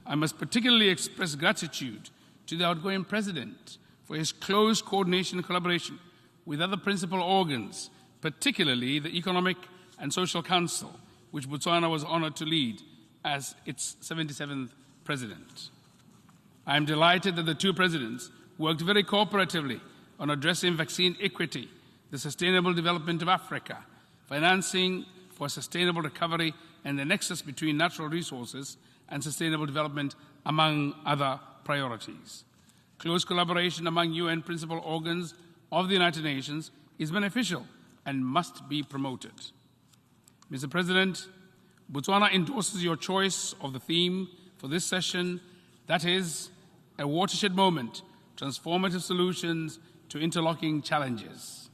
I must particularly express gratitude to the outgoing President for his close coordination and collaboration with other principal organs, particularly the Economic and Social Council, which Botswana was honored to lead as its 77th President. I am delighted that the two presidents worked very cooperatively on addressing vaccine equity, the sustainable development of Africa, financing for sustainable recovery, and the nexus between natural resources and sustainable development, among other priorities. Close collaboration among UN principal organs of the United Nations is beneficial and must be promoted. Mr. President, Botswana endorses your choice of the theme for this session, that is, a watershed moment, transformative solutions to interlocking challenges.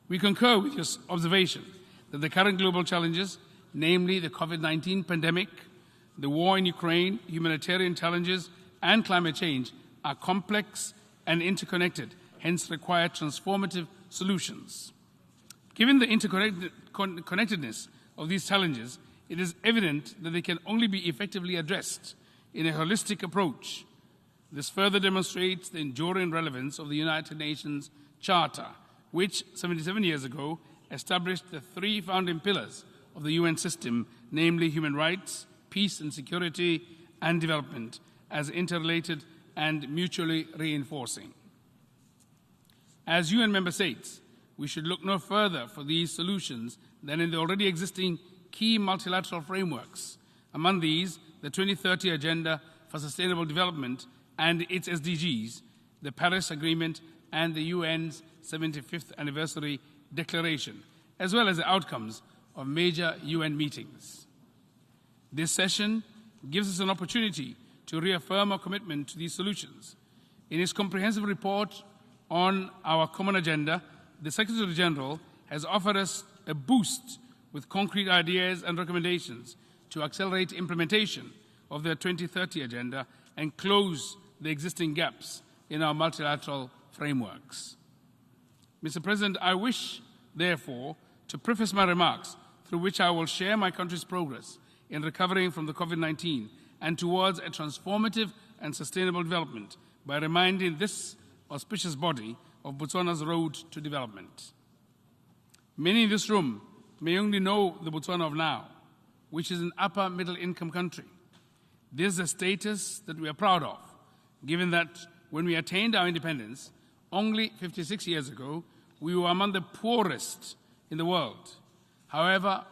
We concur with your observation that the current global challenges, namely the COVID-19 pandemic, the war in Ukraine, humanitarian challenges, and climate change, are complex and interconnected, hence require transformative solutions. Given the interconnectedness of these challenges, it is evident that they can only be effectively addressed in a holistic approach. This further demonstrates the enduring relevance of the United Nations Charter, which 77 years ago established the three founding pillars of the UN system, namely human rights, peace and security, and development, as interrelated and mutually reinforcing. As UN member states, we should look no further for these solutions than in the already existing key multilateral frameworks. Among these, the 2030 Agenda for Sustainable Development and its SDGs, the Paris Agreement, and the UN's 75th Anniversary Declaration, as well as the outcomes of major UN meetings. This session gives us an opportunity to reaffirm our commitment to these solutions. In his comprehensive report on our common agenda, the Secretary General has offered us a boost with concrete ideas and recommendations to accelerate implementation of the 2030 Agenda and close the existing gaps in our multilateral frameworks. Mr. President, I wish, therefore, to preface my remarks through which I will share my country's progress in recovering from the COVID-19 and towards a transformative and sustainable development by reminding this auspicious body of Botswana's road to development. Many in this room may only know the Botswana of now, which is an upper middle income country. This is a status that we are proud of, given that when we attained our independence, only 56 years ago, we were among the poorest in the world. However,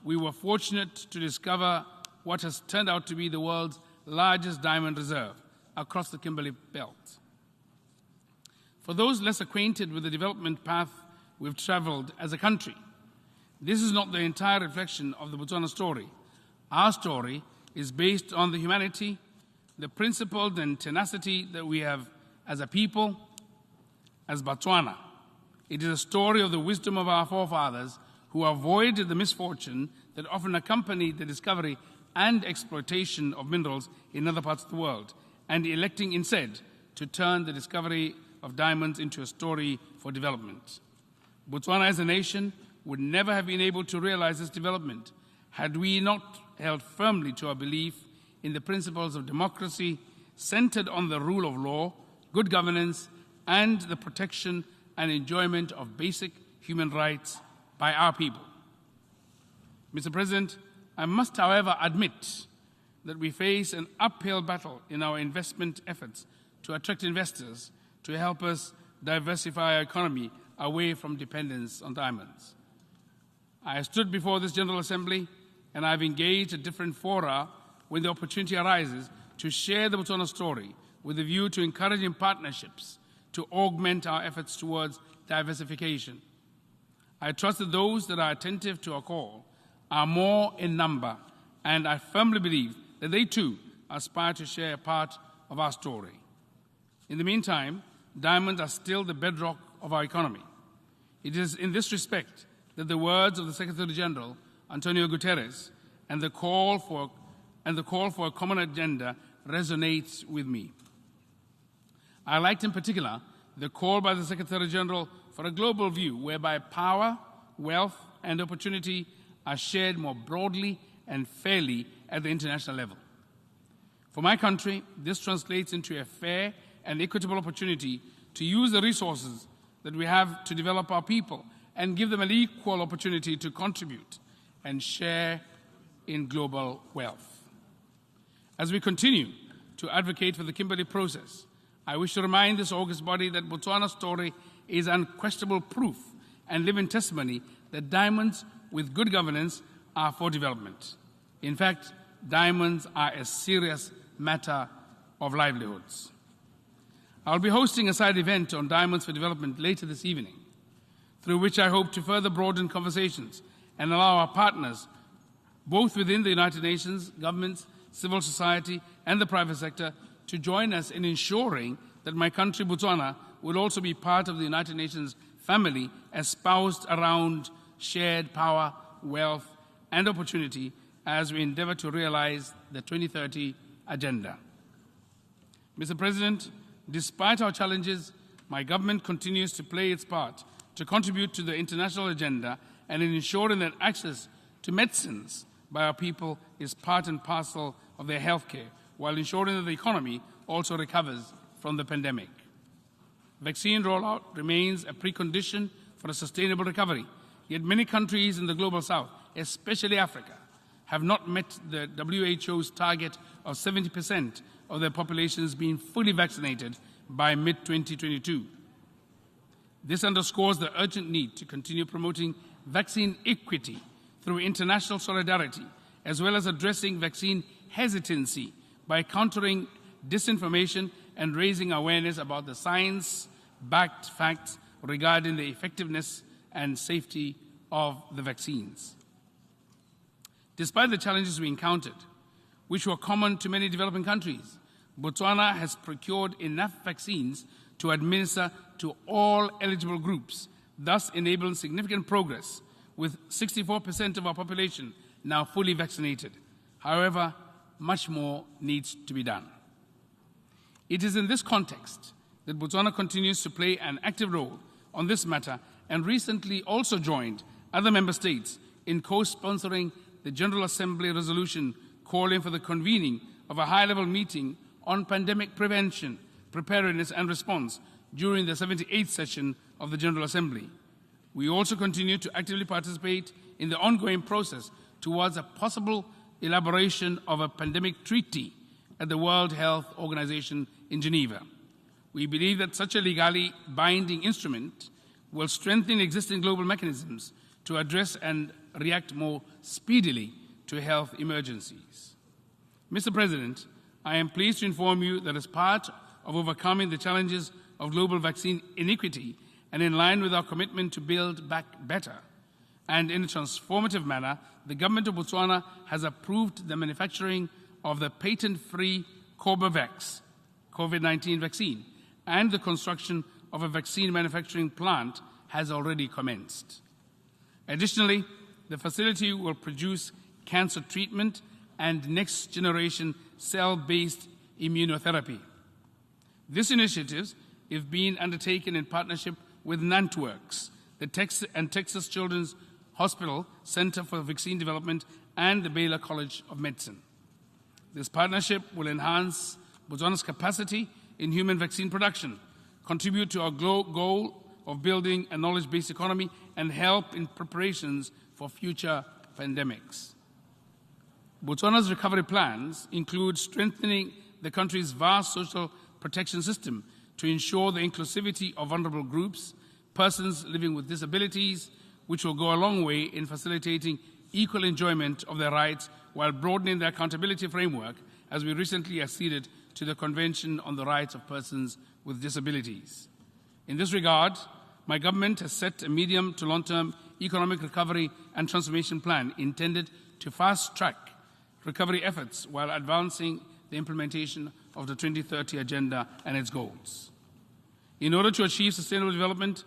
we were fortunate to discover what has turned out to be the world's largest diamond reserve across the Kimberley Belt. For those less acquainted with the development path we've traveled as a country, this is not the entire reflection of the Botswana story. Our story is based on the humanity, the principled and tenacity that we have as a people, as Botswana. It is a story of the wisdom of our forefathers who avoided the misfortune that often accompanied the discovery and exploitation of minerals in other parts of the world, and electing instead to turn the discovery of diamonds into a story for development. Botswana as a nation would never have been able to realize this development had we not held firmly to our belief in the principles of democracy centered on the rule of law, good governance, and the protection and enjoyment of basic human rights by our people. Mr. President, I must, however, admit that we face an uphill battle in our investment efforts to attract investors to help us diversify our economy away from dependence on diamonds. I stood before this General Assembly and I've engaged at different fora when the opportunity arises to share the Botswana story with a view to encouraging partnerships to augment our efforts towards diversification. I trust that those that are attentive to our call are more in number, and I firmly believe that they too aspire to share a part of our story. In the meantime, diamonds are still the bedrock of our economy. It is in this respect that the words of the Secretary General, Antonio Guterres, and the call for a common agenda resonates with me. I liked in particular the call by the Secretary General for a global view whereby power, wealth, and opportunity are shared more broadly and fairly at the international level. For my country, this translates into a fair and equitable opportunity to use the resources that we have to develop our people and give them an equal opportunity to contribute and share in global wealth. As we continue to advocate for the Kimberley process, I wish to remind this august body that Botswana's story is unquestionable proof and living testimony that diamonds with good governance are for development. In fact, diamonds are a serious matter of livelihoods. I'll be hosting a side event on diamonds for development later this evening, through which I hope to further broaden conversations and allow our partners, both within the United Nations, governments, civil society, and the private sector, to join us in ensuring that my country, Botswana, will also be part of the United Nations family espoused around shared power, wealth, and opportunity as we endeavor to realize the 2030 agenda. Mr. President, despite our challenges, my government continues to play its part to contribute to the international agenda and in ensuring that access to medicines by our people is part and parcel of their health care, while ensuring that the economy also recovers from the pandemic. Vaccine rollout remains a precondition for a sustainable recovery, yet many countries in the global south, especially Africa, have not met the WHO's target of 70% of their populations being fully vaccinated by mid-2022. This underscores the urgent need to continue promoting vaccine equity through international solidarity, as well as addressing vaccine hesitancy by countering disinformation and raising awareness about the science-backed facts regarding the effectiveness and safety of the vaccines. Despite the challenges we encountered, which were common to many developing countries, Botswana has procured enough vaccines to administer to all eligible groups, thus enabling significant progress, with 64% of our population now fully vaccinated. However, much more needs to be done. It is in this context that Botswana continues to play an active role on this matter and recently also joined other member states in co-sponsoring the General Assembly resolution calling for the convening of a high-level meeting on pandemic prevention, preparedness and response during the 78th session of the General Assembly. We also continue to actively participate in the ongoing process towards a possible elaboration of a pandemic treaty at the World Health Organization in Geneva. We believe that such a legally binding instrument will strengthen existing global mechanisms to address and react more speedily to health emergencies. Mr. President, I am pleased to inform you that as part of overcoming the challenges of global vaccine inequity and in line with our commitment to build back better, and in a transformative manner, the government of Botswana has approved the manufacturing of the patent-free Corbavax COVID-19 vaccine, and the construction of a vaccine manufacturing plant has already commenced. Additionally, the facility will produce cancer treatment and next-generation cell-based immunotherapy. This initiative is being undertaken in partnership with Nantworks, the Texas Children's Hospital Center for Vaccine Development, and the Baylor College of Medicine. This partnership will enhance Botswana's capacity in human vaccine production, contribute to our goal of building a knowledge-based economy, and help in preparations for future pandemics. Botswana's recovery plans include strengthening the country's vast social protection system to ensure the inclusivity of vulnerable groups, persons living with disabilities, which will go a long way in facilitating equal enjoyment of their rights while broadening the accountability framework, as we recently acceded to the Convention on the Rights of Persons with Disabilities. In this regard, my government has set a medium to long-term economic recovery and transformation plan intended to fast-track recovery efforts while advancing the implementation of the 2030 Agenda and its goals. In order to achieve sustainable development,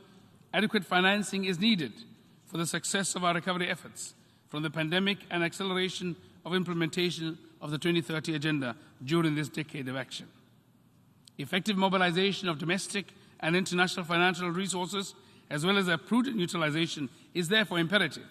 adequate financing is needed for the success of our recovery efforts from the pandemic and acceleration of implementation of the 2030 Agenda during this decade of action. Effective mobilization of domestic and international financial resources, as well as their prudent utilization, is therefore imperative.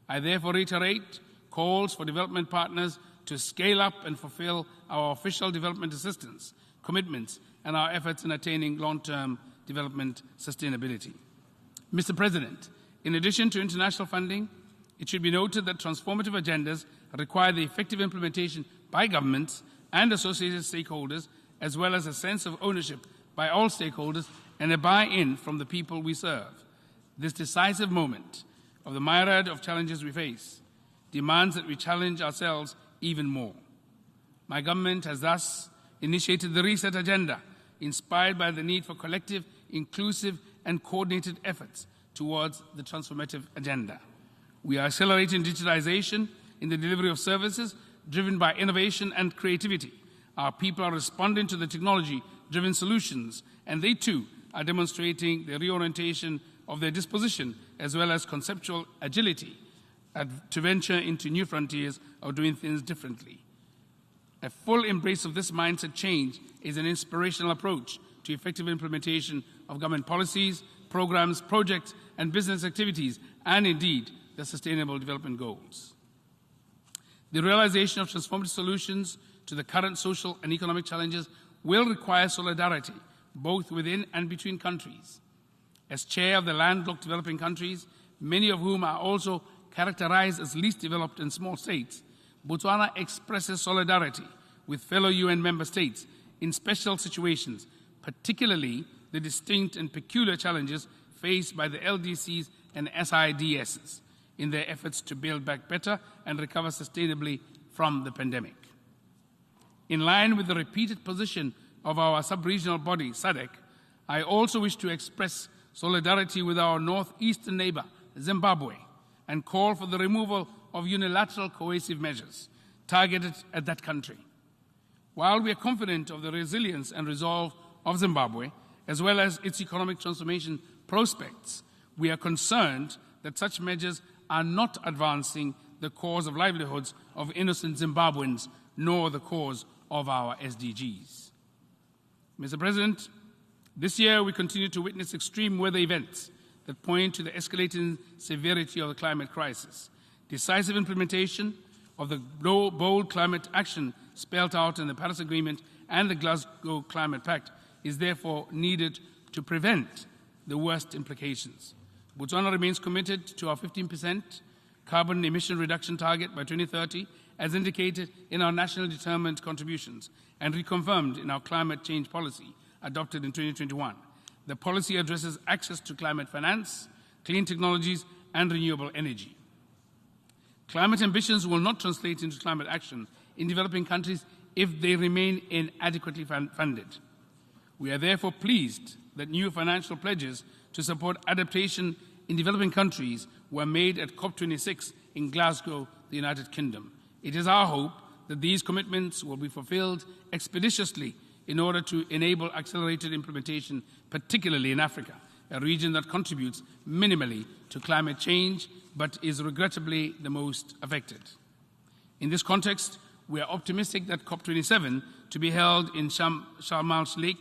I therefore reiterate calls for development partners to scale up and fulfill our official development assistance commitments and our efforts in attaining long-term development sustainability. Mr. President, in addition to international funding, it should be noted that transformative agendas require the effective implementation by governments and associated stakeholders, as well as a sense of ownership by all stakeholders and a buy-in from the people we serve. This decisive moment of the myriad of challenges we face demands that we challenge ourselves even more. My government has thus initiated the Reset Agenda, inspired by the need for collective, inclusive, and coordinated efforts towards the transformative agenda. We are accelerating digitization in the delivery of services driven by innovation and creativity. Our people are responding to the technology-driven solutions, and they too are demonstrating the reorientation of their disposition as well as conceptual agility to venture into new frontiers of doing things differently. A full embrace of this mindset change is an inspirational approach to effective implementation of government policies, programs, projects, and business activities, and indeed the Sustainable Development Goals. The realization of transformative solutions to the current social and economic challenges will require solidarity, both within and between countries. As chair of the landlocked developing countries, many of whom are also characterized as least developed and small states, Botswana expresses solidarity with fellow UN member states in special situations, particularly the distinct and peculiar challenges faced by the LDCs and SIDSs in their efforts to build back better and recover sustainably from the pandemic. In line with the repeated position of our sub-regional body, SADC, I also wish to express solidarity with our northeastern neighbor, Zimbabwe, and call for the removal of unilateral coercive measures targeted at that country. While we are confident of the resilience and resolve of Zimbabwe, as well as its economic transformation prospects, we are concerned that such measures are not advancing the cause of livelihoods of innocent Zimbabweans, nor the cause of our SDGs. Mr. President, this year we continue to witness extreme weather events that point to the escalating severity of the climate crisis. Decisive implementation of the bold climate action spelled out in the Paris Agreement and the Glasgow Climate Pact is therefore needed to prevent the worst implications. Botswana remains committed to our 15% carbon emission reduction target by 2030, as indicated in our nationally determined contributions and reconfirmed in our climate change policy adopted in 2021. The policy addresses access to climate finance, clean technologies, and renewable energy. Climate ambitions will not translate into climate action in developing countries if they remain inadequately funded. We are therefore pleased that new financial pledges to support adaptation in developing countries were made at COP26 in Glasgow, the United Kingdom. It is our hope that these commitments will be fulfilled expeditiously in order to enable accelerated implementation, particularly in Africa, a region that contributes minimally to climate change but is regrettably the most affected. In this context, we are optimistic that COP27, to be held in Sharm el-Sheikh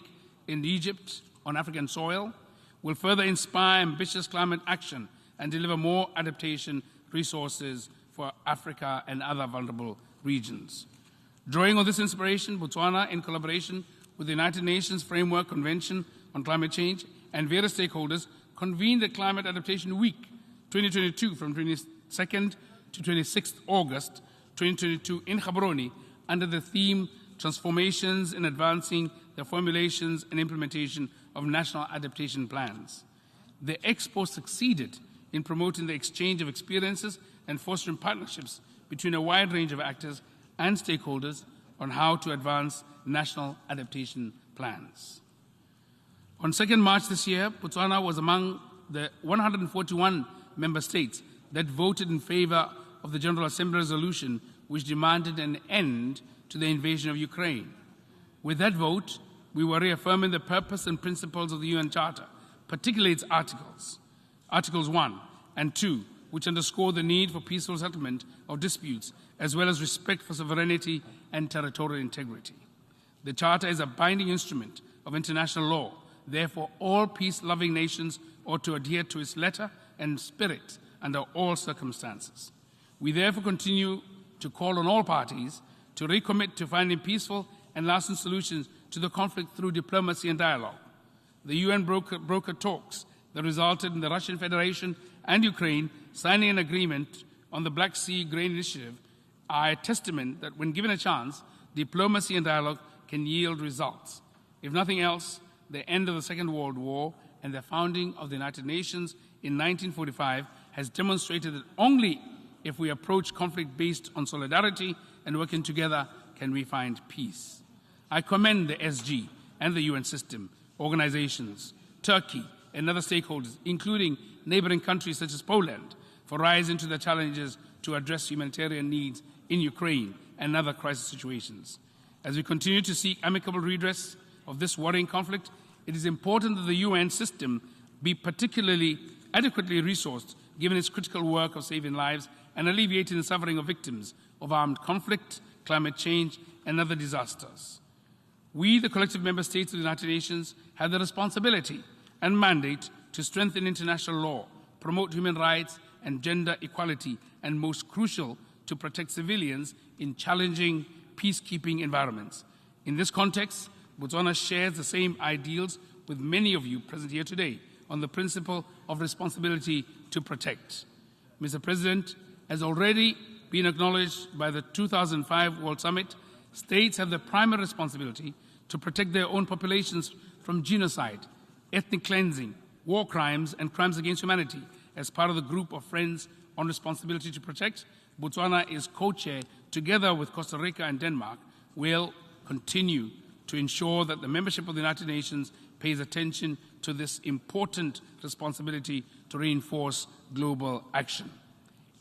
in Egypt on African soil, will further inspire ambitious climate action and deliver more adaptation resources for Africa and other vulnerable regions. Drawing on this inspiration, Botswana, in collaboration with the United Nations Framework Convention on Climate Change and various stakeholders, convened the Climate Adaptation Week 2022 from 22nd to 26th August 2022 in Gaborone under the theme Transformations in Advancing the Formulations and Implementation of National Adaptation Plans. The Expo succeeded in promoting the exchange of experiences and fostering partnerships between a wide range of actors and stakeholders on how to advance national adaptation plans. On 2nd March this year, Botswana was among the 141 member states that voted in favor of the General Assembly resolution which demanded an end to the invasion of Ukraine. With that vote, we were reaffirming the purpose and principles of the UN Charter, particularly its Articles 1 and 2, which underscore the need for peaceful settlement of disputes, as well as respect for sovereignty and territorial integrity. The Charter is a binding instrument of international law. Therefore, all peace-loving nations ought to adhere to its letter and spirit under all circumstances. We therefore continue to call on all parties to recommit to finding peaceful and lasting solutions to the conflict through diplomacy and dialogue. The UN brokered talks that resulted in the Russian Federation and Ukraine signing an agreement on the Black Sea Grain Initiative are a testament that when given a chance, diplomacy and dialogue can yield results. If nothing else, the end of the Second World War and the founding of the United Nations in 1945 has demonstrated that only if we approach conflict based on solidarity and working together can we find peace. I commend the SG and the UN system, organizations, Turkey, and other stakeholders, including neighboring countries such as Poland, for rising to the challenges to address humanitarian needs in Ukraine and other crisis situations. As we continue to seek amicable redress of this worrying conflict, it is important that the UN system be particularly adequately resourced, given its critical work of saving lives and alleviating the suffering of victims of armed conflict, climate change, and other disasters. We, the collective member states of the United Nations, have the responsibility and mandate to strengthen international law, promote human rights and gender equality, and most crucial, to protect civilians in challenging peacekeeping environments. In this context, Botswana shares the same ideals with many of you present here today on the principle of responsibility to protect. Mr. President, as already been acknowledged by the 2005 World Summit, states have the primary responsibility to protect their own populations from genocide, ethnic cleansing, war crimes, and crimes against humanity. As part of the group of Friends on Responsibility to Protect, Botswana is co-chair, together with Costa Rica and Denmark, will continue to ensure that the membership of the United Nations pays attention to this important responsibility to reinforce global action.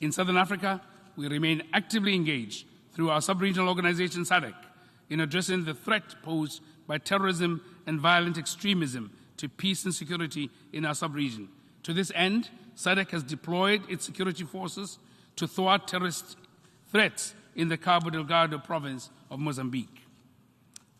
In Southern Africa, we remain actively engaged through our sub-regional organization SADC in addressing the threat posed by terrorism and violent extremism to peace and security in our sub-region. To this end, SADC has deployed its security forces to thwart terrorist threats in the Cabo Delgado province of Mozambique.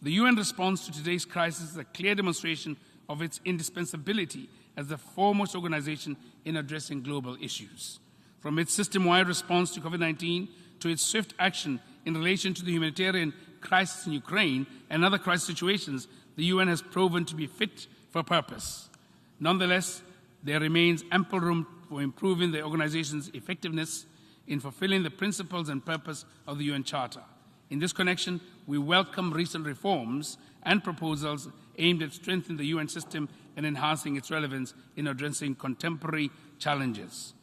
The UN response to today's crisis is a clear demonstration of its indispensability as the foremost organization in addressing global issues. From its system-wide response to COVID-19 to its swift action in relation to the humanitarian crisis in Ukraine and other crisis situations, the UN has proven to be fit for purpose. Nonetheless, there remains ample room for improving the organization's effectiveness in fulfilling the principles and purpose of the UN Charter. In this connection, we welcome recent reforms and proposals aimed at strengthening the UN system and enhancing its relevance in addressing contemporary challenges.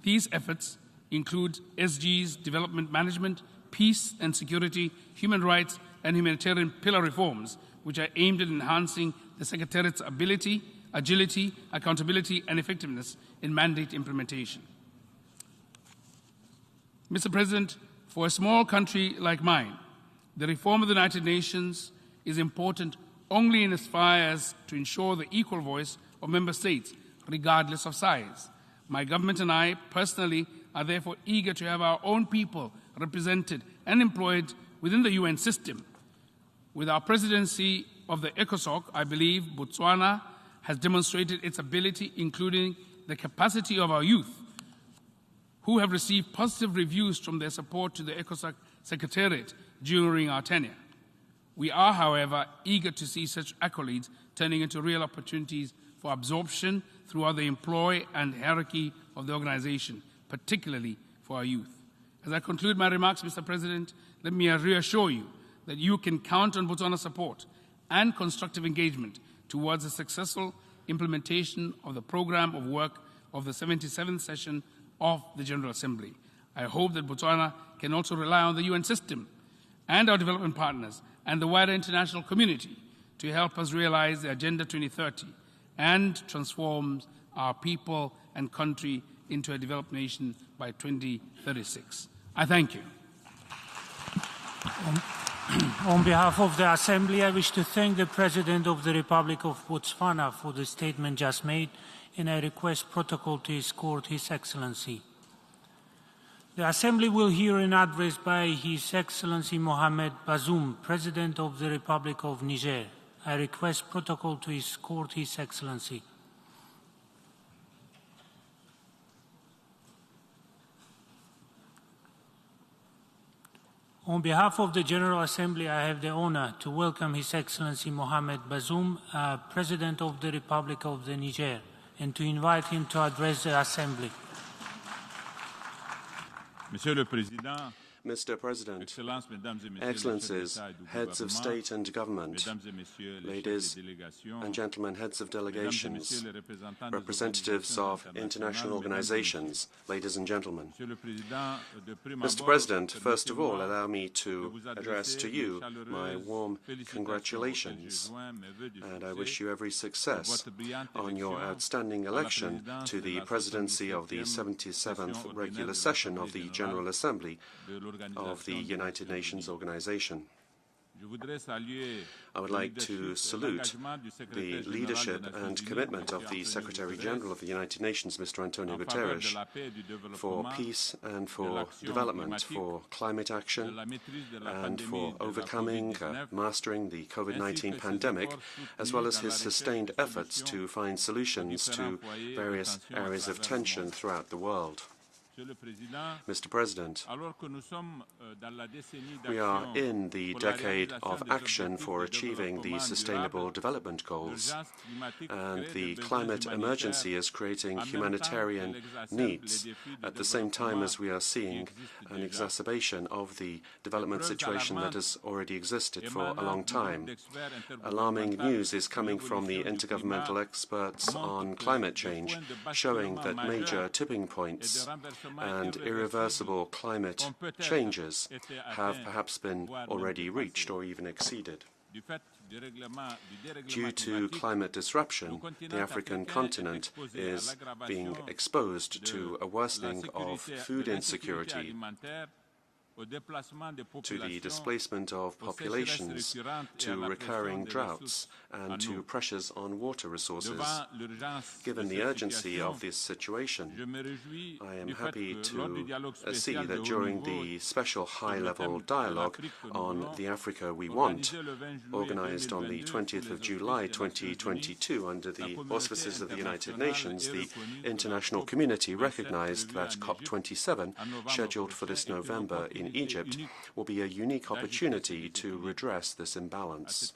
These efforts include SG's development management, peace and security, human rights, and humanitarian pillar reforms, which are aimed at enhancing the Secretariat's ability, agility, accountability, and effectiveness in mandate implementation. Mr. President, for a small country like mine, the reform of the United Nations is important only in as far as to ensure the equal voice of member states, regardless of size. My government and I personally are therefore eager to have our own people represented and employed within the UN system. With our presidency of the ECOSOC, I believe Botswana has demonstrated its ability, including the capacity of our youth, who have received positive reviews from their support to the ECOSOC Secretariat during our tenure. We are, however, eager to see such accolades turning into real opportunities for absorption throughout the employ and hierarchy of the organization, particularly for our youth. As I conclude my remarks, Mr. President, let me reassure you that you can count on Botswana's support and constructive engagement towards the successful implementation of the program of work of the 77th session of the General Assembly. I hope that Botswana can also rely on the UN system and our development partners and the wider international community to help us realize the Agenda 2030 and transform our people and country into a developed nation by 2036. I thank you. On behalf of the Assembly, I wish to thank the President of the Republic of Botswana for the statement just made, and I request protocol to escort His Excellency. The Assembly will hear an address by His Excellency Mohamed Bazoum, President of the Republic of Niger. I request protocol to escort His Excellency. On behalf of the General Assembly, I have the honor to welcome His Excellency Mohamed Bazoum, President of the Republic of the Niger, and to invite him to address the Assembly. Monsieur le Président, Mr. President, Excellencies, Heads of State and Government, Ladies and Gentlemen, Heads of Delegations, Representatives of international organizations, Ladies and Gentlemen. Mr. President, first of all, allow me to address to you my warm congratulations, and I wish you every success on your outstanding election to the presidency of the 77th regular session of the General Assembly of the United Nations Organization. I would like to salute the leadership and commitment of the Secretary-General of the United Nations, Mr. Antonio Guterres, for peace and for development, for climate action, and for overcoming, mastering the COVID-19 pandemic, as well as his sustained efforts to find solutions to various areas of tension throughout the world. Mr. President, we are in the decade of action for achieving the Sustainable Development Goals, and the climate emergency is creating humanitarian needs at the same time as we are seeing an exacerbation of the development situation that has already existed for a long time. Alarming news is coming from the intergovernmental experts on climate change, showing that major tipping points and irreversible climate changes have perhaps been already reached or even exceeded. Due to climate disruption, the African continent is being exposed to a worsening of food insecurity, to the displacement of populations, to recurring droughts, and to pressures on water resources. Given the urgency of this situation, I am happy to see that during the special high-level dialogue on the Africa we want, organized on the 20th of July 2022 under the auspices of the United Nations, the international community recognized that COP27, scheduled for this November in Egypt, will be a unique opportunity to redress this imbalance.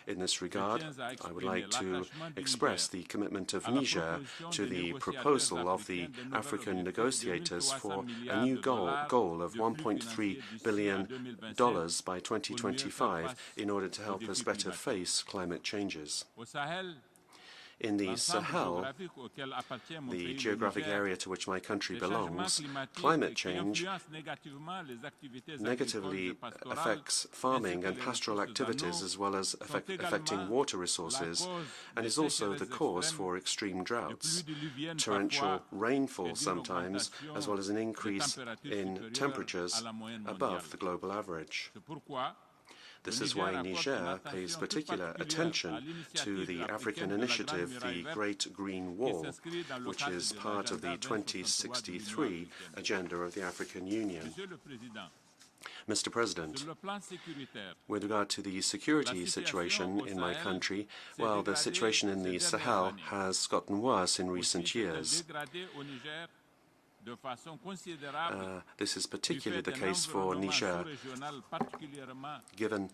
In this regard, I would like to express the commitment of Niger to the proposal of the African negotiators for a new goal of $1.3 billion by 2025 in order to help us better face climate changes. In the Sahel, the geographic area to which my country belongs, climate change negatively affects farming and pastoral activities as well as affecting water resources, and is also the cause for extreme droughts, torrential rainfall sometimes, as well as an increase in temperatures above the global average. This is why Niger pays particular attention to the African initiative, the Great Green Wall, which is part of the 2063 agenda of the African Union. Mr. President, with regard to the security situation in my country, well, the situation in the Sahel has gotten worse in recent years. This is particularly the case for Niger, given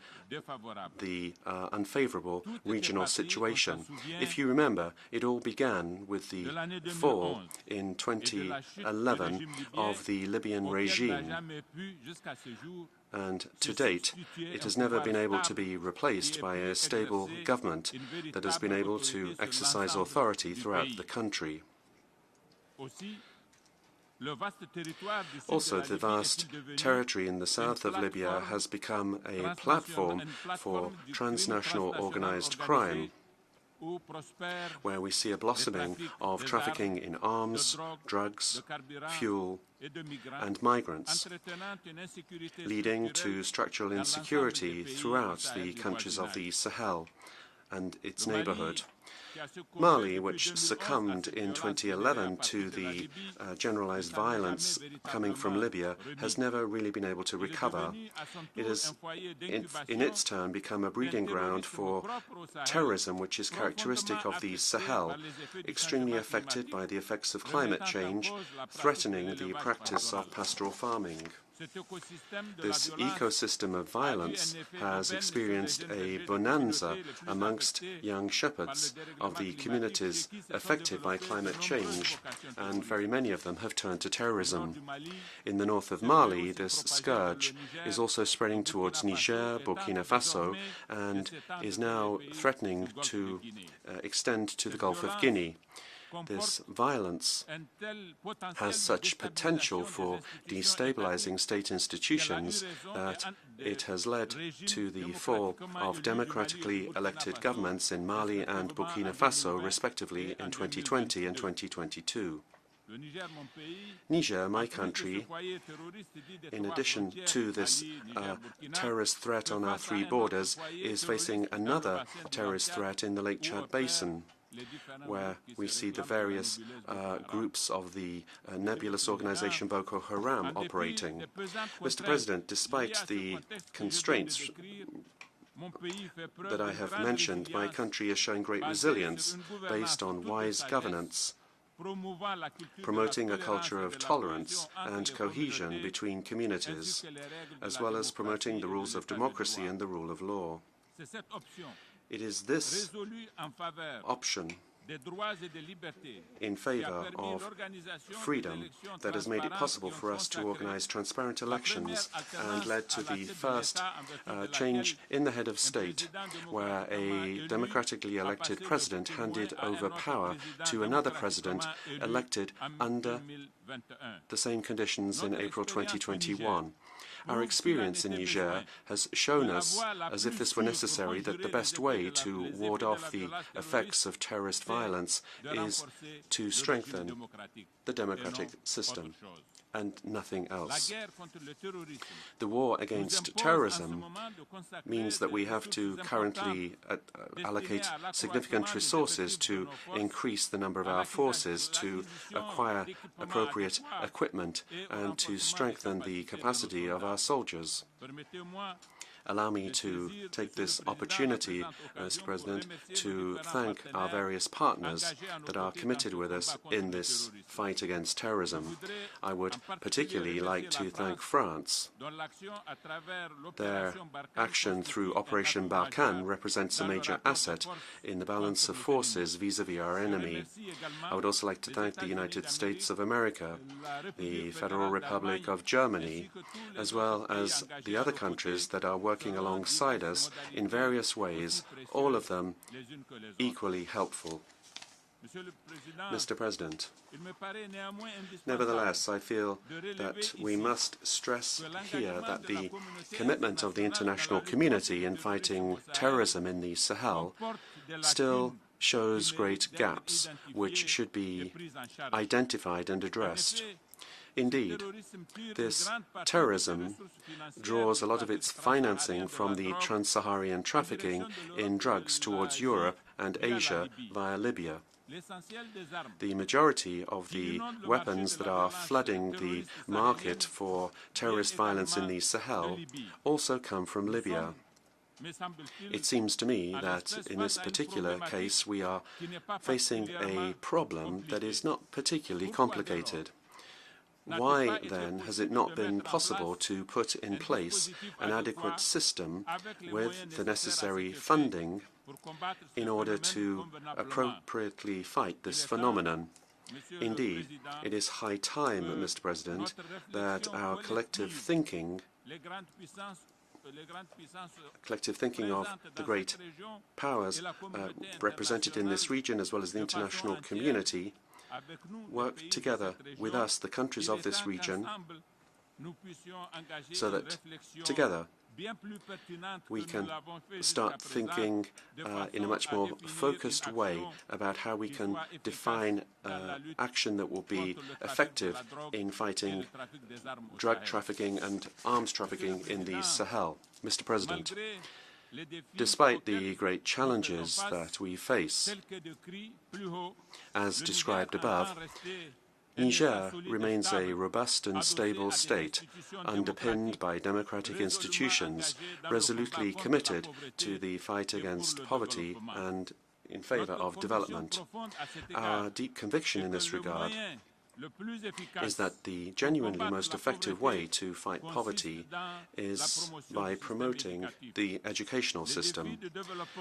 the unfavorable regional situation. If you remember, it all began with the fall in 2011 of the Libyan regime, and to date, it has never been able to be replaced by a stable government that has been able to exercise authority throughout the country. Also, the vast territory in the south of Libya has become a platform for transnational organized crime, where we see a blossoming of trafficking in arms, drugs, fuel, and migrants, leading to structural insecurity throughout the countries of the Sahel and its neighborhood. Mali, which succumbed in 2011 to the generalized violence coming from Libya, has never really been able to recover. It has, in its turn, become a breeding ground for terrorism, which is characteristic of the Sahel, extremely affected by the effects of climate change, threatening the practice of pastoral farming. This ecosystem of violence has experienced a bonanza amongst young shepherds of the communities affected by climate change, and very many of them have turned to terrorism. In the north of Mali, this scourge is also spreading towards Niger, Burkina Faso, and is now threatening to extend to the Gulf of Guinea. This violence has such potential for destabilizing state institutions that it has led to the fall of democratically elected governments in Mali and Burkina Faso, respectively, in 2020 and 2022. Niger, my country, in addition to this terrorist threat on our three borders, is facing another terrorist threat in the Lake Chad Basin, where we see the various groups of the nebulous organization Boko Haram operating. Mr. President, despite the constraints that I have mentioned, my country is showing great resilience based on wise governance, promoting a culture of tolerance and cohesion between communities, as well as promoting the rules of democracy and the rule of law. It is this option in favor of freedom that has made it possible for us to organize transparent elections and led to the first change in the head of state, where a democratically elected president handed over power to another president elected under the same conditions in April 2021. Our experience in Niger has shown us, as if this were necessary, that the best way to ward off the effects of terrorist violence is to strengthen the democratic system and nothing else. The war against terrorism means that we have to currently allocate significant resources to increase the number of our forces, to acquire appropriate equipment, and to strengthen the capacity of our soldiers. Allow me to take this opportunity, Mr. President, to thank our various partners that are committed with us in this fight against terrorism. I would particularly like to thank France. Their action through Operation Barkhane represents a major asset in the balance of forces vis-à-vis our enemy. I would also like to thank the United States of America, the Federal Republic of Germany, as well as the other countries that are working alongside us in various ways, all of them equally helpful. Mr. President, nevertheless, I feel that we must stress here that the commitment of the international community in fighting terrorism in the Sahel still shows great gaps, which should be identified and addressed. Indeed, this terrorism draws a lot of its financing from the trans-Saharan trafficking in drugs towards Europe and Asia via Libya. The majority of the weapons that are flooding the market for terrorist violence in the Sahel also come from Libya. It seems to me that in this particular case we are facing a problem that is not particularly complicated. Why, then, has it not been possible to put in place an adequate system with the necessary funding in order to appropriately fight this phenomenon? Indeed, it is high time, Mr. President, that our collective thinking of the great powers represented in this region, as well as the international community, work together with us, the countries of this region, so that together we can start thinking in a much more focused way about how we can define action that will be effective in fighting drug trafficking and arms trafficking in the Sahel. Mr. President, despite the great challenges that we face, as described above, Niger remains a robust and stable state, underpinned by democratic institutions, resolutely committed to the fight against poverty and in favor of development. Our deep conviction in this regard is that the genuinely most effective way to fight poverty is by promoting the educational system.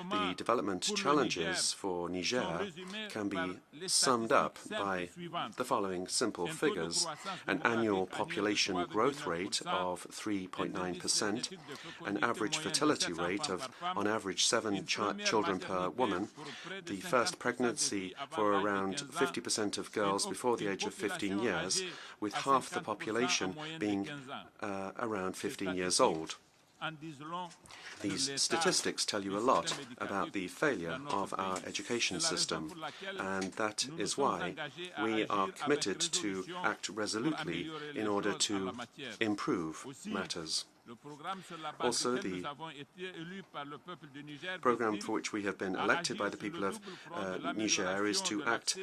The development challenges for Niger can be summed up by the following simple figures: an annual population growth rate of 3.9%, an average fertility rate of, on average, 7 children per woman, the first pregnancy for around 50% of girls before the age of 15 years, with half the population being around 15 years old. These statistics tell you a lot about the failure of our education system, and that is why we are committed to act resolutely in order to improve matters. Also, the program for which we have been elected by the people of Niger is to act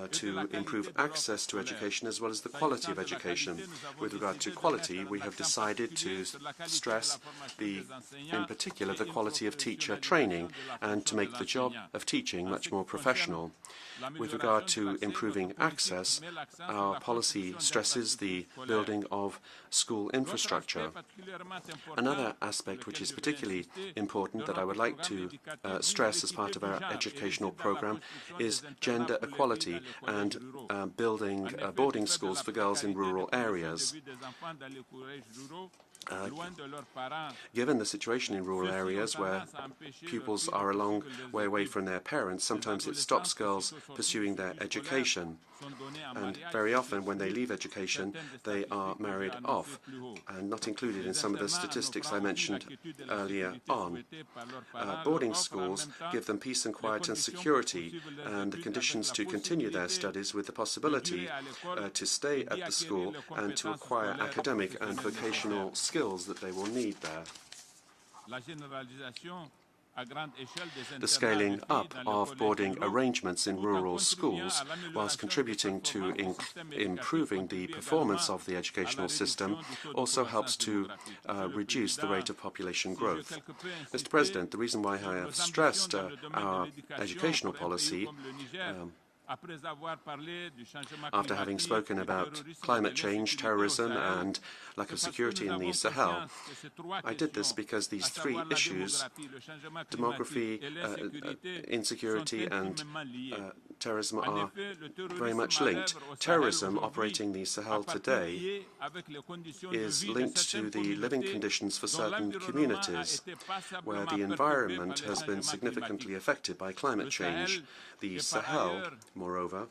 to improve access to education as well as the quality of education. With regard to quality, we have decided to stress in particular the quality of teacher training and to make the job of teaching much more professional. With regard to improving access, our policy stresses the building of school infrastructure. Another aspect which is particularly important that I would like to stress as part of our educational program is gender equality and building boarding schools for girls in rural areas. Given the situation in rural areas where pupils are a long way away from their parents, sometimes it stops girls pursuing their education. And very often, when they leave education, they are married off and not included in some of the statistics I mentioned earlier on. Boarding schools give them peace and quiet and security and the conditions to continue their studies with the possibility to stay at the school and to acquire academic and vocational skills that they will need there. The scaling up of boarding arrangements in rural schools, whilst contributing to improving the performance of the educational system, also helps to reduce the rate of population growth. Mr. President, the reason why I have stressed our educational policy after having spoken about climate change, terrorism, and lack of security in the Sahel, I did this because these three issues, demography, insecurity, and terrorism, are very much linked. Terrorism operating the Sahel today is linked to the living conditions for certain communities where the environment has been significantly affected by climate change. The Sahel, moreover,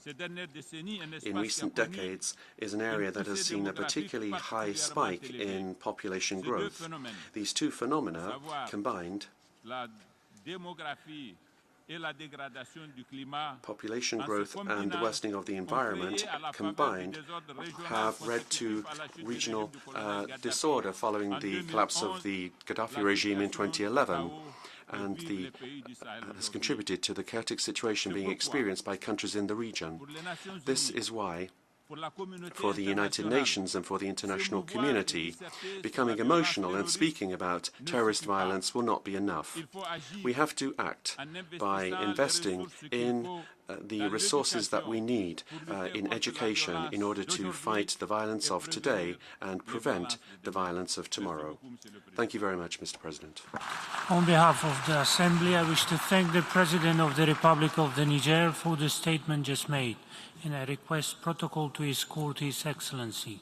in recent decades, is an area that has seen a particularly high spike in population growth. These two phenomena combined, population growth and the worsening of the environment combined, have led to regional disorder following the collapse of the Gaddafi regime in 2011. And has contributed to the chaotic situation being experienced by countries in the region. This is why, for the United Nations and for the international community, becoming emotional and speaking about terrorist violence will not be enough. We have to act by investing in the resources that we need in education in order to fight the violence of today and prevent the violence of tomorrow. Thank you very much, Mr. President. On behalf of the Assembly, I wish to thank the President of the Republic of the Niger for the statement just made, and I request protocol to escort His Excellency.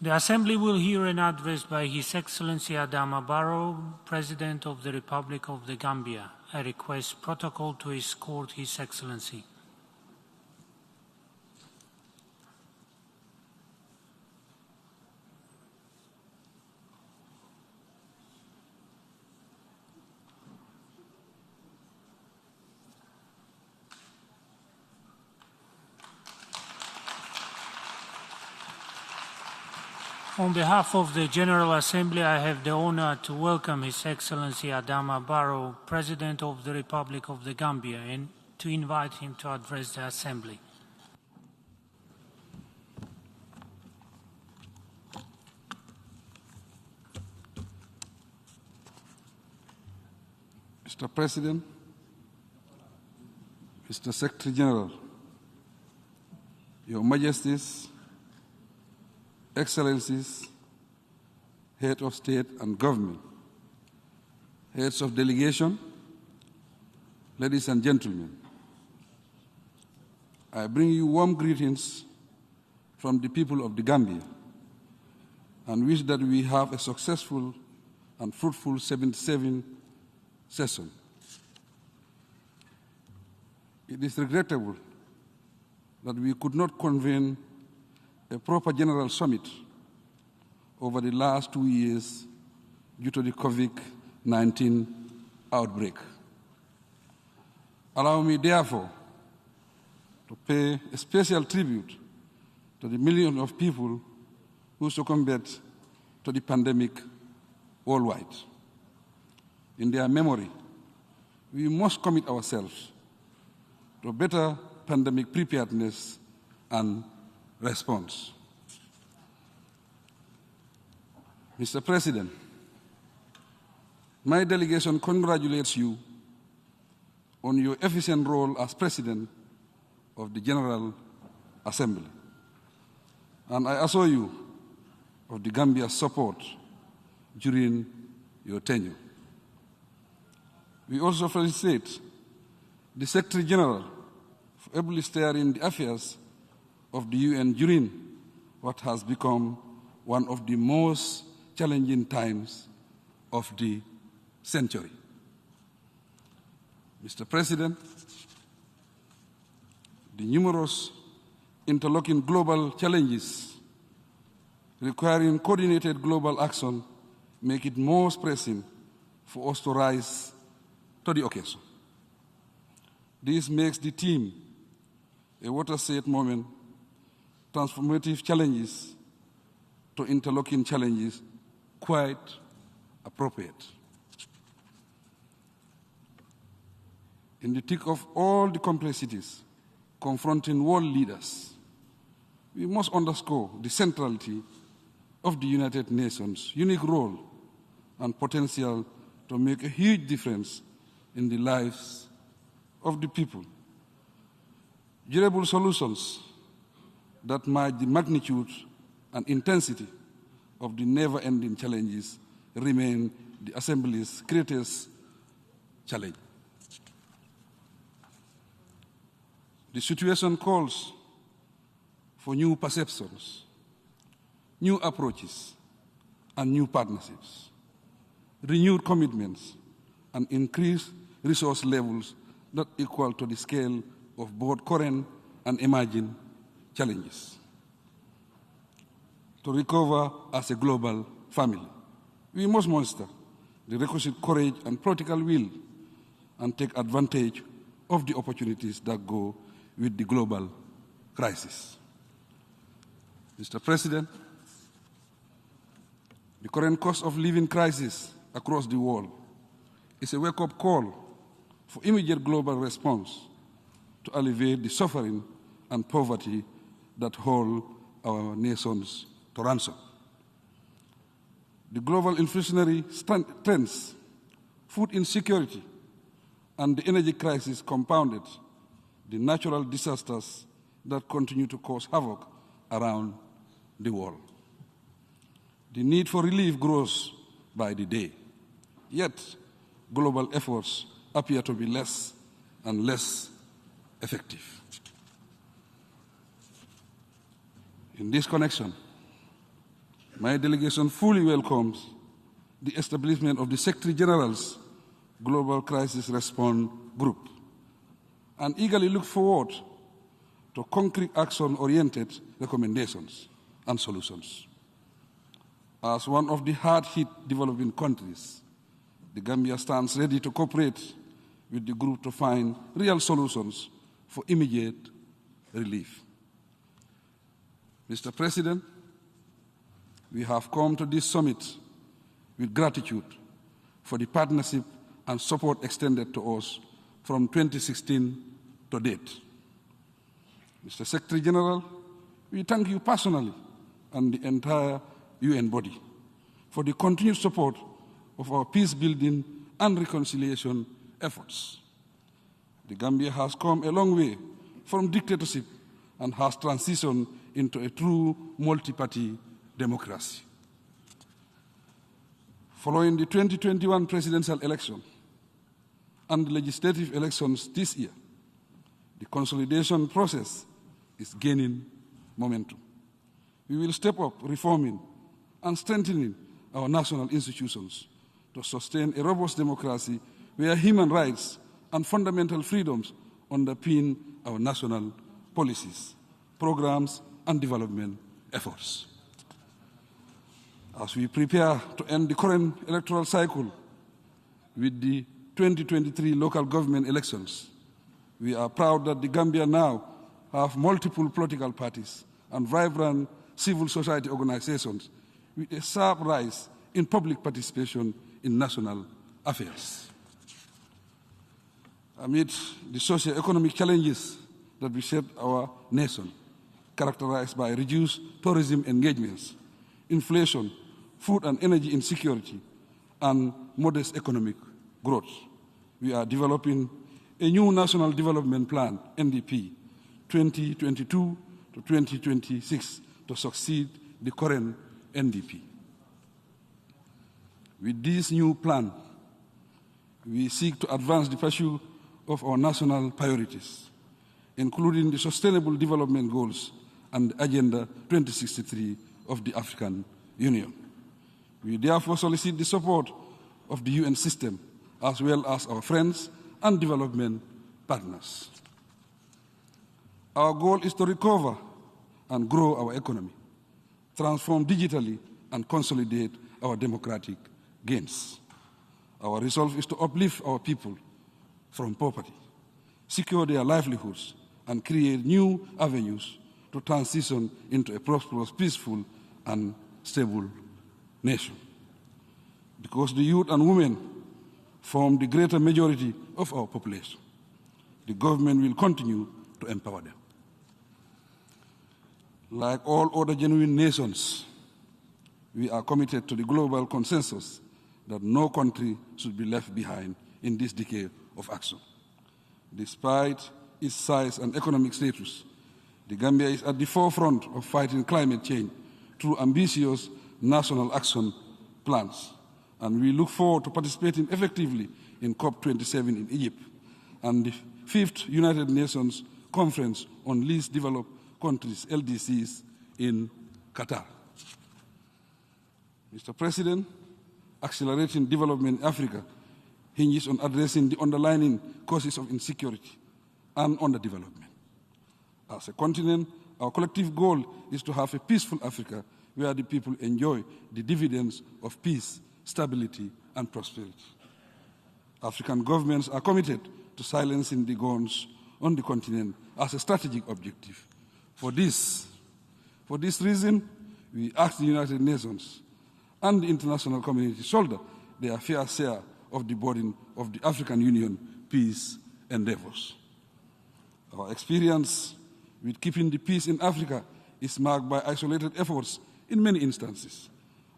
The Assembly will hear an address by His Excellency Adama Barrow, President of the Republic of the Gambia. I request protocol to escort His Excellency. On behalf of the General Assembly, I have the honor to welcome His Excellency Adama Barrow, President of the Republic of the Gambia, and to invite him to address the Assembly. Mr. President, Mr. Secretary General, Your Majesties, Excellencies, Head of State and Government, Heads of Delegation, ladies and gentlemen, I bring you warm greetings from the people of the Gambia and wish that we have a successful and fruitful 77th session. It is regrettable that we could not convene a proper general summit over the last 2 years due to the COVID-19 outbreak. Allow me, therefore, to pay a special tribute to the millions of people who succumbed to the pandemic worldwide. In their memory, we must commit ourselves to better pandemic preparedness and response. Mr. President, my delegation congratulates you on your efficient role as President of the General Assembly, and I assure you of the Gambia's support during your tenure. We also felicitate the Secretary General for ably steering the affairs of the UN during what has become one of the most challenging times of the century. Mr. President, the numerous interlocking global challenges requiring coordinated global action make it most pressing for us to rise to the occasion. This makes the theme a watershed moment, transformative challenges to interlocking challenges, quite appropriate. In the thick of all the complexities confronting world leaders, we must underscore the centrality of the United Nations' unique role and potential to make a huge difference in the lives of the people. Durable solutions that match the magnitude and intensity of the never-ending challenges remain the Assembly's greatest challenge. The situation calls for new perceptions, new approaches, and new partnerships, renewed commitments, and increased resource levels that equal to the scale of both current and emerging challenges. To recover as a global family, we must muster the requisite courage and political will and take advantage of the opportunities that go with the global crisis. Mr. President, the current cost of living crisis across the world is a wake-up call for immediate global response to alleviate the suffering and poverty that hold our nations to ransom. The global inflationary trends, food insecurity, and the energy crisis compounded the natural disasters that continue to cause havoc around the world. The need for relief grows by the day, yet global efforts appear to be less and less effective. In this connection, my delegation fully welcomes the establishment of the Secretary General's Global Crisis Response Group and eagerly look forward to concrete action-oriented recommendations and solutions. As one of the hard-hit developing countries, the Gambia stands ready to cooperate with the group to find real solutions for immediate relief. Mr. President, we have come to this summit with gratitude for the partnership and support extended to us from 2016 to date. Mr. Secretary General, we thank you personally and the entire UN body for the continued support of our peace-building and reconciliation efforts. The Gambia has come a long way from dictatorship and has transitioned into a true multi-party democracy. Following the 2021 presidential election and the legislative elections this year, the consolidation process is gaining momentum. We will step up reforming and strengthening our national institutions to sustain a robust democracy where human rights and fundamental freedoms underpin our national policies, programs, and development efforts. As we prepare to end the current electoral cycle with the 2023 local government elections, we are proud that the Gambia now have multiple political parties and vibrant civil society organizations with a sharp rise in public participation in national affairs. Amid the socio-economic challenges that beset our nation, characterized by reduced tourism engagements, inflation, food and energy insecurity, and modest economic growth, we are developing a new National Development Plan, NDP, 2022 to 2026, to succeed the current NDP. With this new plan, we seek to advance the pursuit of our national priorities, including the Sustainable Development Goals and Agenda 2063 of the African Union. We therefore solicit the support of the UN system, as well as our friends and development partners. Our goal is to recover and grow our economy, transform digitally, and consolidate our democratic gains. Our resolve is to uplift our people from poverty, secure their livelihoods, and create new avenues to transition into a prosperous, peaceful, and stable nation. Because the youth and women form the greater majority of our population, the government will continue to empower them. Like all other genuine nations, we are committed to the global consensus that no country should be left behind in this decade of action. Despite its size and economic status, the Gambia is at the forefront of fighting climate change through ambitious national action plans, and we look forward to participating effectively in COP27 in Egypt and the 5th United Nations Conference on Least Developed Countries, LDCs, in Qatar. Mr. President, accelerating development in Africa hinges on addressing the underlying causes of insecurity and underdevelopment. As a continent, our collective goal is to have a peaceful Africa where the people enjoy the dividends of peace, stability, and prosperity. African governments are committed to silencing the guns on the continent as a strategic objective. For this reason, we ask the United Nations and the international community to shoulder their fair share of the burden of the African Union peace endeavors. Our experience with keeping the peace in Africa is marked by isolated efforts in many instances.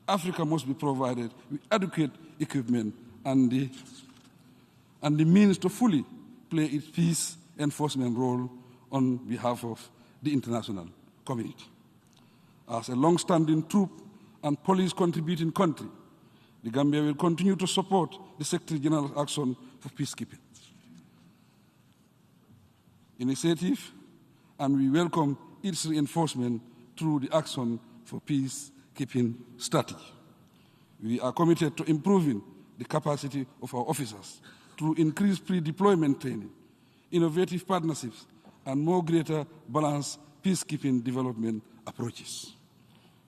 Africa must be provided with adequate equipment and the means to fully play its peace enforcement role on behalf of the international community. As a long-standing troop and police-contributing country, the Gambia will continue to support the Secretary General's action for peacekeeping initiative, and we welcome its reinforcement through the Action for Peacekeeping strategy. We are committed to improving the capacity of our officers through increased pre-deployment training, innovative partnerships, and more greater balanced peacekeeping development approaches.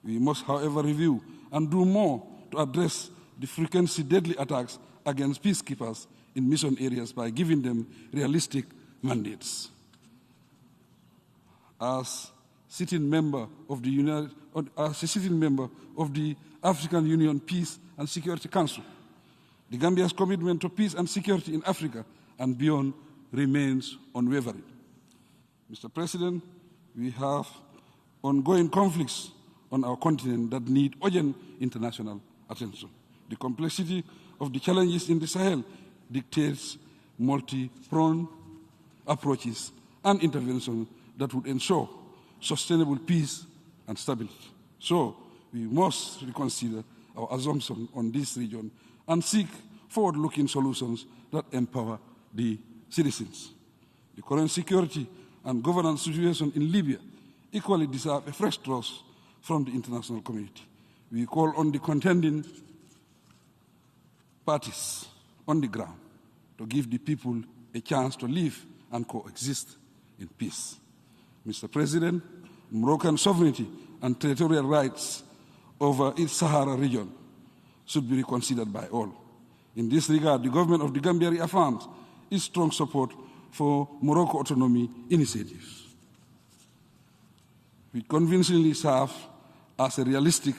We must, however, review and do more to address the frequency deadly attacks against peacekeepers in mission areas by giving them realistic mandates. As sitting member of the African Union Peace and Security Council, the Gambia's commitment to peace and security in Africa and beyond remains unwavering. Mr. President, we have ongoing conflicts on our continent that need urgent international attention. The complexity of the challenges in the Sahel dictates multi-pronged approaches and intervention that would ensure sustainable peace and stability. So we must reconsider our assumption on this region and seek forward-looking solutions that empower the citizens. The current security and governance situation in Libya equally deserve a fresh thrust from the international community. We call on the contending parties on the ground to give the people a chance to live and coexist in peace. Mr. President, Moroccan sovereignty and territorial rights over its Sahara region should be reconsidered by all. In this regard, the government of the Gambia reaffirms its strong support for Morocco autonomy initiatives, which convincingly serve as a realistic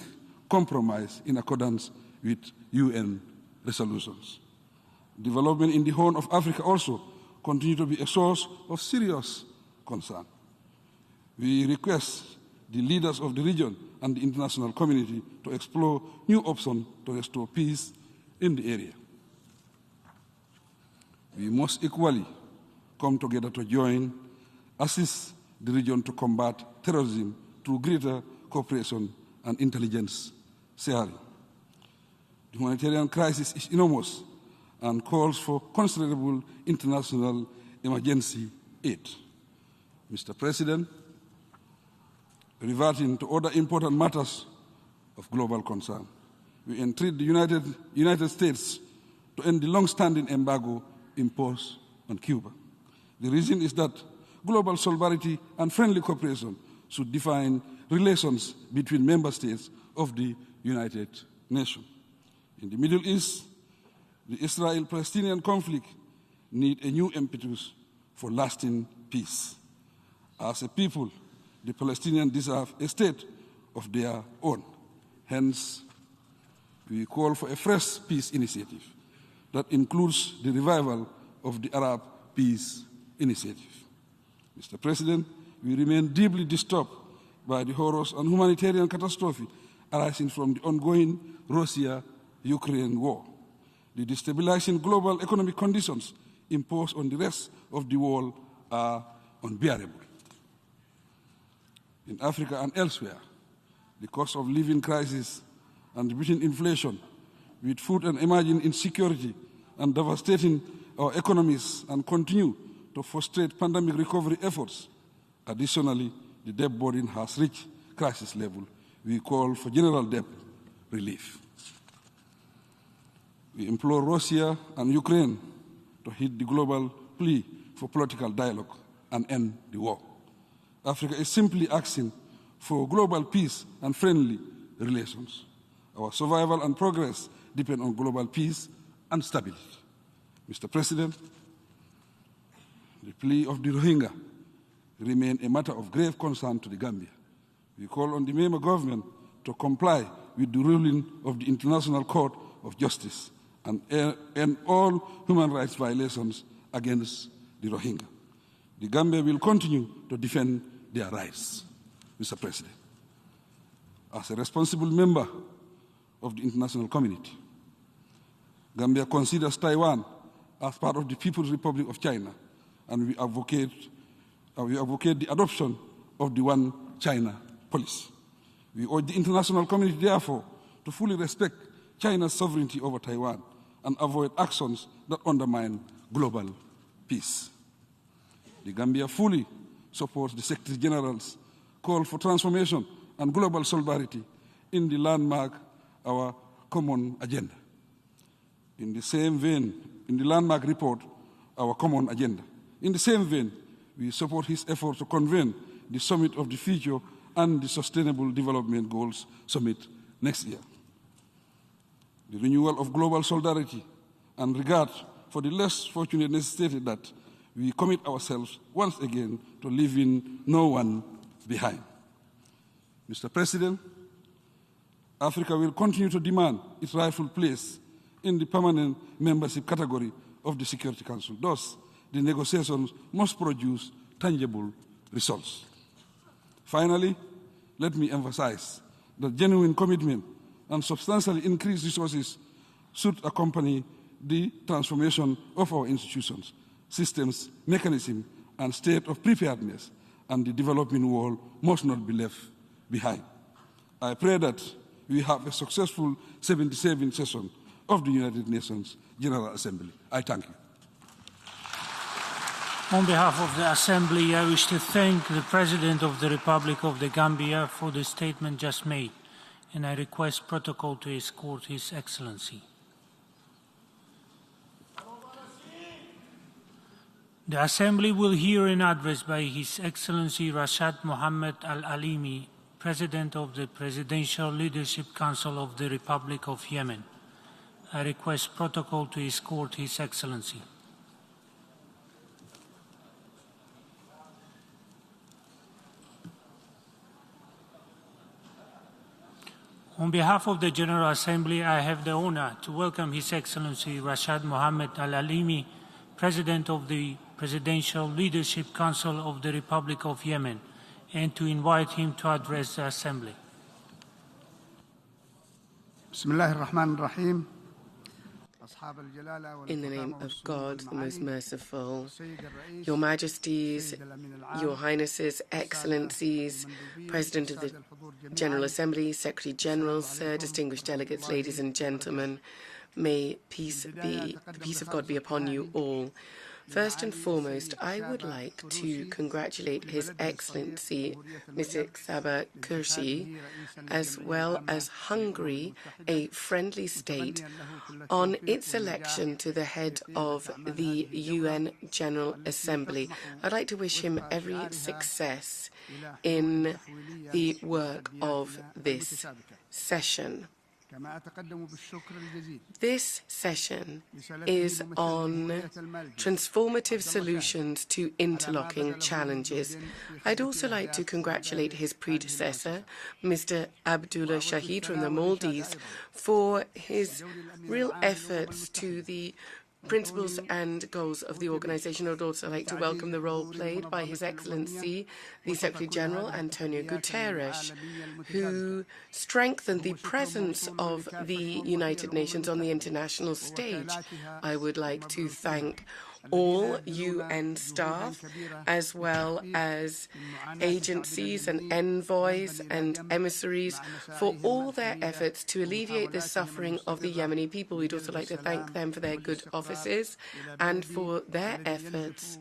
compromise in accordance with UN resolutions. Development in the Horn of Africa also continue to be a source of serious concern. We request the leaders of the region and the international community to explore new options to restore peace in the area. We must equally come together to assist the region to combat terrorism through greater cooperation and intelligence sharing. The humanitarian crisis is enormous and calls for considerable international emergency aid. Mr. President, reverting to other important matters of global concern, we entreat the United States to end the long-standing embargo imposed on Cuba. The reason is that global solidarity and friendly cooperation should define relations between member states of the United Nations. In the Middle East, the Israel-Palestinian conflict needs a new impetus for lasting peace. As a people, the Palestinians deserve a state of their own. Hence, we call for a fresh peace initiative that includes the revival of the Arab Peace Initiative. Mr. President, we remain deeply disturbed by the horrors and humanitarian catastrophe arising from the ongoing Russia-Ukraine war. The destabilizing global economic conditions imposed on the rest of the world are unbearable. In Africa and elsewhere, the cost of living crisis and beating inflation, with food and emerging insecurity and devastating our economies and continue to frustrate pandemic recovery efforts. Additionally, the debt burden has reached crisis level. We call for general debt relief. We implore Russia and Ukraine to heed the global plea for political dialogue and end the war. Africa is simply asking for global peace and friendly relations. Our survival and progress depend on global peace and stability. Mr. President, the plea of the Rohingya remains a matter of grave concern to the Gambia. We call on the member government to comply with the ruling of the International Court of Justice and end all human rights violations against the Rohingya. The Gambia will continue to defend their rights, Mr. President. As a responsible member of the international community, Gambia considers Taiwan as part of the People's Republic of China, and we advocate the adoption of the One China policy. We urge the international community, therefore, to fully respect China's sovereignty over Taiwan and avoid actions that undermine global peace. The Gambia fully supports the Secretary General's call for transformation and global solidarity in the landmark Our Common Agenda. In the same vein, in the landmark report, Our Common Agenda. In the same vein, we support his effort to convene the Summit of the Future and the Sustainable Development Goals Summit next year. The renewal of global solidarity and regard for the less fortunate necessitated that we commit ourselves once again to leaving no one behind. Mr. President, Africa will continue to demand its rightful place in the permanent membership category of the Security Council. Thus, the negotiations must produce tangible results. Finally, let me emphasize that genuine commitment and substantially increased resources should accompany the transformation of our institutions, systems, mechanisms, and state of preparedness and the developing world must not be left behind. I pray that we have a successful 77th session of the United Nations General Assembly. I thank you. On behalf of the Assembly, I wish to thank the President of the Republic of the Gambia for the statement just made, and I request protocol to escort His Excellency. The Assembly will hear an address by His Excellency Rashad Mohammed Al-Alimi, President of the Presidential Leadership Council of the Republic of Yemen. I request protocol to escort His Excellency. On behalf of the General Assembly, I have the honor to welcome His Excellency Rashad Mohammed Al-Alimi, President of the Presidential Leadership Council of the Republic of Yemen, and to invite him to address the Assembly. In the name of God, the Most Merciful, Your Majesties, Your Highnesses, Excellencies, President of the General Assembly, Secretary General, Sir, distinguished delegates, ladies and gentlemen, may the peace of God be upon you all. First and foremost, I would like to congratulate His Excellency Mr. Saba Kursi, as well as Hungary, a friendly state, on its election to the head of the UN General Assembly. I'd like to wish him every success in the work of this session. This session is on transformative solutions to interlocking challenges. I'd also like to congratulate his predecessor, Mr. Abdullah Shahid from the Maldives, for his real efforts to the principles and goals of the organization. I would also like to welcome the role played by His Excellency, the Secretary General, Antonio Guterres, who strengthened the presence of the United Nations on the international stage. I would like to thank all UN staff, as well as agencies and envoys and emissaries, for all their efforts to alleviate the suffering of the Yemeni people. We'd also like to thank them for their good offices and for their efforts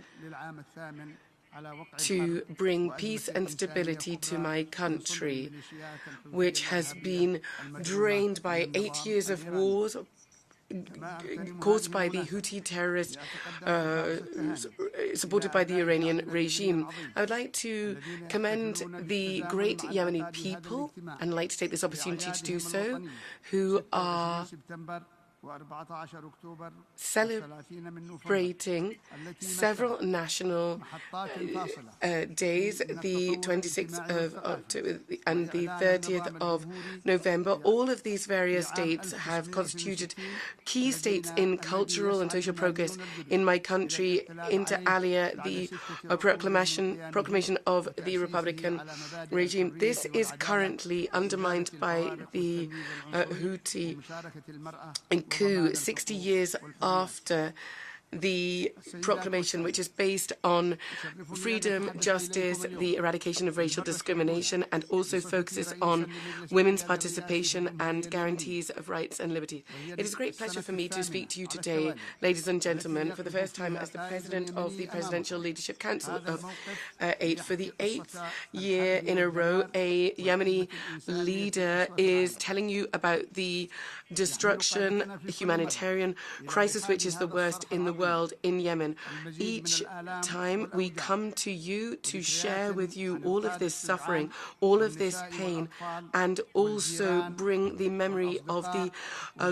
to bring peace and stability to my country, which has been drained by 8 years of wars caused by the Houthi terrorists supported by the Iranian regime. I would like to commend the great Yemeni people, and like to take this opportunity to do so, who are celebrating several national days, the 26th of October and the 30th of November. All of these various dates have constituted key states in cultural and social progress in my country, inter alia the proclamation of the Republican regime. This is currently undermined by the Houthi coup 60 years after the proclamation, which is based on freedom, justice, the eradication of racial discrimination, and also focuses on women's participation and guarantees of rights and liberty. It is a great pleasure for me to speak to you today, ladies and gentlemen, for the first time as the President of the Presidential Leadership Council of 8. For the 8th year in a row, a Yemeni leader is telling you about the destruction, the humanitarian crisis, which is the worst in the world in Yemen. Each time we come to you to share with you all of this suffering, all of this pain, and also bring the memory of the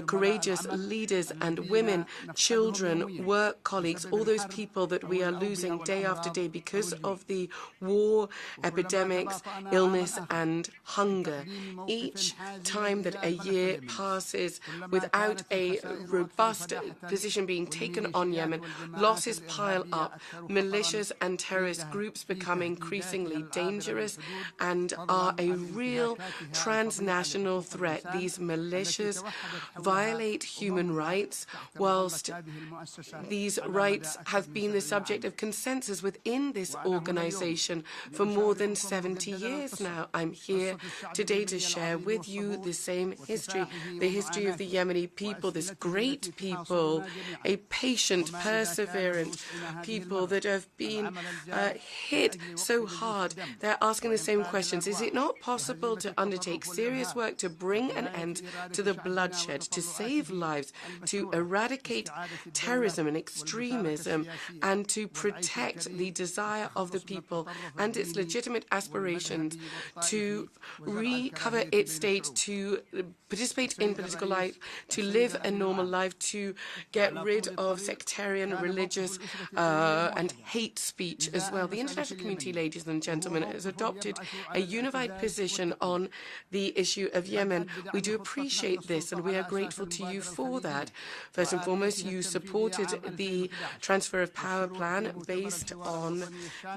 courageous leaders and women, children, work colleagues, all those people that we are losing day after day because of the war, epidemics, illness, and hunger. Each time that a year passes without a robust position being taken on Yemen. Losses pile up. Militias and terrorist groups become increasingly dangerous and are a real transnational threat. These militias violate human rights, whilst these rights have been the subject of consensus within this organization for more than 70 years now. I'm here today to share with you the same history, the history of the Yemeni people, this great people, a patient, perseverant people that have been hit so hard. They're asking the same questions. Is it not possible to undertake serious work to bring an end to the bloodshed, to save lives, to eradicate terrorism and extremism, and to protect the desire of the people and its legitimate aspirations to recover its state, to participate in political life, to live a normal life, to get rid of sectarian, religious and hate speech as well? The international community, ladies and gentlemen, has adopted a unified position on the issue of Yemen. We do appreciate this and we are grateful to you for that. First and foremost, you supported the transfer of power plan based on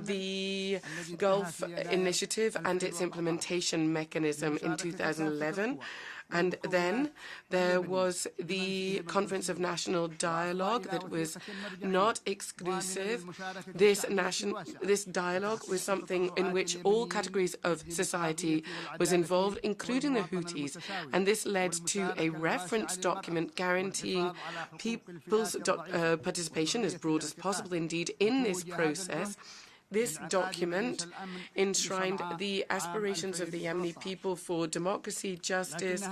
the Gulf Initiative and its implementation mechanism in 2011. And then there was the Conference of National Dialogue that was not exclusive. This dialogue was something in which all categories of society was involved, including the Houthis. And this led to a reference document guaranteeing people's participation as broad as possible, indeed, in this process. This document enshrined the aspirations of the Yemeni people for democracy, justice,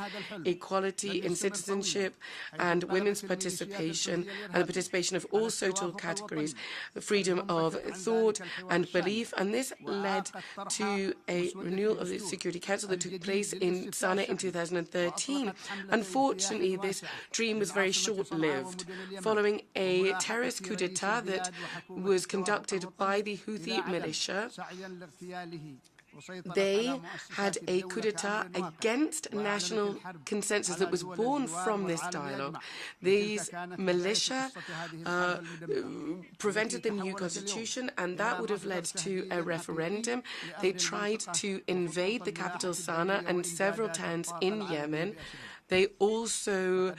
equality in citizenship, and women's participation, and the participation of all social categories, freedom of thought and belief. And this led to a renewal of the Security Council that took place in Sana'a in 2013. Unfortunately, this dream was very short-lived. Following a terrorist coup d'etat that was conducted by the Houthi militia, they had a coup d'etat against national consensus that was born from this dialogue. These militia prevented the new constitution, and that would have led to a referendum. They tried to invade the capital Sana'a and several towns in Yemen. They also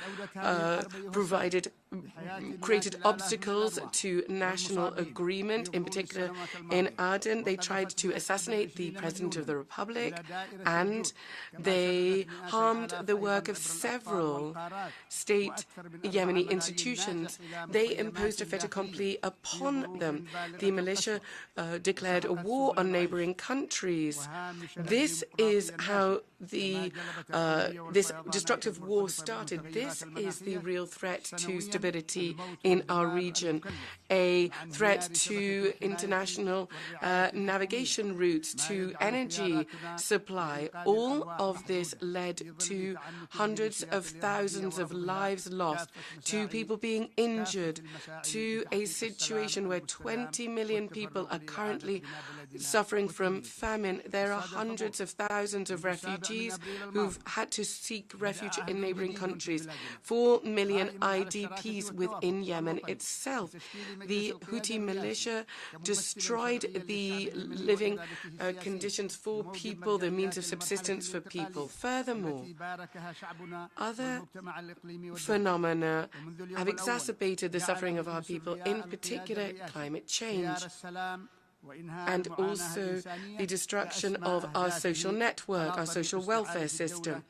created obstacles to national agreement. In particular, in Aden, they tried to assassinate the President of the Republic, and they harmed the work of several state Yemeni institutions. They imposed a fait accompli upon them. The militia declared a war on neighboring countries. This is how this destructive war started. This is the real threat to stability in our region, a threat to international navigation routes, to energy supply. All of this led to hundreds of thousands of lives lost, to people being injured, to a situation where 20 million people are currently suffering from famine. There are hundreds of thousands of refugees who've had to seek refuge in neighboring countries. 4 million IDPs within Yemen itself. The Houthi militia destroyed the living conditions for people, the means of subsistence for people. Furthermore, other phenomena have exacerbated the suffering of our people, in particular climate change, and also the destruction of our social network, our social welfare system.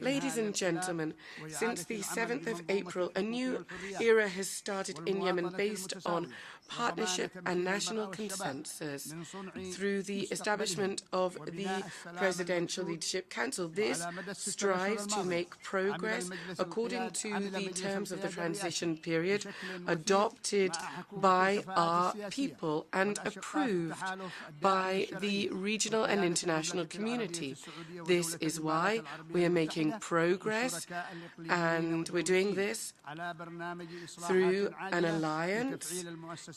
Ladies and gentlemen, since the 7th of April, a new era has started in Yemen based on partnership and national consensus through the establishment of the Presidential Leadership Council. This strives to make progress according to the terms of the transition period adopted by our people and approved approved by the regional and international community. This is why we are making progress, and we're doing this through an alliance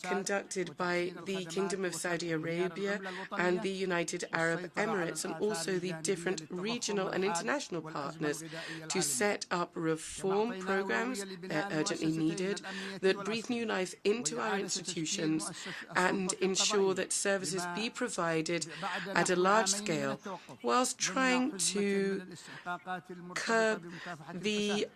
conducted by the Kingdom of Saudi Arabia and the United Arab Emirates, and also the different regional and international partners, to set up reform programs, they're urgently needed, that breathe new life into our institutions and ensure that services be provided at a large scale, whilst trying to curb the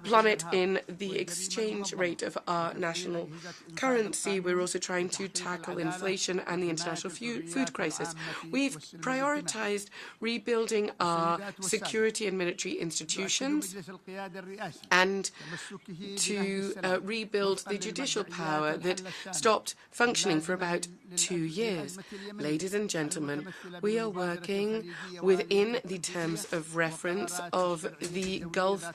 plummet in the exchange rate of our national currency. We're also trying to tackle inflation and the international food crisis. We've prioritized rebuilding our security and military institutions and to rebuild the judicial power that stopped functioning for about 2 years. Ladies and gentlemen, we are working within the terms of reference of the Gulf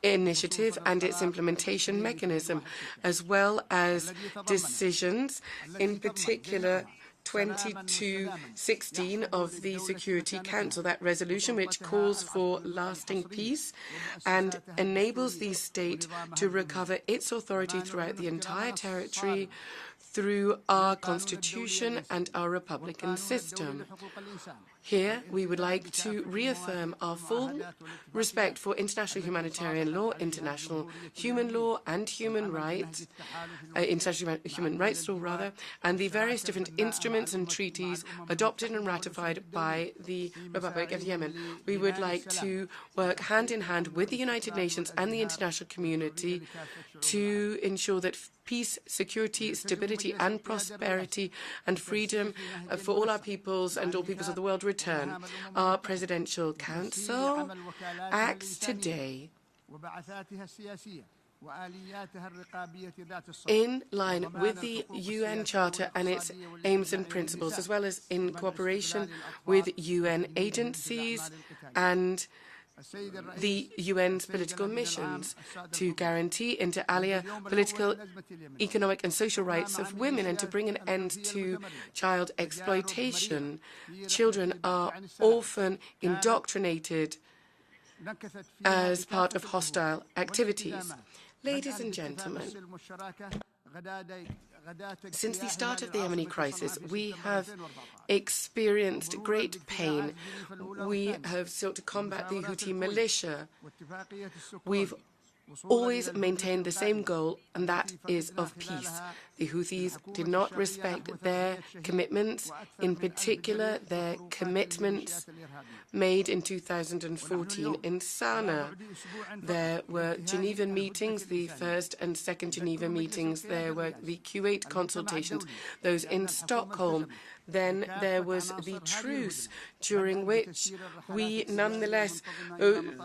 Initiative and its implementation mechanism, as well as decisions, in particular 2216 of the Security Council, that resolution which calls for lasting peace and enables the state to recover its authority throughout the entire territory through our constitution and our republican system. Here, we would like to reaffirm our full respect for international humanitarian law, international human law and human rights, international human rights law, rather, and the various different instruments and treaties adopted and ratified by the Republic of Yemen. We would like to work hand in hand with the United Nations and the international community to ensure that peace, security, stability and prosperity and freedom for all our peoples and all peoples of the world return. Our Presidential Council acts today in line with the UN Charter and its aims and principles, as well as in cooperation with UN agencies and the UN's political missions to guarantee inter alia political, economic and social rights of women and to bring an end to child exploitation. Children are often indoctrinated as part of hostile activities. Ladies and gentlemen, since the start of the Yemeni crisis, we have experienced great pain. We have sought to combat the Houthi militia. We've always maintained the same goal, and that is of peace. The Houthis did not respect their commitments, in particular their commitments made in 2014 in Sana'a. There were Geneva meetings, the first and second Geneva meetings. There were the Kuwait consultations, those in Stockholm. Then there was the truce, during which we nonetheless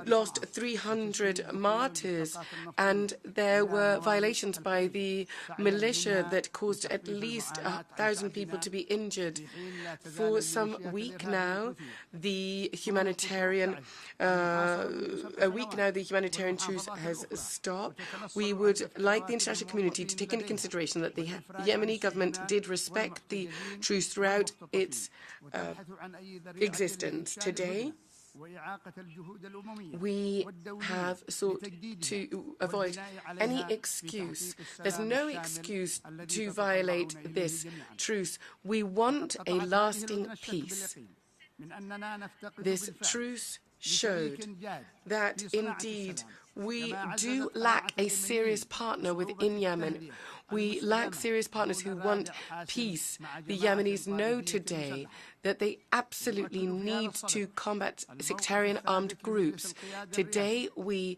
lost 300 martyrs, and there were violations by the militia that caused at least 1,000 people to be injured. For some week now, the humanitarian truce has stopped. We would like the international community to take into consideration that the Yemeni government did respect the truce throughout its existence. Today, we have sought to avoid any excuse. There's no excuse to violate this truce. We want a lasting peace. This truce showed that indeed we do lack a serious partner within Yemen. We lack serious partners who want peace. The Yemenis know today that they absolutely need to combat sectarian armed groups. Today we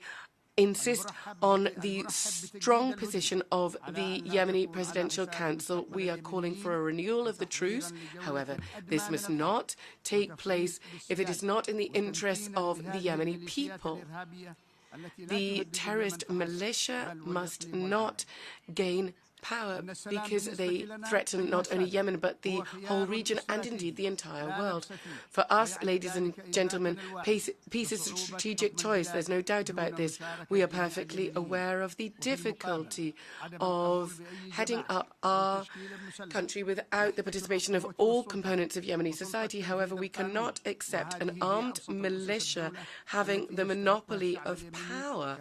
insist on the strong position of the Yemeni Presidential Council. We are calling for a renewal of the truce. However, this must not take place if it is not in the interests of the Yemeni people. The terrorist militia must not gain power because they threaten not only Yemen but the whole region and indeed the entire world. For us, ladies and gentlemen, peace is a strategic choice. There's no doubt about this. We are perfectly aware of the difficulty of heading up our country without the participation of all components of Yemeni society. However, we cannot accept an armed militia having the monopoly of power.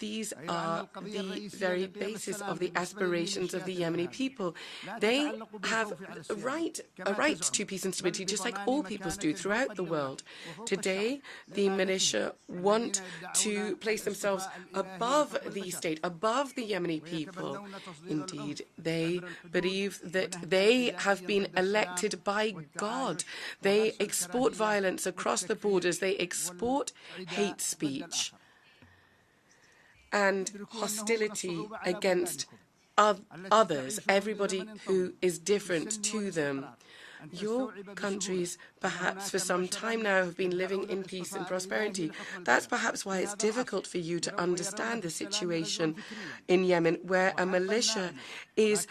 These are the very basis of the aspirations of the Yemeni people. They have a right to peace and stability, just like all peoples do throughout the world. Today, the militia want to place themselves above the state, above the Yemeni people. Indeed, they believe that they have been elected by God. They export violence across the borders. They export hate speech and hostility against others, everybody who is different to them. Your countries, perhaps for some time now, have been living in peace and prosperity. That's perhaps why it's difficult for you to understand the situation in Yemen, where a militia is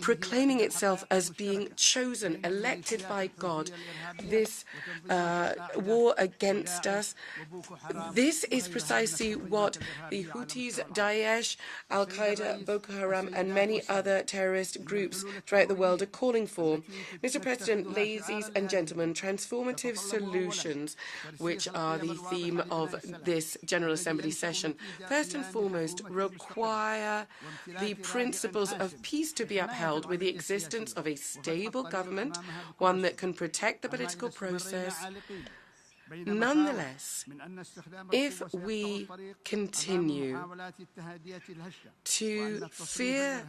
proclaiming itself as being chosen, elected by God. This war against us, this is precisely what the Houthis, Daesh, Al-Qaeda, Boko Haram, and many other terrorist groups throughout the world are calling for. Mr. President, ladies and gentlemen, transformative solutions, which are the theme of this General Assembly session, first and foremost require the principles of peace to be upheld with the existence of a stable government, one that can protect the political process. Nonetheless, if we continue to fear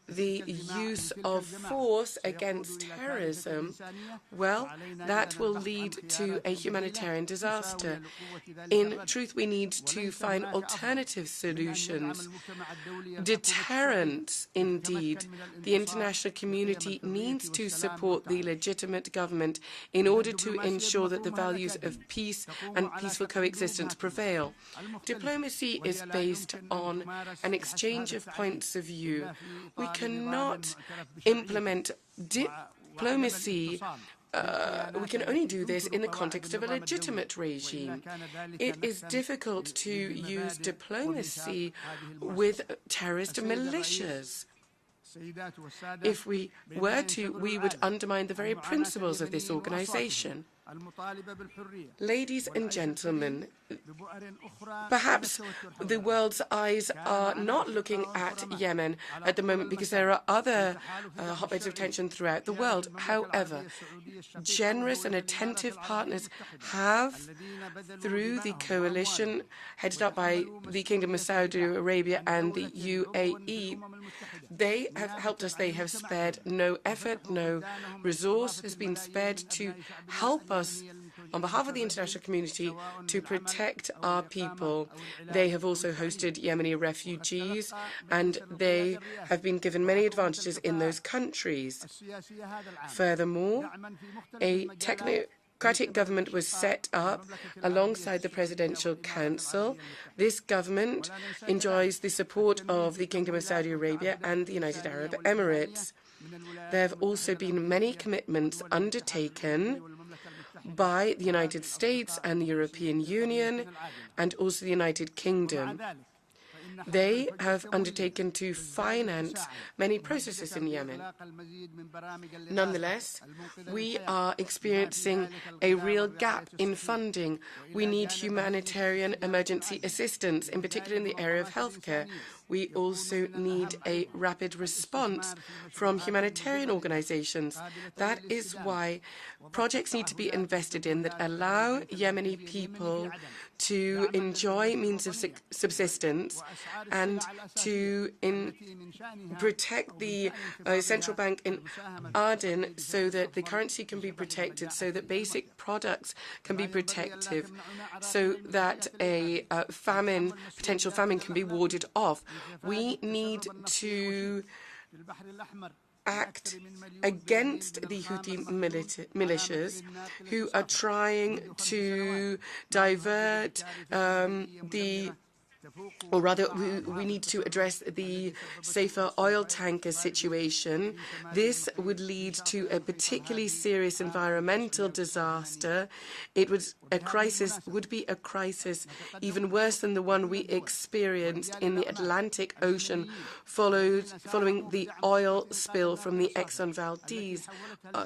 the use of force against terrorism, well, that will lead to a humanitarian disaster. In truth, we need to find alternative solutions. Deterrence, indeed. The international community needs to support the legitimate government in order to ensure that the values of peace and peaceful coexistence prevail. Diplomacy is based on an exchange of points of view. We cannot implement diplomacy. We can only do this in the context of a legitimate regime. It is difficult to use diplomacy with terrorist militias. If we were to, we would undermine the very principles of this organization. Ladies and gentlemen, perhaps the world's eyes are not looking at Yemen at the moment because there are other hotbeds of tension throughout the world. However, generous and attentive partners have, through the coalition headed up by the Kingdom of Saudi Arabia and the UAE, they have helped us. They have spared no effort, no resource has been spared to help us on behalf of the international community to protect our people. They have also hosted Yemeni refugees and they have been given many advantages in those countries. Furthermore, a technocratic government was set up alongside the Presidential Council. This government enjoys the support of the Kingdom of Saudi Arabia and the United Arab Emirates. There have also been many commitments undertaken by the United States and the European Union and also the United Kingdom. They have undertaken to finance many processes in Yemen. Nonetheless, we are experiencing a real gap in funding. We need humanitarian emergency assistance, in particular in the area of healthcare. We also need a rapid response from humanitarian organizations. That is why projects need to be invested in that allow Yemeni people to enjoy means of subsistence and to protect the central bank in Aden so that the currency can be protected, so that basic products can be protected, so that a potential famine can be warded off. We need to act against the Houthi militias who are trying to divert the or rather, we need to address the safer oil tanker situation. This would lead to a particularly serious environmental disaster. It would be a crisis even worse than the one we experienced in the Atlantic Ocean following the oil spill from the Exxon Valdez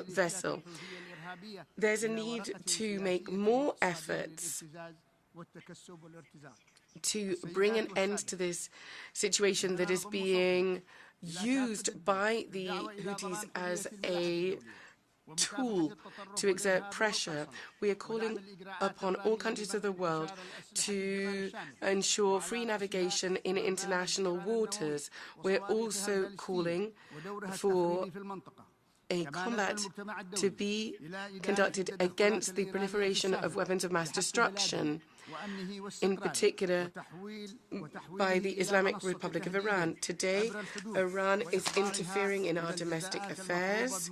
vessel. There's a need to make more efforts to bring an end to this situation that is being used by the Houthis as a tool to exert pressure. We are calling upon all countries of the world to ensure free navigation in international waters. We're also calling for a combat to be conducted against the proliferation of weapons of mass destruction, in particular by the Islamic Republic of Iran. Today, Iran is interfering in our domestic affairs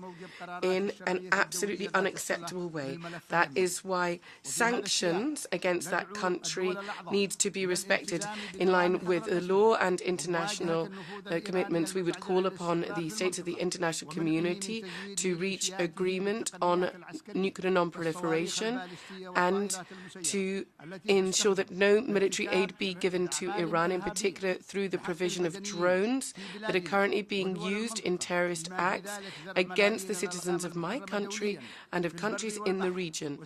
in an absolutely unacceptable way. That is why sanctions against that country need to be respected in line with the law and international commitments. We would call upon the states of the international community to reach agreement on nuclear non-proliferation and to ensure that no military aid be given to Iran, in particular through the provision of drones that are currently being used in terrorist acts against the citizens of my country and of countries in the region.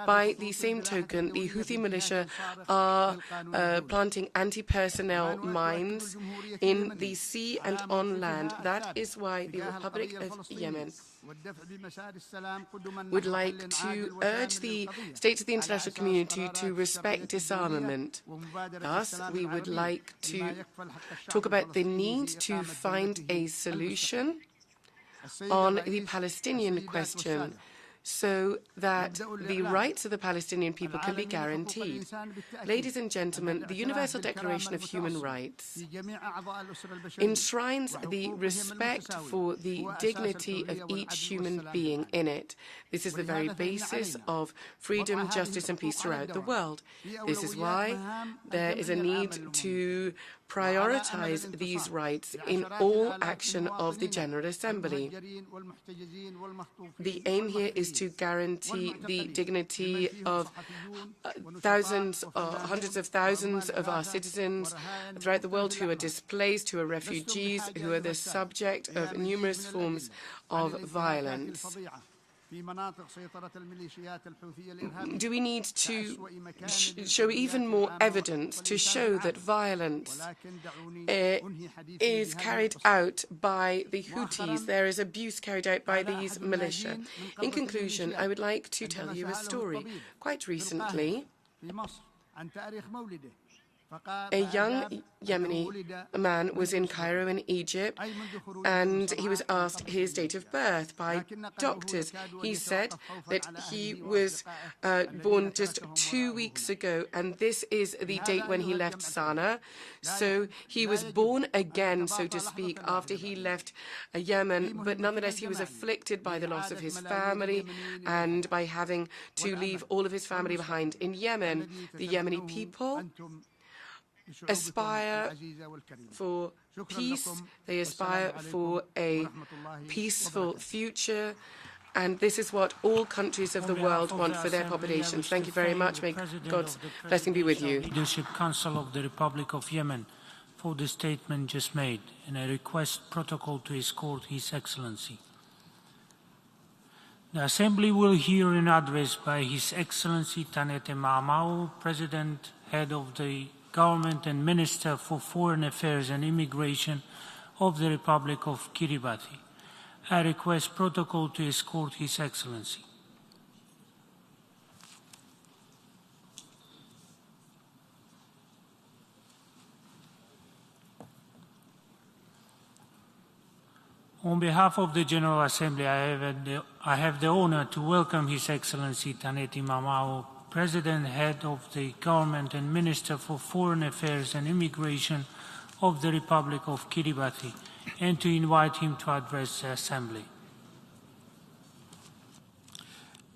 By the same token, the Houthi militia are planting anti-personnel mines in the sea and on land. That is why the Republic of Yemen would like to urge the states of the international community to respect disarmament. Thus, we would like to talk about the need to find a solution on the Palestinian question so that the rights of the Palestinian people can be guaranteed. Ladies and gentlemen, the Universal Declaration of Human Rights enshrines the respect for the dignity of each human being in it. This is the very basis of freedom, justice, and peace throughout the world. This is why there is a need to prioritize these rights in all action of the General Assembly. The aim here is to guarantee the dignity of thousands, hundreds of thousands of our citizens throughout the world who are displaced, who are refugees, who are the subject of numerous forms of violence. Do we need to show even more evidence to show that violence is carried out by the Houthis? There is abuse carried out by these militia. In conclusion, I would like to tell you a story. Quite recently, a young Yemeni man was in Cairo in Egypt, and he was asked his date of birth by doctors. He said that he was born just 2 weeks ago, and this is the date when he left Sana'a. So he was born again, so to speak, after he left Yemen, but nonetheless he was afflicted by the loss of his family and by having to leave all of his family behind. In Yemen, the Yemeni people aspire for peace, they aspire for a peaceful future, and this is what all countries of the world want for their populations. Thank you very much. May God's blessing be with you. Leadership Council of the Republic of Yemen for the statement just made, and I request protocol to escort His Excellency. The Assembly will hear an address by His Excellency Tanete Maamau, President, Head of the Government and Minister for Foreign Affairs and Immigration of the Republic of Kiribati. I request protocol to escort His Excellency. On behalf of the General Assembly, I have the honor to welcome His Excellency Tanete Maamau, President, Head of the Government and Minister for Foreign Affairs and Immigration of the Republic of Kiribati, and to invite him to address the Assembly.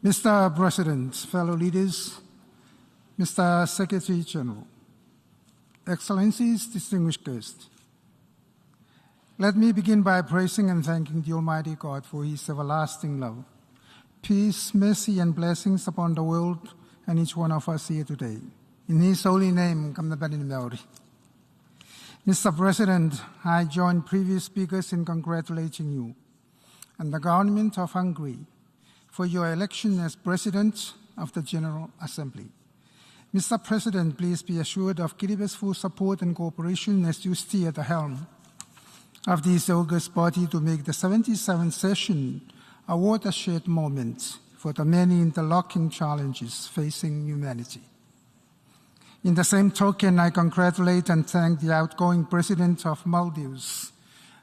Mr. President, fellow leaders, Mr. Secretary General, Excellencies, distinguished guests. Let me begin by praising and thanking the Almighty God for His everlasting love, peace, mercy, and blessings upon the world and each one of us here today. In His holy name, Mr. President, I join previous speakers in congratulating you and the government of Hungary for your election as President of the General Assembly. Mr. President, please be assured of Kiribati's full support and cooperation as you steer the helm of this august body to make the 77th session a watershed moment for the many interlocking challenges facing humanity. In the same token, I congratulate and thank the outgoing President of Maldives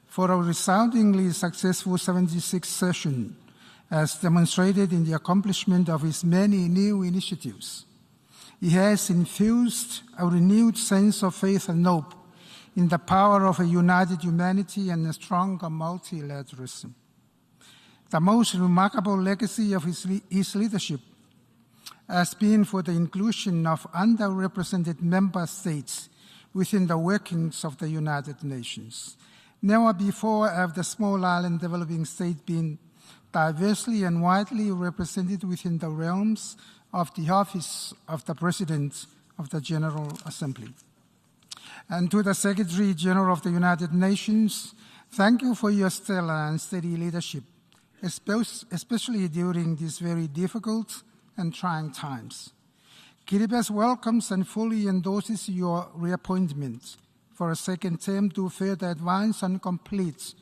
for a resoundingly successful 76th session, as demonstrated in the accomplishment of his many new initiatives. He has infused a renewed sense of faith and hope in the power of a united humanity and a stronger multilateralism. The most remarkable legacy of his leadership has been for the inclusion of underrepresented member states within the workings of the United Nations. Never before have the small island developing states been diversely and widely represented within the realms of the office of the President of the General Assembly. And to the Secretary General of the United Nations, thank you for your stellar and steady leadership, especially during these very difficult and trying times. Kiribati welcomes and fully endorses your reappointment for a second term to further advance and complete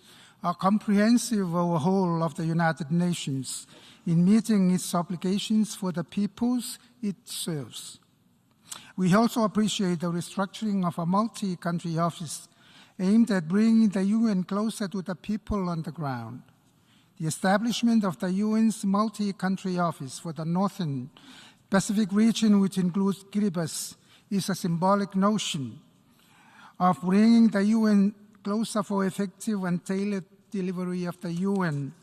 a comprehensive overhaul of the United Nations in meeting its obligations for the peoples it serves. We also appreciate the restructuring of a multi-country office aimed at bringing the UN closer to the people on the ground. The establishment of the UN's multi-country office for the Northern Pacific region, which includes Kiribati, is a symbolic notion of bringing the UN closer for effective and tailored delivery of the UN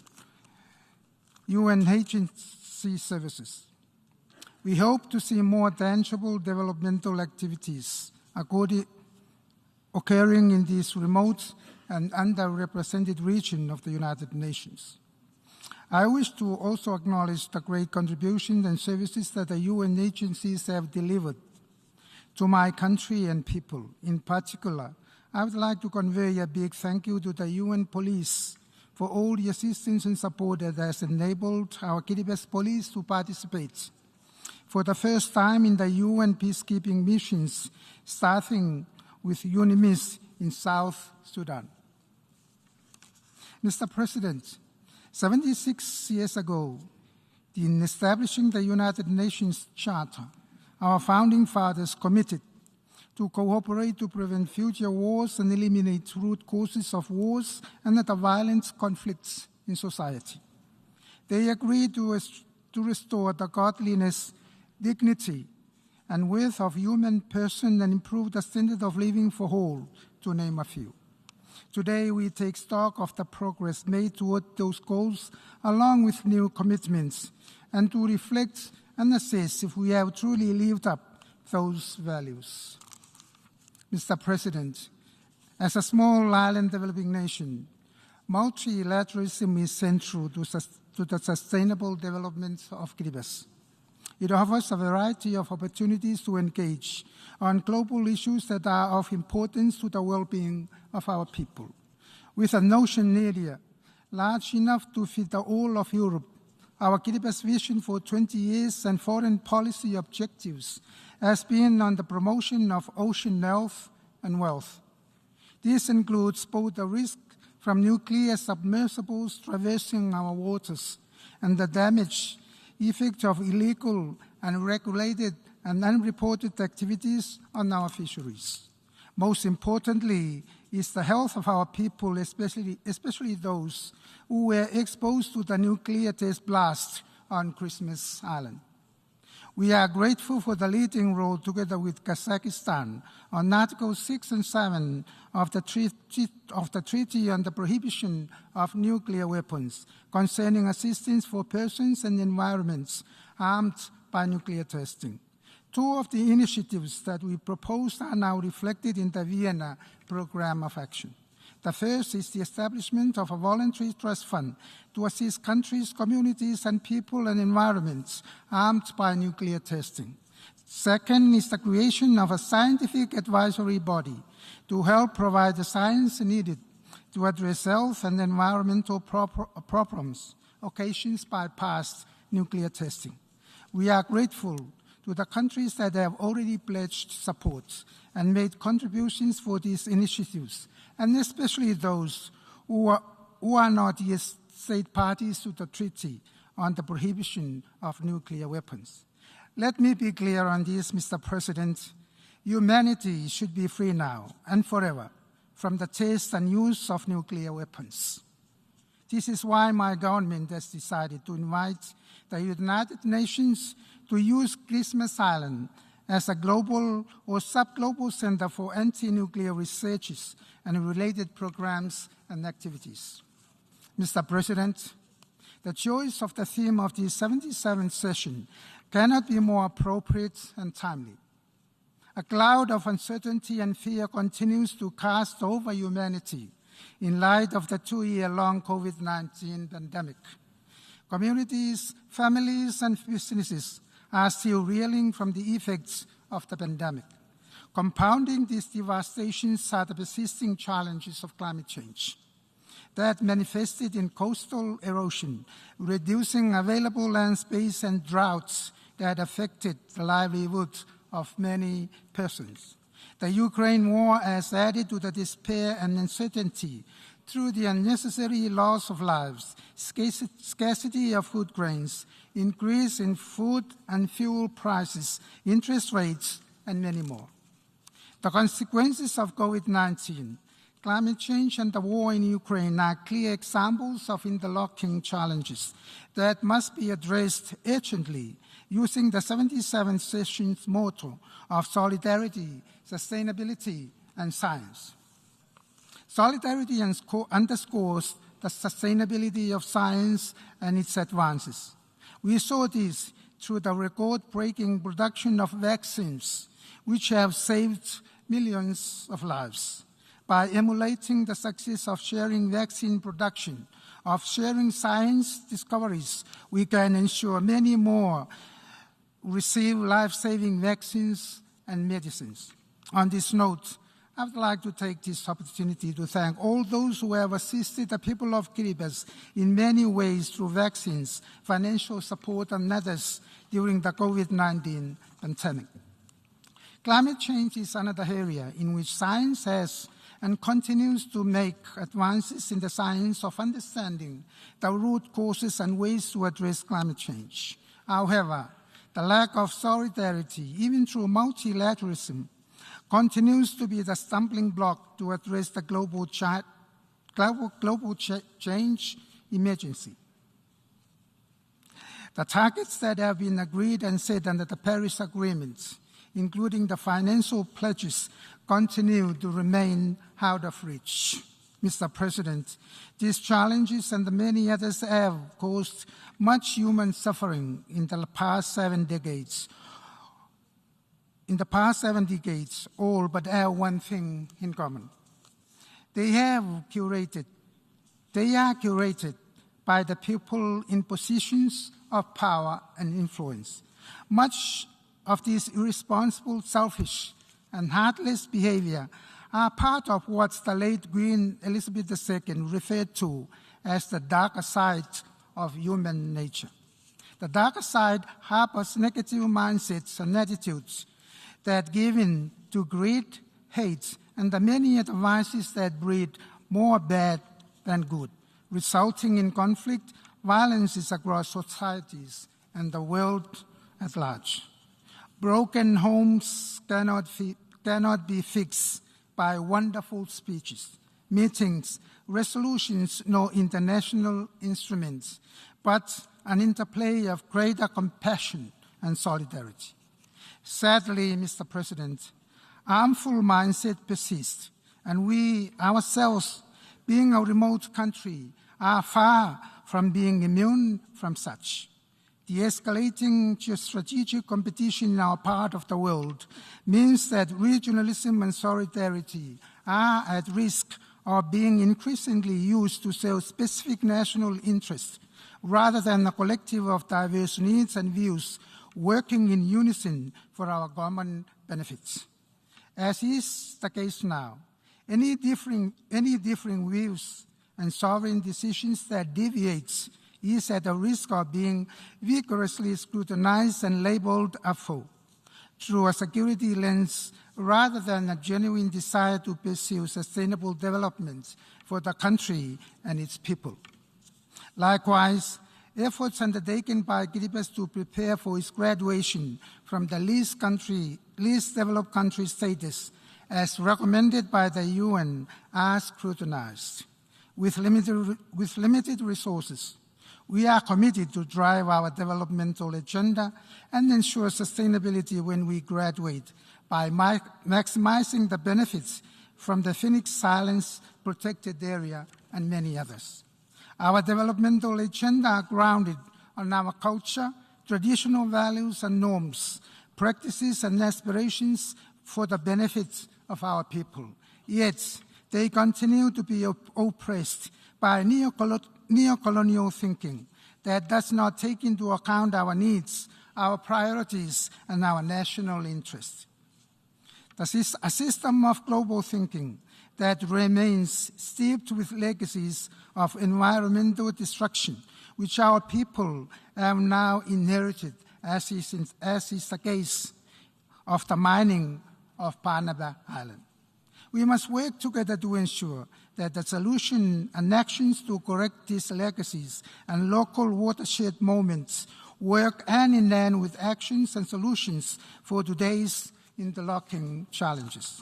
agency services. We hope to see more tangible developmental activities occurring in this remote and underrepresented region of the United Nations. I wish to also acknowledge the great contributions and services that the UN agencies have delivered to my country and people. In particular, I would like to convey a big thank you to the UN Police for all the assistance and support that has enabled our Kiribati police to participate for the first time in the UN peacekeeping missions, starting with UNIMIS in South Sudan. Mr. President, 76 years ago, in establishing the United Nations Charter, our founding fathers committed to cooperate to prevent future wars and eliminate root causes of wars and other violent conflicts in society. They agreed to restore the godliness, dignity, and worth of human person and improve the standard of living for all, to name a few. Today, we take stock of the progress made toward those goals, along with new commitments, and to reflect and assess if we have truly lived up those values. Mr. President, as a small island developing nation, multilateralism is central to the sustainable development of Kiribati. It offers a variety of opportunities to engage on global issues that are of importance to the well-being of our people. With an ocean area large enough to fit the whole of Europe, our Kiribati vision for 20 years and foreign policy objectives has been on the promotion of ocean health and wealth. This includes both the risk from nuclear submersibles traversing our waters and the damage effect of illegal, unregulated, and unreported activities on our fisheries. Most importantly is the health of our people, especially those who were exposed to the nuclear test blast on Christmas Island. We are grateful for the leading role, together with Kazakhstan, on Articles 6 and 7 of the Treaty on the Prohibition of Nuclear Weapons, concerning assistance for persons and environments harmed by nuclear testing. Two of the initiatives that we proposed are now reflected in the Vienna Programme of Action. The first is the establishment of a voluntary trust fund to assist countries, communities, and people and environments harmed by nuclear testing. Second is the creation of a scientific advisory body to help provide the science needed to address health and environmental problems occasioned by past nuclear testing. We are grateful to the countries that have already pledged support and made contributions for these initiatives, and especially those who are not yet state parties to the Treaty on the Prohibition of Nuclear Weapons. Let me be clear on this, Mr. President. Humanity should be free now and forever from the test and use of nuclear weapons. This is why my government has decided to invite the United Nations to use Christmas Island as a global or sub-global center for anti-nuclear researches and related programs and activities. Mr. President, the choice of the theme of the 77th session cannot be more appropriate and timely. A cloud of uncertainty and fear continues to cast over humanity in light of the 2-year-long COVID-19 pandemic. Communities, families, and businesses are still reeling from the effects of the pandemic. Compounding these devastations are the persisting challenges of climate change that manifested in coastal erosion, reducing available land space, and droughts that affected the livelihood of many persons. The Ukraine war has added to the despair and uncertainty through the unnecessary loss of lives, scarcity of food grains, increase in food and fuel prices, interest rates, and many more. The consequences of COVID-19, climate change, and the war in Ukraine are clear examples of interlocking challenges that must be addressed urgently using the 77th session's motto of solidarity, sustainability, and science. Solidarity underscores the sustainability of science and its advances. We saw this through the record-breaking production of vaccines, which have saved millions of lives. By emulating the success of sharing vaccine production, of sharing science discoveries, we can ensure many more receive life-saving vaccines and medicines. On this note, I would like to take this opportunity to thank all those who have assisted the people of Kiribati in many ways through vaccines, financial support, and others during the COVID-19 pandemic. Climate change is another area in which science has and continues to make advances in the science of understanding the root causes and ways to address climate change. However, the lack of solidarity, even through multilateralism, continues to be the stumbling block to address the global change emergency. The targets that have been agreed and set under the Paris Agreement, including the financial pledges, continue to remain out of reach. Mr. President, these challenges and the many others have caused much human suffering in the past 7 decades. All but have one thing in common. They are curated by the people in positions of power and influence. Much of this irresponsible, selfish, and heartless behavior are part of what the late Queen Elizabeth II referred to as the darker side of human nature. The darker side harbors negative mindsets and attitudes that give in to greed, hate, and the many advances that breed more bad than good, resulting in conflict, violences across societies and the world at large. Broken homes cannot be fixed by wonderful speeches, meetings, resolutions, nor international instruments, but an interplay of greater compassion and solidarity. Sadly, Mr. President, harmful mindset persists, and we ourselves, being a remote country, are far from being immune from such. The escalating geostrategic competition in our part of the world means that regionalism and solidarity are at risk of being increasingly used to serve specific national interests rather than a collective of diverse needs and views working in unison for our common benefits. As is the case now, any differing views and sovereign decisions that deviates is at the risk of being vigorously scrutinized and labeled a foe through a security lens rather than a genuine desire to pursue sustainable development for the country and its people. Likewise, efforts undertaken by Guterres to prepare for its graduation from the least developed country status, as recommended by the UN, are scrutinized. With limited resources, we are committed to drive our developmental agenda and ensure sustainability when we graduate by maximizing the benefits from the Phoenix Islands protected area and many others. Our developmental agenda are grounded on our culture, traditional values and norms, practices and aspirations for the benefit of our people. Yet, they continue to be oppressed by neocolonial thinking that does not take into account our needs, our priorities, and our national interests. This is a system of global thinking that remains steeped with legacies of environmental destruction, which our people have now inherited, as is the case of the mining of Panama Island. We must work together to ensure that the solution and actions to correct these legacies and local watershed moments work hand in hand with actions and solutions for today's interlocking challenges.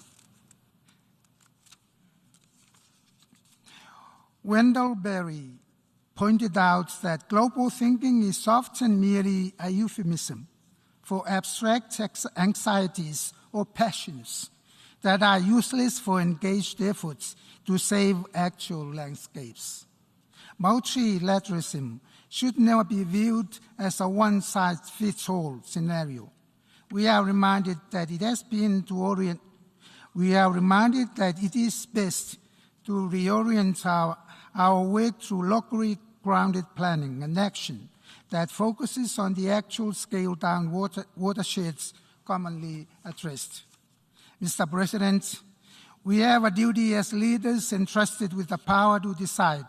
Wendell Berry pointed out that global thinking is often merely a euphemism for abstract anxieties or passions that are useless for engaged efforts to save actual landscapes. Multilateralism should never be viewed as a one-size-fits-all scenario. We are reminded that it is best to reorient our work through locally grounded planning and action that focuses on the actual scaled-down watersheds commonly addressed. Mr. President, we have a duty as leaders entrusted with the power to decide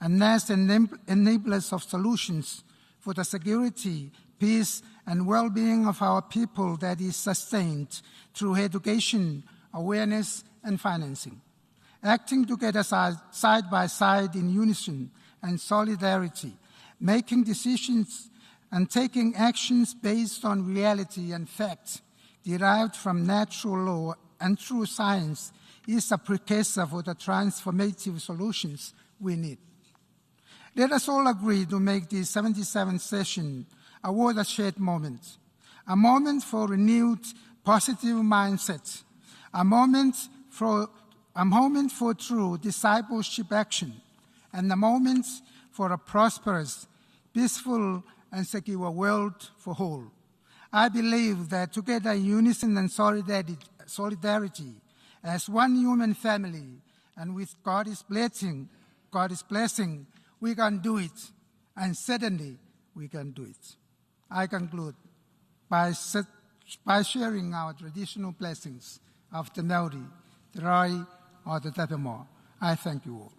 and as enablers of solutions for the security, peace, and well-being of our people that is sustained through education, awareness, and financing. Acting together side by side in unison and solidarity, making decisions and taking actions based on reality and facts derived from natural law and true science is a precursor for the transformative solutions we need. Let us all agree to make the 77th session a watershed moment, a moment for renewed positive mindset, a moment for true discipleship action, and a moment for a prosperous, peaceful, and secure world for all. I believe that together in unison and solidarity as one human family and with God's blessing, we can do it, and certainly we can do it. I conclude by sharing our traditional blessings of the Maori, the Rai, or the Tapemore. I thank you all.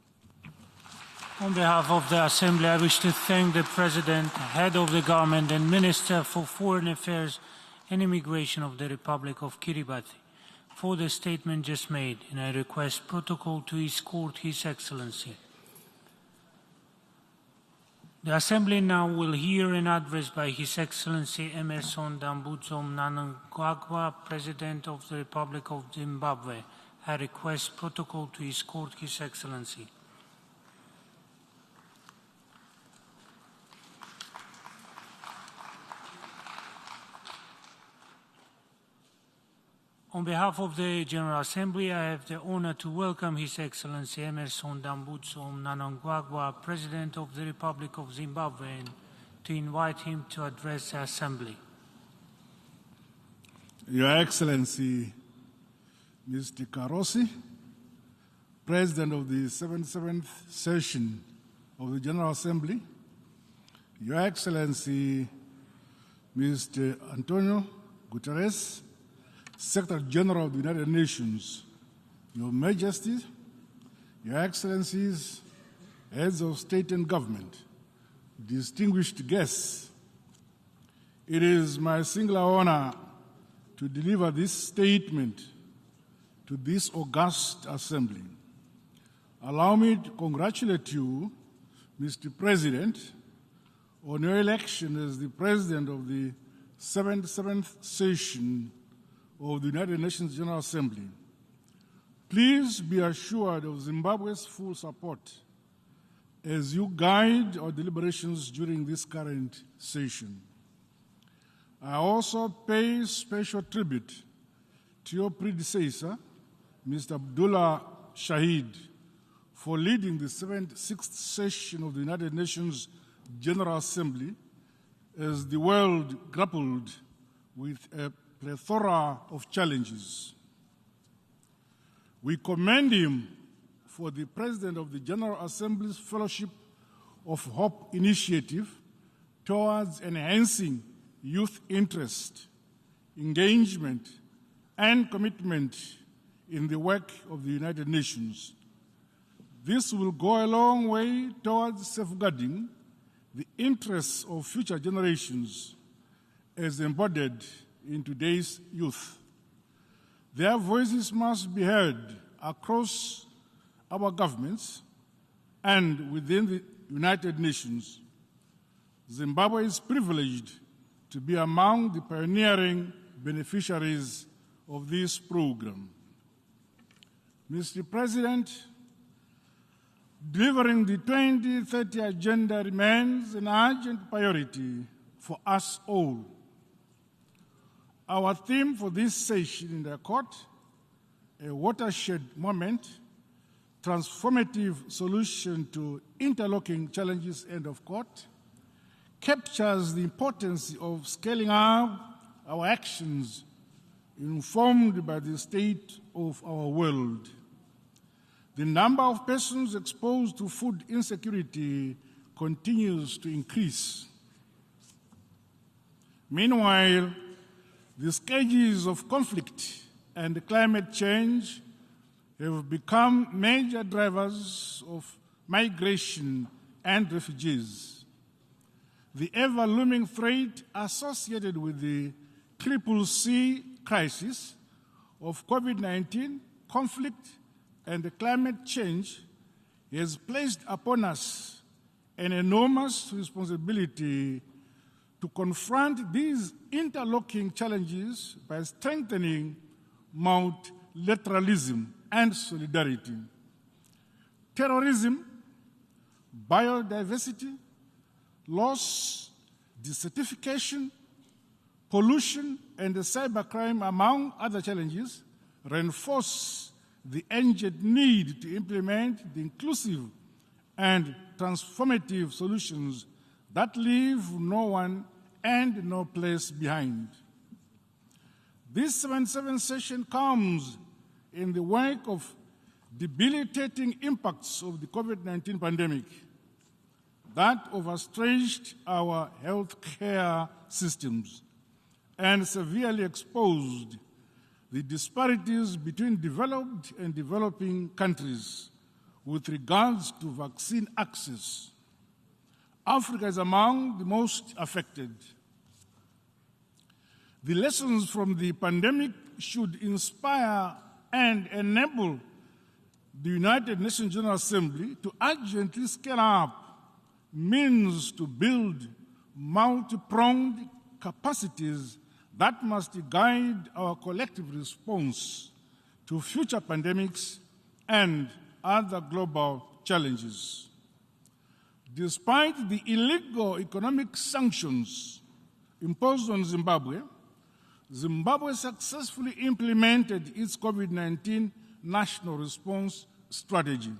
On behalf of the Assembly, I wish to thank the President, Head of the Government, and Minister for Foreign Affairs and Immigration of the Republic of Kiribati for the statement just made, and I request protocol to escort His Excellency. The Assembly now will hear an address by His Excellency Emmerson Dambudzo Mnangagwa, President of the Republic of Zimbabwe. I request protocol to escort His Excellency. On behalf of the General Assembly, I have the honor to welcome His Excellency Emmerson Dambudzo Mnangagwa, President of the Republic of Zimbabwe, and to invite him to address the Assembly. Your Excellency, Mr. Karosi, President of the 77th session of the General Assembly, Your Excellency, Mr. Antonio Guterres, Secretary General of the United Nations, Your Majesty, Your Excellencies, Heads of State and Government, distinguished guests, it is my singular honor to deliver this statement to this august assembly. Allow me to congratulate you, Mr. President, on your election as the President of the 77th session of the United Nations General Assembly. Please be assured of Zimbabwe's full support as you guide our deliberations during this current session. I also pay special tribute to your predecessor, Mr. Abdullah Shahid, for leading the 76th session of the United Nations General Assembly as the world grappled with a plethora of challenges. We commend him for the President of the General Assembly's Fellowship of Hope initiative towards enhancing youth interest, engagement, and commitment in the work of the United Nations. This will go a long way towards safeguarding the interests of future generations as embodied in today's youth. Their voices must be heard across our governments and within the United Nations. Zimbabwe is privileged to be among the pioneering beneficiaries of this program. Mr. President, delivering the 2030 agenda remains an urgent priority for us all. Our theme for this session in the court, a watershed moment, transformative solution to interlocking challenges, end of quote, captures the importance of scaling up our actions informed by the state of our world. The number of persons exposed to food insecurity continues to increase. Meanwhile, the scourges of conflict and climate change have become major drivers of migration and refugees. The ever-looming threat associated with the CCC crisis of COVID-19, conflict, and climate change has placed upon us an enormous responsibility to confront these interlocking challenges by strengthening multilateralism and solidarity. Terrorism, biodiversity, loss, desertification, pollution, and cybercrime, among other challenges, reinforce the urgent need to implement the inclusive and transformative solutions that leave no one and no place behind. This 77th session comes in the wake of debilitating impacts of the COVID-19 pandemic that overstretched our healthcare systems and severely exposed the disparities between developed and developing countries with regards to vaccine access. Africa is among the most affected. The lessons from the pandemic should inspire and enable the United Nations General Assembly to urgently scale up means to build multi-pronged capacities that must guide our collective response to future pandemics and other global challenges. Despite the illegal economic sanctions imposed on Zimbabwe, Zimbabwe successfully implemented its COVID-19 national response strategy,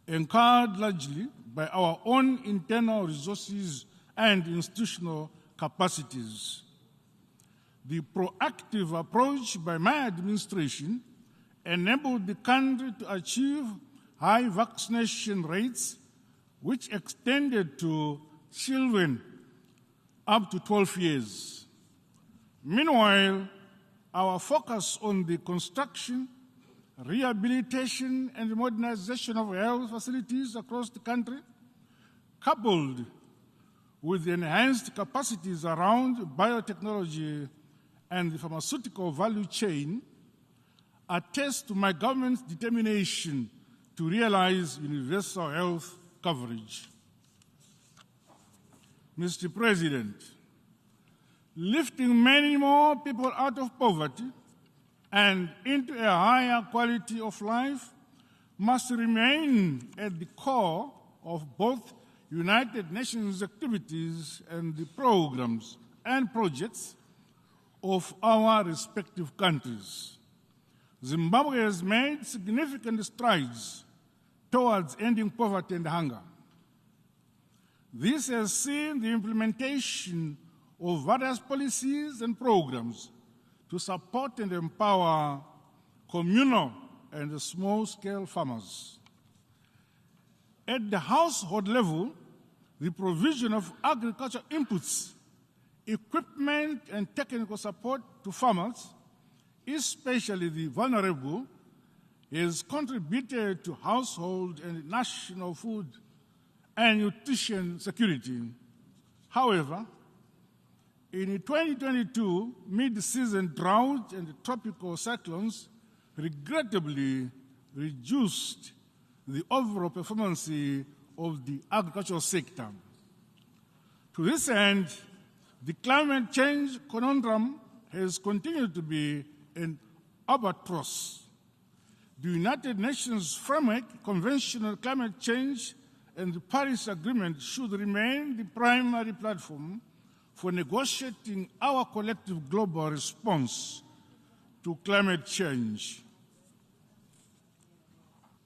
encouraged largely by our own internal resources and institutional capacities. The proactive approach by my administration enabled the country to achieve high vaccination rates, which extended to children up to 12 years. Meanwhile, our focus on the construction, rehabilitation, and modernization of health facilities across the country, coupled with the enhanced capacities around biotechnology and the pharmaceutical value chain, attest to my government's determination to realize universal health coverage. Mr. President, lifting many more people out of poverty and into a higher quality of life must remain at the core of both United Nations activities and the programs and projects of our respective countries. Zimbabwe has made significant strides towards ending poverty and hunger. This has seen the implementation of various policies and programs to support and empower communal and small-scale farmers. At the household level, the provision of agricultural inputs, equipment, and technical support to farmers, especially the vulnerable, has contributed to household and national food and nutrition security. However, in 2022, mid-season drought and tropical cyclones regrettably reduced the overall performance of the agricultural sector. To this end, the climate change conundrum has continued to be an albatross. The United Nations Framework Convention on Climate Change and the Paris Agreement should remain the primary platform for negotiating our collective global response to climate change.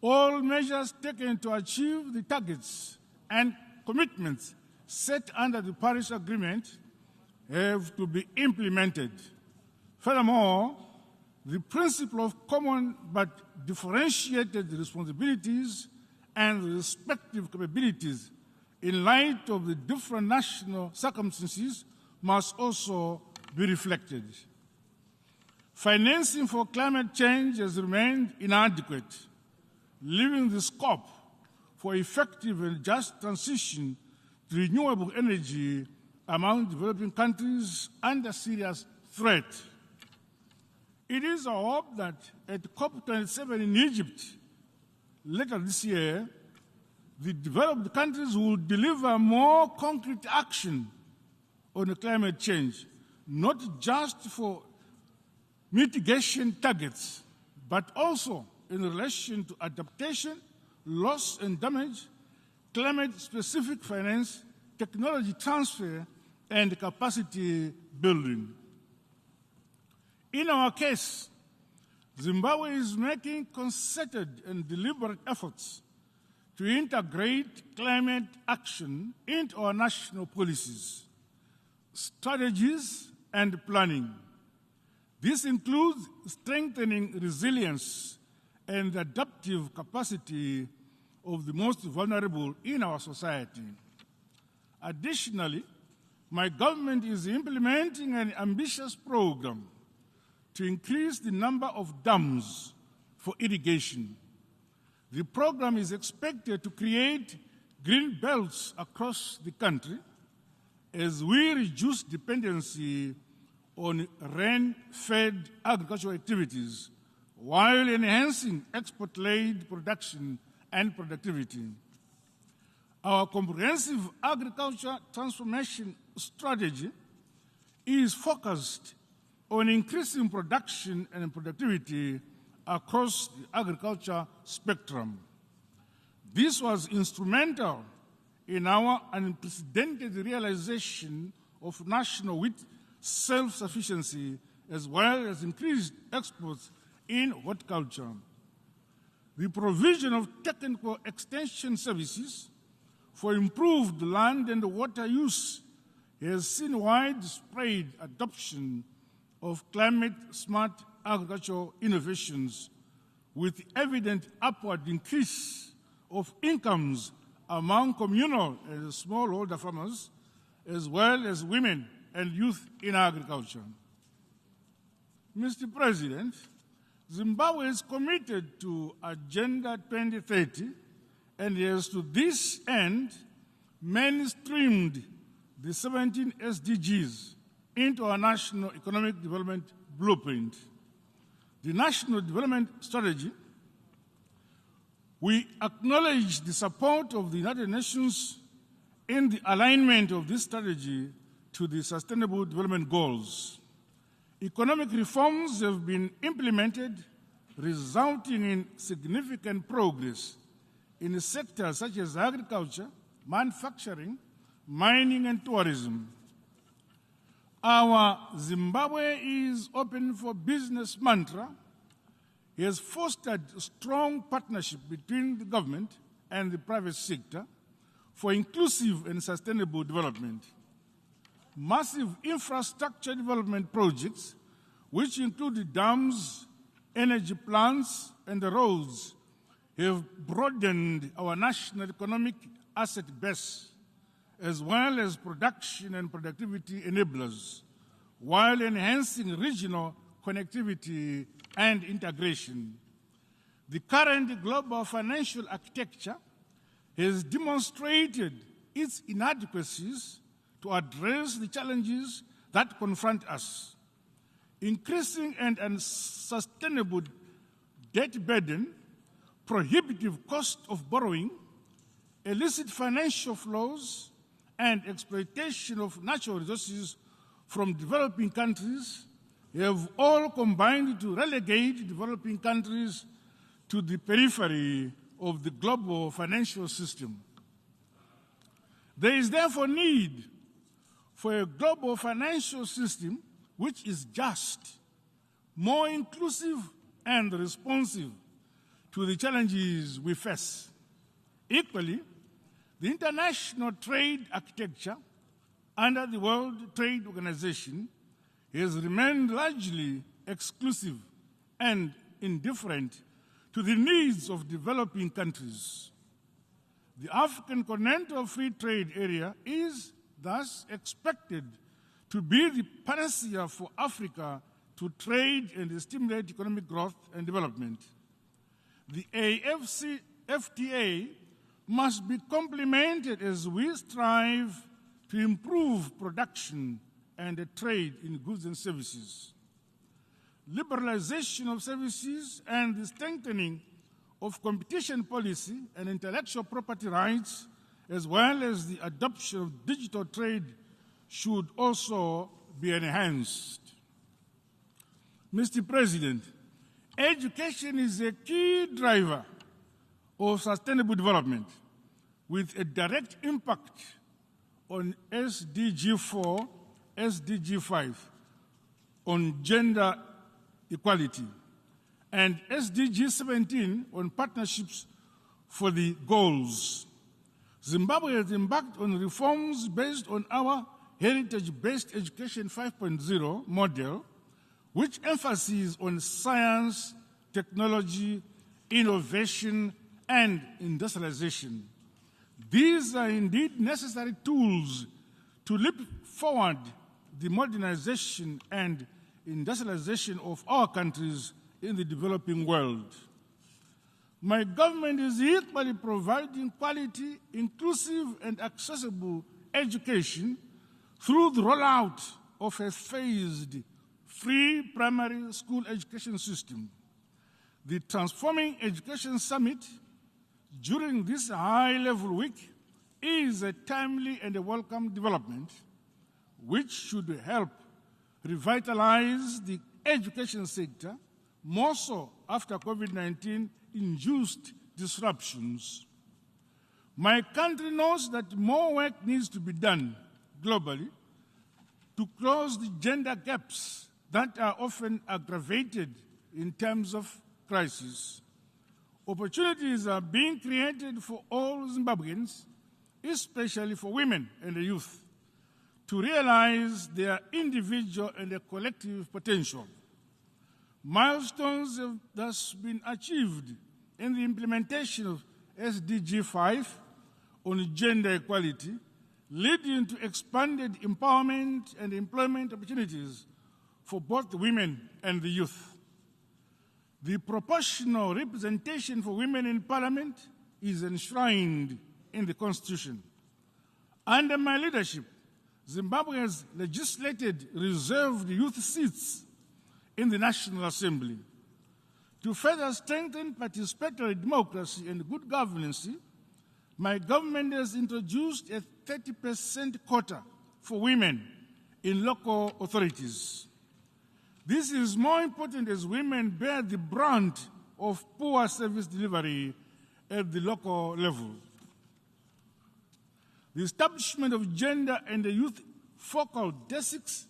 All measures taken to achieve the targets and commitments set under the Paris Agreement have to be implemented. Furthermore, the principle of common but differentiated responsibilities and respective capabilities in light of the different national circumstances must also be reflected. Financing for climate change has remained inadequate, leaving the scope for effective and just transition to renewable energy among developing countries under serious threat. It is our hope that at COP27 in Egypt later this year, the developed countries will deliver more concrete action on climate change, not just for mitigation targets, but also in relation to adaptation, loss and damage, climate-specific finance, technology transfer, and capacity building. In our case, Zimbabwe is making concerted and deliberate efforts to integrate climate action into our national policies, strategies, and planning. This includes strengthening resilience and adaptive capacity of the most vulnerable in our society. Additionally, my government is implementing an ambitious program to increase the number of dams for irrigation. The program is expected to create green belts across the country as we reduce dependency on rain-fed agricultural activities while enhancing export-led production and productivity. Our comprehensive agriculture transformation strategy is focused on increasing production and productivity across the agriculture spectrum. This was instrumental in our unprecedented realization of national wheat self-sufficiency as well as increased exports in horticulture. The provision of technical extension services for improved land and water use has seen widespread adoption of climate-smart agricultural innovations with evident upward increase of incomes among communal and smallholder farmers, as well as women and youth in agriculture. Mr. President, Zimbabwe is committed to Agenda 2030 and has to this end mainstreamed the 17 SDGs into our National Economic Development Blueprint. The National Development Strategy, we acknowledge the support of the United Nations in the alignment of this strategy to the Sustainable Development Goals. Economic reforms have been implemented, resulting in significant progress in sectors such as agriculture, manufacturing, mining, and tourism. Our Zimbabwe is open for business mantra has fostered a strong partnership between the government and the private sector for inclusive and sustainable development. Massive infrastructure development projects, which include the dams, energy plants, and the roads, have broadened our national economic asset base, as well as production and productivity enablers, while enhancing regional connectivity and integration. The current global financial architecture has demonstrated its inadequacies to address the challenges that confront us. Increasing and unsustainable debt burden, prohibitive cost of borrowing, illicit financial flows, and exploitation of natural resources from developing countries have all combined to relegate developing countries to the periphery of the global financial system. There is therefore need for a global financial system which is just, more inclusive, and responsive to the challenges we face. Equally, the international trade architecture under the World Trade Organization has remained largely exclusive and indifferent to the needs of developing countries. The African Continental Free Trade Area is thus expected to be the panacea for Africa to trade and stimulate economic growth and development. The AfCFTA must be complemented as we strive to improve production and trade in goods and services. Liberalization of services and the strengthening of competition policy and intellectual property rights, as well as the adoption of digital trade, should also be enhanced. Mr. President, education is a key driver of sustainable development with a direct impact on SDG 4, SDG 5, on gender equality, and SDG 17 on partnerships for the goals. Zimbabwe has embarked on reforms based on our heritage-based education 5.0 model, which emphasizes on science, technology, innovation, and industrialization. These are indeed necessary tools to leap forward the modernization and industrialization of our countries in the developing world. My government is equally providing quality, inclusive, and accessible education through the rollout of a phased free primary school education system. The Transforming Education Summit during this high-level week is a timely and a welcome development which should help revitalize the education sector, more so after COVID-19 induced disruptions. My country knows that more work needs to be done globally to close the gender gaps that are often aggravated in times of crisis. Opportunities are being created for all Zimbabweans, especially for women and the youth, to realize their individual and their collective potential. Milestones have thus been achieved in the implementation of SDG 5 on gender equality, leading to expanded empowerment and employment opportunities for both women and the youth. The proportional representation for women in Parliament is enshrined in the Constitution. Under my leadership, Zimbabwe has legislated reserved youth seats in the National Assembly. To further strengthen participatory democracy and good governance, my government has introduced a 30% quota for women in local authorities. This is more important as women bear the brunt of poor service delivery at the local level. The establishment of gender and youth focal desks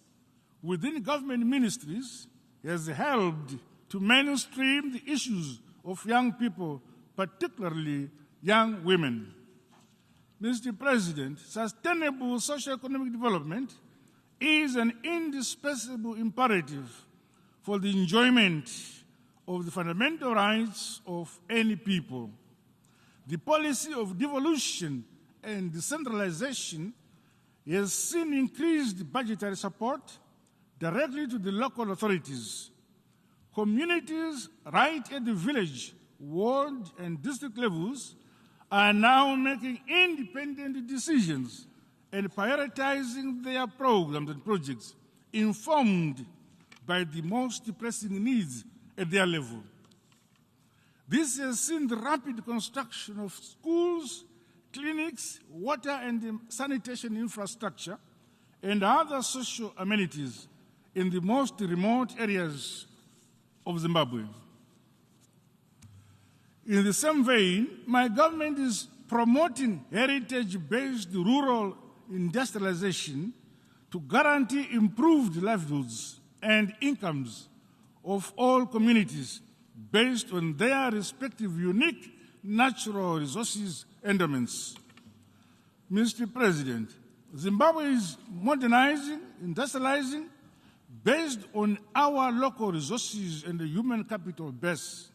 within government ministries has helped to mainstream the issues of young people, particularly young women. Mr. President, sustainable socio-economic development is an indispensable imperative for the enjoyment of the fundamental rights of any people. The policy of devolution and decentralization has seen increased budgetary support directly to the local authorities. Communities right at the village, ward, and district levels are now making independent decisions and prioritizing their programs and projects informed by the most pressing needs at their level. This has seen the rapid construction of schools, clinics, water and sanitation infrastructure, and other social amenities in the most remote areas of Zimbabwe. In the same vein, my government is promoting heritage-based rural industrialization to guarantee improved livelihoods and incomes of all communities based on their respective unique natural resources endowments. Mr. President, Zimbabwe is modernizing, industrializing, based on our local resources and the human capital base.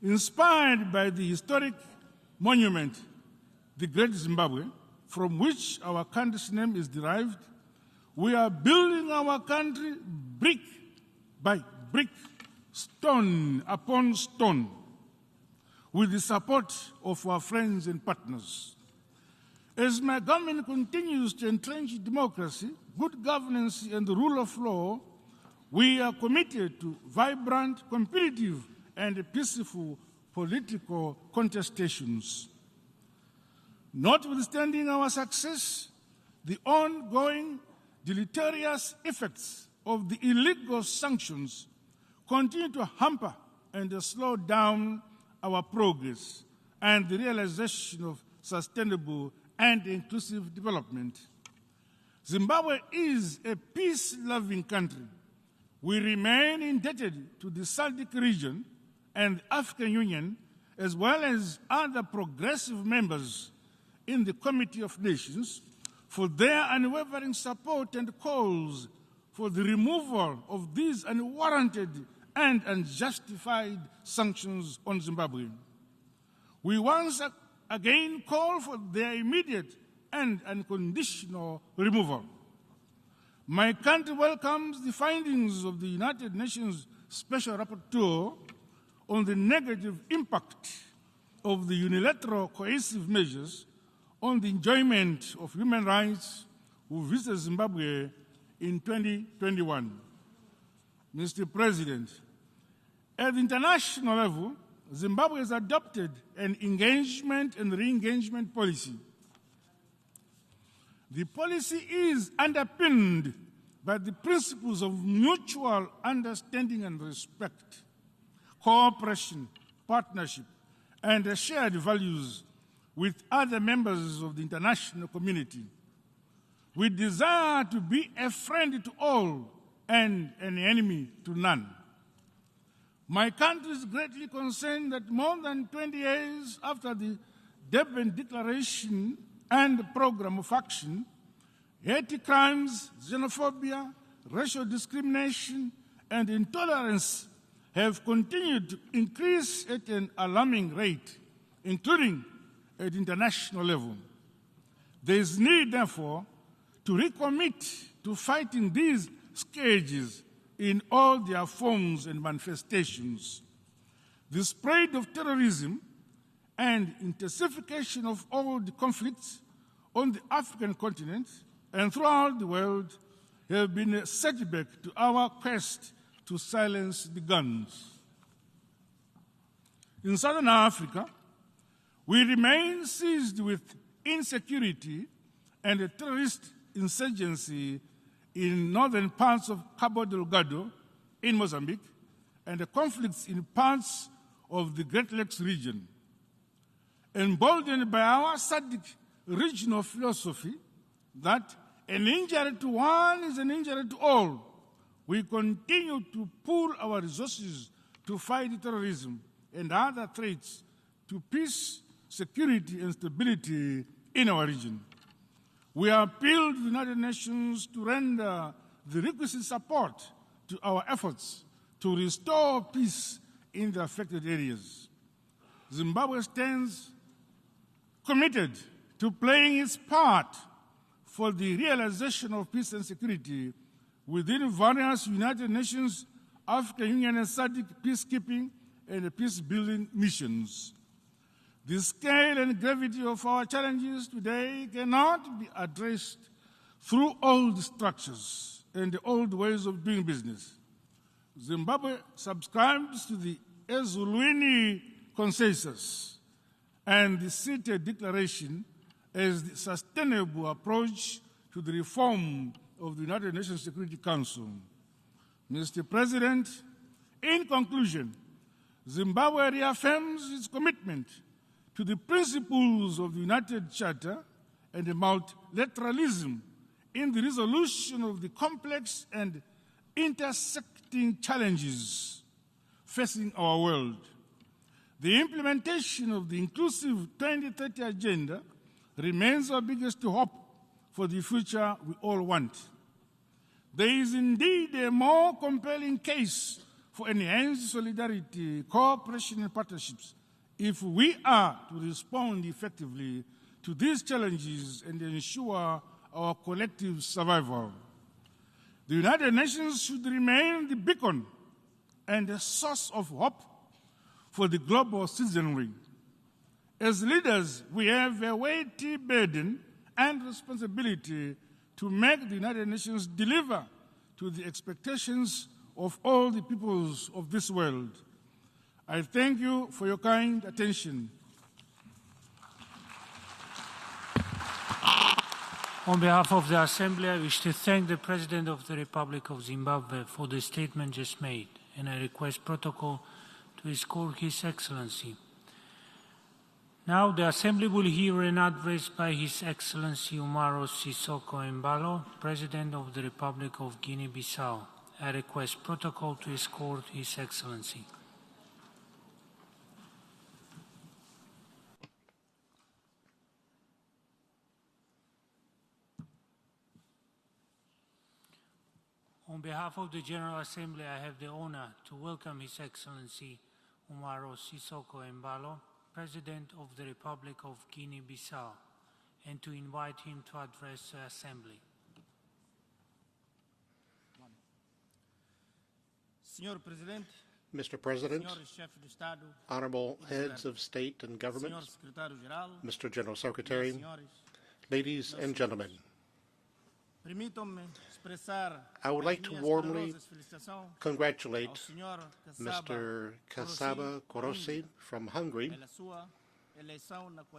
Inspired by the historic monument, the Great Zimbabwe, from which our country's name is derived, we are building our country brick by brick, stone upon stone, with the support of our friends and partners. As my government continues to entrench democracy, good governance, and the rule of law, we are committed to vibrant, competitive, and peaceful political contestations. Notwithstanding our success, the ongoing deleterious effects of the illegal sanctions continue to hamper and slow down our progress and the realization of sustainable and inclusive development. Zimbabwe is a peace-loving country. We remain indebted to the SADC region and the African Union, as well as other progressive members in the Committee of Nations, for their unwavering support and calls for the removal of these unwarranted and unjustified sanctions on Zimbabwe. We once again call for their immediate and unconditional removal. My country welcomes the findings of the United Nations Special Rapporteur on the negative impact of the unilateral coercive measures on the enjoyment of human rights who visited Zimbabwe in 2021. Mr. President, at the international level, Zimbabwe has adopted an engagement and re-engagement policy. The policy is underpinned by the principles of mutual understanding and respect, cooperation, partnership, and shared values with other members of the international community. We desire to be a friend to all and an enemy to none. My country is greatly concerned that more than 20 years after the Durban Declaration and Program of Action, hate crimes, xenophobia, racial discrimination, and intolerance have continued to increase at an alarming rate, including at international level. There is need, therefore, to recommit to fighting these scourges in all their forms and manifestations. The spread of terrorism and intensification of all the conflicts on the African continent and throughout the world have been a setback to our quest to silence the guns. In Southern Africa, we remain seized with insecurity and a terrorist insurgency in northern parts of Cabo Delgado in Mozambique and the conflicts in parts of the Great Lakes region. Emboldened by our SADC regional philosophy that an injury to one is an injury to all, we continue to pool our resources to fight terrorism and other threats to peace, security, and stability in our region. We appeal to the United Nations to render the requisite support to our efforts to restore peace in the affected areas. Zimbabwe stands committed to playing its part for the realization of peace and security within various United Nations, African Union and SADC peacekeeping and peace-building missions. The scale and gravity of our challenges today cannot be addressed through old structures and the old ways of doing business. Zimbabwe subscribes to the Ezulwini Consensus and the CITE Declaration as the sustainable approach to the reform of the United Nations Security Council. Mr. President, in conclusion, Zimbabwe reaffirms its commitment to the principles of the United Charter and the multilateralism in the resolution of the complex and intersecting challenges facing our world. The implementation of the inclusive 2030 agenda remains our biggest hope for the future we all want. There is indeed a more compelling case for enhanced solidarity, cooperation, and partnerships if we are to respond effectively to these challenges and ensure our collective survival. The United Nations should remain the beacon and a source of hope for the global citizenry. As leaders, we have a weighty burden and responsibility to make the United Nations deliver to the expectations of all the peoples of this world. I thank you for your kind attention. On behalf of the Assembly, I wish to thank the President of the Republic of Zimbabwe for the statement just made, and I request protocol to escort His Excellency. Now the Assembly will hear an address by His Excellency Umaro Sissoco Embalo, President of the Republic of Guinea-Bissau. I request protocol to escort His Excellency. On behalf of the General Assembly, I have the honor to welcome His Excellency Umaro Sissoco Embalo, President of the Republic of Guinea-Bissau, and to invite him to address the Assembly. Mr. President, Honorable Heads of State and Government, Mr. General Secretary, ladies and gentlemen, I would like to warmly congratulate Mr. Kasaba Korosi from Hungary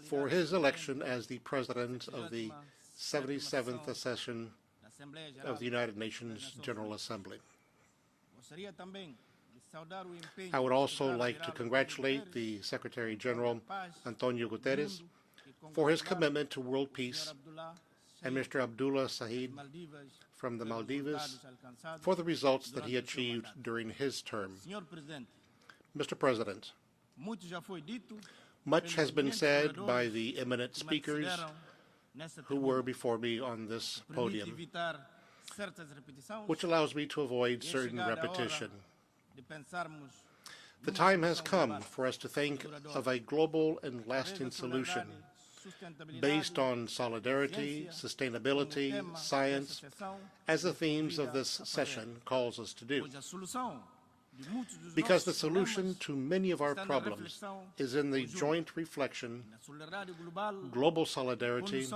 for his election as the President of the 77th session of the United Nations General Assembly. I would also like to congratulate the Secretary General, Antonio Guterres, for his commitment to world peace, and Mr. Abdullah Sahid from the Maldives for the results that he achieved during his term. Mr. President, much has been said by the eminent speakers who were before me on this podium, which allows me to avoid certain repetition. The time has come for us to think of a global and lasting solution based on solidarity, sustainability, science, as the themes of this session calls us to do. Because the solution to many of our problems is in the joint reflection, global solidarity,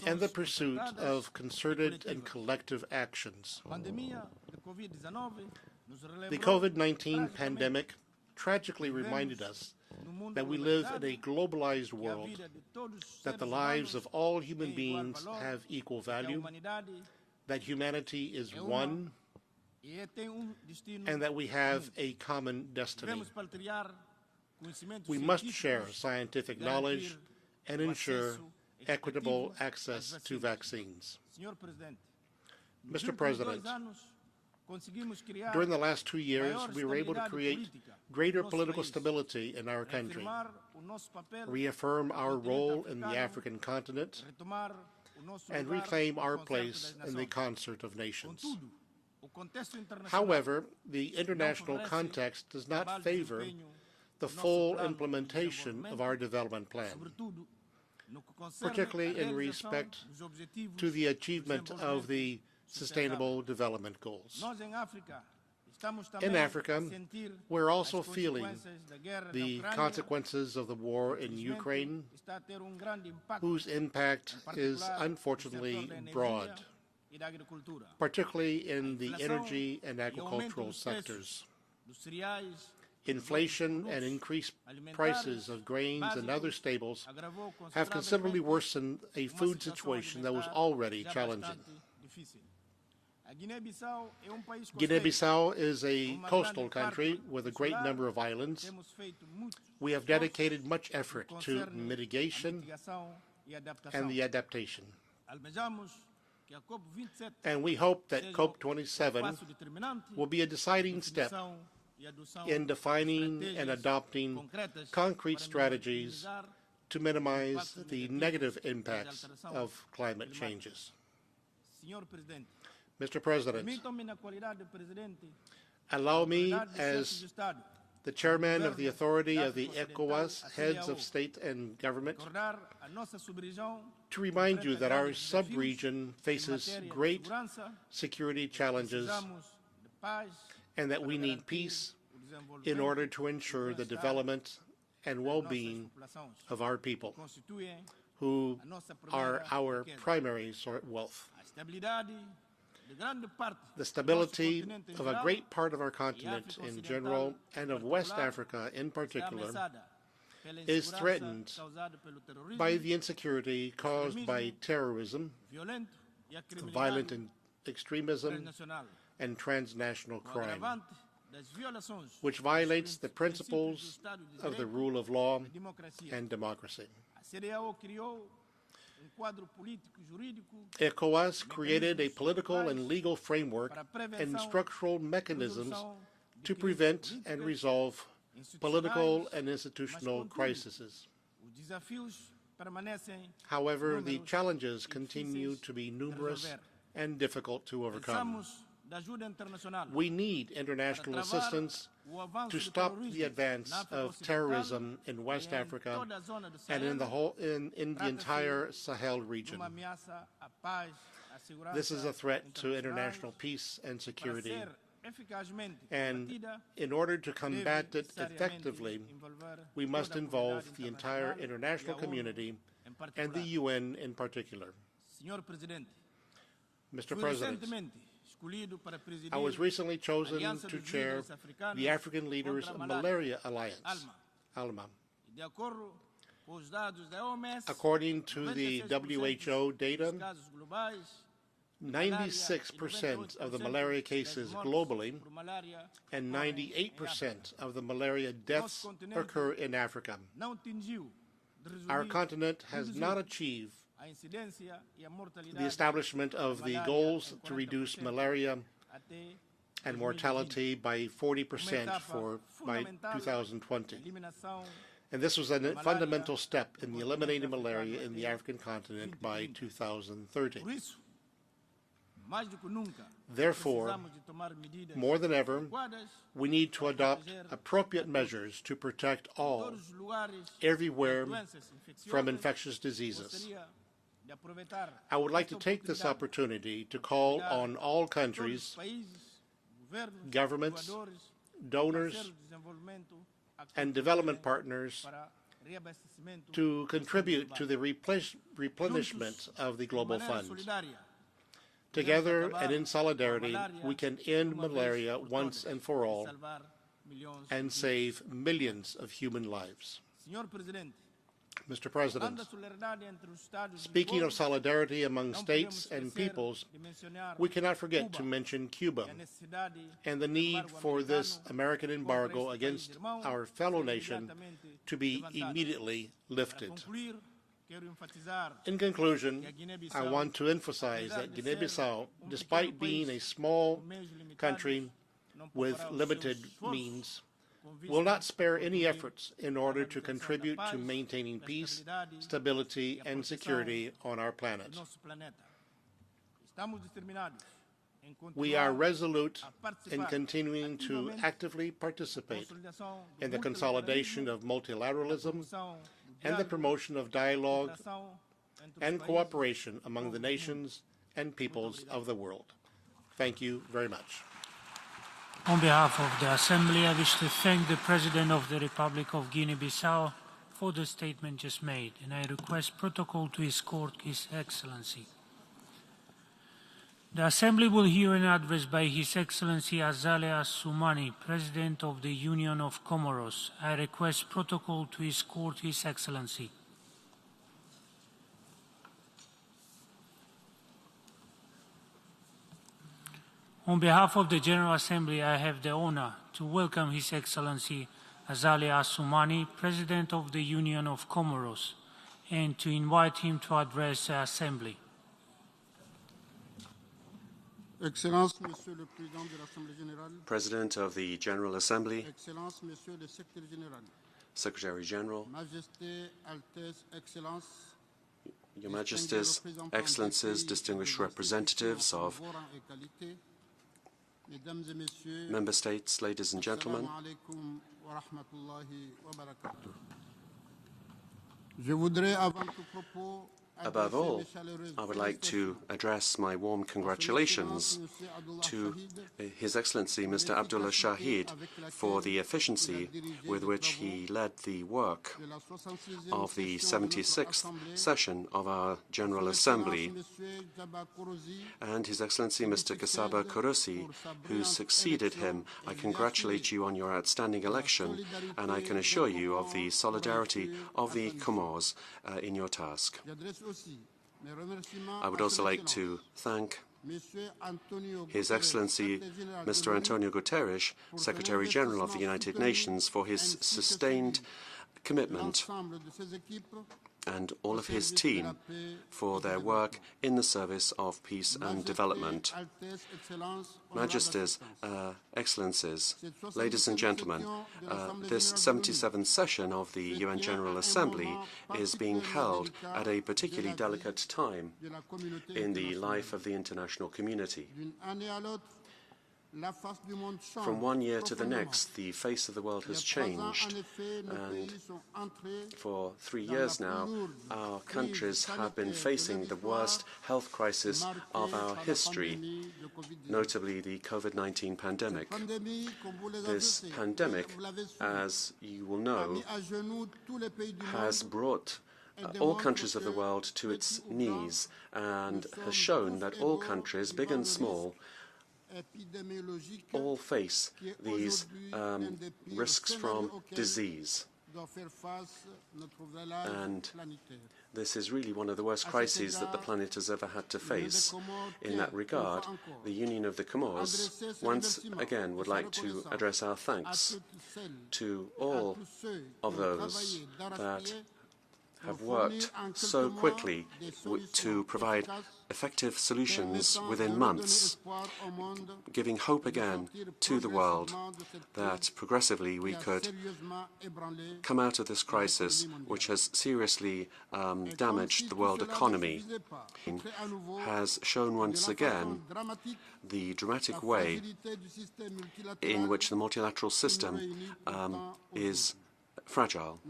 and the pursuit of concerted and collective actions. The COVID-19 pandemic tragically reminded us that we live in a globalized world, that the lives of all human beings have equal value, that humanity is one, and that we have a common destiny. We must share scientific knowledge and ensure equitable access to vaccines. Mr. President, during the last 2 years, we were able to create greater political stability in our country, reaffirm our role in the African continent, and reclaim our place in the concert of nations. However, the international context does not favor the full implementation of our development plan, particularly in respect to the achievement of the Sustainable Development Goals. In Africa, we're also feeling the consequences of the war in Ukraine, whose impact is unfortunately broad, particularly in the energy and agricultural sectors. Inflation and increased prices of grains and other staples have considerably worsened a food situation that was already challenging. Guinea-Bissau is a coastal country with a great number of islands. We have dedicated much effort to mitigation and the adaptation. And we hope that COP27 will be a deciding step in defining and adopting concrete strategies to minimize the negative impacts of climate changes. Mr. President, allow me, as the chairman of the authority of the ECOWAS, heads of state and government, to remind you that our sub-region faces great security challenges and that we need peace in order to ensure the development and well-being of our people, who are our primary wealth. The stability of a great part of our continent in general, and of West Africa in particular, is threatened by the insecurity caused by terrorism, violent extremism, and transnational crime, which violates the principles of the rule of law and democracy. ECOWAS created a political and legal framework and structural mechanisms to prevent and resolve political and institutional crises. However, the challenges continue to be numerous and difficult to overcome. We need international assistance to stop the advance of terrorism in West Africa and in the entire Sahel region. This is a threat to international peace and security, and in order to combat it effectively, we must involve the entire international community and the UN in particular. Mr. President, I was recently chosen to chair the African Leaders Malaria Alliance, ALMA. According to the WHO data, 96% of the malaria cases globally and 98% of the malaria deaths occur in Africa. Our continent has not achieved the establishment of the goals to reduce malaria and mortality by 40% by 2020. And this was a fundamental step in eliminating malaria in the African continent by 2030. Therefore, more than ever, we need to adopt appropriate measures to protect all, everywhere, from infectious diseases. I would like to take this opportunity to call on all countries, governments, donors, and development partners to contribute to the replenishment of the Global Fund. Together and in solidarity, we can end malaria once and for all and save millions of human lives. Mr. President, speaking of solidarity among states and peoples, we cannot forget to mention Cuba and the need for this American embargo against our fellow nation to be immediately lifted. In conclusion, I want to emphasize that Guinea-Bissau, despite being a small country with limited means, will not spare any efforts in order to contribute to maintaining peace, stability, and security on our planet. We are resolute in continuing to actively participate in the consolidation of multilateralism and the promotion of dialogue and cooperation among the nations and peoples of the world. Thank you very much. On behalf of the Assembly, I wish to thank the President of the Republic of Guinea-Bissau for the statement just made, and I request protocol to escort His Excellency. The Assembly will hear an address by His Excellency Azale Assoumani, President of the Union of Comoros. I request protocol to escort His Excellency. On behalf of the General Assembly, I have the honor to welcome His Excellency Azale Assoumani, President of the Union of Comoros, and to invite him to address the Assembly. Excellence, Monsieur le Président de l'Assemblée Générale, President of the General Assembly, Excellence, Monsieur le Secrétaire Général, Secretary General, Majesté, Altesse, Excellence, Your Majesties, Excellencies, distinguished representatives of Member States, ladies and gentlemen, Je voudrais avant tout propos above all, I would like to address my warm congratulations to His Excellency Mr. Abdullah Shahid for the efficiency with which he led the work of the 76th session of our General Assembly, and His Excellency Mr. Kasaba Korosi, who succeeded him. I congratulate you on your outstanding election, and I can assure you of the solidarity of the Comores in your task. I would also like to thank His Excellency Mr. Antonio Guterres, Secretary General of the United Nations, for his sustained commitment, and all of his team for their work in the service of peace and development. Majesties, Excellencies, ladies and gentlemen, this 77th session of the UN General Assembly is being held at a particularly delicate time in the life of the international community. From one year to the next, the face of the world has changed, and for 3 years now, our countries have been facing the worst health crisis of our history, notably the COVID-19 pandemic. This pandemic, as you will know, has brought all countries of the world to its knees and has shown that all countries, big and small, all face these risks from disease. And this is really one of the worst crises that the planet has ever had to face. In that regard, the Union of the Comores once again would like to address our thanks to all of those that have worked so quickly to provide effective solutions within months, giving hope again to the world that progressively we could come out of this crisis, which has seriously damaged the world economy, has shown once again the dramatic way in which the multilateral system is fragile.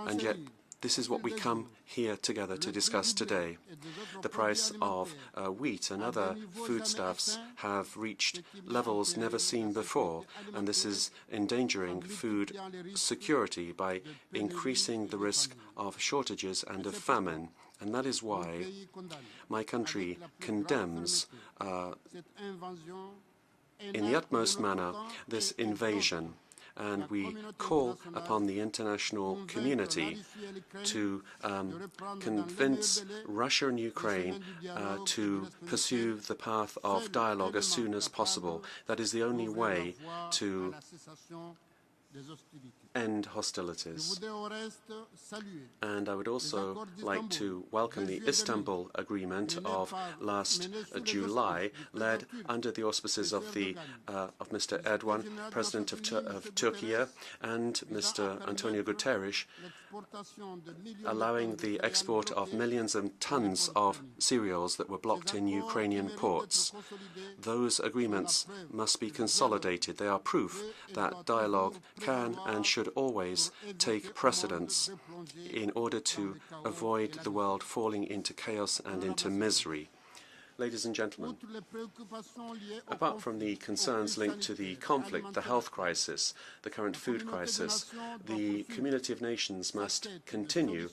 And yet, this is what we come here together to discuss today. The price of wheat and other foodstuffs have reached levels never seen before, and this is endangering food security by increasing the risk of shortages and of famine. And that is why my country condemns in the utmost manner this invasion. And we call upon the international community to convince Russia and Ukraine to pursue the path of dialogue as soon as possible. That is the only way to end hostilities. And I would also like to welcome the Istanbul Agreement of last July, led under the auspices of Mr. Erdogan, President of Turkey, and Mr. Antonio Guterres, allowing the export of millions of tons of cereals that were blocked in Ukrainian ports. Those agreements must be consolidated. They are proof that dialogue can and should always take precedence in order to avoid the world falling into chaos and into misery. Ladies and gentlemen, apart from the concerns linked to the conflict, the health crisis, the current food crisis, the community of nations must continue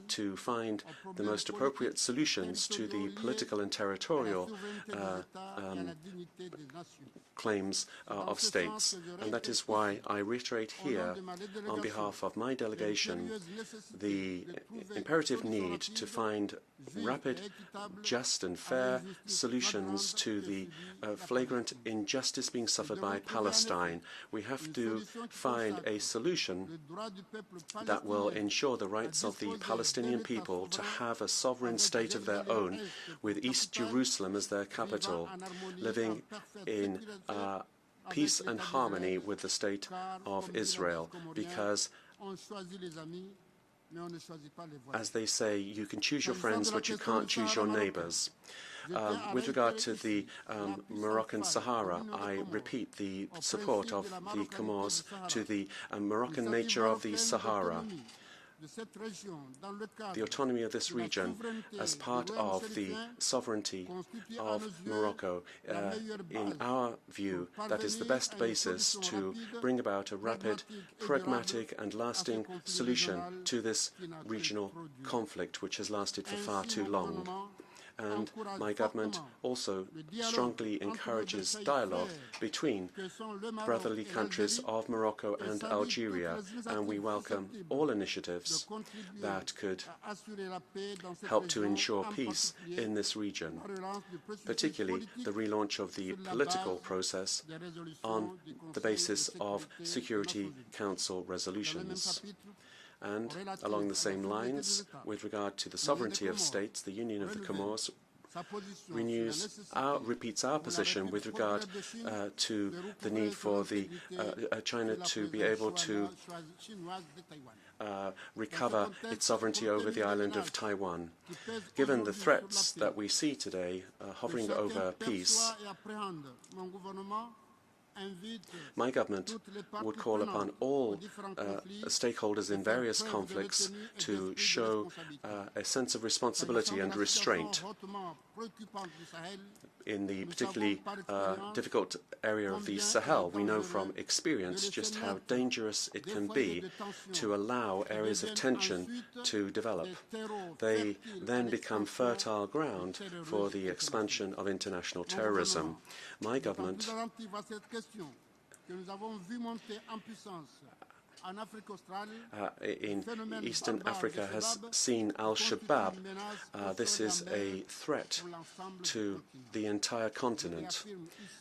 to find the most appropriate solutions to the political and territorial claims of states. And that is why I reiterate here, on behalf of my delegation, the imperative need to find rapid, just and fair solutions to the flagrant injustice being suffered by Palestine. We have to find a solution that will ensure the rights of the Palestinian people to have a sovereign state of their own, with East Jerusalem as their capital, living in peace and harmony with the state of Israel, because as they say, you can choose your friends, but you can't choose your neighbors. With regard to the Moroccan Sahara, I repeat the support of the Comores to the Moroccan nature of the Sahara. The autonomy of this region as part of the sovereignty of Morocco, in our view, that is the best basis to bring about a rapid, pragmatic and lasting solution to this regional conflict, which has lasted for far too long. And my government also strongly encourages dialogue between brotherly countries of Morocco and Algeria, and we welcome all initiatives that could help to ensure peace in this region, particularly the relaunch of the political process on the basis of Security Council resolutions. And along the same lines, with regard to the sovereignty of states, the Union of the Comores repeats our position with regard to the need for China to be able to recover its sovereignty over the island of Taiwan. Given the threats that we see today hovering over peace, my government would call upon all stakeholders in various conflicts to show a sense of responsibility and restraint in the particularly difficult area of the Sahel. We know from experience just how dangerous it can be to allow areas of tension to develop. They then become fertile ground for the expansion of international terrorism. My government in Eastern Africa has seen al-Shabaab. This is a threat to the entire continent.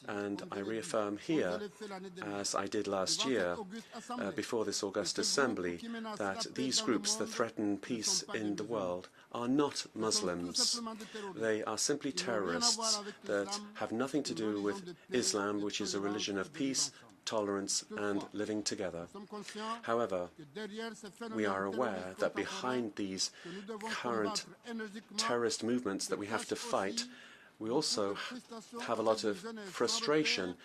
And I reaffirm here, as I did last year, before this August Assembly, that these groups that threaten peace in the world are not Muslims. They are simply terrorists that have nothing to do with Islam, which is a religion of peace, tolerance and living together. However, we are aware that behind these current terrorist movements that we have to fight, we also have a lot of frustration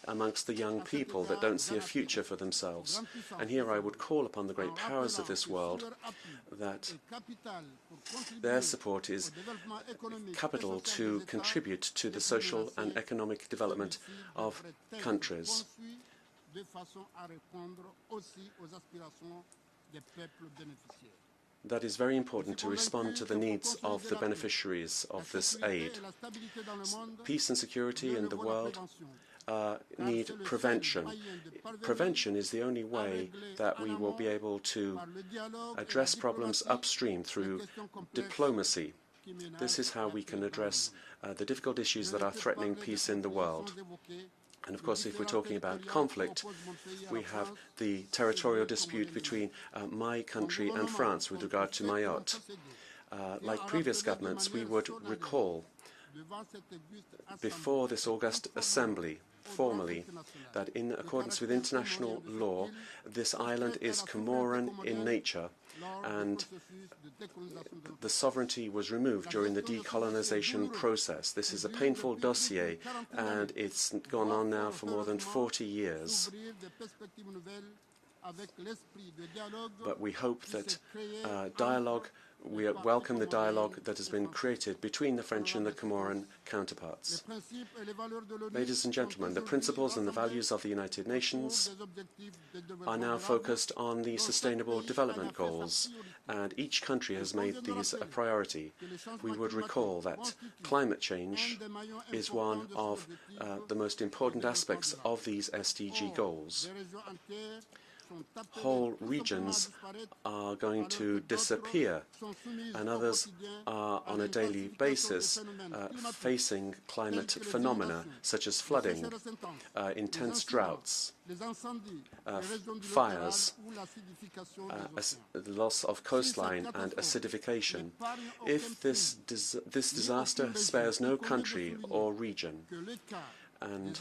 amongst the young people that don't see a future for themselves. And here I would call upon the great powers of this world that their support is capital to contribute to the social and economic development of countries. That is very important to respond to the needs of the beneficiaries of this aid. Peace and security in the world need prevention. Prevention is the only way that we will be able to address problems upstream through diplomacy. This is how we can address the difficult issues that are threatening peace in the world. And of course, if we're talking about conflict, we have the territorial dispute between my country and France with regard to Mayotte. Like previous governments, we would recall before this August Assembly, formally, that in accordance with international law, this island is Comoran in nature, and the sovereignty was removed during the decolonization process. This is a painful dossier, and it's gone on now for more than 40 years. But we hope that we welcome the dialogue that has been created between the French and the Comoran counterparts. Ladies and gentlemen, the principles and the values of the United Nations are now focused on the Sustainable Development Goals, and each country has made these a priority. We would recall that climate change is one of the most important aspects of these SDG goals. Whole regions are going to disappear, and others are on a daily basis facing climate phenomena such as flooding, intense droughts, fires, the loss of coastline and acidification. If this disaster spares no country or region, and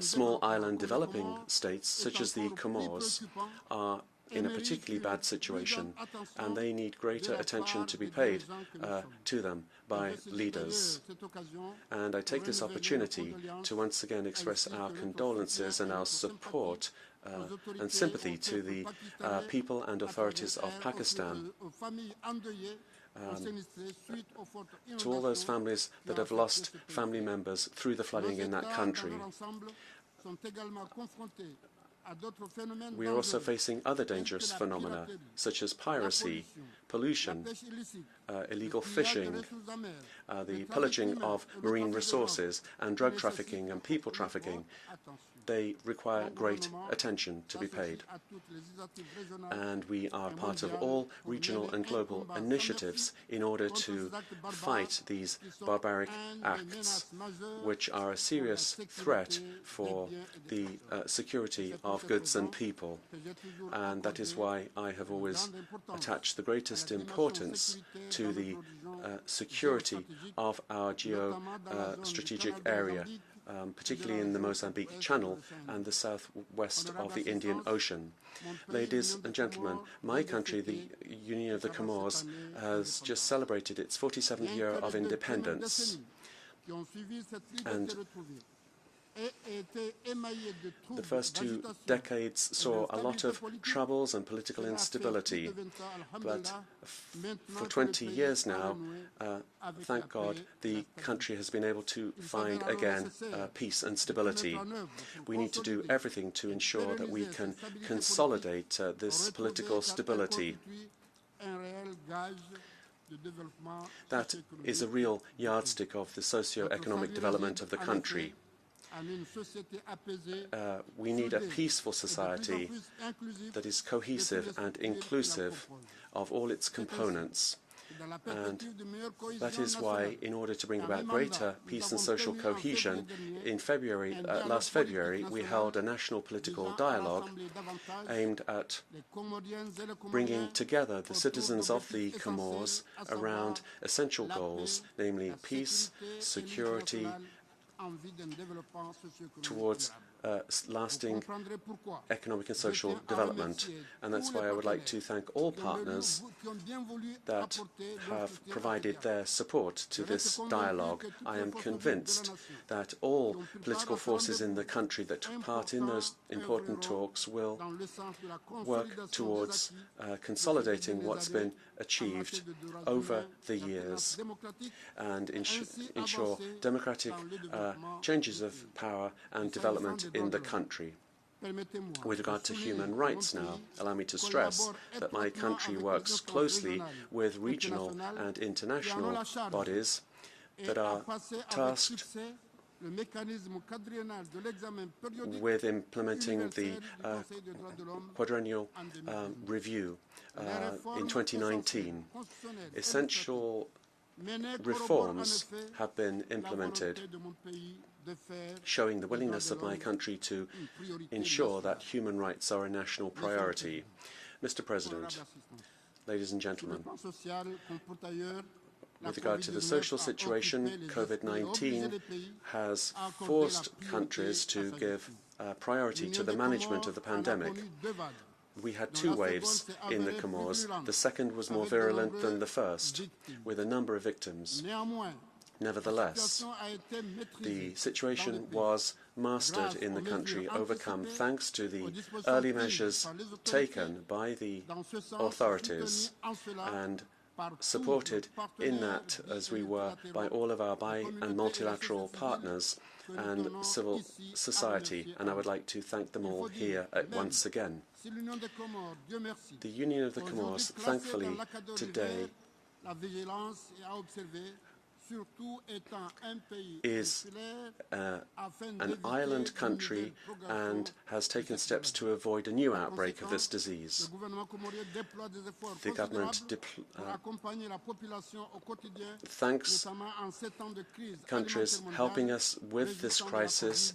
small island developing states, such as the Comores, are in a particularly bad situation, and they need greater attention to be paid to them by leaders. And I take this opportunity to once again express our condolences and our support and sympathy to the people and authorities of Pakistan, to all those families that have lost family members through the flooding in that country. We are also facing other dangerous phenomena, such as piracy, pollution, illegal fishing, the pillaging of marine resources, and drug trafficking and people trafficking. They require great attention to be paid. And we are part of all regional and global initiatives in order to fight these barbaric acts, which are a serious threat for the security of goods and people. And that is why I have always attached the greatest importance to the security of our geo-strategic area, particularly in the Mozambique Channel and the southwest of the Indian Ocean. Ladies and gentlemen, my country, the Union of the Comores, has just celebrated its 47th year of independence. And the first 2 decades saw a lot of troubles and political instability, but for 20 years now, thank God, the country has been able to find again peace and stability. We need to do everything to ensure that we can consolidate this political stability. That is a real yardstick of the socio-economic development of the country. We need a peaceful society that is cohesive and inclusive of all its components. And that is why, in order to bring about greater peace and social cohesion, in last February, we held a national political dialogue aimed at bringing together the citizens of the Comores around essential goals, namely peace, security, towards lasting economic and social development. And that's why I would like to thank all partners that have provided their support to this dialogue. I am convinced that all political forces in the country that took part in those important talks will work towards consolidating what's been achieved over the years and ensure democratic changes of power and development in the country. With regard to human rights now, allow me to stress that my country works closely with regional and international bodies that are tasked with implementing the quadrennial review in 2019. Essential reforms have been implemented, showing the willingness of my country to ensure that human rights are a national priority. Mr. President, ladies and gentlemen, with regard to the social situation, COVID-19 has forced countries to give priority to the management of the pandemic. We had two waves in the Comores. The second was more virulent than the first, with a number of victims. Nevertheless, the situation was mastered in the country, overcome thanks to the early measures taken by the authorities and supported in that, as we were, by all of our bi- and multilateral partners and civil society, and I would like to thank them all here once again. The Union of the Comores, thankfully, today is an island country and has taken steps to avoid a new outbreak of this disease. The government thanks countries helping us with this crisis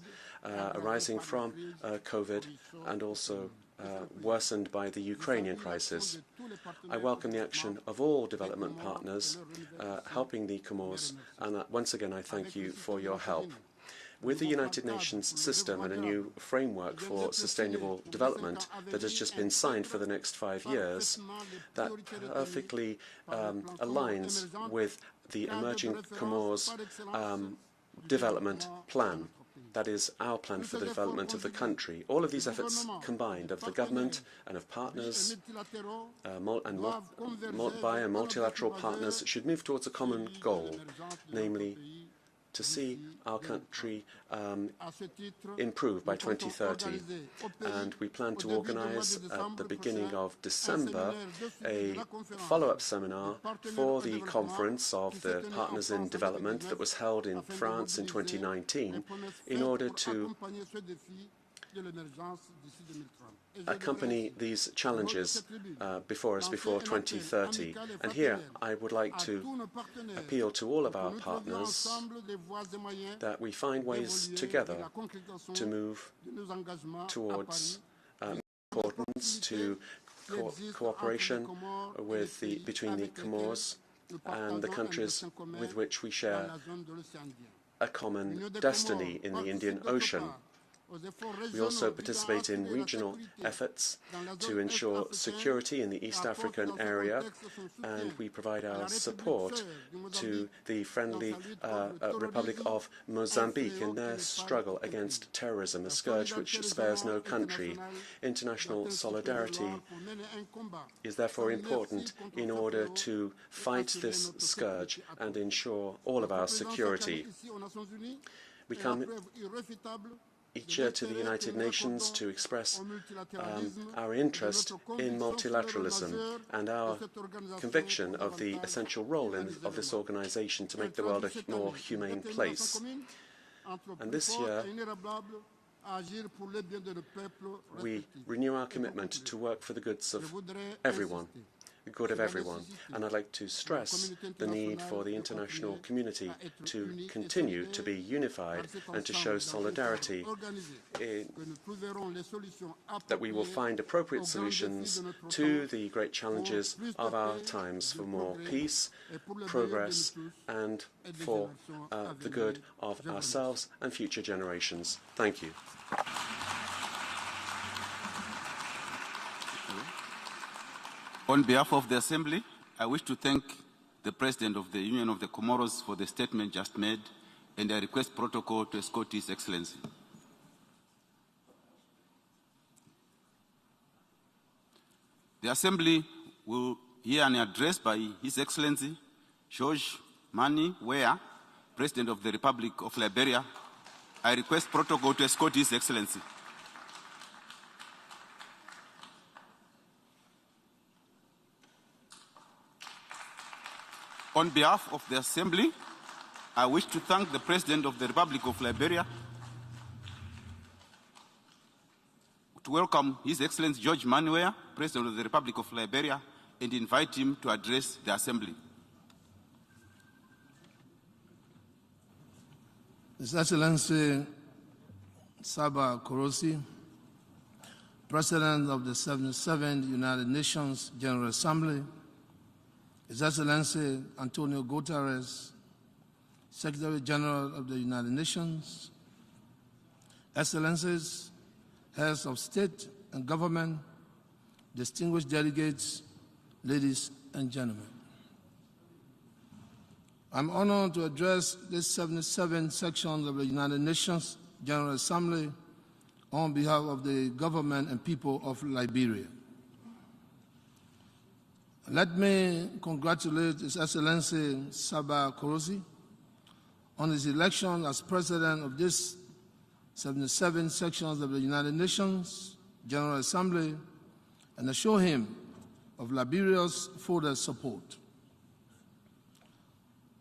arising from COVID and also worsened by the Ukrainian crisis. I welcome the action of all development partners helping the Comores, and once again I thank you for your help. With the United Nations system and a new framework for sustainable development that has just been signed for the next 5 years, that perfectly aligns with the emerging Comores development plan. That is our plan for the development of the country. All of these efforts combined of the government and of partners, bi- and multilateral partners, should move towards a common goal, namely to see our country improve by 2030. And we plan to organize at the beginning of December a follow-up seminar for the conference of the Partners in Development that was held in France in 2019 in order to accompany these challenges before us before 2030. And here I would like to appeal to all of our partners that we find ways together to move towards importance to cooperation between the Comores and the countries with which we share a common destiny in the Indian Ocean. We also participate in regional efforts to ensure security in the East African area, and we provide our support to the friendly Republic of Mozambique in their struggle against terrorism, a scourge which spares no country. International solidarity is therefore important in order to fight this scourge and ensure all of our security. We come each year to the United Nations to express our interest in multilateralism and our conviction of the essential role of this organization to make the world a more humane place. And this year, we renew our commitment to work for the goods of everyone, the good of everyone. And I'd like to stress the need for the international community to continue to be unified and to show solidarity that we will find appropriate solutions to the great challenges of our times for more peace, progress, and for the good of ourselves and future generations. Thank you. On behalf of the Assembly, I wish to thank the President of the Union of the Comoros for the statement just made, and I request protocol to escort His Excellency. The Assembly will hear an address by His Excellency George Mani Weah, President of the Republic of Liberia. I request protocol to escort His Excellency. On behalf of the Assembly, I wish to thank the President of the Republic of Liberia, to welcome His Excellency George Mani Weah, President of the Republic of Liberia, and invite him to address the Assembly. His Excellency Saba Korosi, President of the 77th United Nations General Assembly, His Excellency Antonio Guterres, Secretary General of the United Nations, Excellencies, Heads of State and Government, distinguished delegates, ladies and gentlemen. I'm honored to address this 77 sections of the United Nations General Assembly on behalf of the government and people of Liberia. Let me congratulate His Excellency Saba Korosi on his election as President of this 77 sections of the United Nations General Assembly and assure him of Liberia's further support.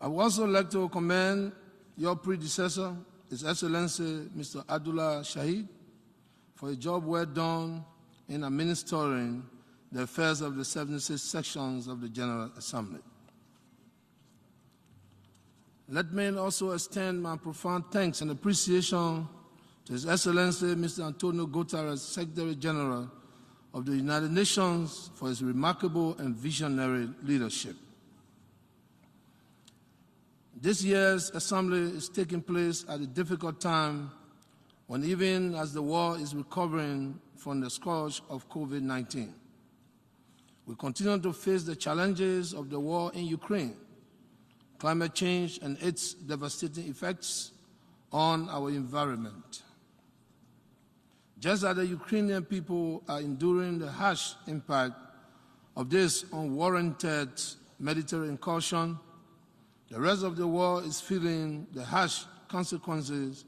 I would also like to commend your predecessor, His Excellency Mr. Abdullah Shahid, for a job well done in administering the affairs of the 76 sections of the General Assembly. Let me also extend my profound thanks and appreciation to His Excellency Mr. Antonio Guterres, Secretary General of the United Nations, for his remarkable and visionary leadership. This year's Assembly is taking place at a difficult time when, even as the world is recovering from the scourge of COVID-19, we continue to face the challenges of the war in Ukraine, climate change and its devastating effects on our environment. Just as the Ukrainian people are enduring the harsh impact of this unwarranted military incursion, the rest of the world is feeling the harsh consequences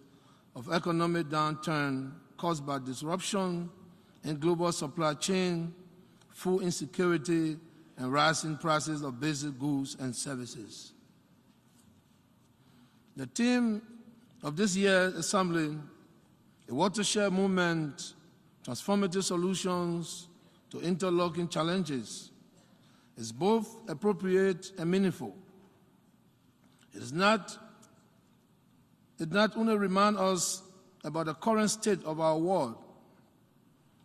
of economic downturn caused by disruption in global supply chain, food insecurity, and rising prices of basic goods and services. The theme of this year's Assembly, a watershed movement, transformative solutions to interlocking challenges, is both appropriate and meaningful. It not only reminds us about the current state of our world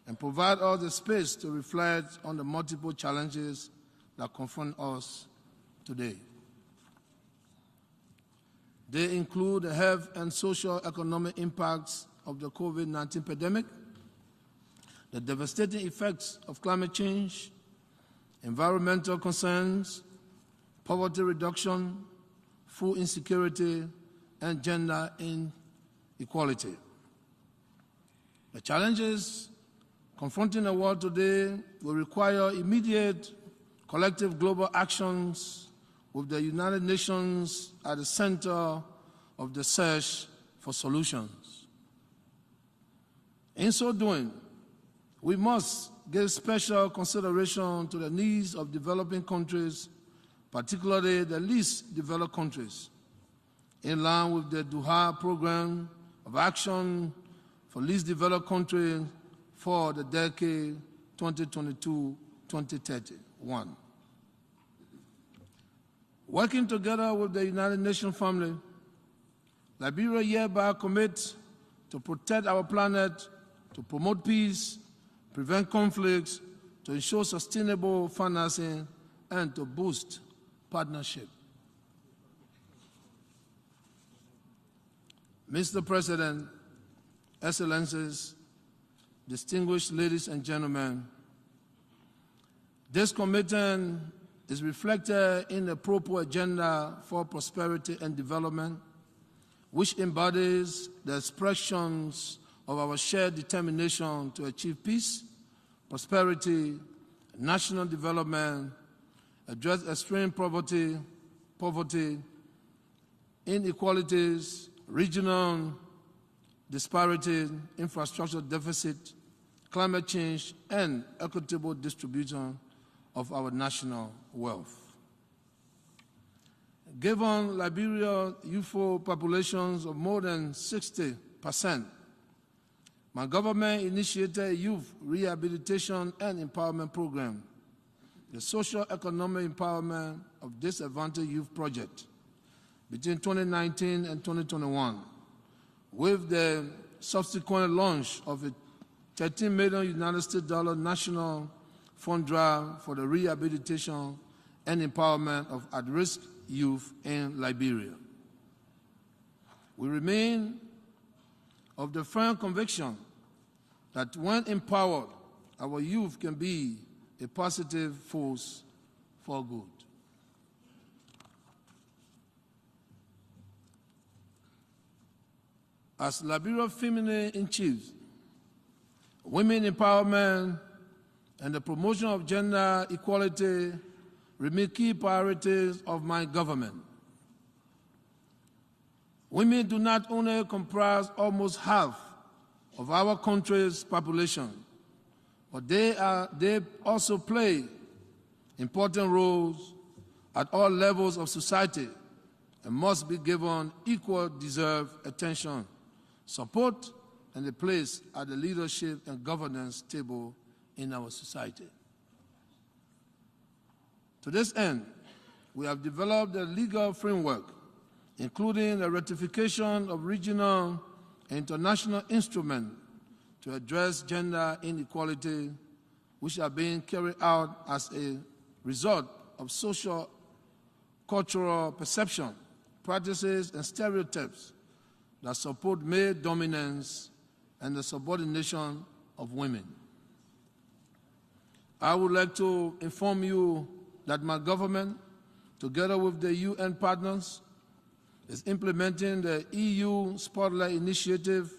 and provide us the space to reflect on the multiple challenges that confront us today. They include the health and socio-economic impacts of the COVID-19 pandemic, the devastating effects of climate change, environmental concerns, poverty reduction, food insecurity, and gender inequality. The challenges confronting the world today will require immediate collective global actions with the United Nations at the center of the search for solutions. In so doing, we must give special consideration to the needs of developing countries, particularly the least developed countries, in line with the Doha Program of Action for Least Developed Countries for the decade 2022-2031. Working together with the United Nations family, Liberia hereby commits to protect our planet, to promote peace, prevent conflicts, to ensure sustainable financing, and to boost partnership. Mr. President, Excellencies, distinguished ladies and gentlemen, this commitment is reflected in the proper agenda for prosperity and development, which embodies the expressions of our shared determination to achieve peace, prosperity, national development, address extreme poverty, inequalities, regional disparity, infrastructure deficit, climate change, and equitable distribution of our national wealth. Given Liberia's youthful populations of more than 60%, my government initiated a youth rehabilitation and empowerment program, the socio-economic empowerment of disadvantaged youth project, between 2019 and 2021, with the subsequent launch of a $13 million United States national fund drive for the rehabilitation and empowerment of at-risk youth in Liberia. We remain of the firm conviction that when empowered, our youth can be a positive force for good. As Liberia Feminine in Chief, women empowerment and the promotion of gender equality remain key priorities of my government. Women do not only comprise almost half of our country's population, but they also play important roles at all levels of society and must be given equal deserved attention, support, and a place at the leadership and governance table in our society. To this end, we have developed a legal framework, including the ratification of regional and international instruments to address gender inequality, which are being carried out as a result of social, cultural perception, practices, and stereotypes that support male dominance and the subordination of women. I would like to inform you that my government, together with the UN partners, is implementing the EU Spotlight Initiative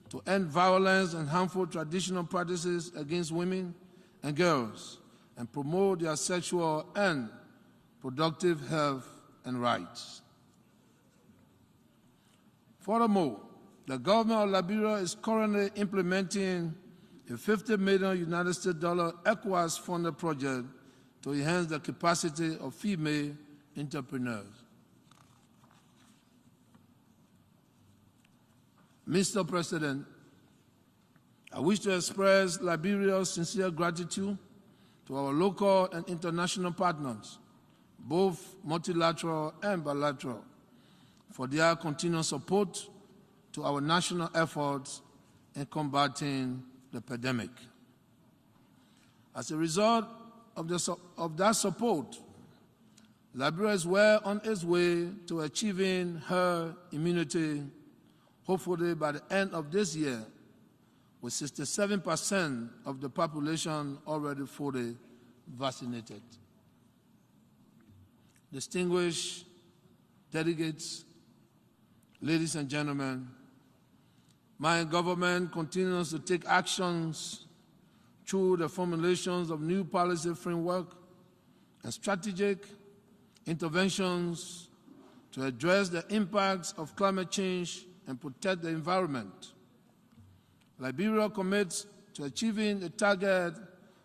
to end violence and harmful traditional practices against women and girls and promote their sexual and productive health and rights. Furthermore, the government of Liberia is currently implementing a $50 million United States ECOWAS-funded project to enhance the capacity of female entrepreneurs. Mr. President, I wish to express Liberia's sincere gratitude to our local and international partners, both multilateral and bilateral, for their continued support to our national efforts in combating the pandemic. As a result of that support, Liberia is well on its way to achieving herd immunity, hopefully by the end of this year, with 67% of the population already fully vaccinated. Distinguished delegates, ladies and gentlemen, my government continues to take actions through the formulations of new policy framework and strategic interventions to address the impacts of climate change and protect the environment. Liberia commits to achieving a target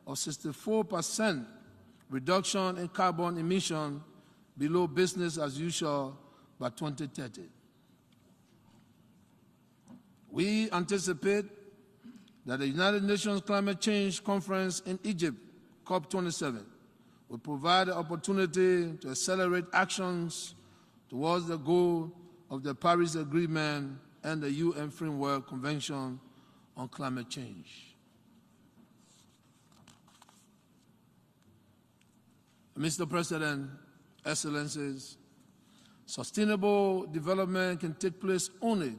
of 64% reduction in carbon emission below business as usual by 2030. We anticipate that the United Nations Climate Change Conference in Egypt, COP27, will provide the opportunity to accelerate actions towards the goal of the Paris Agreement and the UN Framework Convention on Climate Change. Mr. President, Excellencies, sustainable development can take place only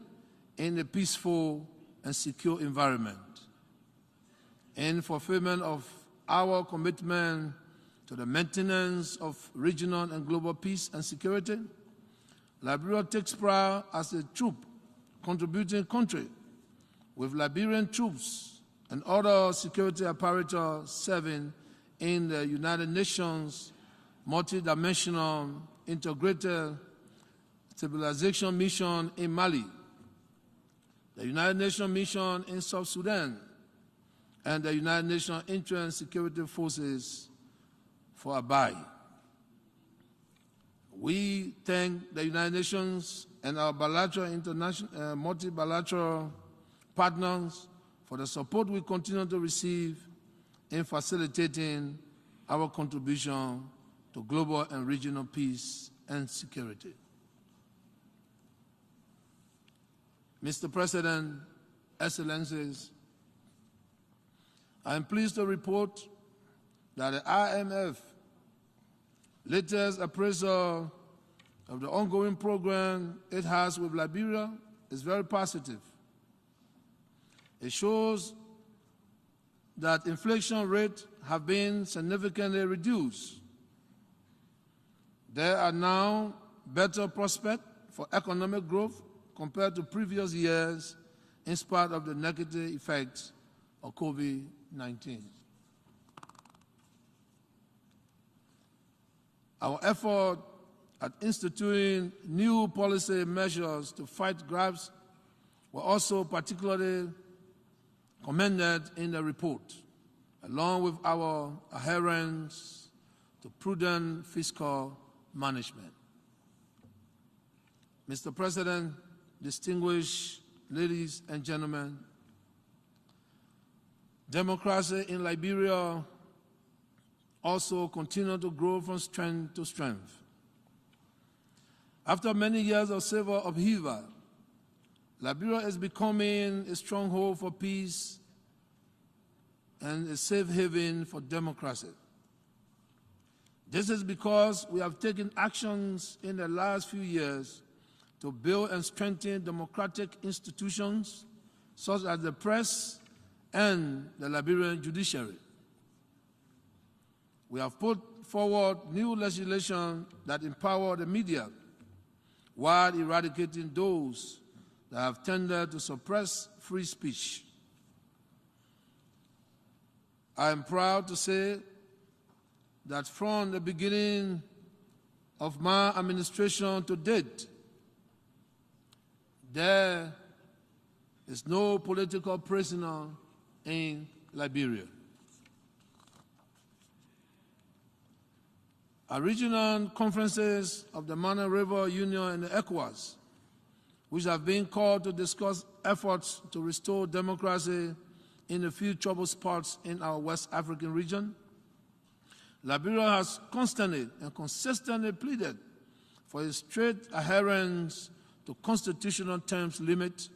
in a peaceful and secure environment. In fulfillment of our commitment to the maintenance of regional and global peace and security, Liberia takes pride as a troop-contributing country, with Liberian troops and other security apparatus serving in the United Nations multi-dimensional integrated stabilization mission in Mali, the United Nations mission in South Sudan, and the United Nations Interim Security Forces for Abai. We thank the United Nations and our bilateral, international, multi-bilateral partners for the support we continue to receive in facilitating our contribution to global and regional peace and security. Mr. President, Excellencies, I am pleased to report that the IMF latest appraisal of the ongoing program it has with Liberia is very positive. It shows that inflation rates have been significantly reduced. There are now better prospects for economic growth compared to previous years in spite of the negative effects of COVID-19. Our effort at instituting new policy measures to fight grabs were also particularly commended in the report, along with our adherence to prudent fiscal management. Mr. President, distinguished ladies and gentlemen, democracy in Liberia also continues to grow from strength to strength. After many years of civil upheaval, Liberia is becoming a stronghold for peace and a safe haven for democracy. This is because we have taken actions in the last few years to build and strengthen democratic institutions such as the press and the Liberian judiciary. We have put forward new legislation that empower the media while eradicating those that have tended to suppress free speech. I am proud to say that from the beginning of my administration to date, there is no political prisoner in Liberia. Our regional conferences of the Mana River Union and the ECOWAS, which have been called to discuss efforts to restore democracy in a few troubled spots in our West African region, Liberia has constantly and consistently pleaded for a strict adherence to constitutional terms limit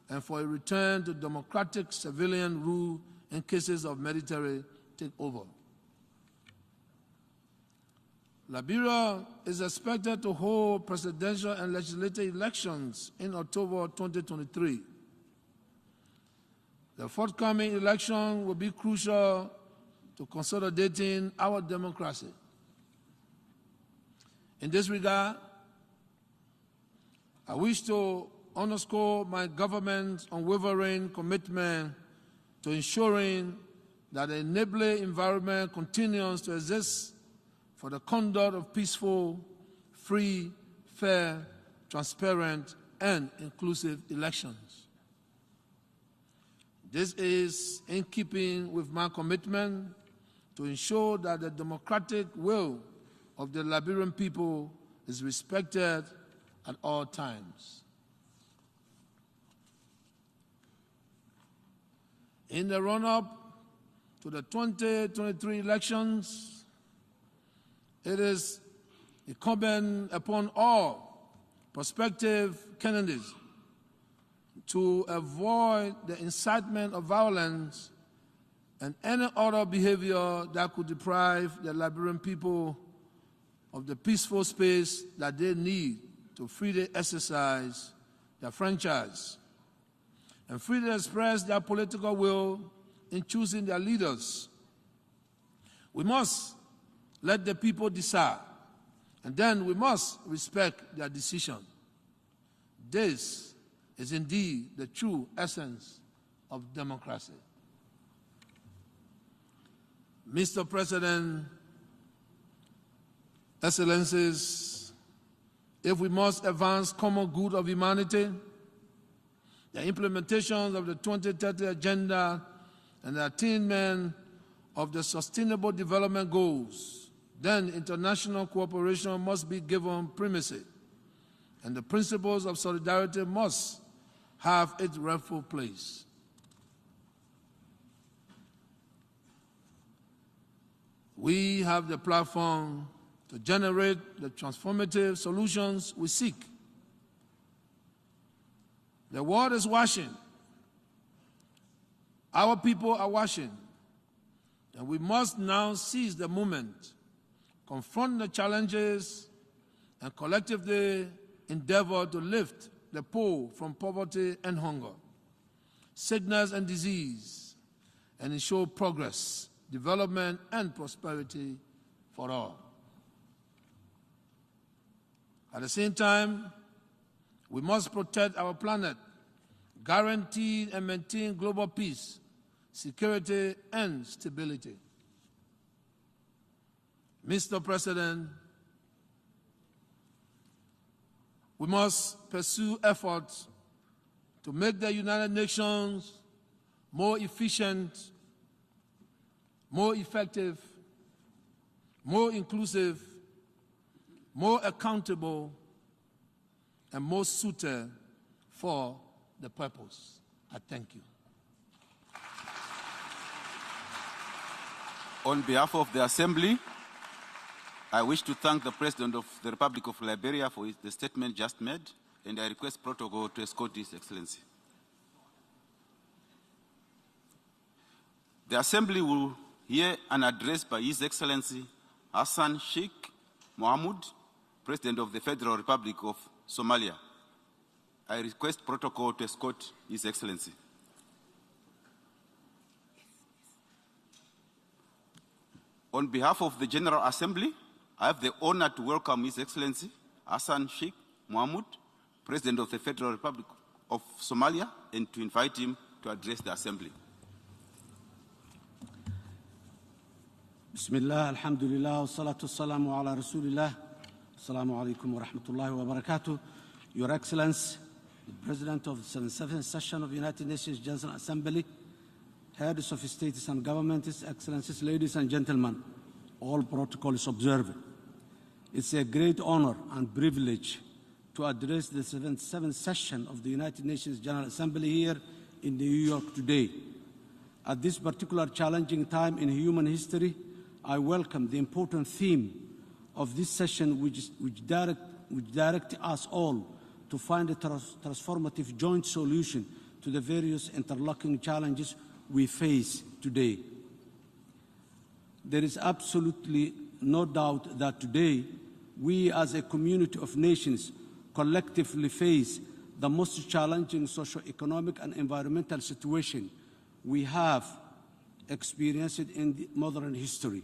and for a return to democratic civilian rule in cases of military takeover. Liberia is expected to hold presidential and legislative elections in October 2023. The forthcoming election will be crucial to consolidating our democracy. In this regard, I wish to underscore my government's unwavering commitment to ensuring that the enabling environment continues to exist for the conduct of peaceful, free, fair, transparent, and inclusive elections. This is in keeping with my commitment to ensure that the democratic will of the Liberian people is respected at all times. In the run-up to the 2023 elections, it is incumbent upon all prospective candidates to avoid the incitement of violence and any other behavior that could deprive the Liberian people of the peaceful space that they need to freely exercise their franchise and freely express their political will in choosing their leaders. We must let the people decide, and then we must respect their decision. This is indeed the true essence of democracy. Mr. President, Excellencies, if we must advance common good of humanity, the implementation of the 2030 Agenda and the attainment of the Sustainable Development Goals, then international cooperation must be given primacy, and the principles of solidarity must have its rightful place. We have the platform to generate the transformative solutions we seek. The world is watching. Our people are watching. And we must now seize the moment, confront the challenges, and collectively endeavor to lift the poor from poverty and hunger, sickness and disease, and ensure progress, development, and prosperity for all. At the same time, we must protect our planet, guarantee and maintain global peace, security, and stability. Mr. President, we must pursue efforts to make the United Nations more efficient, more effective, more inclusive, more accountable, and more suited for the purpose. I thank you. On behalf of the Assembly, I wish to thank the President of the Republic of Liberia for the statement just made, and I request protocol to escort His Excellency. The Assembly will hear an address by His Excellency Hassan Sheikh Mohamud, President of the Federal Republic of Somalia. I request protocol to escort His Excellency. On behalf of the General Assembly, I have the honor to welcome His Excellency Hassan Sheikh Mohamud, President of the Federal Republic of Somalia, and to invite him to address the Assembly. Bismillah, alhamdulillah, wassalatu wassalamu ala rasulillah. Assalamu alaikum wa rahmatullahi wa barakatuh. Your Excellency, the President of the 77th Session of the United Nations General Assembly, Heads of States and Governments, Excellencies, ladies and gentlemen, all protocols observed. It's a great honor and privilege to address the 77th Session of the United Nations General Assembly here in New York today. At this particular challenging time in human history, I welcome the important theme of this session which direct us all to find a transformative joint solution to the various interlocking challenges we face today. There is absolutely no doubt that today we as a community of nations collectively face the most challenging socio-economic and environmental situation we have experienced in the modern history.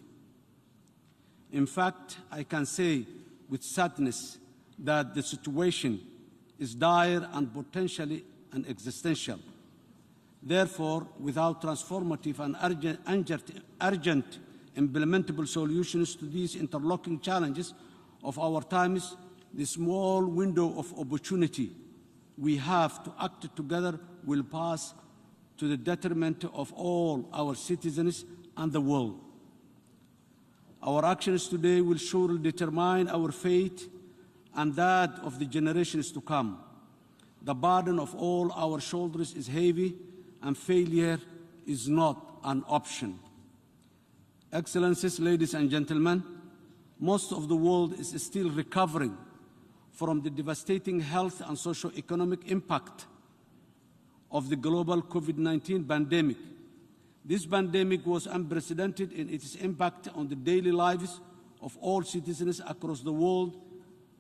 In fact, I can say with sadness that the situation is dire and potentially existential. Therefore, without transformative and urgent implementable solutions to these interlocking challenges of our times, the small window of opportunity we have to act together will pass to the detriment of all our citizens and the world. Our actions today will surely determine our fate and that of the generations to come. The burden of all our shoulders is heavy, and failure is not an option. Excellencies, ladies and gentlemen, most of the world is still recovering from the devastating health and socio-economic impact of the global COVID-19 pandemic. This pandemic was unprecedented in its impact on the daily lives of all citizens across the world,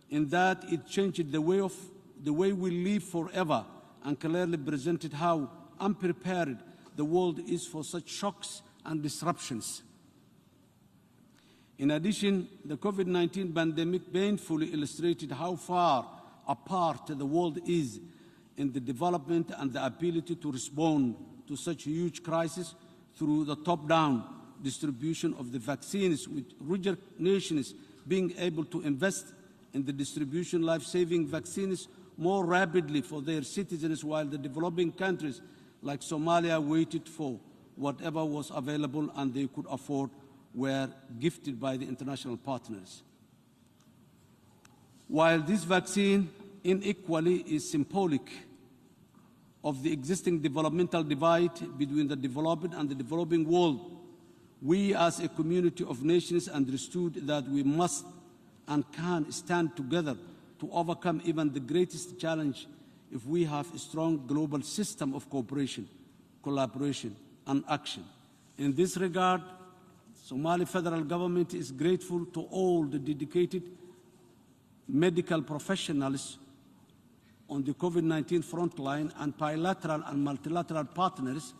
in that it changed the way we live forever and clearly presented how unprepared the world is for such shocks and disruptions. In addition, the COVID-19 pandemic painfully illustrated how far apart the world is in the development and the ability to respond to such huge crises through the top-down distribution of the vaccines, with richer nations being able to invest in the distribution life-saving vaccines more rapidly for their citizens, while the developing countries like Somalia waited for whatever was available and they could afford were gifted by the international partners. While this vaccine inequally is symbolic of the existing developmental divide between the developed and the developing world, we as a community of nations understood that we must and can stand together to overcome even the greatest challenge if we have a strong global system of cooperation, collaboration, and action. In this regard, Somali federal government is grateful to all the dedicated medical professionals on the COVID-19 frontline and bilateral and multilateral partners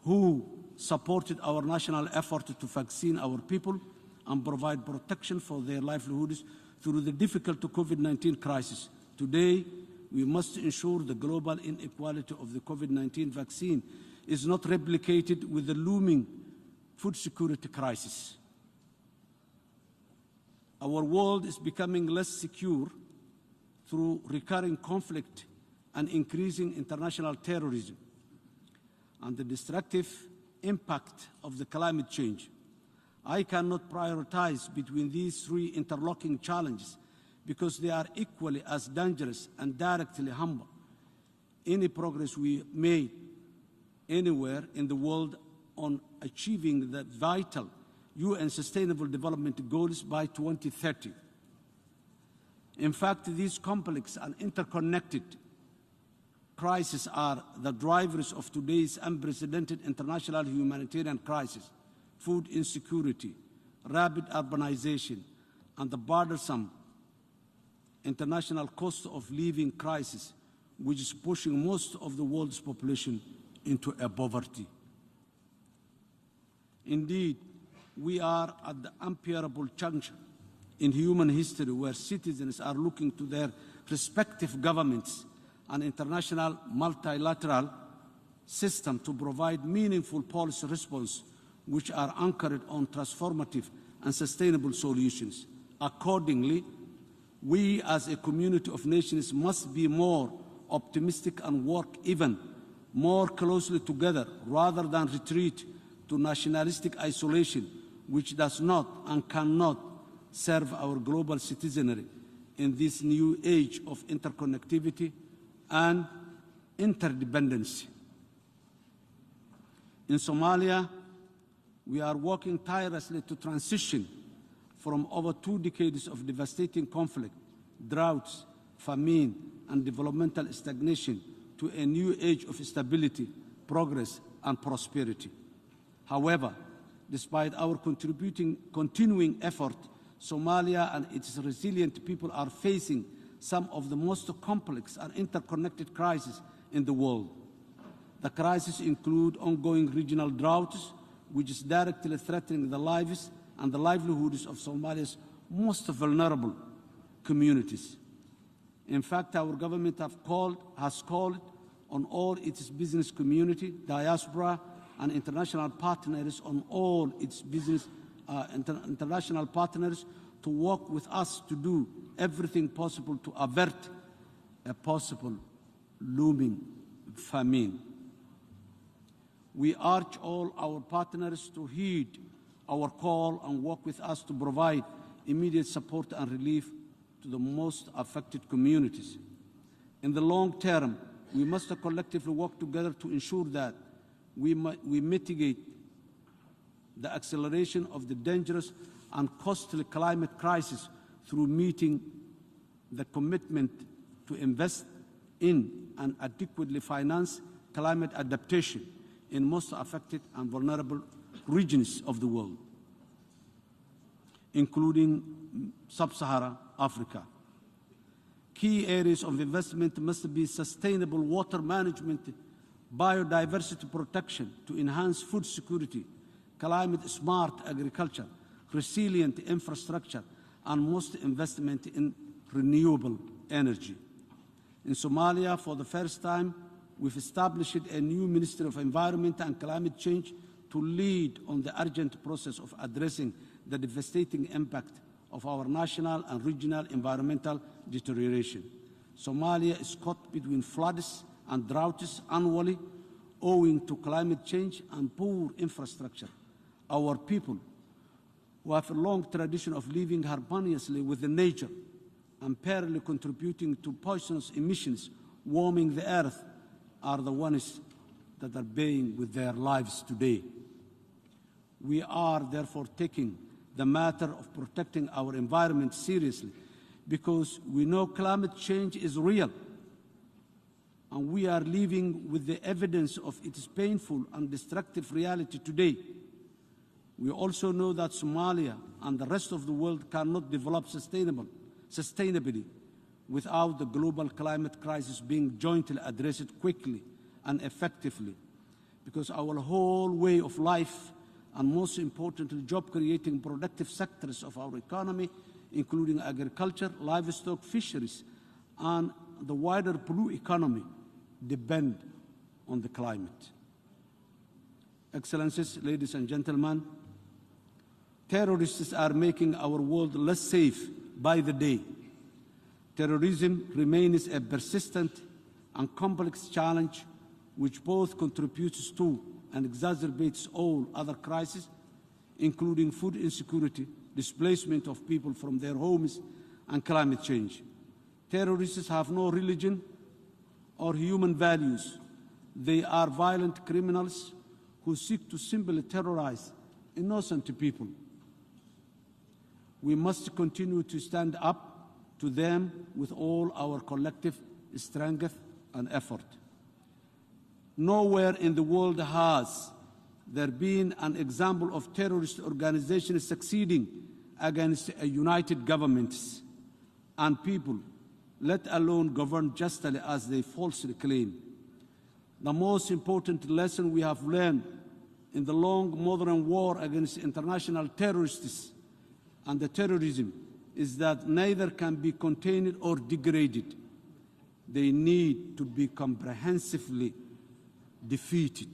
who supported our national effort to vaccine our people and provide protection for their livelihoods through the difficult COVID-19 crisis. Today, we must ensure the global inequality of the COVID-19 vaccine is not replicated with the looming food security crisis. Our world is becoming less secure through recurring conflict and increasing international terrorism and the destructive impact of the climate change. I cannot prioritize between these three interlocking challenges because they are equally as dangerous and directly harmful. Any progress we made anywhere in the world on achieving the vital UN Sustainable Development Goals by 2030. In fact, these complex and interconnected crises are the drivers of today's unprecedented international humanitarian crisis: food insecurity, rapid urbanization, and the burdensome international cost of living crisis, which is pushing most of the world's population into a poverty. Indeed, we are at the unbearable juncture in human history where citizens are looking to their respective governments and international multilateral system to provide meaningful policy response which are anchored on transformative and sustainable solutions. Accordingly, we as a community of nations must be more optimistic and work even more closely together rather than retreat to nationalistic isolation, which does not and cannot serve our global citizenry in this new age of interconnectivity and interdependency. In Somalia, we are working tirelessly to transition from over 2 decades of devastating conflict, droughts, famine, and developmental stagnation to a new age of stability, progress, and prosperity. However, despite our continuing effort, Somalia and its resilient people are facing some of the most complex and interconnected crises in the world. The crises include ongoing regional droughts, which is directly threatening the lives and the livelihoods of Somalia's most vulnerable communities. In fact, our government has called on all its business community, diaspora, and international partners international partners to work with us to do everything possible to avert a possible looming famine. We urge all our partners to heed our call and work with us to provide immediate support and relief to to the most affected communities. In the long term, we must collectively work together to ensure that we mitigate the acceleration of the dangerous and costly climate crisis through meeting the commitment to invest in and adequately finance climate adaptation in most affected and vulnerable regions of the world, including sub-Saharan Africa. Key areas of investment must be sustainable water management, biodiversity protection to enhance food security, climate-smart agriculture, resilient infrastructure, and most investment in renewable energy. In Somalia, for the first time, we've established a new Ministry of Environment and Climate Change to lead on the urgent process of addressing the devastating impact of our national and regional environmental deterioration. Somalia is caught between floods and droughts annually owing to climate change and poor infrastructure. Our people, who have a long tradition of living harmoniously with the nature, unfairly contributing to poisonous emissions warming the earth, are the ones that are paying with their lives today. We are therefore taking the matter of protecting our environment seriously because we know climate change is real and we are living with the evidence of its painful and destructive reality today. We also know that Somalia and the rest of the world cannot develop sustainably without the global climate crisis being jointly addressed quickly and effectively, because our whole way of life and most importantly, job-creating productive sectors of our economy, including agriculture, livestock, fisheries, and the wider blue economy, depend on the climate. Excellencies, ladies and gentlemen, terrorists are making our world less safe by the day. Terrorism remains a persistent and complex challenge which both contributes to and exacerbates all other crises, including food insecurity, displacement of people from their homes, and climate change. Terrorists have no religion or human values. They are violent criminals who seek to simply terrorize innocent people. We must continue to stand up to them with all our collective strength and effort. Nowhere in the world has there been an example of terrorist organizations succeeding against a united governments and people, let alone govern justly as they falsely claim. The most important lesson we have learned in the long modern war against international terrorists and the terrorism is that neither can be contained or degraded. They need to be comprehensively defeated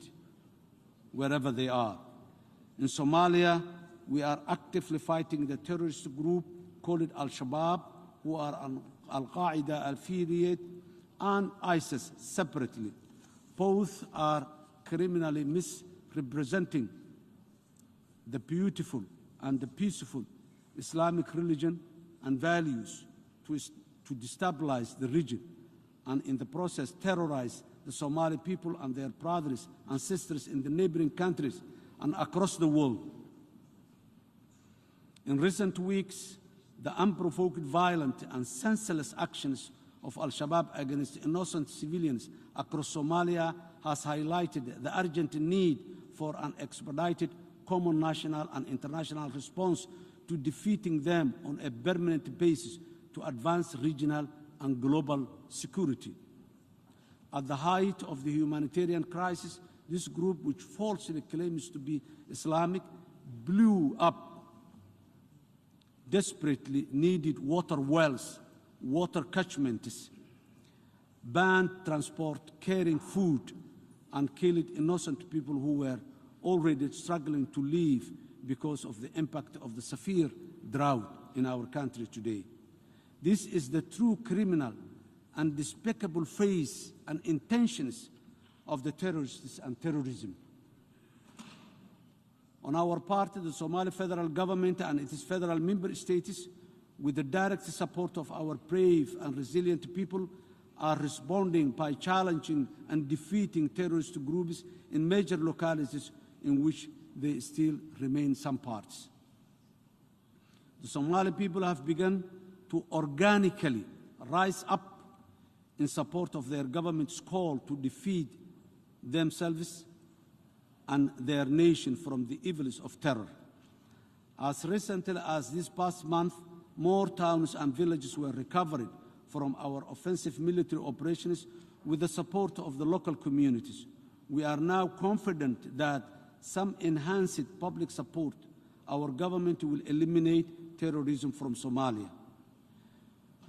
wherever they are. In Somalia, we are actively fighting the terrorist group called Al-Shabaab, who are an Al-Qaeda affiliate, and ISIS separately. Both are criminally misrepresenting the beautiful and the peaceful Islamic religion and values to destabilize the region and in the process terrorize the Somali people and their brothers and sisters in the neighboring countries and across the world. In recent weeks, the unprovoked violent and senseless actions of Al-Shabaab against innocent civilians across Somalia has highlighted the urgent need for an expedited common national and international response to defeating them on a permanent basis to advance regional and global security. At the height of the humanitarian crisis, this group, which falsely claims to be Islamic, blew up desperately needed water wells, water catchments, banned transport, carrying food, and killed innocent people who were already struggling to live because of the impact of the severe drought in our country today. This is the true criminal and despicable face and intentions of the terrorists and terrorism. On our part, the Somali federal government and its federal member states with the direct support of our brave and resilient people, are responding by challenging and defeating terrorist groups in major localities in which they still remain some parts. The Somali people have begun to organically rise up in support of their government's call to defeat themselves and their nation from the evils of terror. As recently as this past month, more towns and villages were recovered from our offensive military operations with the support of the local communities. We are now confident that some enhanced public support, our government will eliminate terrorism from Somalia.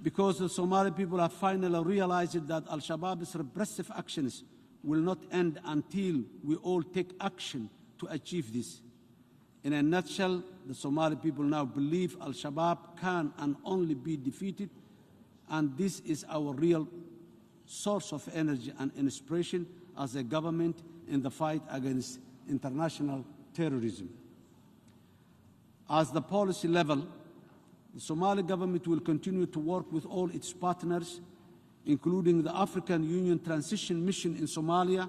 Because the Somali people have finally realized that Al-Shabaab's repressive actions will not end until we all take action to achieve this. In a nutshell, the Somali people now believe Al-Shabaab can and only be defeated, and this is our real source of energy and inspiration as a government in the fight against international terrorism. As the policy level, the Somali government will continue to work with all its partners, including the African Union Transition Mission in Somalia,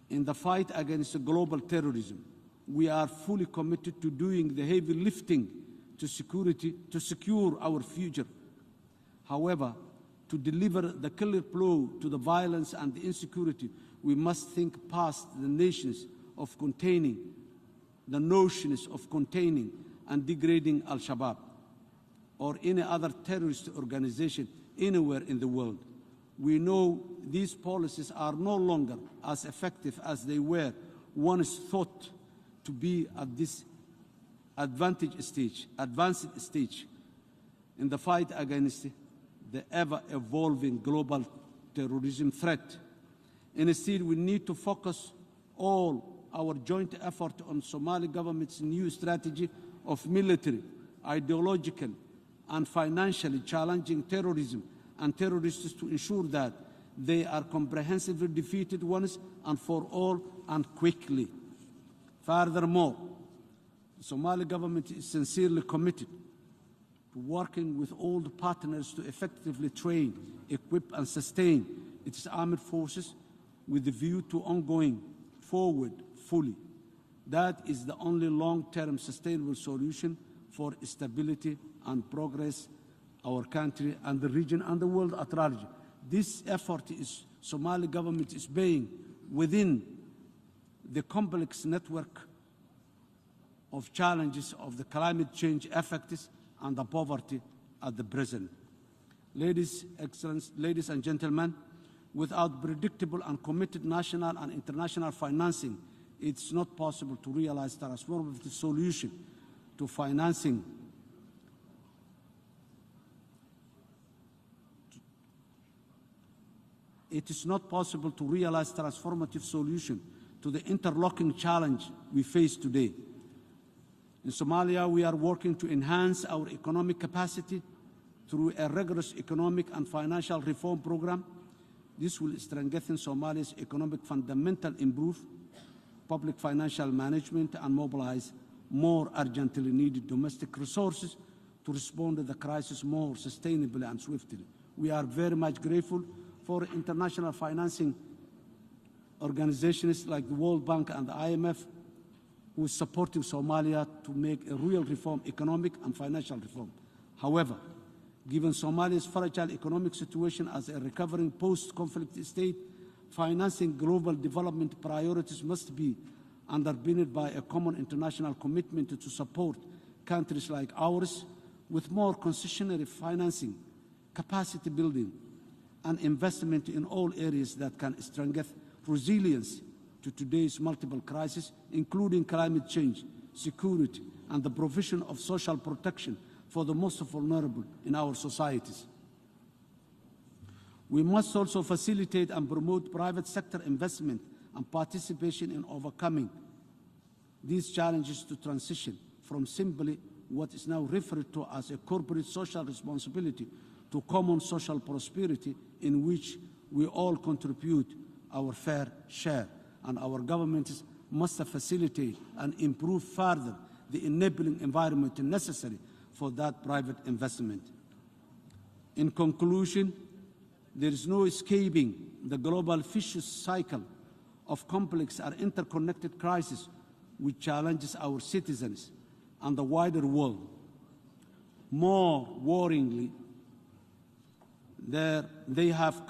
in the fight against global terrorism. We are fully committed to doing the heavy lifting to secure our future. However, to deliver the killer blow to the violence and the insecurity, we must think past the notions of containing and degrading Al-Shabaab or any other terrorist organization anywhere in the world. We know these policies are no longer as effective as they were once thought to be at this advanced stage in the fight against the ever-evolving global terrorism threat. Instead, we need to focus all our joint effort on Somali government's new strategy of military, ideological, and financially challenging terrorism and terrorists to ensure that they are comprehensively defeated once and for all and quickly. Furthermore, the Somali government is sincerely committed to working with all the partners to effectively train, equip, and sustain its armed forces with the view to ongoing forward fully. That is the only long-term sustainable solution for stability and progress our country and the region and the world at large. This effort is Somali government is paying within the complex network of challenges of the climate change effects and the poverty at the present. Ladies and gentlemen, without predictable and committed national and international financing, it's not possible to realize transformative solution to financing It is not possible to realize transformative solution to the interlocking challenge we face today. In Somalia, we are working to enhance our economic capacity through a rigorous economic and financial reform program. This will strengthen Somalia's economic fundamental, improve public financial management, and mobilize more urgently needed domestic resources to respond to the crisis more sustainably and swiftly. We are very much grateful for international financing organizations like the World Bank and the IMF, who is supporting Somalia to make a real reform, economic and financial reform. However, given Somalia's fragile economic situation as a recovering post-conflict state, financing global development priorities must be underpinned by a common international commitment to support countries like ours with more concessionary financing, capacity building, and investment in all areas that can strengthen resilience to today's multiple crises, including climate change, security, and the provision of social protection for the most vulnerable in our societies. We must also facilitate and promote private sector investment and participation in overcoming these challenges to transition from simply what is now referred to as a corporate social responsibility to common social prosperity, in which we all contribute our fair share, and our governments must facilitate and improve further the enabling environment necessary for that private investment. In conclusion, there is no escaping the global vicious cycle of complex and interconnected crises which challenges our citizens and the wider world. More worryingly, they have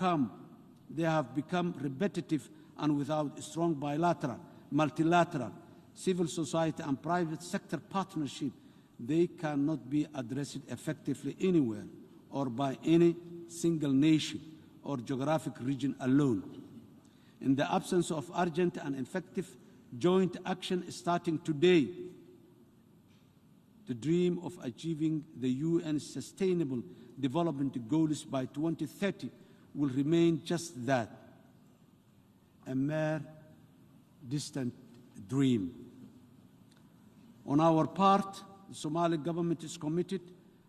become repetitive and without strong bilateral, multilateral, civil society and private sector partnership, they cannot be addressed effectively anywhere or by any single nation or geographic region alone. In the absence of urgent and effective joint action starting today, the dream of achieving the UN Sustainable Development Goals by 2030 will remain just that, a mere distant dream. On our part, the Somali government is committed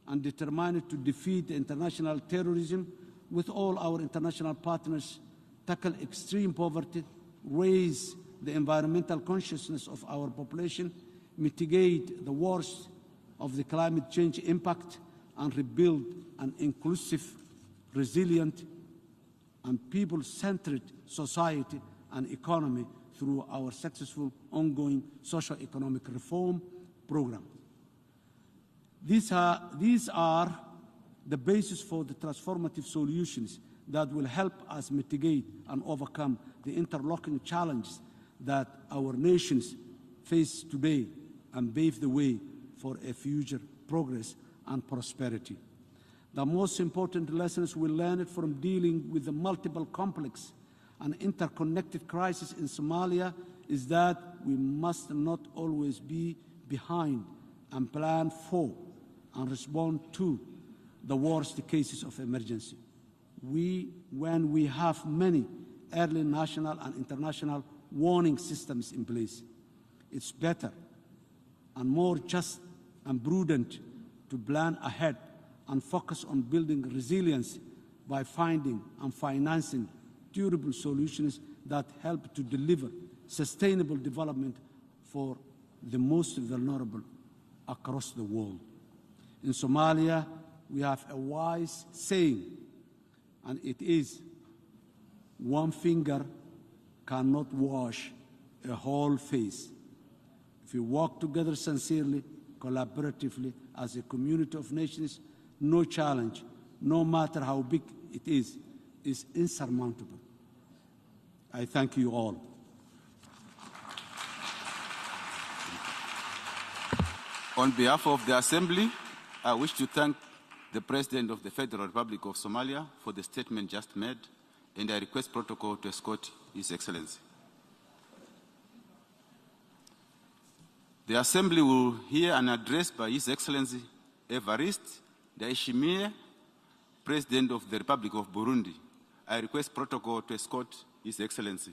and determined to defeat international terrorism with all our international partners, tackle extreme poverty, raise the environmental consciousness of our population, mitigate the worst of the climate change impact, and rebuild an inclusive, resilient, and people-centered society and economy through our successful ongoing socio-economic reform program. These are the basis for the transformative solutions that will help us mitigate and overcome the interlocking challenges that our nations face today and pave the way for a future progress and prosperity. The most important lessons we learned from dealing with the multiple complex and interconnected crises in Somalia is that we must not always be behind and plan for and respond to the worst cases of emergency. When we have many early national and international warning systems in place, it's better and more just and prudent to plan ahead and focus on building resilience by finding and financing durable solutions that help to deliver sustainable development for the most vulnerable across the world. In Somalia, we have a wise saying, and it is, one finger cannot wash a whole face. If we work together sincerely, collaboratively, as a community of nations, no challenge, no matter how big it is insurmountable. I thank you all. On behalf of the Assembly, I wish to thank the President of the Federal Republic of Somalia for the statement just made, and I request protocol to escort His Excellency. The Assembly will hear an address by His Excellency Evariste Ndayishimiye, President of the Republic of Burundi. I request protocol to escort His Excellency.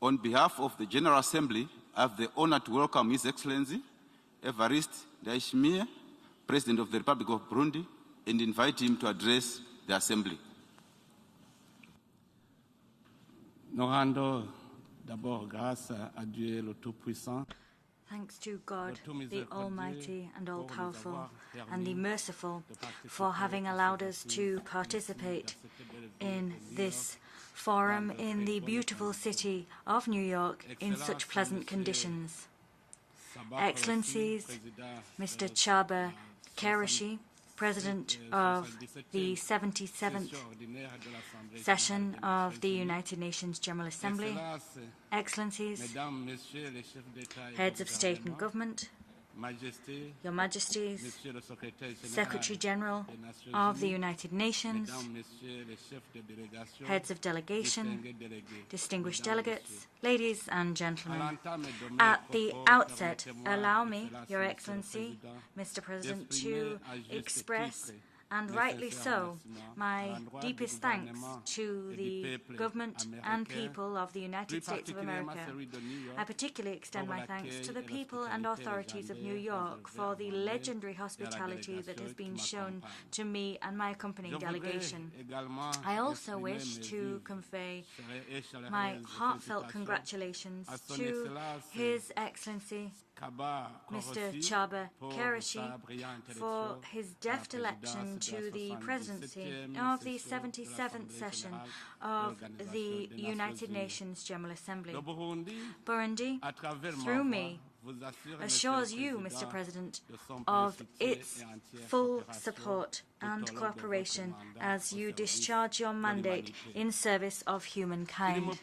On behalf of the General Assembly, I have the honor to welcome His Excellency Evariste Ndayishimiye, President of the Republic of Burundi, and invite him to address the Assembly. Nous rendons d'abord grâce à Dieu le Tout-Puissant. Thanks to God, the Almighty and All-Powerful, and the Merciful, for having allowed us to participate in this forum in the beautiful city of New York in such pleasant conditions. Excellencies, Mr. Chaba Kereshi, President of the 77th session of the United Nations General Assembly, Excellencies, Heads of State and Government, Your Majesties, Secretary General of the United Nations, Heads of Delegation, distinguished delegates, ladies and gentlemen. At the outset, allow me, Your Excellency, Mr. President, to express and rightly so, my deepest thanks to the government and people of the United States of America. I particularly extend my thanks to the people and authorities of New York for the legendary hospitality that has been shown to me and my accompanying delegation. I also wish to convey my heartfelt congratulations to His Excellency Mr. Chaba Kereshi for his deft election to the presidency of the 77th session of the United Nations General Assembly. Burundi, through me, assures you, Mr. President, of its full support and cooperation as you discharge your mandate in service of humankind.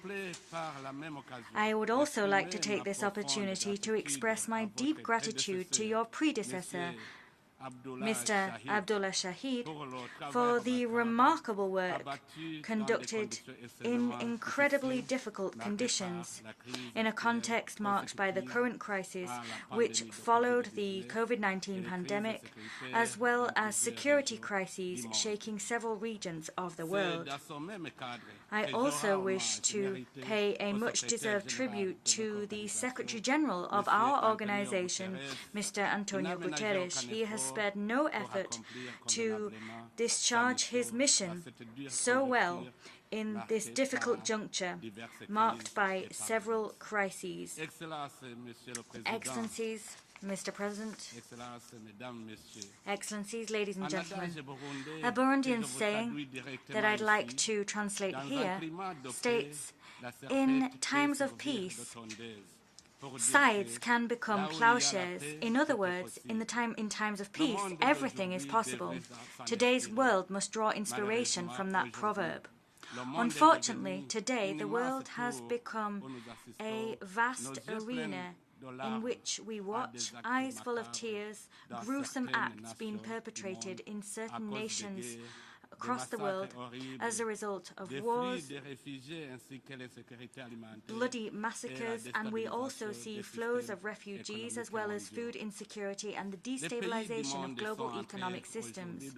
I would also like to take this opportunity to express my deep gratitude to your predecessor, Mr. Abdullah Shahid, for the remarkable work conducted in incredibly difficult conditions in a context marked by the current crisis which followed the COVID-19 pandemic, as well as security crises shaking several regions of the world. I also wish to pay a much-deserved tribute to the Secretary General of our organization, Mr. Antonio Guterres. He has spared no effort to discharge his mission so well in this difficult juncture, marked by several crises. Excellencies, Mr. President, Excellencies, ladies and gentlemen, a Burundian saying that I'd like to translate here states, in times of peace, sides can become plowshares. In other words, in times of peace, everything is possible. Today's world must draw inspiration from that proverb. Unfortunately, today the world has become a vast arena in which we watch, eyes full of tears, gruesome acts being perpetrated in certain nations across the world as a result of wars, bloody massacres, and we also see flows of refugees as well as food insecurity and the destabilization of global economic systems.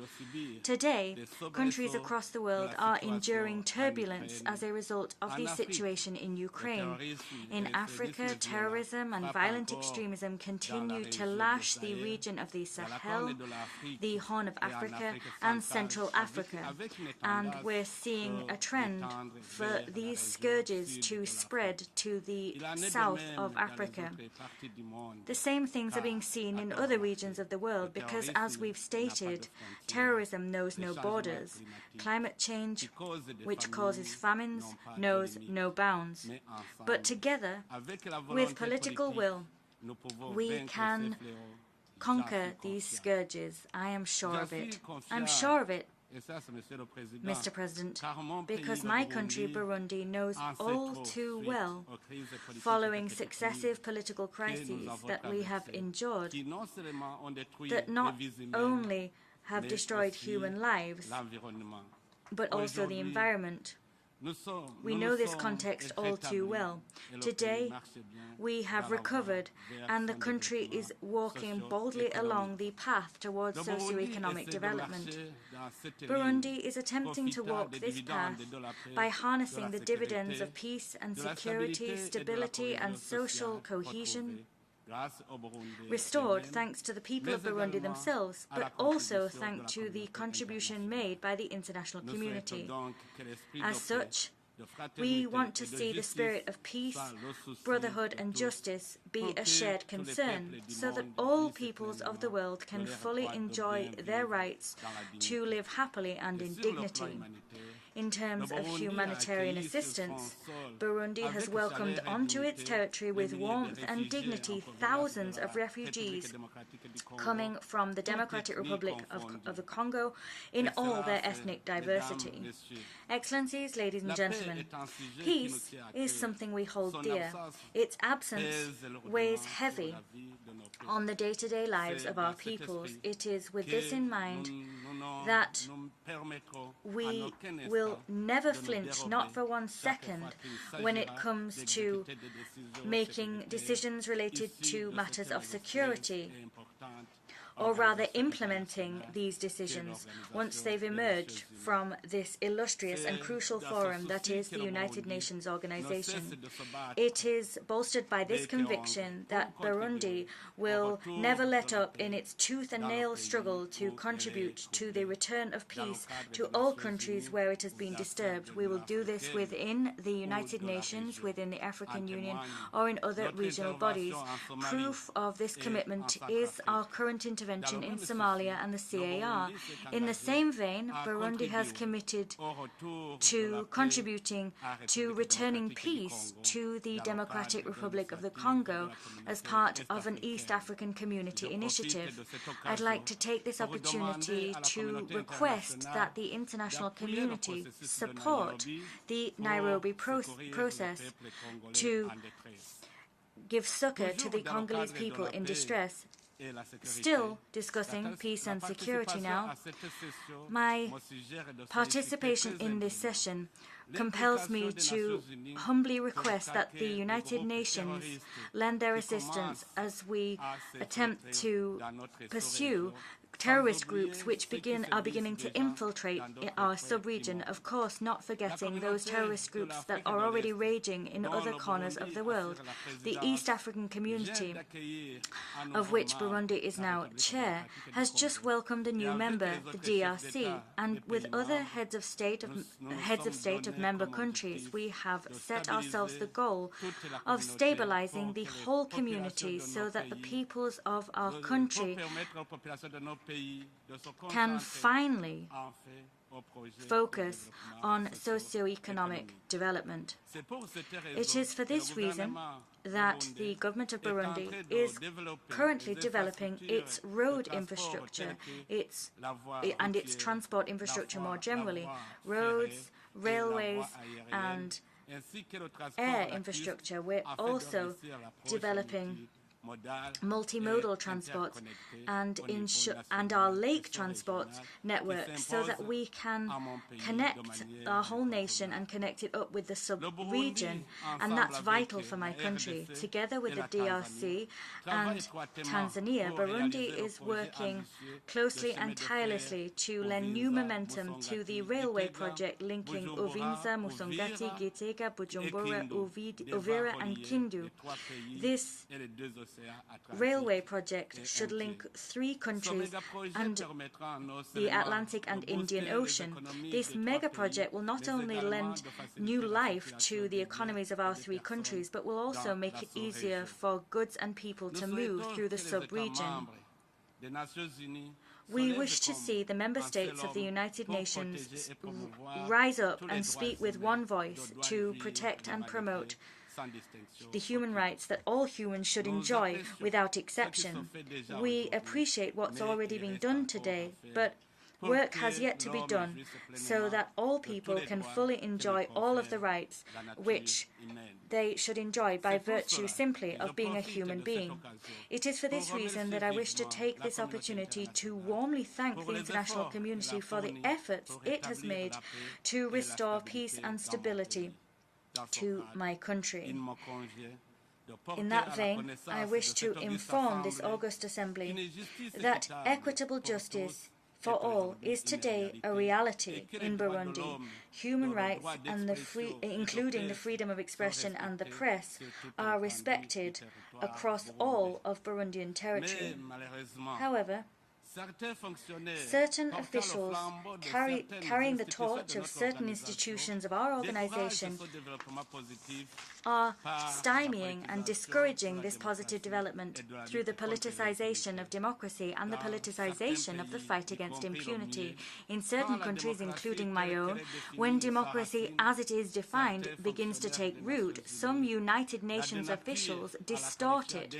Today, countries across the world are enduring turbulence as a result of the situation in Ukraine. In Africa, terrorism and violent extremism continue to lash the region of the Sahel, the Horn of Africa, and Central Africa. And we're seeing a trend for these scourges to spread to the south of Africa. The same things are being seen in other regions of the world because, as we've stated, terrorism knows no borders. Climate change, which causes famines, knows no bounds. But together, with political will, we can conquer these scourges. I am sure of it. I'm sure of it, Mr. President, because my country, Burundi, knows all too well, following successive political crises that we have endured, that not only have destroyed human lives, but also the environment. We know this context all too well. Today, we have recovered, and the country is walking boldly along the path towards socio-economic development. Burundi is attempting to walk this path by harnessing the dividends of peace and security, stability and social cohesion, restored thanks to the people of Burundi themselves, but also thanks to the contribution made by the international community. As such, we want to see the spirit of peace, brotherhood and justice be a shared concern, so that all peoples of the world can fully enjoy their rights to live happily and in dignity. In terms of humanitarian assistance, Burundi has welcomed onto its territory with warmth and dignity thousands of refugees coming from the Democratic Republic of the Congo in all their ethnic diversity. Excellencies, ladies and gentlemen, peace is something we hold dear. Its absence weighs heavy on the day-to-day lives of our peoples. It is with this in mind that we will never flinch, not for 1 second, when it comes to making decisions related to matters of security or rather implementing these decisions once they've emerged from this illustrious and crucial forum that is the United Nations Organization. It is bolstered by this conviction that Burundi will never let up in its tooth and nail struggle to contribute to the return of peace to all countries where it has been disturbed. We will do this within the United Nations, within the African Union, or in other regional bodies. Proof of this commitment is our current intervention in Somalia and the CAR. In the same vein, Burundi has committed to contributing to returning peace to the Democratic Republic of the Congo as part of an East African Community Initiative. I'd like to take this opportunity to request that the international community support the Nairobi process to give succor to the Congolese people in distress. Still discussing peace and security now, my participation in this session compels me to humbly request that the United Nations lend their assistance as we attempt to pursue terrorist groups which are beginning to infiltrate our sub-region, of course not forgetting those terrorist groups that are already raging in other corners of the world. The East African Community, of which Burundi is now chair, has just welcomed a new member, the DRC, and with other heads of state of member countries, we have set ourselves the goal of stabilizing the whole community so that the peoples of our country can finally focus on socio-economic development. It is for this reason that the government of Burundi is currently developing its road infrastructure and its transport infrastructure more generally, roads, railways and air infrastructure. We're also developing multimodal transport and our lake transport network so that we can connect our whole nation and connect it up with the sub-region, and that's vital for my country. Together with the DRC and Tanzania, Burundi is working closely and tirelessly to lend new momentum to the railway project linking Uvinza, Musongati, Gitega, Bujumbura, Uvira and Kindu. This railway project should link 3 countries and the Atlantic and Indian Ocean. This mega project will not only lend new life to the economies of our 3 countries, but will also make it easier for goods and people to move through the sub-region. We wish to see the member states of the United Nations rise up and speak with one voice to protect and promote the human rights that all humans should enjoy without exception. We appreciate what's already been done today, but work has yet to be done so that all people can fully enjoy all of the rights which they should enjoy by virtue simply of being a human being. It is for this reason that I wish to take this opportunity to warmly thank the international community for the efforts it has made to restore peace and stability to my country. In that vein, I wish to inform this august assembly that equitable justice for all is today a reality in Burundi. Human rights, and including the freedom of expression and the press, are respected across all of Burundian territory. However, certain officials carrying the torch of certain institutions of our organization are stymieing and discouraging this positive development through the politicization of democracy and the politicization of the fight against impunity. In certain countries, including my own, when democracy as it is defined begins to take root, some United Nations officials distort it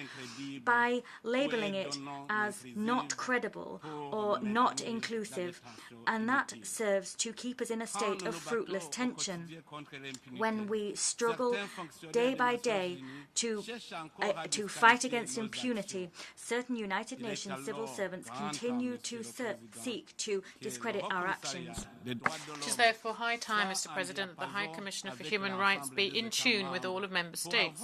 by labeling it as not credible unsustainable or not inclusive, and that serves to keep us in a state of fruitless tension. When we struggle day by day to fight against impunity, certain United Nations civil servants continue to seek to discredit our actions. It is therefore high time, Mr. President, that the High Commissioner for Human Rights be in tune with all of Member States,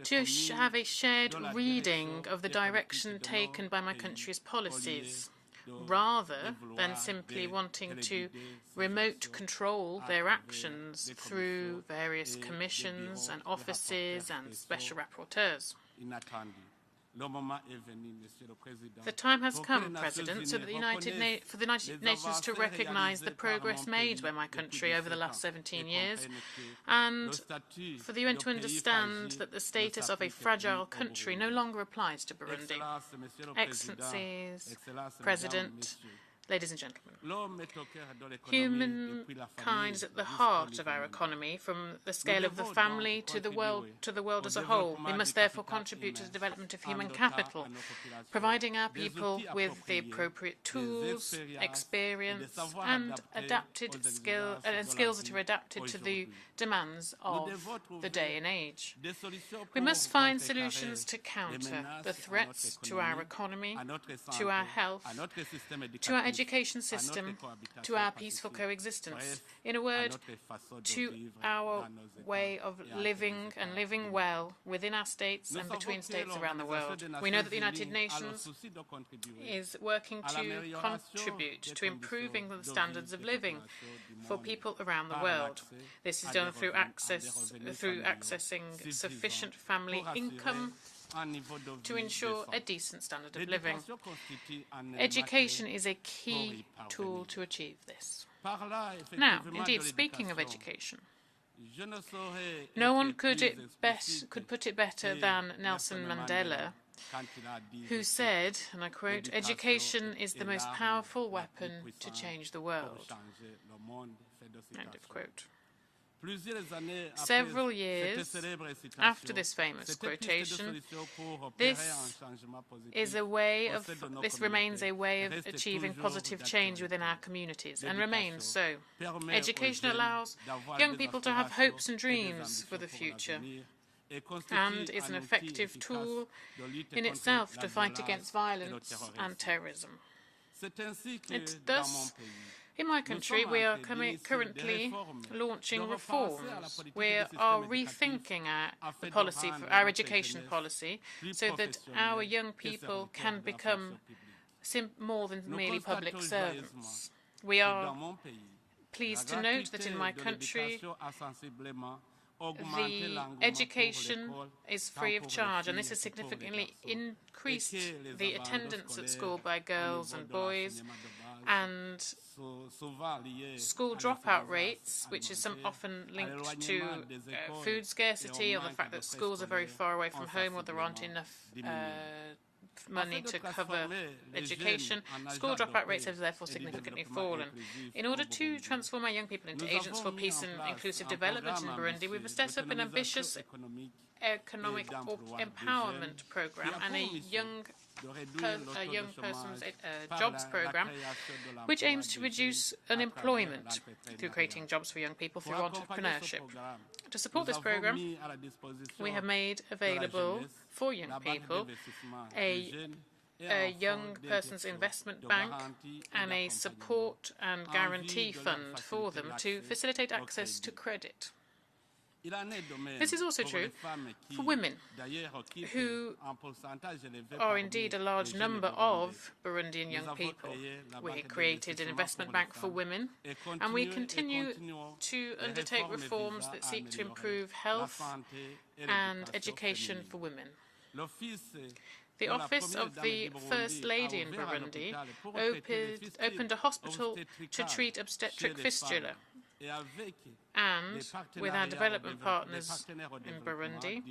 to have a shared reading of the direction taken by my country's policies, rather than simply wanting to remote control their actions through various commissions and offices and special rapporteurs. The time has come, President, for the United Nations to recognise the progress made by my country over the last 17 years, and for the UN to understand that the status of a fragile country no longer applies to Burundi. Excellencies, President, ladies and gentlemen, humankind is at the heart of our economy, from the scale of the family to the world as a whole. We must therefore contribute to the development of human capital, providing our people with the appropriate tools, experience, and skills that are adapted to the demands of the day and age. We must find solutions to counter the threats to our economy, to our health, to our education system, to our peaceful coexistence. In a word, to our way of living and living well within our states and between states around the world. We know that the United Nations is working to contribute to improving the standards of living for people around the world. This is done through accessing sufficient family income to ensure a decent standard of living. Education is a key tool to achieve this. Now, indeed, speaking of education, no one could put it better than Nelson Mandela, who said, and I quote, "Education is the most powerful weapon to change the world." End of quote. Several years after this famous quotation, this remains a way of achieving positive change within our communities, and remains so. Education allows young people to have hopes and dreams for the future, and is an effective tool in itself to fight against violence and terrorism. Thus, in my country, we are currently launching reforms. We are rethinking our education policy, so that our young people can become more than merely public servants. We are pleased to note that in my country, the education is free of charge, and this has significantly increased the attendance at school by girls and boys, and school dropout rates, which is often linked to food scarcity, or the fact that schools are very far away from home, or there aren't enough money to cover education. School dropout rates have therefore significantly fallen. In order to transform our young people into agents for peace and inclusive development in Burundi, we've set up an ambitious economic empowerment program and a young person's jobs program, which aims to reduce unemployment through creating jobs for young people through entrepreneurship. To support this program, we have made available for young people a young person's investment bank and a support and guarantee fund for them to facilitate access to credit. This is also true for women, who are indeed a large number of Burundian young people. We created an investment bank for women, and we continue to undertake reforms that seek to improve health and education for women. The Office of the First Lady in Burundi opened a hospital to treat obstetric fistula. And with our development partners in Burundi,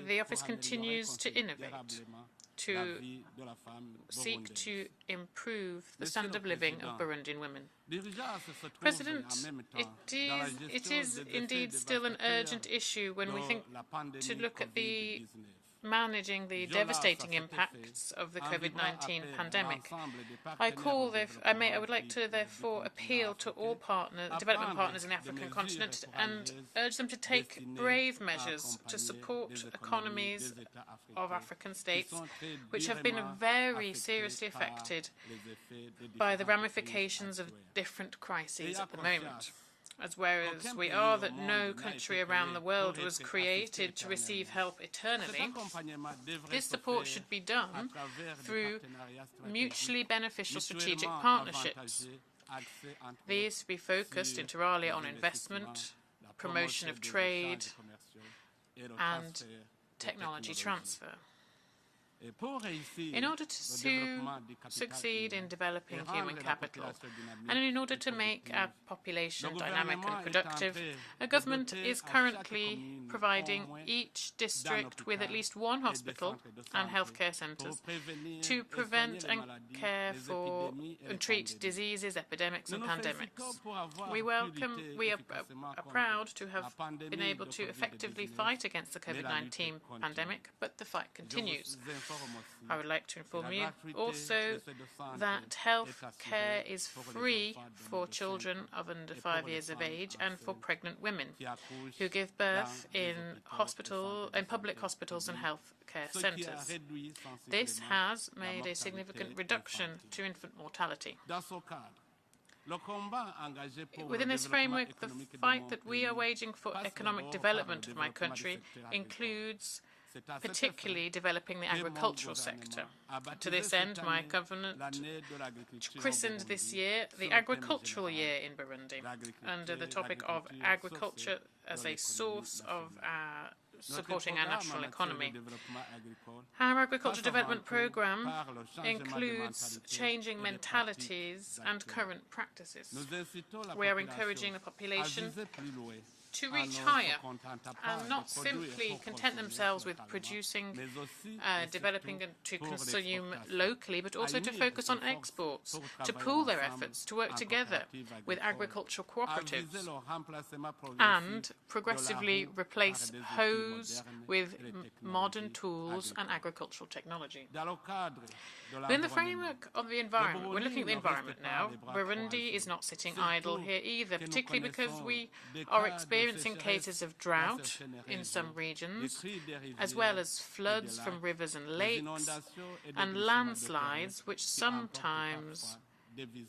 the office continues to innovate, to seek to improve the standard of living of Burundian women. President, it is indeed still an urgent issue when we think to look at the managing the devastating impacts of the COVID-19 pandemic. I would like to therefore appeal to all development partners in the African continent and urge them to take brave measures to support economies of African states which have been very seriously affected by the ramifications of different crises at the moment. As whereas we are that no country around the world was created to receive help eternally, this support should be done through mutually beneficial strategic partnerships. These should be focused inter alia on investment, promotion of trade, and technology transfer. In order to succeed in developing human capital, and in order to make our population dynamic and productive, a government is currently providing each district with at least one hospital and healthcare centres to prevent and care for and treat diseases, epidemics and pandemics. We are proud to have been able to effectively fight against the COVID-19 pandemic, but the fight continues. I would like to inform you also that health care is free for children of under 5 years of age and for pregnant women who give birth in public hospitals and health care centres. This has made a significant reduction to infant mortality. Within this framework, the fight that we are waging for economic development of my country includes particularly developing the agricultural sector. To this end, my government christened this year the Agricultural Year in Burundi, under the topic of agriculture as a source of supporting our national economy. Our agriculture development programme includes changing mentalities and current practices. We are encouraging the population to reach higher and not simply content themselves with producing, developing and to consume locally, but also to focus on exports, to pool their efforts, to work together with agricultural cooperatives and progressively replace hoes with modern tools and agricultural technology. Within the framework of the environment, we're looking at the environment now. Burundi is not sitting idle here either, particularly because we are experiencing cases of drought in some regions, as well as floods from rivers and lakes, and landslides, which sometimes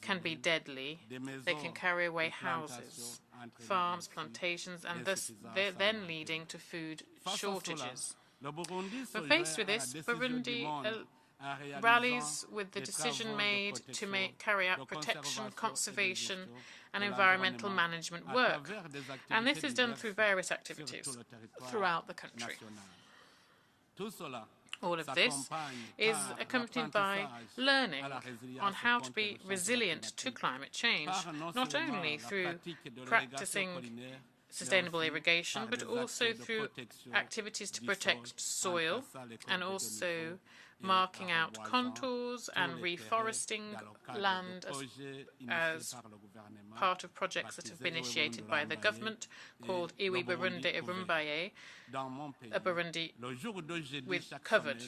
can be deadly. They can carry away houses, farms, plantations, and thus they're then leading to food shortages. But faced with this, Burundi rallies with the decision made to carry out protection, conservation and environmental management work. And this is done through various activities throughout the country. All of this is accompanied by learning on how to be resilient to climate change, not only through practicing sustainable irrigation, but also through activities to protect soil and also marking out contours and reforesting land as part of projects that have been initiated by the government called Iwi Burundi Irumbaye, a Burundi with covered.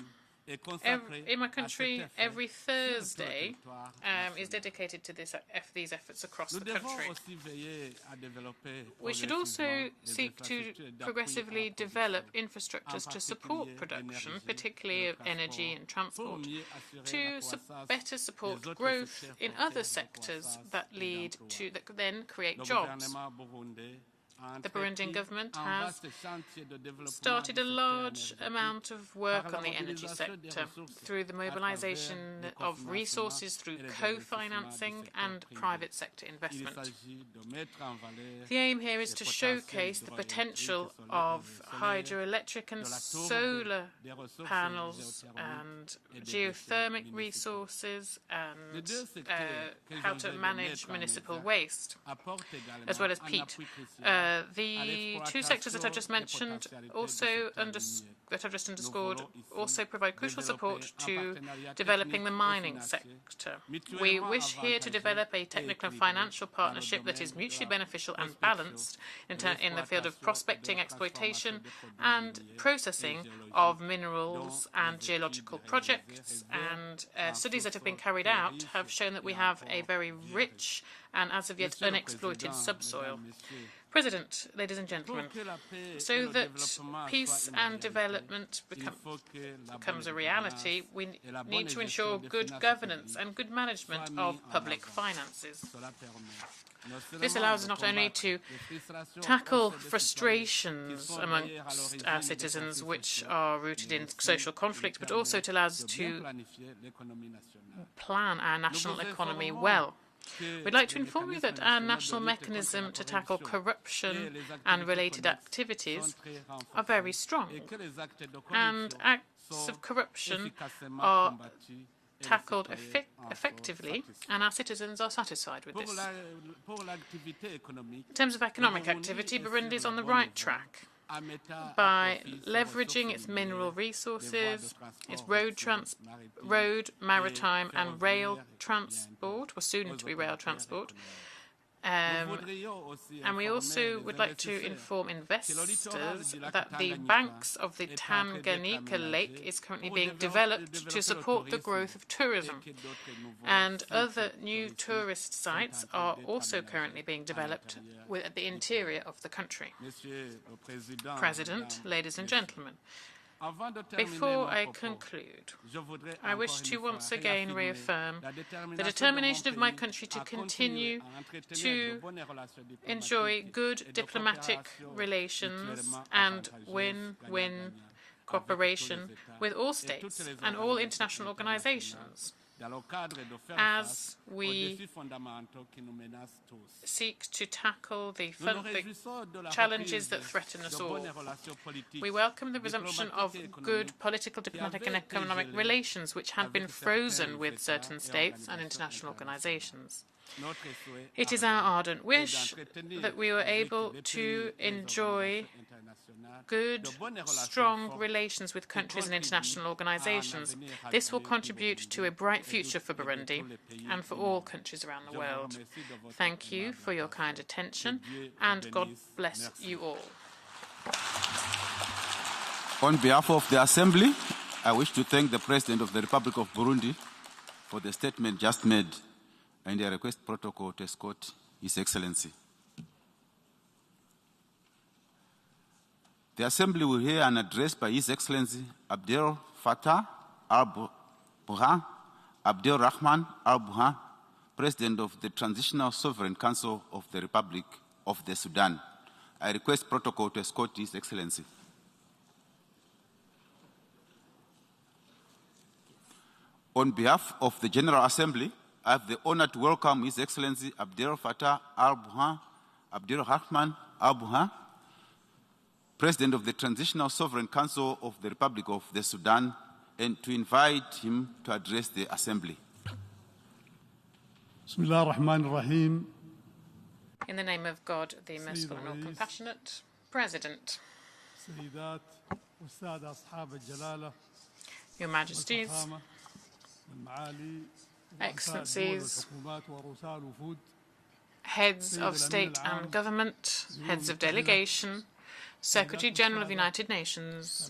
In my country, every Thursday is dedicated to these efforts across the country. We should also seek to progressively develop infrastructures to support production, particularly of energy and transport, to better support growth in other sectors that then create jobs. The Burundian government has started a large amount of work on the energy sector through the mobilization of resources through co-financing and private sector investment. The aim here is to showcase the potential of hydroelectric and solar panels and geothermic resources and how to manage municipal waste, as well as peat. The two sectors that I've just mentioned, that I've just underscored, also provide crucial support to developing the mining sector. We wish here to develop a technical and financial partnership that is mutually beneficial and balanced in the field of prospecting, exploitation, and processing of minerals and geological projects. And studies that have been carried out have shown that we have a very rich and as of yet unexploited subsoil. President, ladies and gentlemen, so that peace and development becomes a reality, we need to ensure good governance and good management of public finances. This allows us not only to tackle frustrations amongst our citizens which are rooted in social conflict, but also to allow us to plan our national economy well. We'd like to inform you that our national mechanism to tackle corruption and related activities are very strong, and acts of corruption are tackled effectively, and our citizens are satisfied with this. In terms of economic activity, Burundi is on the right track by leveraging its mineral resources, its road, maritime and rail transport, or soon to be rail transport. And we also would like to inform investors that the banks of the Tanganyika Lake is currently being developed to support the growth of tourism. And other new tourist sites are also currently being developed at the interior of the country. President, ladies and gentlemen, before I conclude, I wish to once again reaffirm the determination of my country to continue to enjoy good diplomatic relations and win-win cooperation with all states and all international organizations, as we seek to tackle the challenges that threaten us all. We welcome the resumption of good political, diplomatic and economic relations which had been frozen with certain states and international organizations. It is our ardent wish that we were able to enjoy good, strong relations with countries and international organizations. This will contribute to a bright future for Burundi and for all countries around the world. Thank you for your kind attention, and God bless you all. On behalf of the Assembly, I wish to thank the President of the Republic of Burundi for the statement just made and I request protocol to escort His Excellency. The Assembly will hear an address by His Excellency Abdel Fattah al-Burhan, Abdel Rahman al-Burhan, President of the Transitional Sovereign Council of the Republic of the Sudan. I request protocol to escort His Excellency. On behalf of the General Assembly, I have the honor to welcome His Excellency Abdel Fattah al-Burhan, Abdel Rahman al-Burhan, President of the Transitional Sovereign Council of the Republic of the Sudan, and to invite him to address the Assembly. Bismillah ar-Rahman ar-Rahim. In the name of God, the merciful and all-compassionate, President, Your Majesties, Excellencies, heads of state and government, heads of delegation, Secretary General of the United Nations,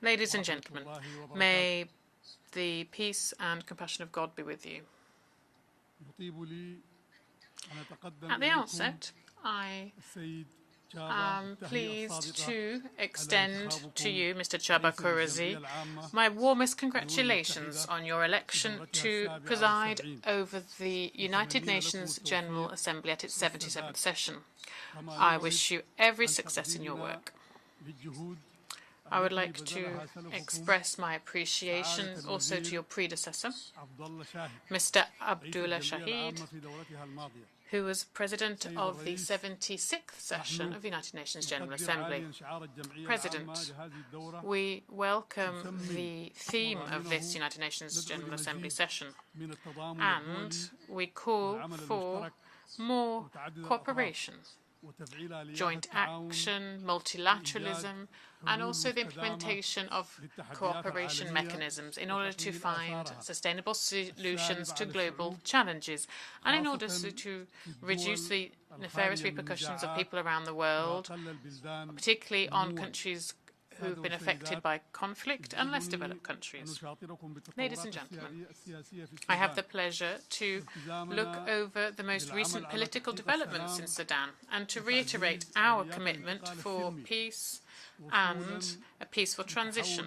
ladies and gentlemen, may the peace and compassion of God be with you. At the outset, I am pleased to extend to you, Mr. Chaba Kourouzi, my warmest congratulations on your election to preside over the United Nations General Assembly at its 77th session. I wish you every success in your work. I would like to express my appreciation also to your predecessor, Mr. Abdullah Shahid, who was President of the 76th session of the United Nations General Assembly. President, we welcome the theme of this United Nations General Assembly session, and we call for more cooperation joint action, multilateralism, and also the implementation of cooperation mechanisms in order to find sustainable solutions to global challenges, and in order to reduce the nefarious repercussions of people around the world, particularly on countries who have been affected by conflict and less developed countries. Ladies and gentlemen, I have the pleasure to look over the most recent political developments in Sudan and to reiterate our commitment for peace and a peaceful transition,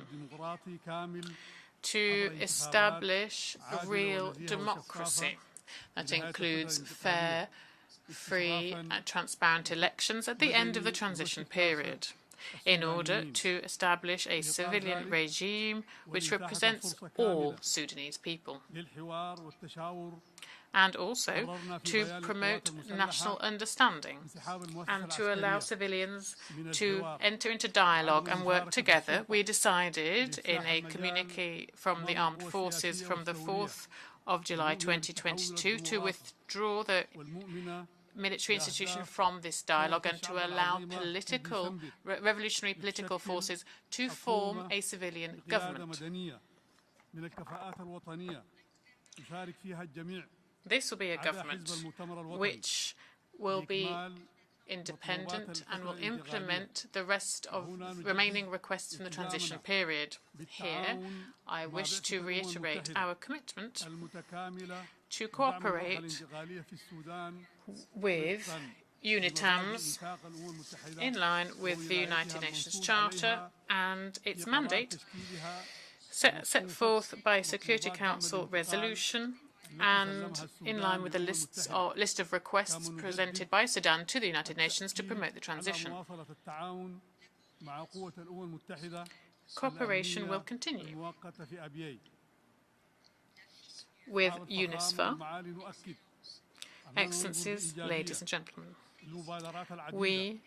to establish a real democracy that includes fair, free and transparent elections at the end of the transition period, in order to establish a civilian regime which represents all Sudanese people, and also to promote national understanding and to allow civilians to enter into dialogue and work together. We decided in a communique from the armed forces from the 4th of July 2022 to withdraw the military institution from this dialogue and to allow revolutionary political forces to form a civilian government. This will be a government which will be independent and will implement the rest of remaining requests from the transition period. Here, I wish to reiterate our commitment to cooperate with UNITAMS in line with the United Nations Charter and its mandate set forth by Security Council resolution and in line with the list of requests presented by Sudan to the United Nations to promote the transition. Cooperation will continue with UNISFA. Excellencies, ladies and gentlemen, we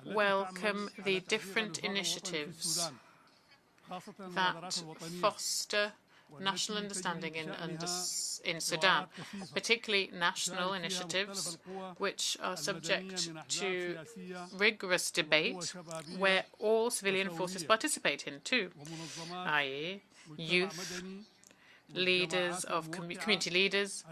welcome the different initiatives that foster national understanding in Sudan, particularly national initiatives which are subject to rigorous debate where all civilian forces participate in too, i.e. youth, leaders of community leaders,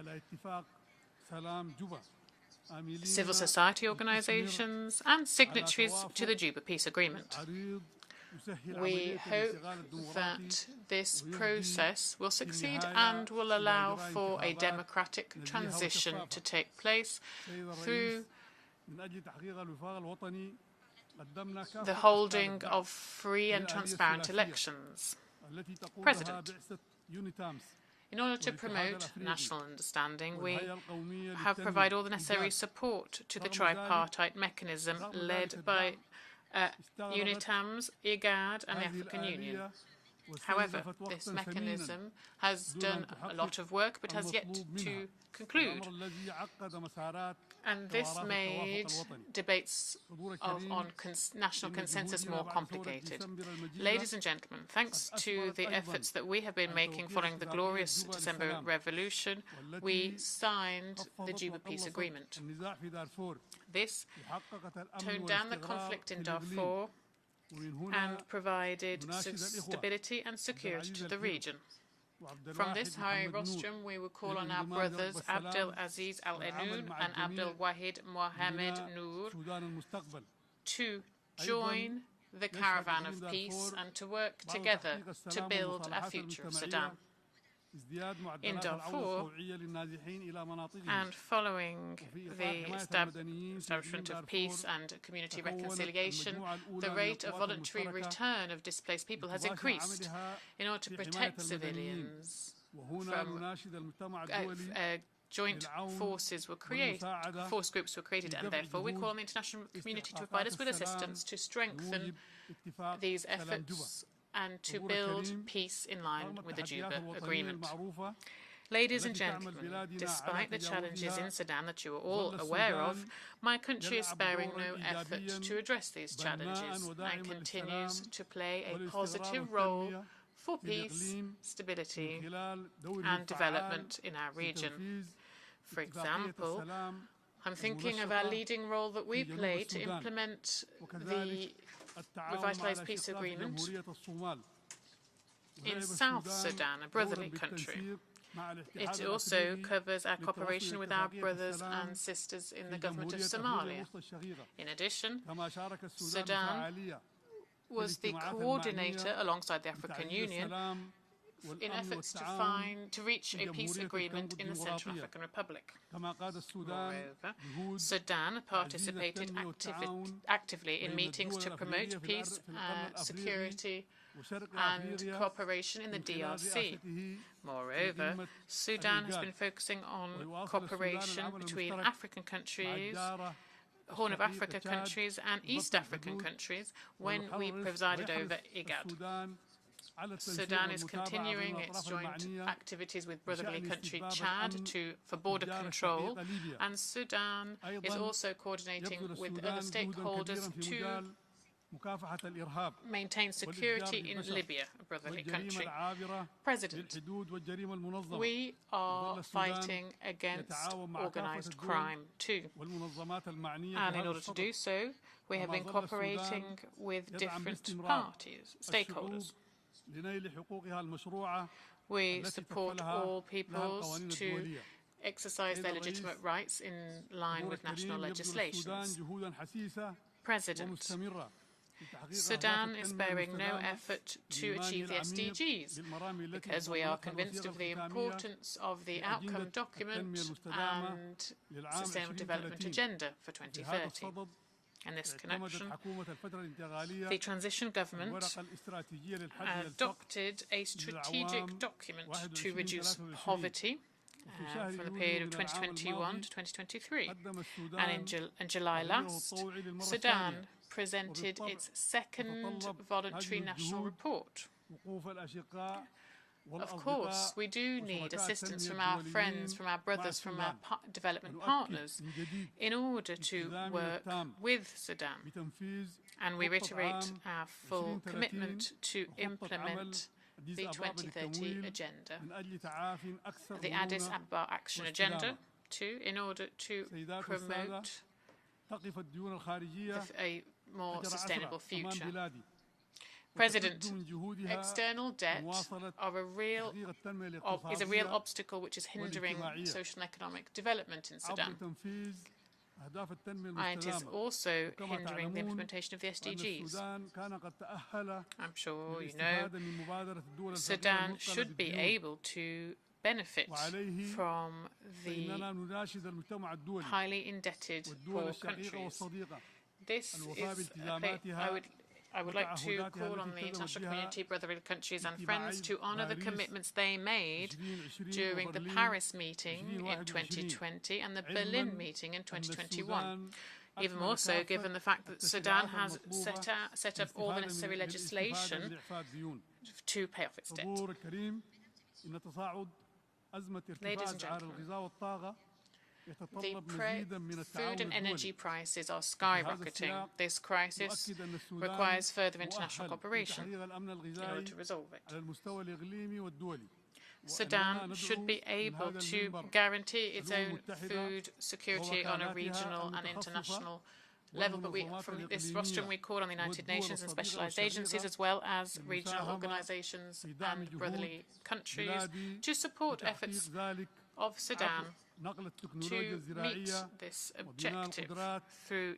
civil society organizations, and signatories to the Juba Peace Agreement. We hope that this process will succeed and will allow for a democratic transition to take place through the holding of free and transparent elections. President, in order to promote national understanding, we have provided all the necessary support to the tripartite mechanism led by UNITAMS, IGAD and the African Union. However, this mechanism has done a lot of work but has yet to conclude. And this made debates on national consensus more complicated. Ladies and gentlemen, thanks to the efforts that we have been making following the glorious December Revolution, we signed the Juba Peace Agreement. This toned down the conflict in Darfur and provided stability and security to the region. From this high rostrum, we will call on our brothers Abdel Aziz Al-Enoun and Abdel Wahid Mohamed Noor to join the caravan of peace and to work together to build a future of Sudan. In Darfur, and following the establishment of peace and community reconciliation, the rate of voluntary return of displaced people has increased. In order to protect civilians from joint forces were created, force groups were created, and therefore we call on the international community to provide us with assistance to strengthen these efforts and to build peace in line with the Juba Agreement. Ladies and gentlemen, despite the challenges in Sudan that you are all aware of, my country is sparing no effort to address these challenges and continues to play a positive role for peace, stability, and development in our region. For example, I'm thinking of our leading role that we play to implement the revitalized peace agreement in South Sudan, a brotherly country. It also covers our cooperation with our brothers and sisters in the government of Somalia. In addition, Sudan was the coordinator alongside the African Union in efforts to reach a peace agreement in the Central African Republic. Moreover, Sudan participated actively in meetings to promote peace, security and cooperation in the DRC. Moreover, Sudan has been focusing on cooperation between African countries, Horn of Africa countries and East African countries when we presided over IGAD. Sudan is continuing its joint activities with brotherly country Chad for border control, and Sudan is also coordinating with other stakeholders to maintain security in Libya, a brotherly country. President, we are fighting against organized crime too. And in order to do so, we have been cooperating with different parties, stakeholders. We support all peoples to exercise their legitimate rights in line with national legislations. President, Sudan is sparing no effort to achieve the SDGs because we are convinced of the importance of the outcome document and Sustainable Development Agenda for 2030. In this connection, the transition government adopted a strategic document to reduce poverty from the period of 2021 to 2023. And in July last, Sudan presented its second voluntary national report. Of course, we do need assistance from our friends, from our brothers, from our development partners in order to work with Sudan. And we reiterate our full commitment to implement the 2030 agenda, the Addis Ababa Action Agenda, too, in order to promote a more sustainable future. President, external debt is a real obstacle which is hindering social and economic development in Sudan. And it is also hindering the implementation of the SDGs. I'm sure you know Sudan should be able to benefit from the highly indebted poor countries. This is I would like to call on the international community, brotherly countries and friends to honour the commitments they made during the Paris meeting in 2020 and the Berlin meeting in 2021. Even more so, given the fact that Sudan has set up all the necessary legislation to pay off its debt. Ladies and gentlemen, the food and energy prices are skyrocketing. This crisis requires further international cooperation in order to resolve it. Sudan should be able to guarantee its own food security on a regional and international level, but from this rostrum we call on the United Nations and specialized agencies as well as regional organizations and brotherly countries to support efforts of Sudan to meet this objective through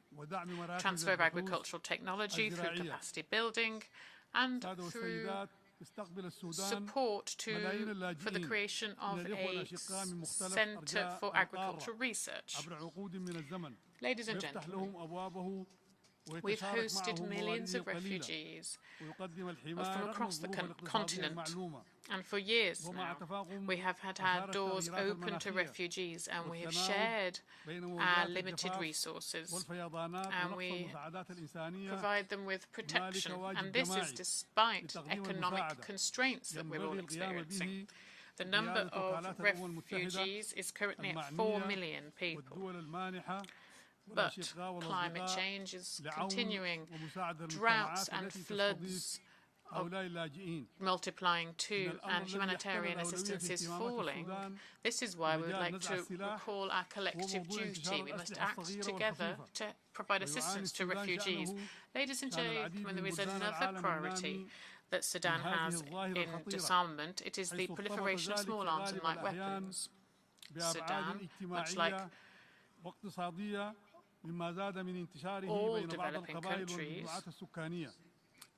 transfer of agricultural technology, through capacity building, and through support for the creation of a centre for agricultural research. Ladies and gentlemen, we've hosted millions of refugees from across the continent, and for years now we have had our doors open to refugees, and we have shared our limited resources, and we provide them with protection, and this is despite economic constraints that we're all experiencing. The number of refugees is currently at 4 million people. But climate change is continuing. Droughts and floods multiplying too and humanitarian assistance is falling, this is why we would like to recall our collective duty. We must act together to provide assistance to refugees. Ladies and gentlemen, there is another priority that Sudan has in disarmament. It is the proliferation of small arms and light weapons. Sudan, much like all developing countries,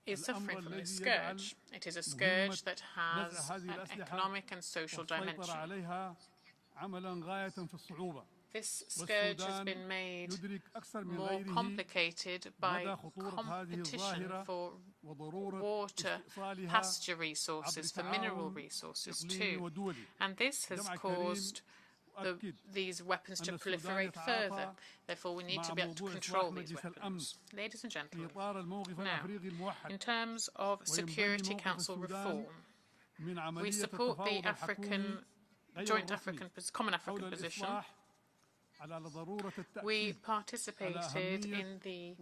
is suffering from this scourge. It is a scourge that has an economic and social dimension. This scourge has been made more complicated by competition for water, pasture resources, for mineral resources too. And this has caused these weapons to proliferate further. Therefore, we need to be able to control these weapons. Ladies and gentlemen, now, in terms of Security Council reform, we support the Common African position. We participated in the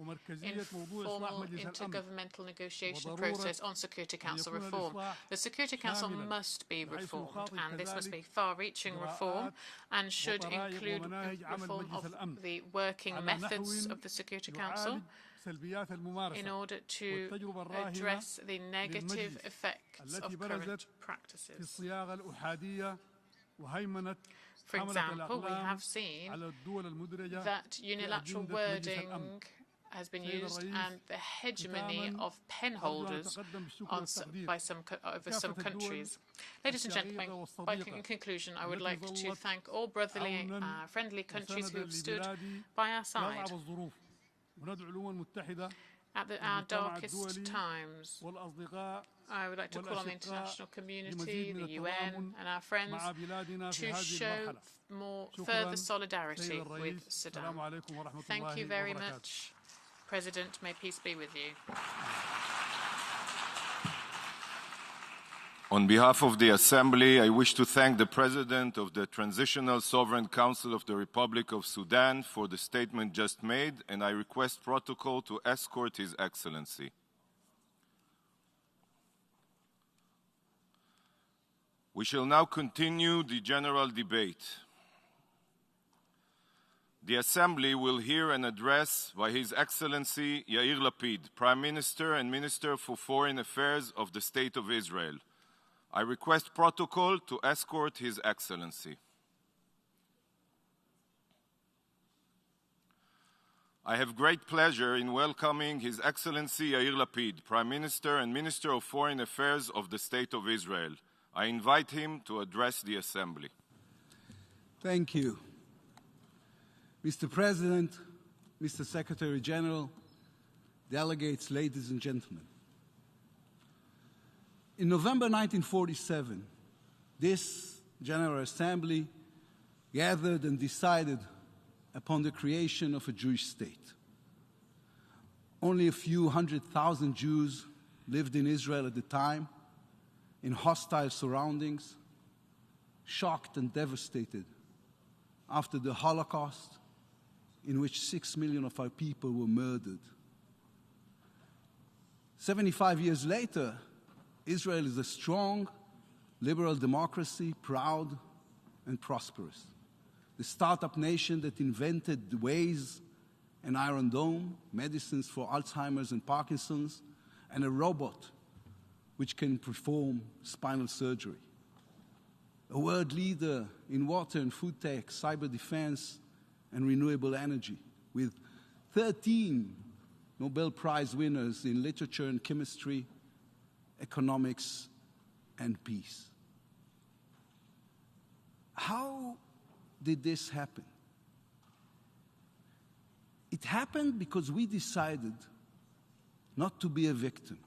informal intergovernmental negotiation process on Security Council reform. The Security Council must be reformed, and this must be far-reaching reform and should include reform of the working methods of the Security Council in order to address the negative effects of current practices. For example, we have seen that unilateral wording has been used and the hegemony of penholders over some countries. Ladies and gentlemen, in conclusion, I would like to thank all brotherly, friendly countries who have stood by our side at our darkest times. I would like to call on the international community, the UN, and our friends to show further solidarity with Sudan. Thank you very much. President, may peace be with you. On behalf of the Assembly, I wish to thank the President of the Transitional Sovereign Council of the Republic of Sudan for the statement just made, and I request protocol to escort His Excellency. We shall now continue the general debate. The Assembly will hear an address by His Excellency Yair Lapid, Prime Minister and Minister for Foreign Affairs of the State of Israel. I request protocol to escort His Excellency. I have great pleasure in welcoming His Excellency Yair Lapid, Prime Minister and Minister of Foreign Affairs of the State of Israel. I invite him to address the Assembly. Thank you. Mr. President, Mr. Secretary General, delegates, ladies and gentlemen. In November 1947, this General Assembly gathered and decided upon the creation of a Jewish state. Only a few 100,000 Jews lived in Israel at the time, in hostile surroundings, shocked and devastated after the Holocaust, in which 6 million of our people were murdered. 75 years later, Israel is a strong, liberal democracy, proud and prosperous. The startup nation that invented the Waze and Iron Dome, medicines for Alzheimer's and Parkinson's, and a robot which can perform spinal surgery. A world leader in water and food tech, cyber defense, and renewable energy, with 13 Nobel Prize winners in literature and chemistry, economics, and peace. How did this happen? It happened because we decided not to be a victim.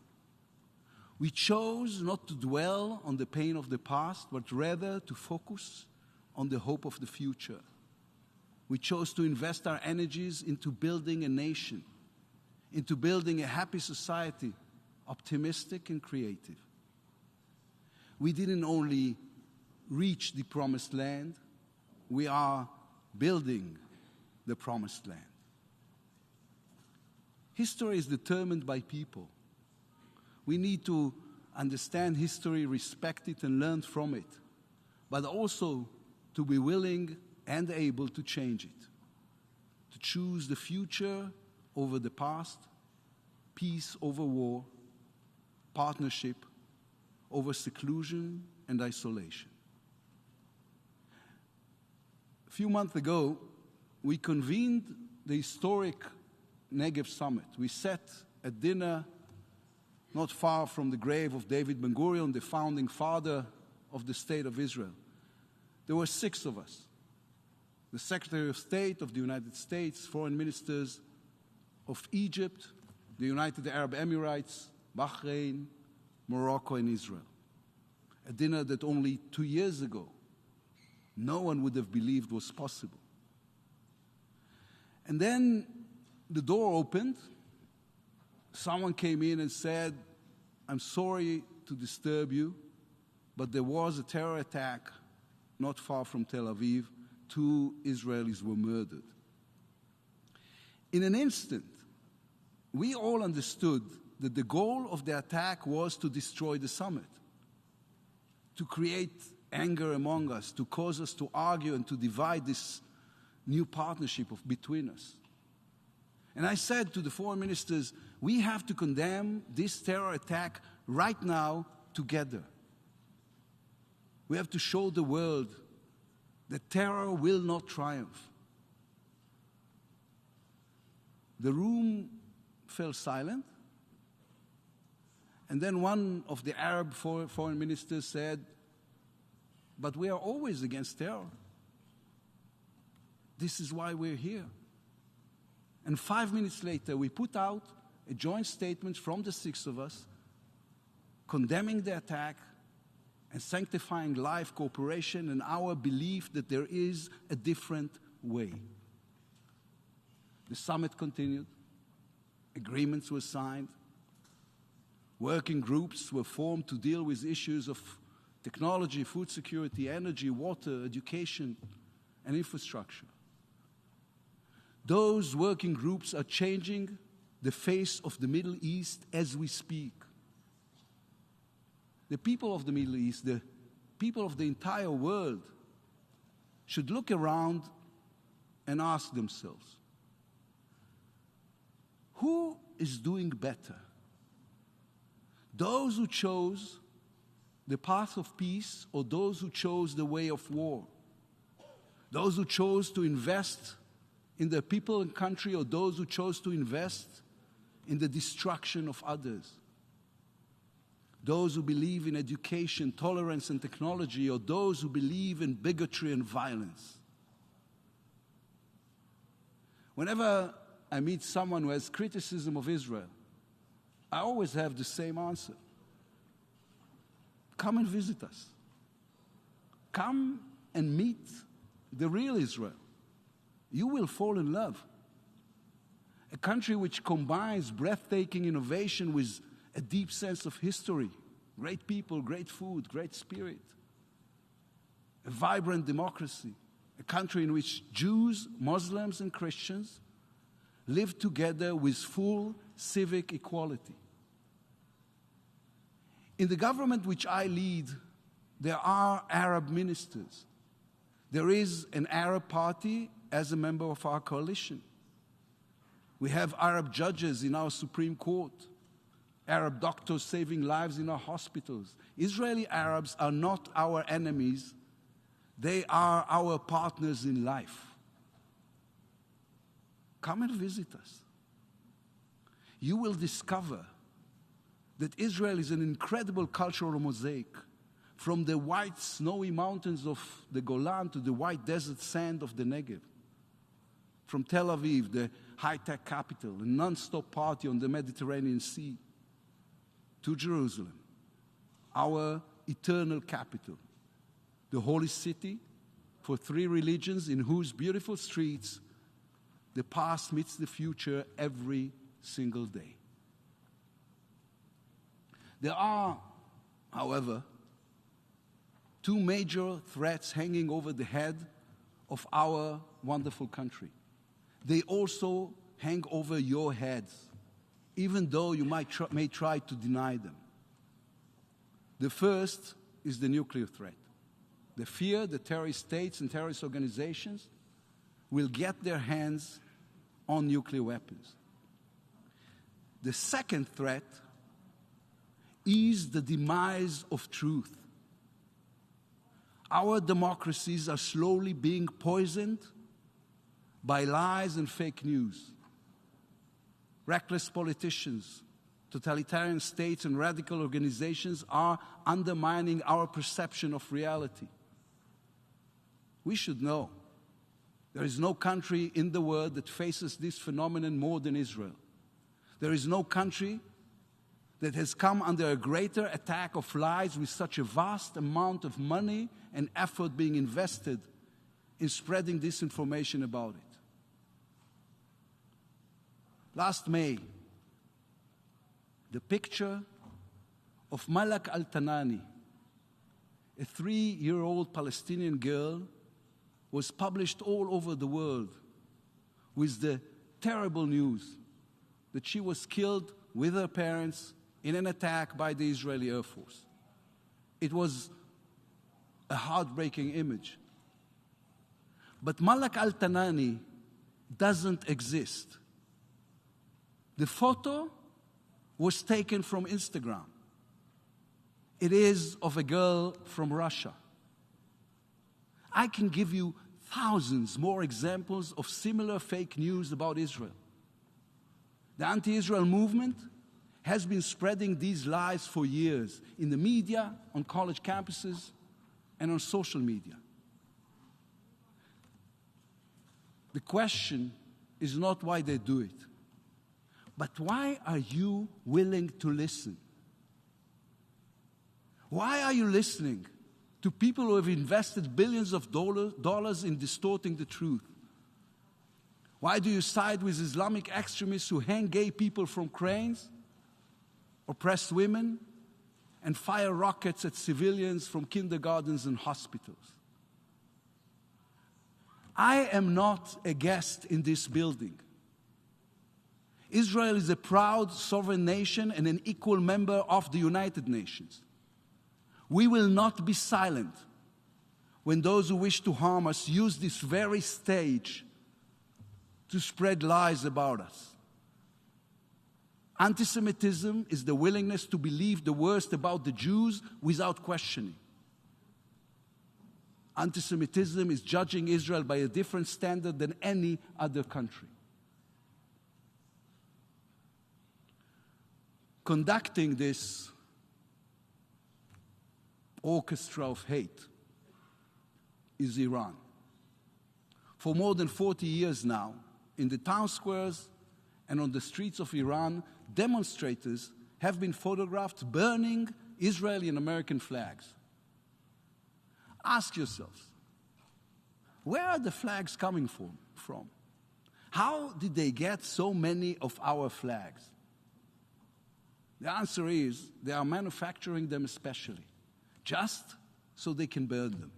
We chose not to dwell on the pain of the past, but rather to focus on the hope of the future. We chose to invest our energies into building a nation, into building a happy society, optimistic and creative. We didn't only reach the promised land, we are building the promised land. History is determined by people. We need to understand history, respect it, and learn from it, but also to be willing and able to change it, to choose the future over the past, peace over war, partnership over seclusion and isolation. A few months ago, we convened the historic Negev Summit. We sat at dinner not far from the grave of David Ben-Gurion, the founding father of the State of Israel. There were 6 of us: the Secretary of State of the United States, foreign ministers of Egypt, the United Arab Emirates, Bahrain, Morocco, and Israel. A dinner that only 2 years ago no one would have believed was possible. And then the door opened. Someone came in and said, "I'm sorry to disturb you, but there was a terror attack not far from Tel Aviv. 2 Israelis were murdered." In an instant, we all understood that the goal of the attack was to destroy the summit, to create anger among us, to cause us to argue and to divide this new partnership between us. And I said to the foreign ministers, we have to condemn this terror attack right now together. We have to show the world that terror will not triumph. The room fell silent. And then one of the Arab foreign ministers said, "But we are always against terror. This is why we're here." And 5 minutes later, we put out a joint statement from the 6 of us condemning the attack and sanctifying life, cooperation, and our belief that there is a different way. The summit continued. Agreements were signed. Working groups were formed to deal with issues of technology, food security, energy, water, education, and infrastructure. Those working groups are changing the face of the Middle East as we speak. The people of the Middle East, the people of the entire world, should look around and ask themselves, who is doing better? Those who chose the path of peace, or those who chose the way of war? Those who chose to invest in their people and country, or those who chose to invest in the destruction of others? Those who believe in education, tolerance, and technology, or those who believe in bigotry and violence? Whenever I meet someone who has criticism of Israel, I always have the same answer. Come and visit us. Come and meet the real Israel. You will fall in love. A country which combines breathtaking innovation with a deep sense of history, great people, great food, great spirit, a vibrant democracy, a country in which Jews, Muslims, and Christians live together with full civic equality. In the government which I lead, there are Arab ministers. There is an Arab party as a member of our coalition. We have Arab judges in our Supreme Court, Arab doctors saving lives in our hospitals. Israeli Arabs are not our enemies. They are our partners in life. Come and visit us. You will discover that Israel is an incredible cultural mosaic, from the white snowy mountains of the Golan to the white desert sand of the Negev, from Tel Aviv, the high-tech capital, a non-stop party on the Mediterranean Sea, to Jerusalem, our eternal capital, the holy city for 3 religions, in whose beautiful streets the past meets the future every single day. There are, however, 2 major threats hanging over the head of our wonderful country. They also hang over your heads. even though you may try to deny them. The first is the nuclear threat. The fear that terrorist states and terrorist organizations will get their hands on nuclear weapons. The second threat is the demise of truth. Our democracies are slowly being poisoned by lies and fake news. Reckless politicians, totalitarian states, and radical organizations are undermining our perception of reality. We should know there is no country in the world that faces this phenomenon more than Israel. There is no country that has come under a greater attack of lies with such a vast amount of money and effort being invested in spreading disinformation about it. Last May, the picture of Malak Al-Tanani, a 3-year-old Palestinian girl, was published all over the world with the terrible news that she was killed with her parents in an attack by the Israeli Air Force. It was a heartbreaking image. But Malak Al-Tanani doesn't exist. The photo was taken from Instagram. It is of a girl from Russia. I can give you thousands more examples of similar fake news about Israel. The anti-Israel movement has been spreading these lies for years in the media, on college campuses, and on social media. The question is not why they do it, but why are you willing to listen? Why are you listening to people who have invested billions of dollars in distorting the truth? Why do you side with Islamic extremists who hang gay people from cranes, oppress women, and fire rockets at civilians from kindergartens and hospitals? I am not a guest in this building. Israel is a proud sovereign nation and an equal member of the United Nations. We will not be silent when those who wish to harm us use this very stage to spread lies about us. Anti-Semitism is the willingness to believe the worst about the Jews without questioning. Anti-Semitism is judging Israel by a different standard than any other country. Conducting this orchestra of hate is Iran. For more than 40 years now, in the town squares and on the streets of Iran, demonstrators have been photographed burning Israeli and American flags. Ask yourselves, where are the flags coming from? How did they get so many of our flags? The answer is they are manufacturing them especially, just so they can burn them.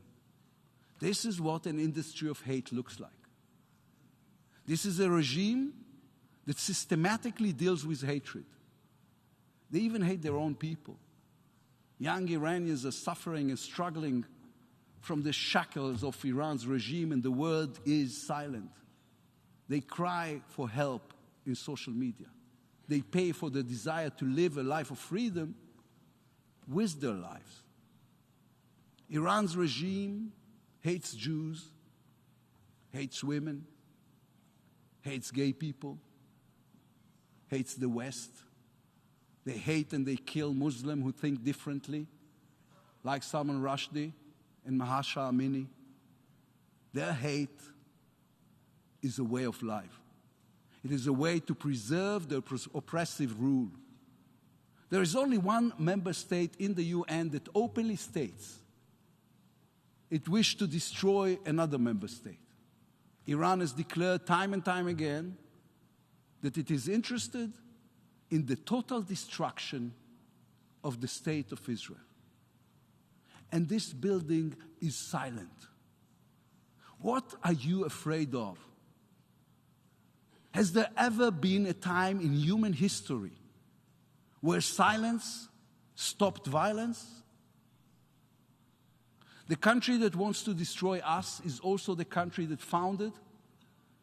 This is what an industry of hate looks like. This is a regime that systematically deals with hatred. They even hate their own people. Young Iranians are suffering and struggling from the shackles of Iran's regime, and the world is silent. They cry for help in social media. They pay for the desire to live a life of freedom with their lives. Iran's regime hates Jews, hates women, hates gay people, hates the West. They hate and they kill Muslims who think differently, like Salman Rushdie and Mahsa Amini. Their hate is a way of life. It is a way to preserve the oppressive rule. There is only one member state in the UN that openly states it wished to destroy another member state. Iran has declared time and time again that it is interested in the total destruction of the state of Israel. And this building is silent. What are you afraid of? Has there ever been a time in human history where silence stopped violence? The country that wants to destroy us is also the country that founded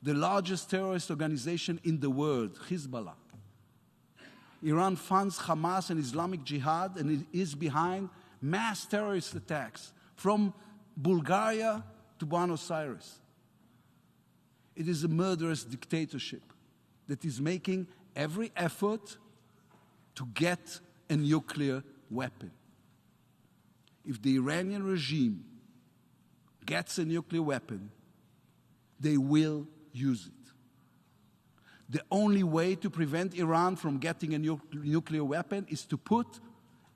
the largest terrorist organization in the world, Hezbollah. Iran funds Hamas and Islamic Jihad, and it is behind mass terrorist attacks from Bulgaria to Buenos Aires. It is a murderous dictatorship that is making every effort to get a nuclear weapon. If the Iranian regime gets a nuclear weapon, they will use it. The only way to prevent Iran from getting a nuclear weapon is to put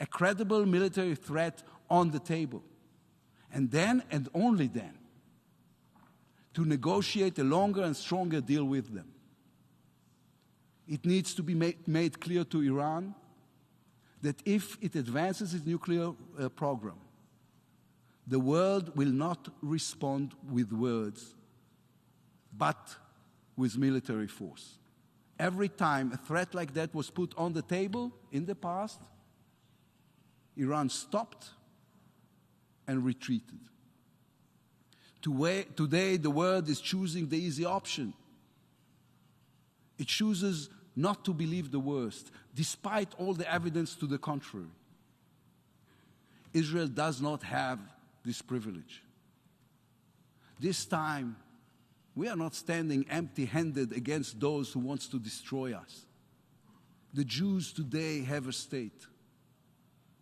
a credible military threat on the table. And then, and only then, to negotiate a longer and stronger deal with them. It needs to be made clear to Iran that if it advances its nuclear program, the world will not respond with words, but with military force. Every time a threat like that was put on the table in the past, Iran stopped and retreated. Today, the world is choosing the easy option. It chooses not to believe the worst, despite all the evidence to the contrary. Israel does not have this privilege. This time, we are not standing empty-handed against those who want to destroy us. The Jews today have a state.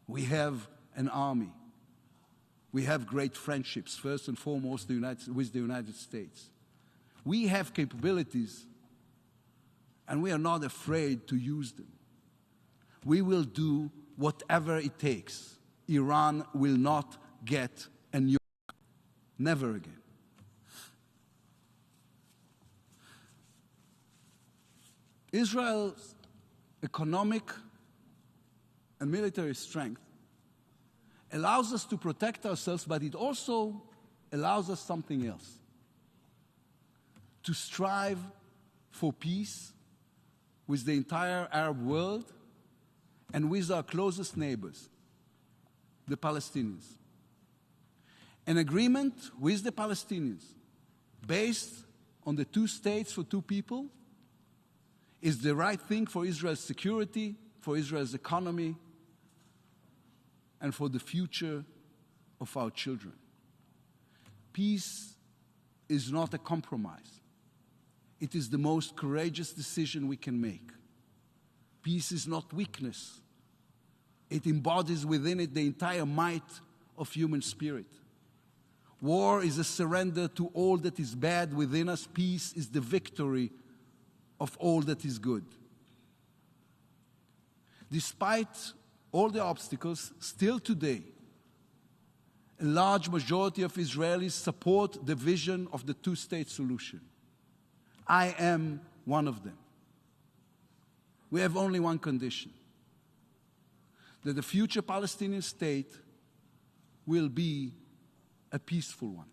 We have an army. We have great friendships, first and foremost with the United States. We have capabilities, and we are not afraid to use them. We will do whatever it takes. Iran will not get a nuke. Never again. Israel's economic and military strength allows us to protect ourselves, but it also allows us something else. To strive for peace with the entire Arab world and with our closest neighbors, the Palestinians. An agreement with the Palestinians based on the 2 states for 2 people is the right thing for Israel's security, for Israel's economy, and for the future of our children. Peace is not a compromise. It is the most courageous decision we can make. Peace is not weakness. It embodies within it the entire might of human spirit. War is a surrender to all that is bad within us. Peace is the victory of all that is good. Despite all the obstacles, still today, a large majority of Israelis support the vision of the 2-state solution. I am one of them. We have only one condition: that the future Palestinian state will be a peaceful one,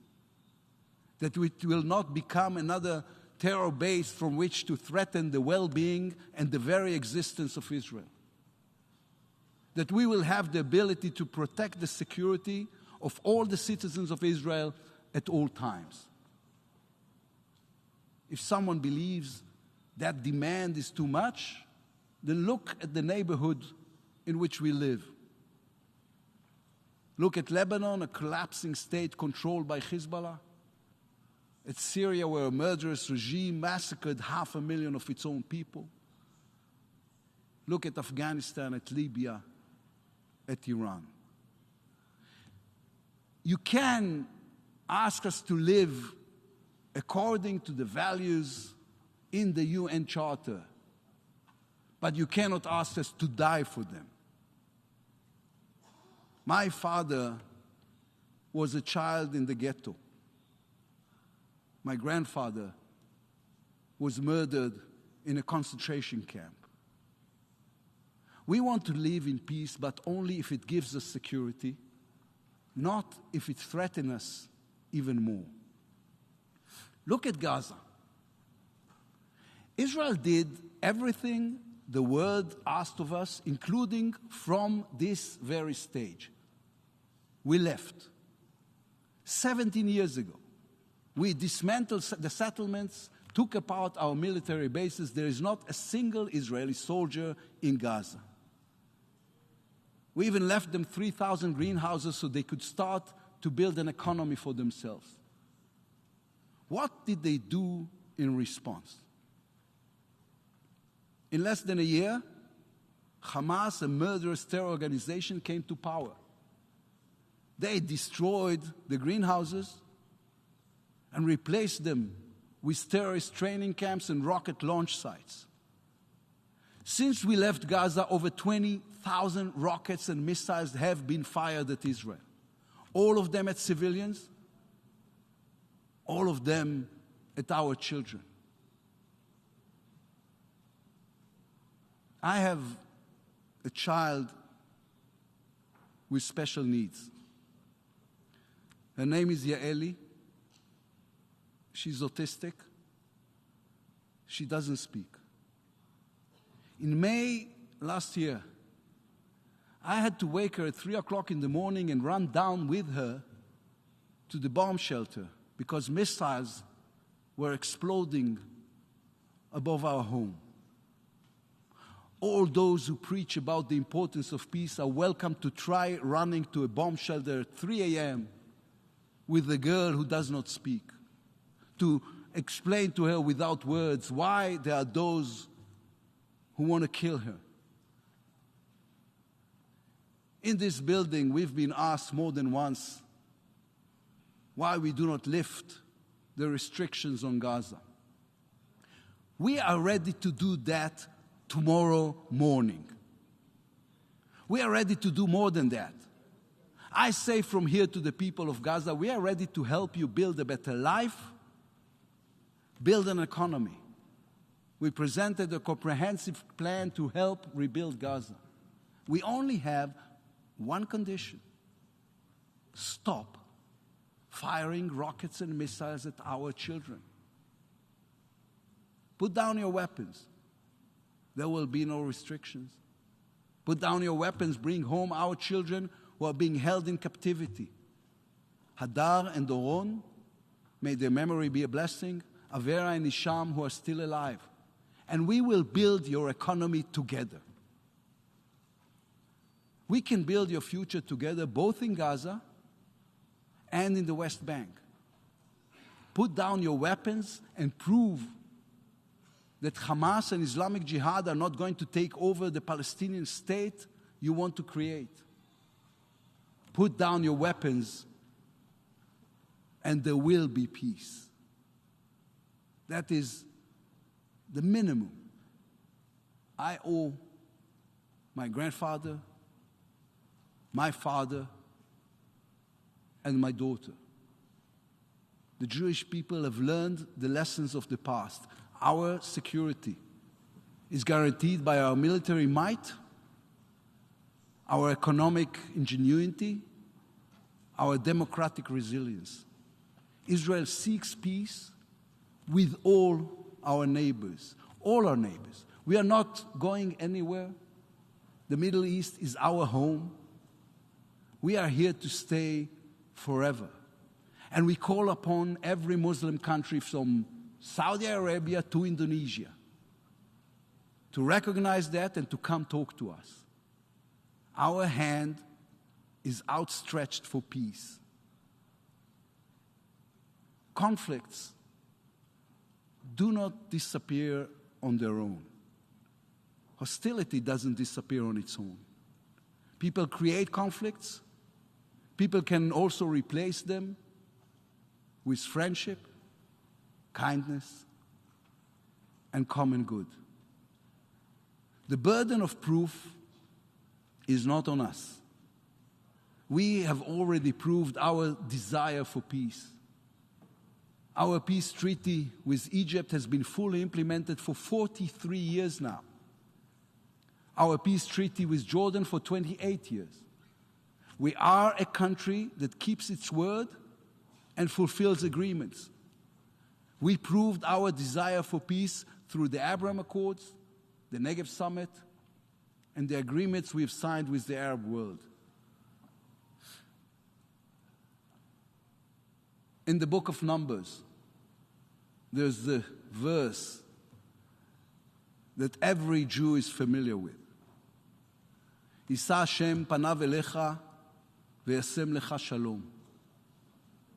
that it will not become another terror base from which to threaten the well-being and the very existence of Israel, that we will have the ability to protect the security of all the citizens of Israel at all times. If someone believes that demand is too much, then look at the neighborhood in which we live. Look at Lebanon, a collapsing state controlled by Hezbollah. At Syria, where a murderous regime massacred 500,000 of its own people. Look at Afghanistan, at Libya, at Iran. You can ask us to live according to the values in the UN Charter, but you cannot ask us to die for them. My father was a child in the ghetto. My grandfather was murdered in a concentration camp. We want to live in peace, but only if it gives us security, not if it threatens us even more. Look at Gaza. Israel did everything the world asked of us, including from this very stage. We left. 17 years ago, we dismantled the settlements, took apart our military bases. There is not a single Israeli soldier in Gaza. We even left them 3,000 greenhouses so they could start to build an economy for themselves. What did they do in response? In less than a year, Hamas, a murderous terror organization, came to power. They destroyed the greenhouses and replaced them with terrorist training camps and rocket launch sites. Since we left Gaza, over 20,000 rockets and missiles have been fired at Israel. All of them at civilians, all of them at our children. I have a child with special needs. Her name is Yaeli. She's autistic. She doesn't speak. In May last year, I had to wake her at 3 o'clock in the morning and run down with her to the bomb shelter because missiles were exploding above our home. All those who preach about the importance of peace are welcome to try running to a bomb shelter at 3 a.m. with a girl who does not speak, to explain to her without words why there are those who want to kill her. In this building, we've been asked more than once why we do not lift the restrictions on Gaza. We are ready to do that tomorrow morning. We are ready to do more than that. I say from here to the people of Gaza, we are ready to help you build a better life, build an economy. We presented a comprehensive plan to help rebuild Gaza. We only have one condition: stop firing rockets and missiles at our children. Put down your weapons. There will be no restrictions. Put down your weapons, bring home our children who are being held in captivity. Hadar and Doron, may their memory be a blessing. Avera and Isham, who are still alive. And we will build your economy together. We can build your future together both in Gaza and in the West Bank. Put down your weapons and prove that Hamas and Islamic Jihad are not going to take over the Palestinian state you want to create. Put down your weapons and there will be peace. That is the minimum I owe my grandfather, my father, and my daughter. The Jewish people have learned the lessons of the past. Our security is guaranteed by our military might, our economic ingenuity, our democratic resilience. Israel seeks peace with all our neighbors, all our neighbors. We are not going anywhere. The Middle East is our home. We are here to stay forever. And we call upon every Muslim country from Saudi Arabia to Indonesia to recognize that and to come talk to us. Our hand is outstretched for peace. Conflicts do not disappear on their own. Hostility doesn't disappear on its own. People create conflicts. People can also replace them with friendship, kindness, and common good. The burden of proof is not on us. We have already proved our desire for peace. Our peace treaty with Egypt has been fully implemented for 43 years now. Our peace treaty with Jordan for 28 years. We are a country that keeps its word and fulfills agreements. We proved our desire for peace through the Abraham Accords, the Negev Summit, and the agreements we've signed with the Arab world. In the book of Numbers, there's the verse that every Jew is familiar with. Yisa Hashem panav elecha ve'yasem lecha shalom.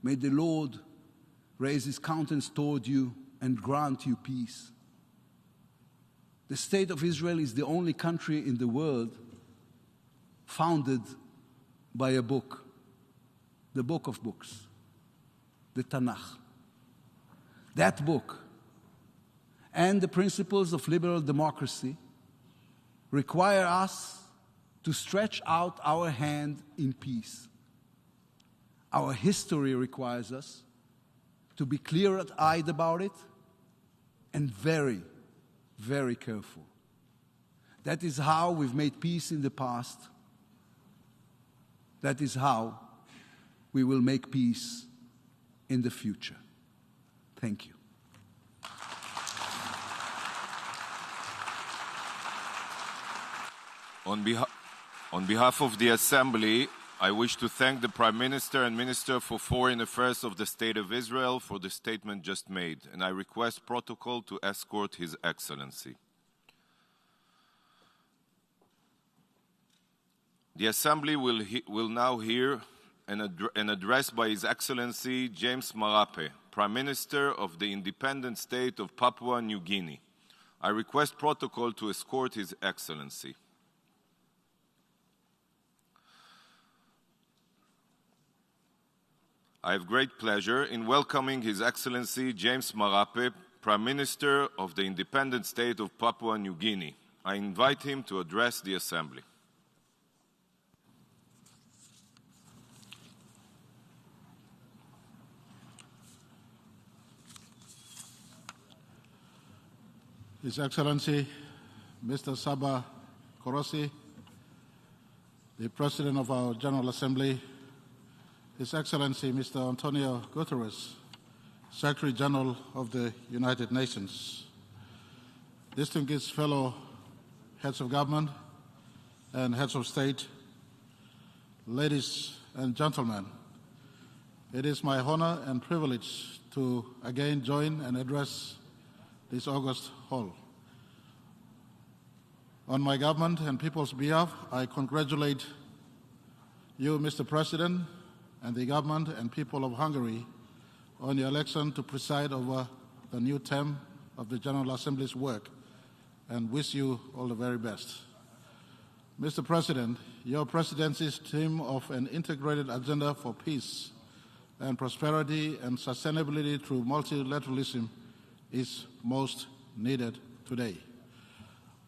May the Lord raise his countenance toward you and grant you peace. The state of Israel is the only country in the world founded by a book, the book of books, the Tanakh. That book and the principles of liberal democracy require us to stretch out our hand in peace. Our history requires us to be clear-eyed about it and very, very careful. That is how we've made peace in the past. That is how we will make peace in the future. Thank you. On behalf of the Assembly, I wish to thank the Prime Minister and Minister for Foreign Affairs of the State of Israel for the statement just made, and I request protocol to escort His Excellency. The Assembly will now hear an address by His Excellency James Marape, Prime Minister of the Independent State of Papua New Guinea. I request protocol to escort His Excellency. I have great pleasure in welcoming His Excellency James Marape, Prime Minister of the Independent State of Papua New Guinea. I invite him to address the Assembly. His Excellency, Mr. Saba Korosi, the President of our General Assembly, His Excellency, Mr. Antonio Guterres, Secretary General of the United Nations, distinguished fellow heads of government and heads of state, ladies and gentlemen, it is my honor and privilege to again join and address this August hall. On my government and people's behalf, I congratulate you, Mr. President, and the government and people of Hungary on your election to preside over the new term of the General Assembly's work, and wish you all the very best. Mr. President, your presidency's theme of an integrated agenda for peace and prosperity and sustainability through multilateralism is most needed today.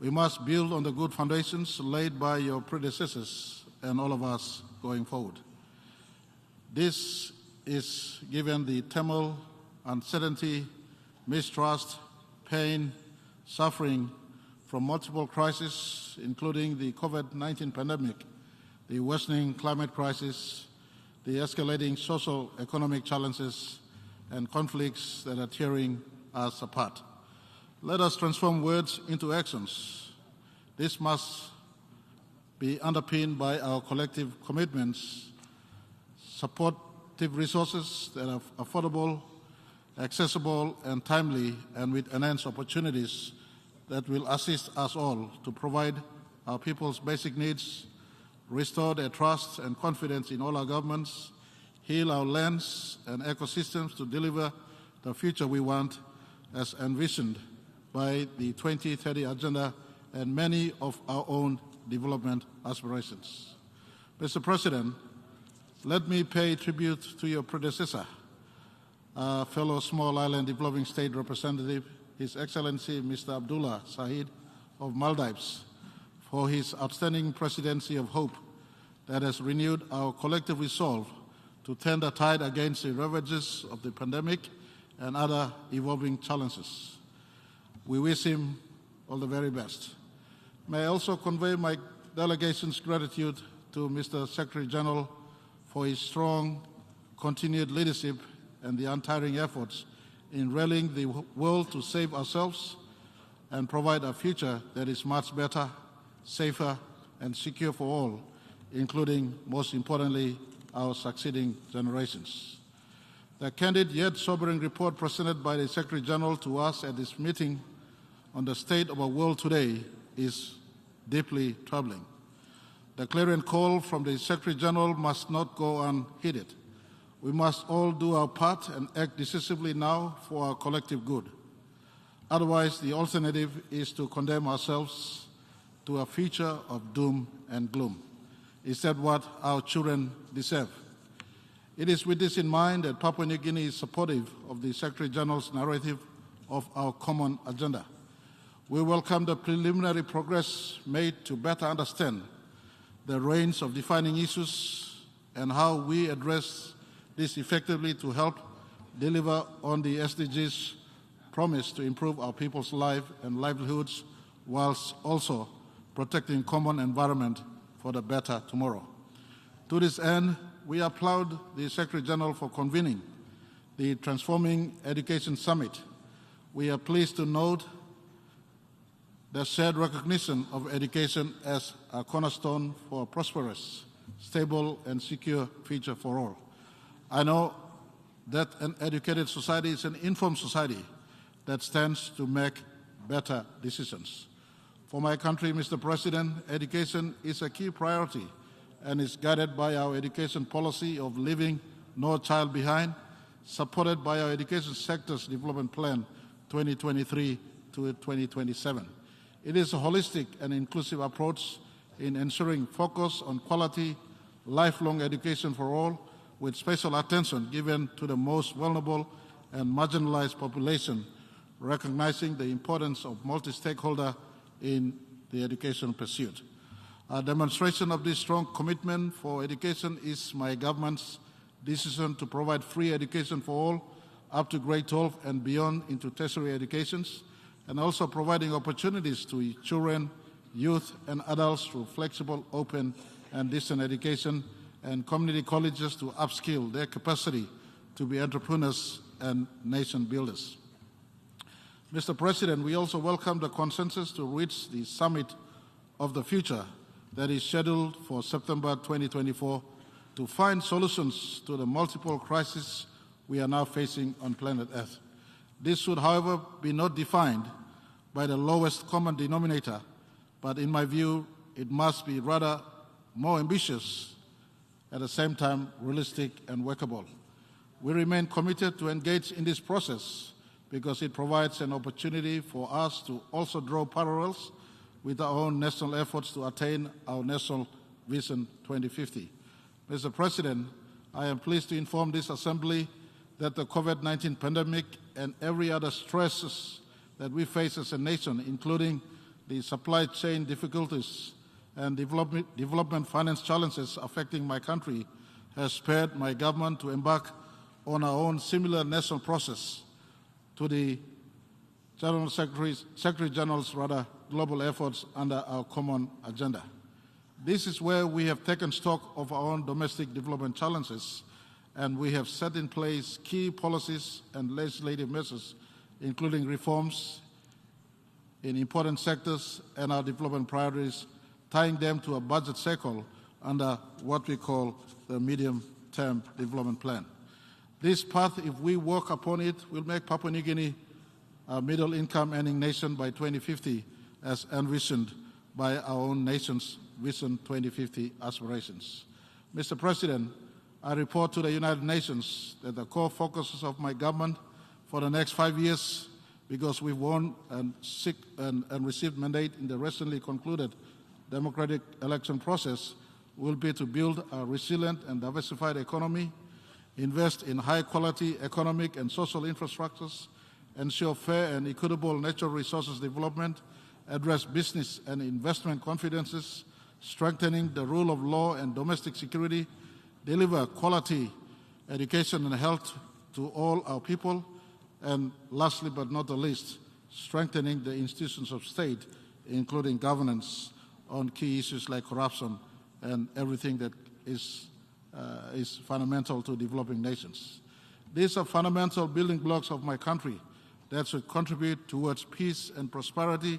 We must build on the good foundations laid by your predecessors and all of us going forward. This is given the turmoil, uncertainty, mistrust, pain, suffering from multiple crises, including the COVID-19 pandemic, the worsening climate crisis, the escalating social economic challenges, and conflicts that are tearing us apart. Let us transform words into actions. This must be underpinned by our collective commitments, supportive resources that are affordable, accessible, and timely, and with enhanced opportunities that will assist us all to provide our people's basic needs, restore their trust and confidence in all our governments, heal our lands and ecosystems to deliver the future we want as envisioned by the 2030 Agenda and many of our own development aspirations. Mr. President, let me pay tribute to your predecessor, fellow small island developing state representative, His Excellency Mr. Abdullah Sahid of Maldives, for his outstanding presidency of hope that has renewed our collective resolve to turn the tide against the ravages of the pandemic and other evolving challenges. We wish him all the very best. May I also convey my delegation's gratitude to Mr. Secretary General for his strong, continued leadership and the untiring efforts in rallying the world to save ourselves, and provide a future that is much better, safer, and secure for all, including, most importantly, our succeeding generations. The candid yet sobering report presented by the Secretary General to us at this meeting on the state of our world today is deeply troubling. The clarion call from the Secretary General must not go unheeded. We must all do our part and act decisively now for our collective good. Otherwise, the alternative is to condemn ourselves to a future of doom and gloom. Is that what our children deserve? It is with this in mind that Papua New Guinea is supportive of the Secretary General's narrative of our common agenda. We welcome the preliminary progress made to better understand the range of defining issues and how we address this effectively to help deliver on the SDGs promise to improve our people's lives and livelihoods whilst also protecting common environment for the better tomorrow. To this end, we applaud the Secretary General for convening the Transforming Education Summit. We are pleased to note the shared recognition of education as a cornerstone for a prosperous, stable, and secure future for all. I know that an educated society is an informed society that stands to make better decisions. For my country, Mr. President, education is a key priority and is guided by our education policy of leaving no child behind, supported by our education sector's development plan 2023 to 2027. It is a holistic and inclusive approach in ensuring focus on quality, lifelong education for all, with special attention given to the most vulnerable and marginalized population, recognizing the importance of multi-stakeholder in the education pursuit. A demonstration of this strong commitment for education is my government's decision to provide free education for all up to grade 12 and beyond into tertiary educations, and also providing opportunities to children, youth, and adults through flexible, open, and distant education and community colleges to upskill their capacity to be entrepreneurs and nation builders. Mr. President, we also welcome the consensus to reach the Summit of the Future that is scheduled for September 2024 to find solutions to the multiple crises we are now facing on planet Earth. This should, however, be not defined by the lowest common denominator, but in my view, it must be rather more ambitious, at the same time realistic and workable. We remain committed to engage in this process because it provides an opportunity for us to also draw parallels with our own national efforts to attain our National Vision 2050. Mr. President, I am pleased to inform this Assembly that the COVID-19 pandemic and every other stresses that we face as a nation, including the supply chain difficulties and development finance challenges affecting my country, has spurred my government to embark on our own similar national process to the Secretary General's global efforts under our common agenda. This is where we have taken stock of our own domestic development challenges, and we have set in place key policies and legislative measures, including reforms in important sectors and our development priorities, tying them to a budget cycle under what we call the medium-term development plan. This path, if we work upon it, will make Papua New Guinea a middle-income earning nation by 2050, as envisioned by our own nation's Vision 2050 aspirations. Mr. President, I report to the United Nations that the core focuses of my government for the next 5 years, because we've won and received mandate in the recently concluded democratic election process, will be to build a resilient and diversified economy, invest in high-quality economic and social infrastructures, ensure fair and equitable natural resources development, address business and investment confidences, strengthening the rule of law and domestic security, deliver quality education and health to all our people, and lastly but not the least, strengthening the institutions of state, including governance on key issues like corruption and everything that is fundamental to developing nations. These are fundamental building blocks of my country, that should contribute towards peace and prosperity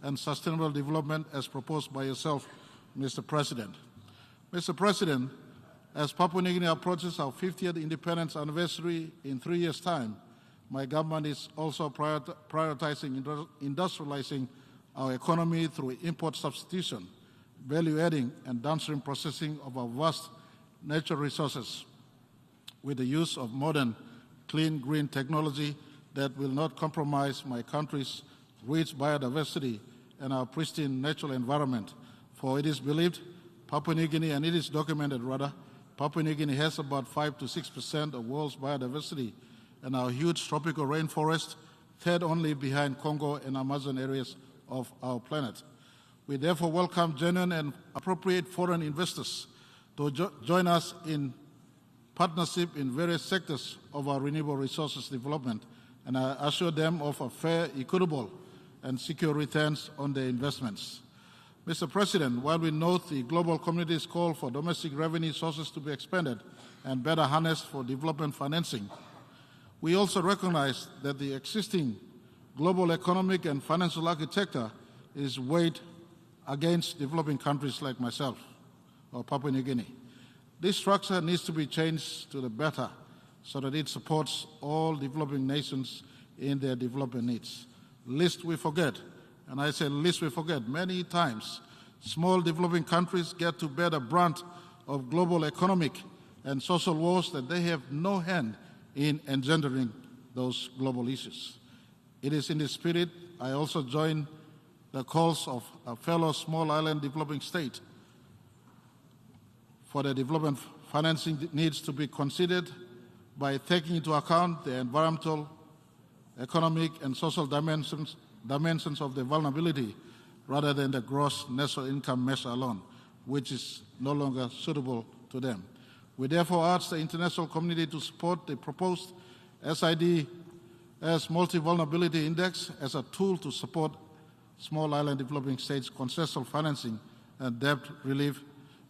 and sustainable development as proposed by yourself, Mr. President. Mr. President, as Papua New Guinea approaches our 50th independence anniversary in 3 years' time, my government is also prioritizing industrializing our economy through import substitution, value-adding, and downstream processing of our vast natural resources with the use of modern, clean, green technology that will not compromise my country's rich biodiversity and our pristine natural environment. For it is believed, Papua New Guinea, and it is documented rather, Papua New Guinea has about 5 to 6% of the world's biodiversity, and our huge tropical rainforest, third only behind Congo and Amazon areas of our planet. We therefore welcome genuine and appropriate foreign investors to join us in partnership in various sectors of our renewable resources development, and I assure them of a fair, equitable, and secure returns on their investments. Mr. President, while we note the global community's call for domestic revenue sources to be expanded and better harnessed for development financing, we also recognize that the existing global economic and financial architecture is weighed against developing countries like myself or Papua New Guinea. This structure needs to be changed to the better so that it supports all developing nations in their development needs. Lest we forget, and I say lest we forget, many times small developing countries get to bear the brunt of global economic and social wars that they have no hand in engendering those global issues. It is in this spirit I also join the calls of a fellow small island developing state for the development financing needs to be considered by taking into account the environmental, economic, and social dimensions of the vulnerability rather than the gross national income measure alone, which is no longer suitable to them. We therefore urge the international community to support the proposed SID as multi-vulnerability index as a tool to support small island developing states' concessional financing and debt relief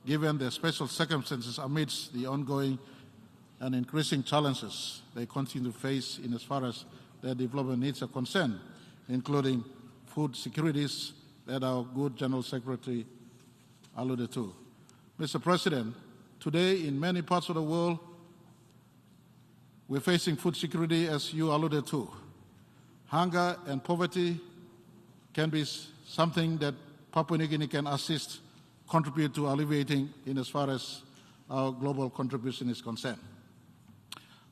given their special circumstances amidst the ongoing and increasing challenges they continue to face in as far as their development needs are concerned, including food securities that our good General Secretary alluded to. Mr. President, today in many parts of the world, we're facing food security as you alluded to. Hunger and poverty can be something that Papua New Guinea can contribute to alleviating in as far as our global contribution is concerned.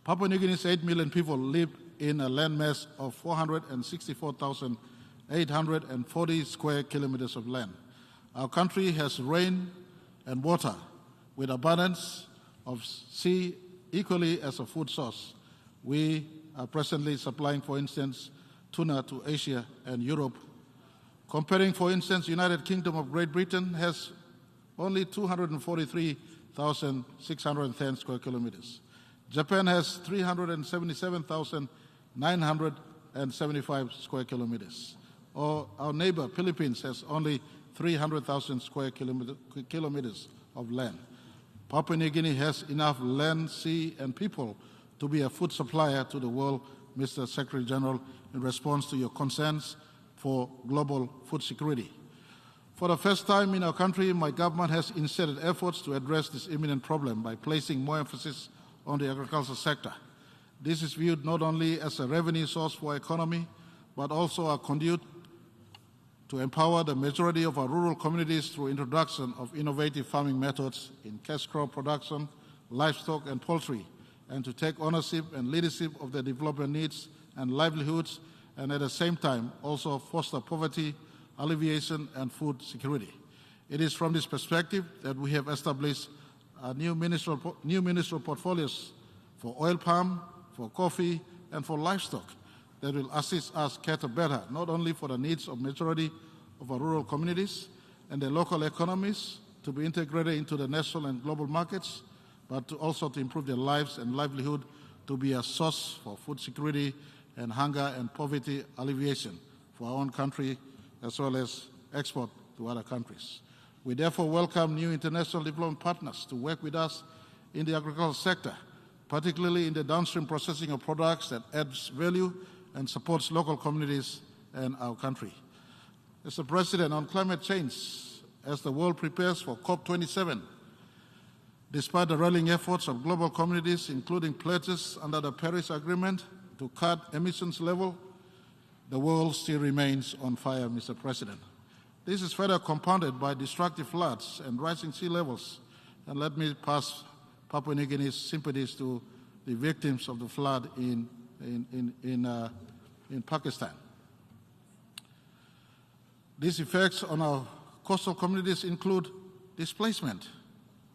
Papua New Guinea's 8 million people live in a landmass of 464,840 square kilometers of land. Our country has rain and water with abundance of sea equally as a food source. We are presently supplying, for instance, tuna to Asia and Europe. Comparing, for instance, United Kingdom of Great Britain has only 243,610 square kilometers. Japan has 377,975 square kilometers. Or our neighbor, Philippines, has only 300,000 square kilometers of land. Papua New Guinea has enough land, sea, and people to be a food supplier to the world, Mr. Secretary General, in response to your concerns for global food security. For the first time in our country, my government has initiated efforts to address this imminent problem by placing more emphasis on the agricultural sector. This is viewed not only as a revenue source for our economy, but also a conduit to empower the majority of our rural communities through introduction of innovative farming methods in cash crop production, livestock, and poultry, and to take ownership and leadership of their development needs and livelihoods, and at the same time also foster poverty, alleviation, and food security. It is from this perspective that we have established new ministerial portfolios for oil palm, for coffee, and for livestock that will assist us cater better, not only for the needs of majority of our rural communities and their local economies to be integrated into the national and global markets, but also to improve their lives and livelihood to be a source for food security and hunger and poverty alleviation for our own country as well as export to other countries. We therefore welcome new international development partners to work with us in the agricultural sector, particularly in the downstream processing of products that adds value and supports local communities and our country. Mr. President, on climate change, as the world prepares for COP27, despite the rallying efforts of global communities, including pledges under the Paris Agreement to cut emissions level, the world still remains on fire, Mr. President. This is further compounded by destructive floods and rising sea levels. And let me pass Papua New Guinea's sympathies to the victims of the flood in Pakistan. These effects on our coastal communities include displacement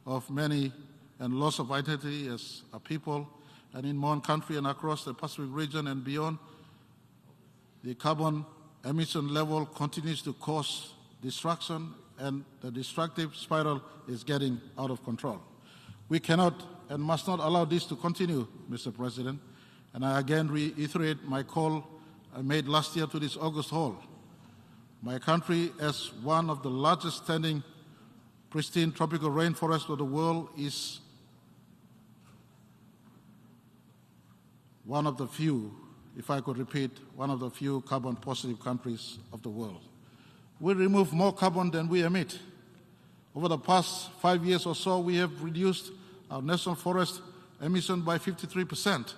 of many and loss of identity as a people, and in my own country and across the Pacific region and beyond, the carbon emission level continues to cause destruction, and the destructive spiral is getting out of control. We cannot and must not allow this to continue, Mr. President, and I again reiterate my call I made last year to this August hall. My country, as one of the largest standing pristine tropical rainforests of the world, is one of the few, if I could repeat, one of the few carbon-positive countries of the world. We remove more carbon than we emit. Over the past 5 years or so, we have reduced our national forest emission by 53%.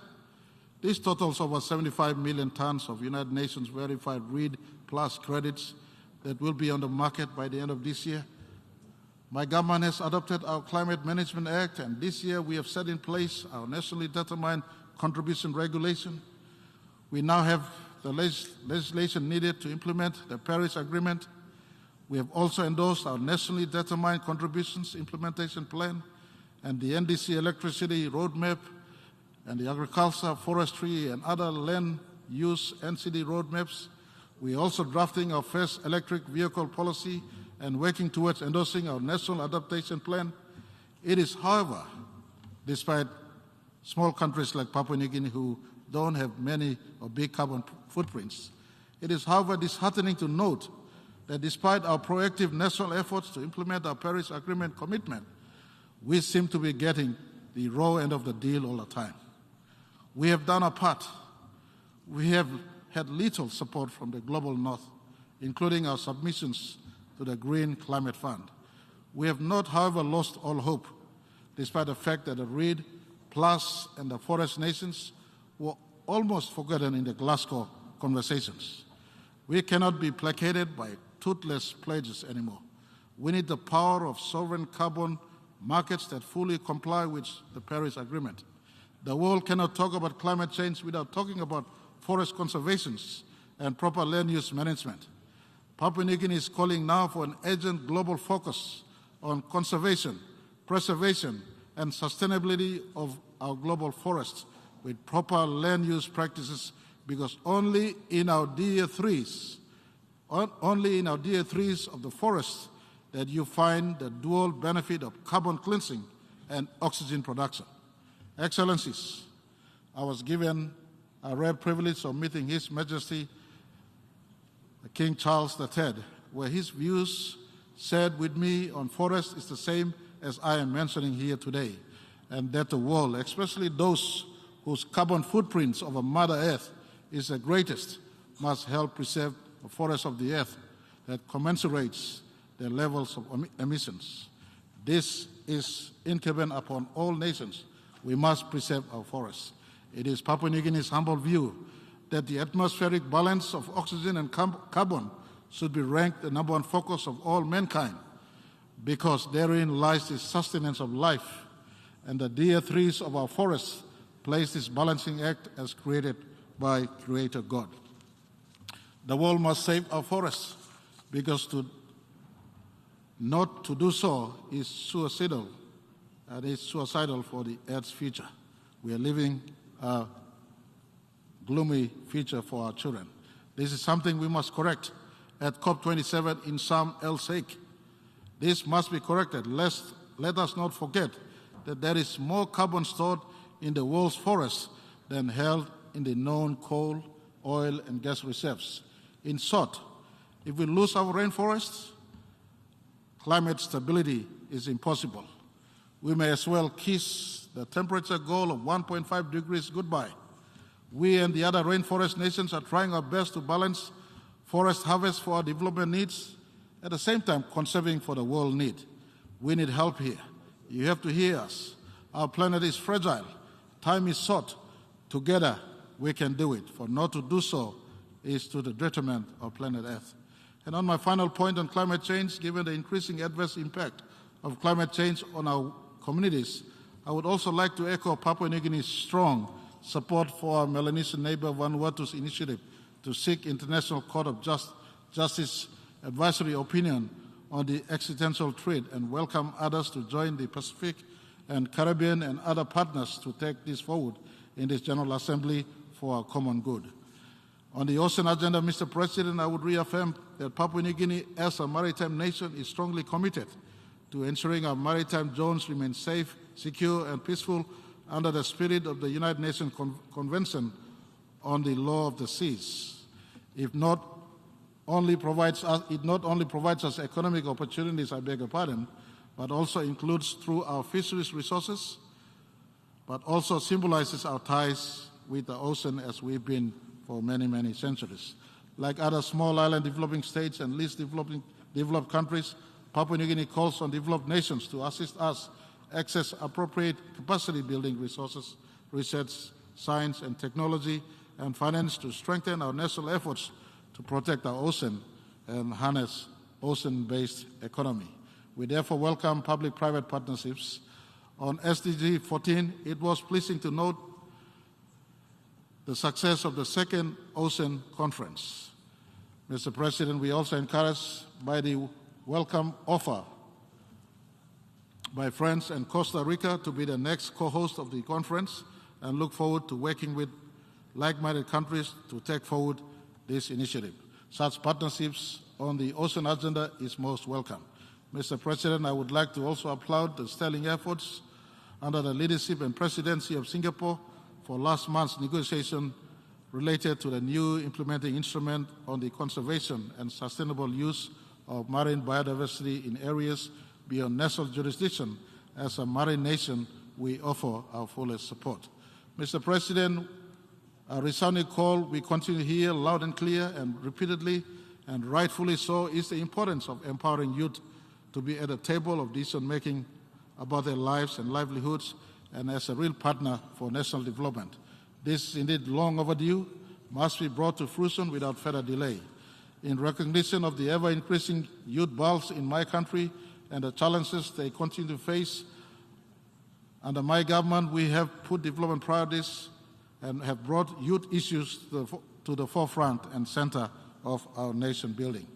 This totals over 75 million tons of United Nations verified REED plus credits that will be on the market by the end of this year. My government has adopted our Climate Management Act, and this year we have set in place our nationally determined contribution regulation. We now have the legislation needed to implement the Paris Agreement. We have also endorsed our nationally determined contributions implementation plan and the NDC electricity roadmap and the agriculture, forestry, and other land use NCD roadmaps. We are also drafting our first electric vehicle policy and working towards endorsing our national adaptation plan. It is, however, despite small countries like Papua New Guinea who don't have many or big carbon footprints, it is, however, disheartening to note that despite our proactive national efforts to implement our Paris Agreement commitment, we seem to be getting the raw end of the deal all the time. We have done our part. We have had little support from the global north, including our submissions to the Green Climate Fund. We have not, however, lost all hope, despite the fact that the REED Plus and the forest nations were almost forgotten in the Glasgow conversations. We cannot be placated by toothless pledges anymore. We need the power of sovereign carbon markets that fully comply with the Paris Agreement. The world cannot talk about climate change without talking about forest conservation and proper land use management. Papua New Guinea is calling now for an urgent global focus on conservation, preservation, and sustainability of our global forests with proper land use practices, because only in our DA3s of the forests that you find the dual benefit of carbon cleansing and oxygen production. Excellencies, I was given a rare privilege of meeting His Majesty King Charles III, where his views shared with me on forests is the same as I am mentioning here today, and that the world, especially those whose carbon footprints of a Mother Earth is the greatest, must help preserve the forests of the earth that commensurates their levels of emissions. This is incumbent upon all nations. We must preserve our forests. It is Papua New Guinea's humble view that the atmospheric balance of oxygen and carbon should be ranked the number one focus of all mankind, because therein lies the sustenance of life, and the DA3s of our forests place this balancing act as created by Creator God. The world must save our forests, because not to do so is suicidal, and is suicidal for the Earth's future. We are living a gloomy future for our children. This is something we must correct at COP27 in some else sake. This must be corrected. Let us not forget that there is more carbon stored in the world's forests than held in the known coal, oil, and gas reserves. In short, if we lose our rainforests, climate stability is impossible. We may as well kiss the temperature goal of 1.5 degrees goodbye. We and the other rainforest nations are trying our best to balance forest harvest for our development needs, at the same time conserving for the world need. We need help here. You have to hear us. Our planet is fragile. Time is short. Together, we can do it. For not to do so is to the detriment of planet Earth. And on my final point on climate change, given the increasing adverse impact of climate change on our communities, I would also like to echo Papua New Guinea's strong support for our Melanesian neighbor Vanuatu's initiative to seek International Court of Justice advisory opinion on the existential threat, and welcome others to join the Pacific and Caribbean and other partners to take this forward in this General Assembly for our common good. On the ocean agenda, Mr. President, I would reaffirm that Papua New Guinea, as a maritime nation, is strongly committed to ensuring our maritime zones remain safe, secure, and peaceful under the spirit of the United Nations Convention on the Law of the Seas. It not only provides us economic opportunities, I beg your pardon, but also includes through our fisheries resources, but also symbolizes our ties with the ocean as we've been for many, many centuries. Like other small island developing states and least developed countries, Papua New Guinea calls on developed nations to assist us access appropriate capacity building resources, research, science and technology, and finance to strengthen our national efforts to protect our ocean and harness ocean-based economy. We therefore welcome public-private partnerships. On SDG 14, it was pleasing to note the success of the second Ocean Conference. Mr. President, we also encouraged by the welcome offer by France and Costa Rica to be the next co-host of the conference, and look forward to working with like-minded countries to take forward this initiative. Such partnerships on the ocean agenda is most welcome. Mr. President, I would like to also applaud the sterling efforts under the leadership and presidency of Singapore for last month's negotiation related to the new implementing instrument on the conservation and sustainable use of marine biodiversity in areas beyond national jurisdiction. As a marine nation, we offer our fullest support. Mr. President, a resounding call we continue to hear loud and clear and repeatedly, and rightfully so, is the importance of empowering youth to be at the table of decision-making about their lives and livelihoods, and as a real partner for national development. This is indeed long overdue, must be brought to fruition without further delay. In recognition of the ever-increasing youth bulge in my country and the challenges they continue to face, under my government, we have put development priorities and have brought youth issues to the forefront and center of our nation building.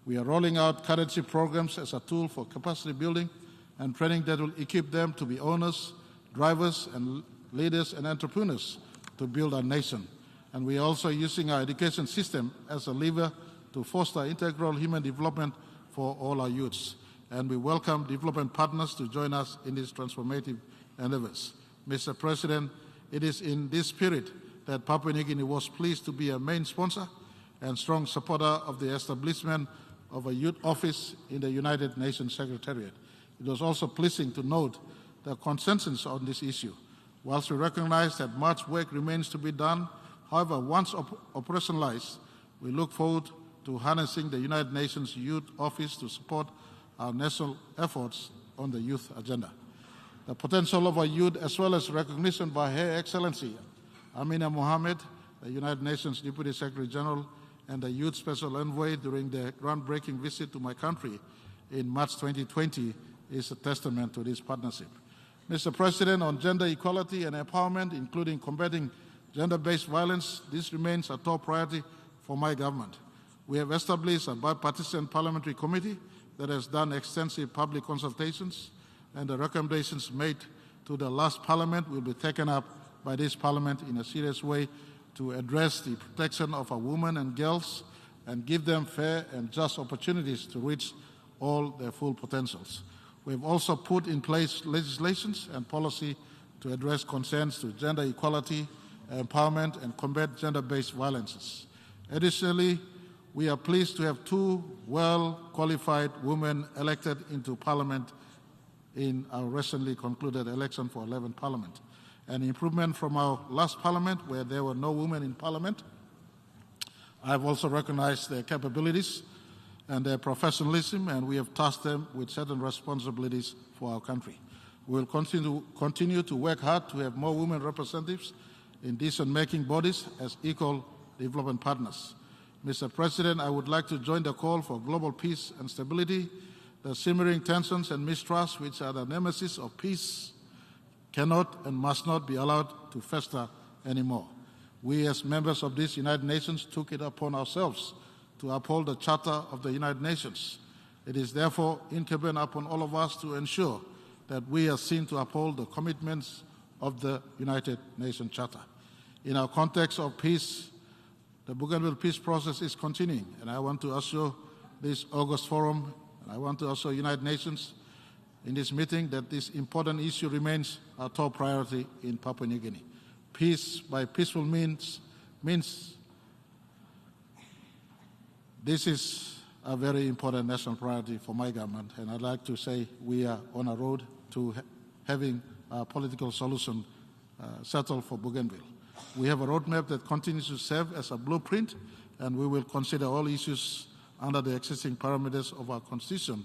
We are rolling out cadetship programs as a tool for capacity building and training that will equip them to be owners, drivers, and leaders and entrepreneurs to build our nation. And we are also using our education system as a lever to foster integral human development for all our youths. And we welcome development partners to join us in these transformative endeavors. Mr. President, it is in this spirit that Papua New Guinea was pleased to be a main sponsor and strong supporter of the establishment of a youth office in the United Nations Secretariat. It was also pleasing to note the consensus on this issue. Whilst we recognize that much work remains to be done, however, once operationalized, we look forward to harnessing the United Nations Youth Office to support our national efforts on the youth agenda. The potential of our youth, as well as recognition by Her Excellency Amina Mohammed, the United Nations Deputy Secretary General and the Youth Special Envoy during the groundbreaking visit to my country in March 2020, is a testament to this partnership. Mr. President, on gender equality and empowerment, including combating gender-based violence, this remains a top priority for my government. We have established a bipartisan parliamentary committee that has done extensive public consultations, and the recommendations made to the last parliament will be taken up by this parliament in a serious way to address the protection of our women and girls and give them fair and just opportunities to reach all their full potentials. We have also put in place legislations and policy to address concerns to gender equality, empowerment, and combat gender-based violences. Additionally, we are pleased to have 2 well-qualified women elected into Parliament in our recently concluded election for 11th Parliament. an improvement from our last parliament where there were no women in parliament. I've also recognized their capabilities and their professionalism, and we have tasked them with certain responsibilities for our country. We will continue to work hard to have more women representatives in decision-making bodies as equal development partners. Mr. President, I would like to join the call for global peace and stability. The simmering tensions and mistrust, which are the nemesis of peace, cannot and must not be allowed to fester anymore. We, as members of this United Nations, took it upon ourselves to uphold the Charter of the United Nations. It is therefore incumbent upon all of us to ensure that we are seen to uphold the commitments of the United Nations Charter. In our context of peace, the Bougainville peace process is continuing, and I want to assure this August forum, and I want to assure United Nations in this meeting that this important issue remains our top priority in Papua New Guinea. Peace by peaceful means this is a very important national priority for my government, and I'd like to say we are on a road to having a political solution settled for Bougainville. We have a roadmap that continues to serve as a blueprint, and we will consider all issues under the existing parameters of our Constitution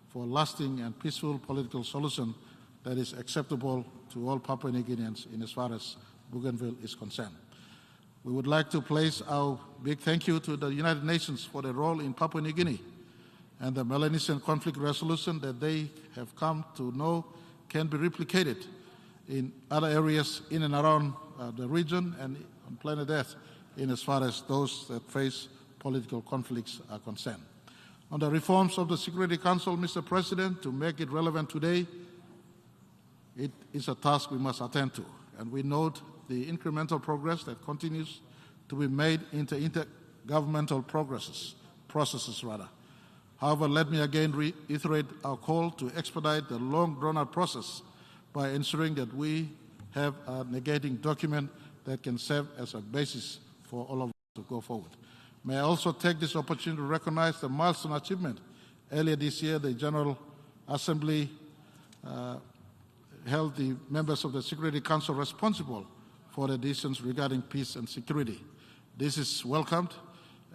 for a lasting and peaceful political solution that is acceptable to all Papua New Guineans in as far as Bougainville is concerned. We would like to place our big thank you to the United Nations for their role in Papua New Guinea and the Melanesian conflict resolution that they have come to know can be replicated in other areas in and around the region and on planet Earth in as far as those that face political conflicts are concerned. On the reforms of the Security Council, Mr. President, to make it relevant today, it is a task we must attend to, and we note the incremental progress that continues to be made into intergovernmental processes. However, let me again reiterate our call to expedite the long drawn-out process by ensuring that we have a negating document that can serve as a basis for all of us to go forward. May I also take this opportunity to recognize the milestone achievement. Earlier this year, the General Assembly held the members of the Security Council responsible for the decisions regarding peace and security. This is welcomed,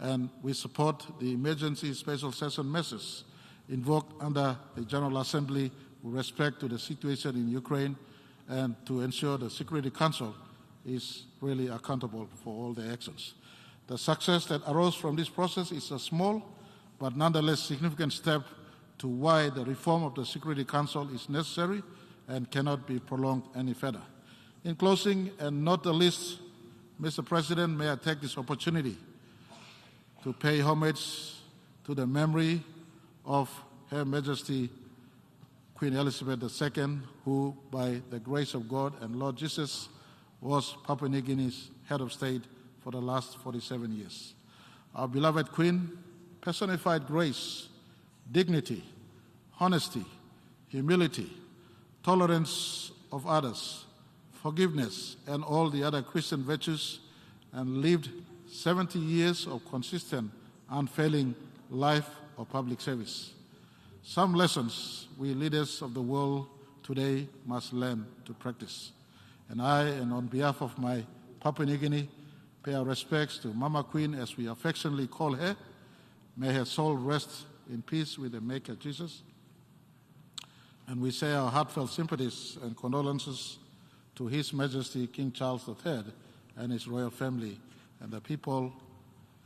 and we support the emergency special session measures invoked under the General Assembly with respect to the situation in Ukraine and to ensure the Security Council is really accountable for all their actions. The success that arose from this process is a small but nonetheless significant step to why the reform of the Security Council is necessary and cannot be prolonged any further. In closing, and not the least, Mr. President, may I take this opportunity to pay homage to the memory of Her Majesty Queen Elizabeth II, who, by the grace of God and Lord Jesus, was Papua New Guinea's head of state for the last 47 years. Our beloved Queen personified grace, dignity, honesty, humility, tolerance of others, forgiveness, and all the other Christian virtues, and lived 70 years of consistent, unfailing life of public service. Some lessons we leaders of the world today must learn to practice. And I, and on behalf of my Papua New Guinea, pay our respects to Mama Queen, as we affectionately call her. May her soul rest in peace with the Maker Jesus. And we say our heartfelt sympathies and condolences to His Majesty King Charles III and his royal family, and the people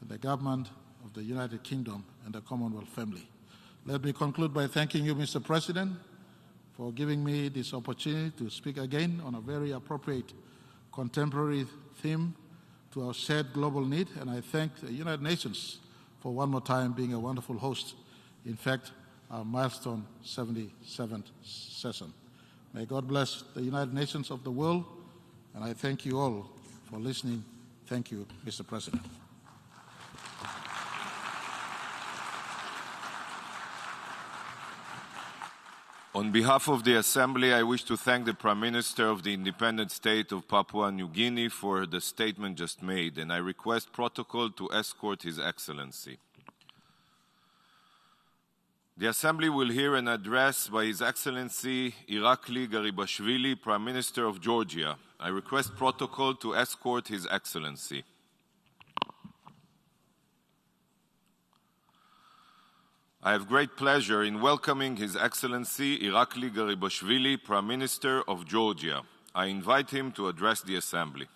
and the government of the United Kingdom and the Commonwealth family. Let me conclude by thanking you, Mr. President, for giving me this opportunity to speak again on a very appropriate contemporary theme to our shared global need, and I thank the United Nations for one more time being a wonderful host. In fact, our milestone 77th session. May God bless the United Nations of the world, and I thank you all for listening. Thank you, Mr. President. On behalf of the Assembly, I wish to thank the Prime Minister of the Independent State of Papua New Guinea for the statement just made, and I request protocol to escort His Excellency. The Assembly will hear an address by His Excellency Irakli Garibashvili, Prime Minister of Georgia. I request protocol to escort His Excellency. I have great pleasure in welcoming His Excellency Irakli Garibashvili, Prime Minister of Georgia. I invite him to address the Assembly.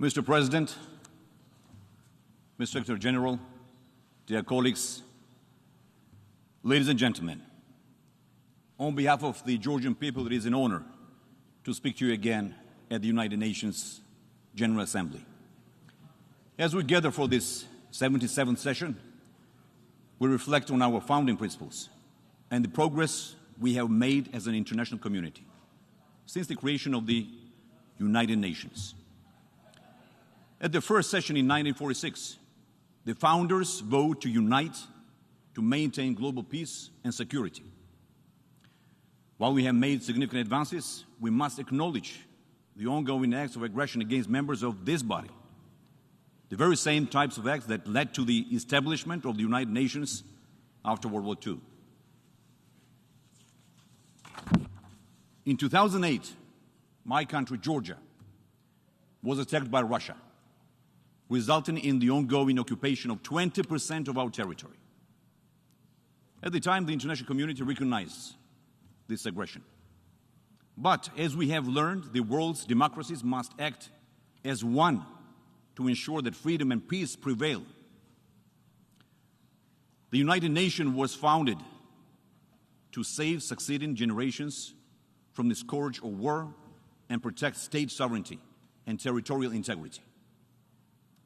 Mr. President, Mr. Secretary General, dear colleagues, ladies and gentlemen, on behalf of the Georgian people, it is an honor to speak to you again at the United Nations General Assembly. As we gather for this 77th session, we reflect on our founding principles and the progress we have made as an international community since the creation of the United Nations. At the first session in 1946, the founders vowed to unite to maintain global peace and security. While we have made significant advances, we must acknowledge the ongoing acts of aggression against members of this body, the very same types of acts that led to the establishment of the United Nations after World War II. In 2008, my country, Georgia, was attacked by Russia, resulting in the ongoing occupation of 20% of our territory. At the time, the international community recognized this aggression. But as we have learned, the world's democracies must act as one to ensure that freedom and peace prevail. The United Nations was founded to save succeeding generations from the scourge of war and protect state sovereignty and territorial integrity.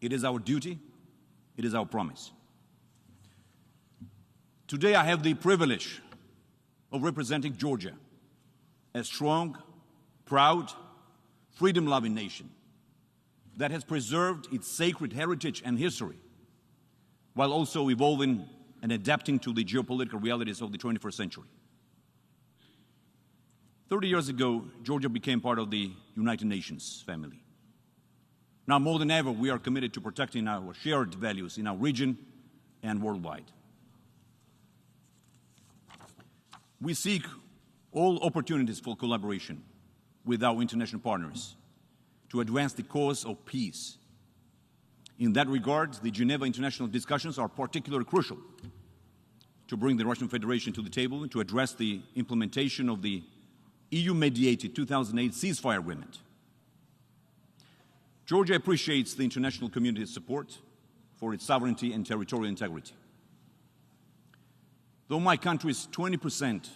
It is our duty, it is our promise. Today I have the privilege of representing Georgia, a strong, proud, freedom-loving nation that has preserved its sacred heritage and history while also evolving and adapting to the geopolitical realities of the 21st century. 30 years ago, Georgia became part of the United Nations family. Now, more than ever, we are committed to protecting our shared values in our region and worldwide. We seek all opportunities for collaboration with our international partners to advance the cause of peace. In that regard, the Geneva international discussions are particularly crucial to bring the Russian Federation to the table and to address the implementation of the EU-mediated 2008 ceasefire agreement. Georgia appreciates the international community's support for its sovereignty and territorial integrity. Though my country's 20%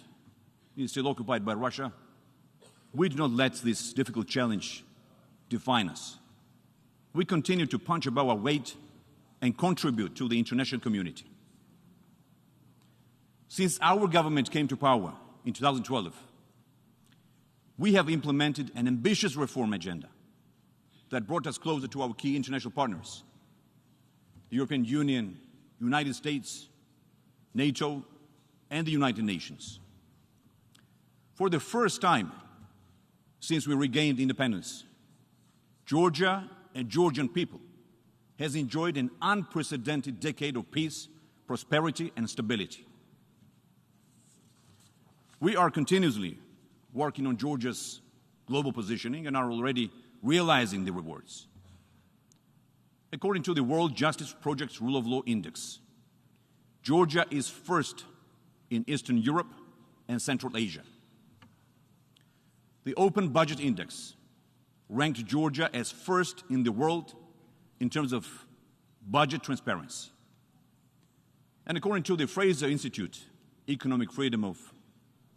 is still occupied by Russia, we do not let this difficult challenge define us. We continue to punch above our weight and contribute to the international community. Since our government came to power in 2012, we have implemented an ambitious reform agenda that brought us closer to our key international partners, the European Union, United States, NATO, and the United Nations. For the first time since we regained independence, Georgia and Georgian people has enjoyed an unprecedented decade of peace, prosperity, and stability. We are continuously working on Georgia's global positioning and are already realizing the rewards. According to the World Justice Project's Rule of Law Index, Georgia is first in Eastern Europe and Central Asia. The Open Budget Index ranked Georgia as first in the world in terms of budget transparency. And according to the Fraser Institute Economic Freedom of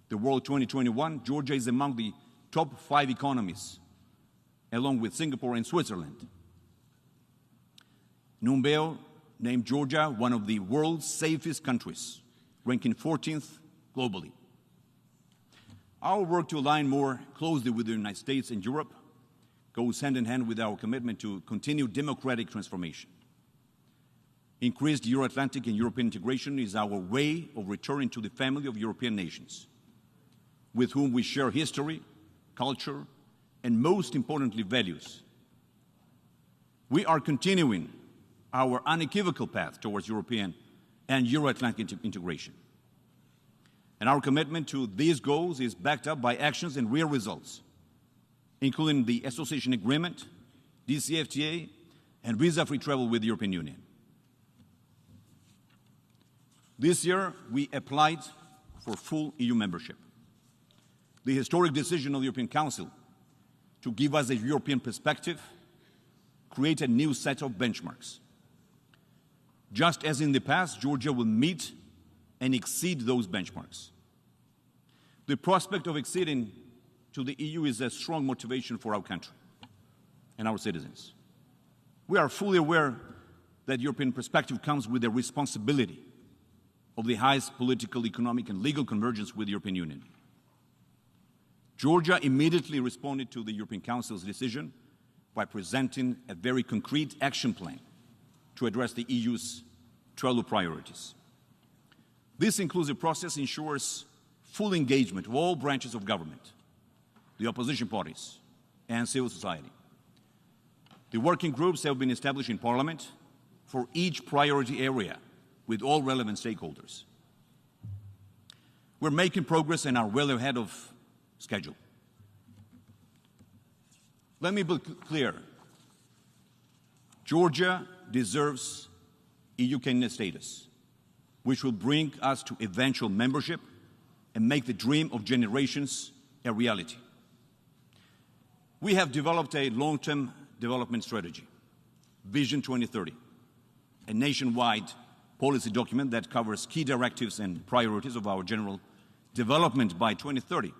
the World 2021, Georgia is among the top 5 economies, along with Singapore and Switzerland. Numbeo named Georgia one of the world's safest countries, ranking 14th globally. Our work to align more closely with the United States and Europe goes hand in hand with our commitment to continue democratic transformation. Increased Euro-Atlantic and European integration is our way of returning to the family of European nations, with whom we share history, culture, and most importantly, values. We are continuing our unequivocal path towards European and Euro-Atlantic integration. And our commitment to these goals is backed up by actions and real results, including the Association Agreement, DCFTA, and visa-free travel with the European Union. This year, we applied for full EU membership. The historic decision of the European Council to give us a European perspective create a new set of benchmarks. Just as in the past, Georgia will meet and exceed those benchmarks. The prospect of acceding to the EU is a strong motivation for our country and our citizens. We are fully aware that European perspective comes with a responsibility of the highest political, economic, and legal convergence with the European Union. Georgia immediately responded to the European Council's decision by presenting a very concrete action plan to address the EU's 12 priorities. This inclusive process ensures full engagement of all branches of government, the opposition parties, and civil society. The working groups have been established in Parliament for each priority area with all relevant stakeholders. We're making progress and are well ahead of schedule. Let me be clear. Georgia deserves EU candidate status, which will bring us to eventual membership and make the dream of generations a reality. We have developed a long-term development strategy, Vision 2030, a nationwide policy document that covers key directives and priorities of our general development by 2030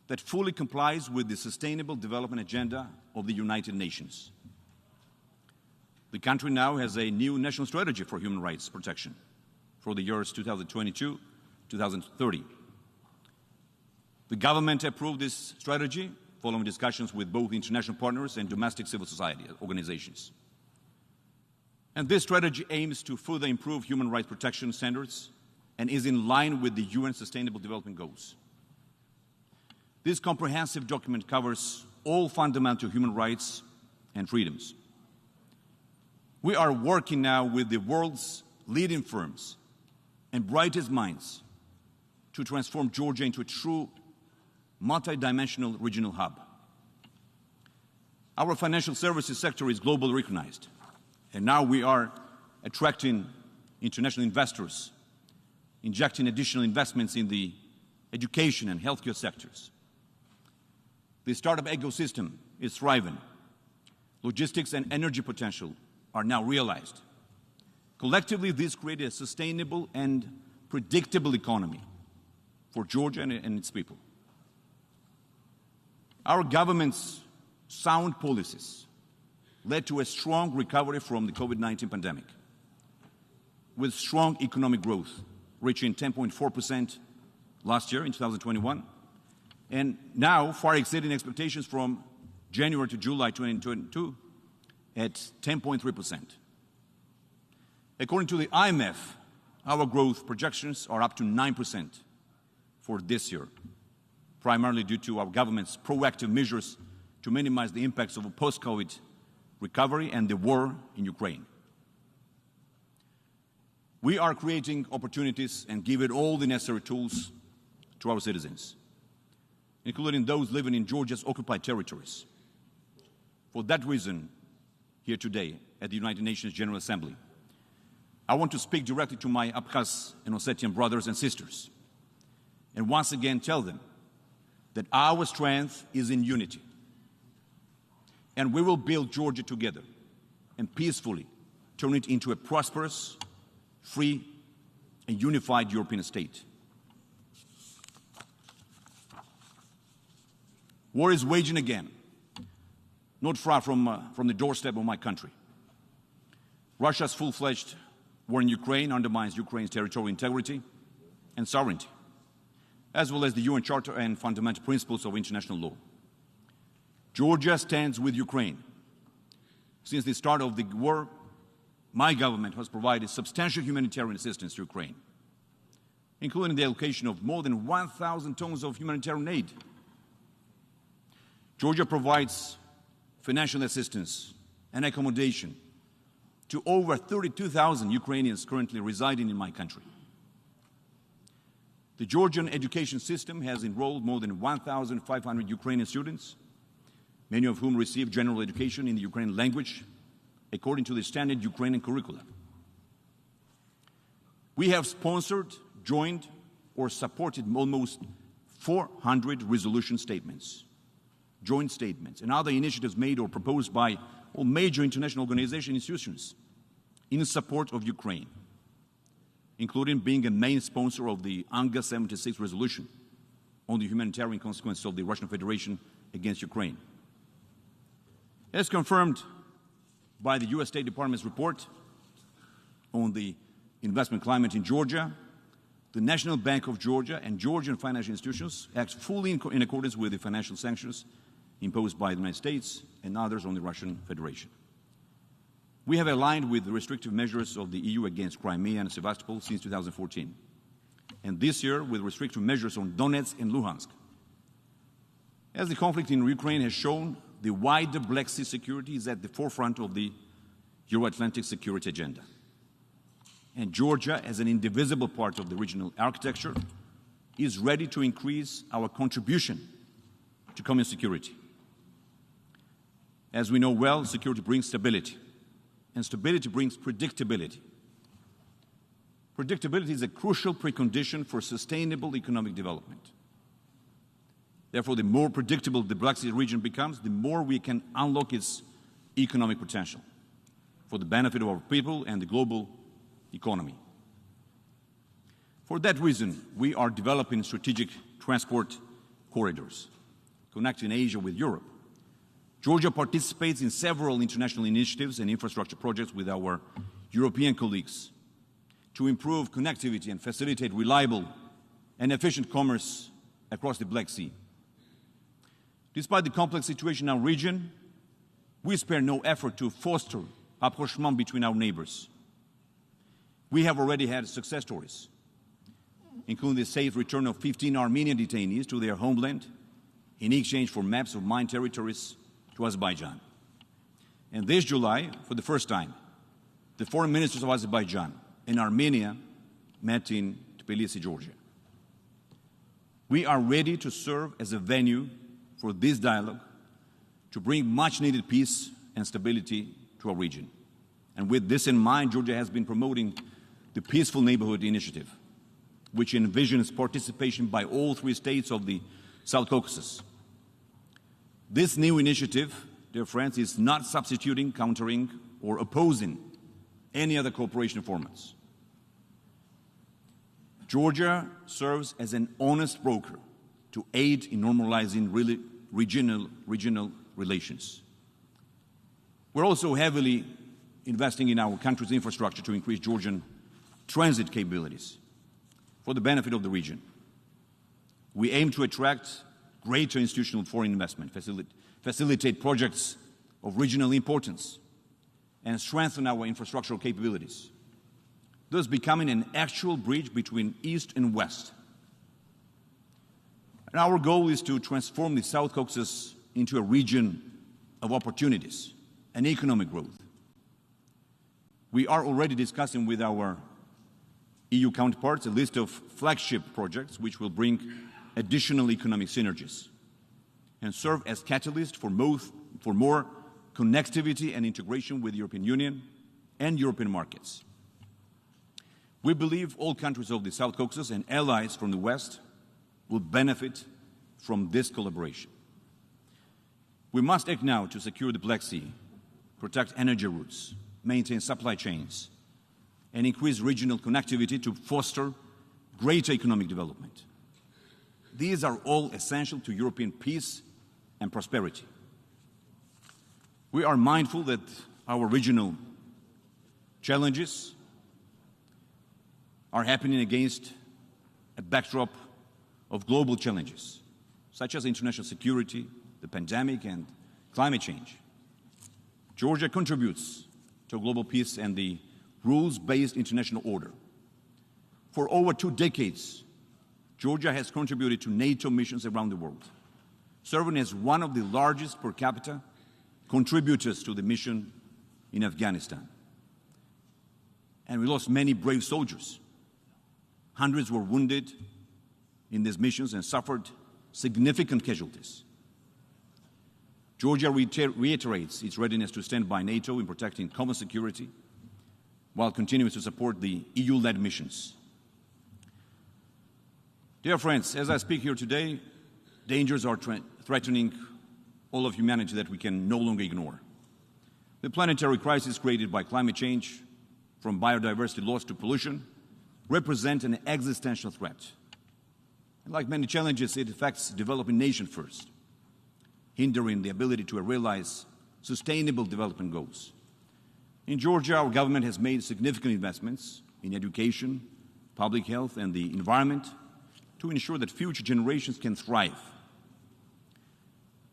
that fully complies with the Sustainable Development Agenda of the United Nations. The country now has a new national strategy for human rights protection for the years 2022-2030. The government approved this strategy following discussions with both international partners and domestic civil society organizations. And this strategy aims to further improve human rights protection standards and is in line with the UN Sustainable Development Goals. This comprehensive document covers all fundamental human rights and freedoms. We are working now with the world's leading firms and brightest minds to transform Georgia into a true multidimensional regional hub. Our financial services sector is globally recognized, and now we are attracting international investors, injecting additional investments in the education and healthcare sectors. The startup ecosystem is thriving. Logistics and energy potential are now realized. Collectively, this creates a sustainable and predictable economy for Georgia and its people. Our government's sound policies led to a strong recovery from the COVID-19 pandemic, with strong economic growth reaching 10.4% last year in 2021, and now far exceeding expectations from January to July 2022 at 10.3%. According to the IMF, our growth projections are up to 9% for this year, primarily due to our government's proactive measures to minimize the impacts of a post-COVID recovery and the war in Ukraine. We are creating opportunities and giving all the necessary tools to our citizens, including those living in Georgia's occupied territories. For that reason, here today at the United Nations General Assembly, I want to speak directly to my Abkhaz and Ossetian brothers and sisters and once again tell them that our strength is in unity, and we will build Georgia together and peacefully turn it into a prosperous, free, and unified European state. War is waging again, not far from the doorstep of my country. Russia's full-fledged war in Ukraine undermines Ukraine's territorial integrity and sovereignty, as well as the UN Charter and fundamental principles of international law. Georgia stands with Ukraine. Since the start of the war, my government has provided substantial humanitarian assistance to Ukraine, including the allocation of more than 1,000 tons of humanitarian aid. Georgia provides financial assistance and accommodation to over 32,000 Ukrainians currently residing in my country. The Georgian education system has enrolled more than 1,500 Ukrainian students, many of whom receive general education in the Ukrainian language according to the standard Ukrainian curricula. We have sponsored, joined, or supported almost 400 resolution statements, joint statements, and other initiatives made or proposed by all major international organization institutions in support of Ukraine, including being a main sponsor of the UNGA 76 resolution on the humanitarian consequences of the Russian Federation against Ukraine. As confirmed by the U.S. State Department's report on the investment climate in Georgia, the National Bank of Georgia and Georgian financial institutions act fully in accordance with the financial sanctions imposed by the United States and others on the Russian Federation. We have aligned with the restrictive measures of the EU against Crimea and Sevastopol since 2014, and this year with restrictive measures on Donetsk and Luhansk. As the conflict in Ukraine has shown, the wider Black Sea security is at the forefront of the Euro-Atlantic security agenda. And Georgia, as an indivisible part of the regional architecture, is ready to increase our contribution to common security. As we know well, security brings stability, and stability brings predictability. Predictability is a crucial precondition for sustainable economic development. Therefore, the more predictable the Black Sea region becomes, the more we can unlock its economic potential for the benefit of our people and the global economy. For that reason, we are developing strategic transport corridors connecting Asia with Europe. Georgia participates in several international initiatives and infrastructure projects with our European colleagues to improve connectivity and facilitate reliable and efficient commerce across the Black Sea. Despite the complex situation in our region, we spare no effort to foster rapprochement between our neighbors. We have already had success stories, including the safe return of 15 Armenian detainees to their homeland in exchange for maps of mine territories to Azerbaijan. And this July, for the first time, the foreign ministers of Azerbaijan and Armenia met in Tbilisi, Georgia. We are ready to serve as a venue for this dialogue to bring much-needed peace and stability to our region. And with this in mind, Georgia has been promoting the Peaceful Neighborhood Initiative, which envisions participation by all three states of the South Caucasus. This new initiative, dear friends, is not substituting, countering, or opposing any other cooperation formats. Georgia serves as an honest broker to aid in normalizing regional relations. We're also heavily investing in our country's infrastructure to increase Georgian transit capabilities for the benefit of the region. We aim to attract greater institutional foreign investment, facilitate projects of regional importance, and strengthen our infrastructural capabilities, thus becoming an actual bridge between East and West. And our goal is to transform the South Caucasus into a region of opportunities and economic growth. We are already discussing with our EU counterparts a list of flagship projects which will bring additional economic synergies and serve as catalyst for more connectivity and integration with the European Union and European markets. We believe all countries of the South Caucasus and allies from the West will benefit from this collaboration. We must act now to secure the Black Sea, protect energy routes, maintain supply chains, and increase regional connectivity to foster greater economic development. These are all essential to European peace and prosperity. We are mindful that our regional challenges are happening against a backdrop of global challenges, such as international security, the pandemic, and climate change. Georgia contributes to global peace and the rules-based international order. For over 2 decades, Georgia has contributed to NATO missions around the world, serving as one of the largest per capita contributors to the mission in Afghanistan. And we lost many brave soldiers. Hundreds were wounded in these missions and suffered significant casualties. Georgia reiterates its readiness to stand by NATO in protecting common security while continuing to support the EU-led missions. Dear friends, as I speak here today, dangers are threatening all of humanity that we can no longer ignore. The planetary crisis created by climate change, from biodiversity loss to pollution, represent an existential threat. And like many challenges, it affects developing nations first, hindering the ability to realize sustainable development goals. In Georgia, our government has made significant investments in education, public health, and the environment to ensure that future generations can thrive.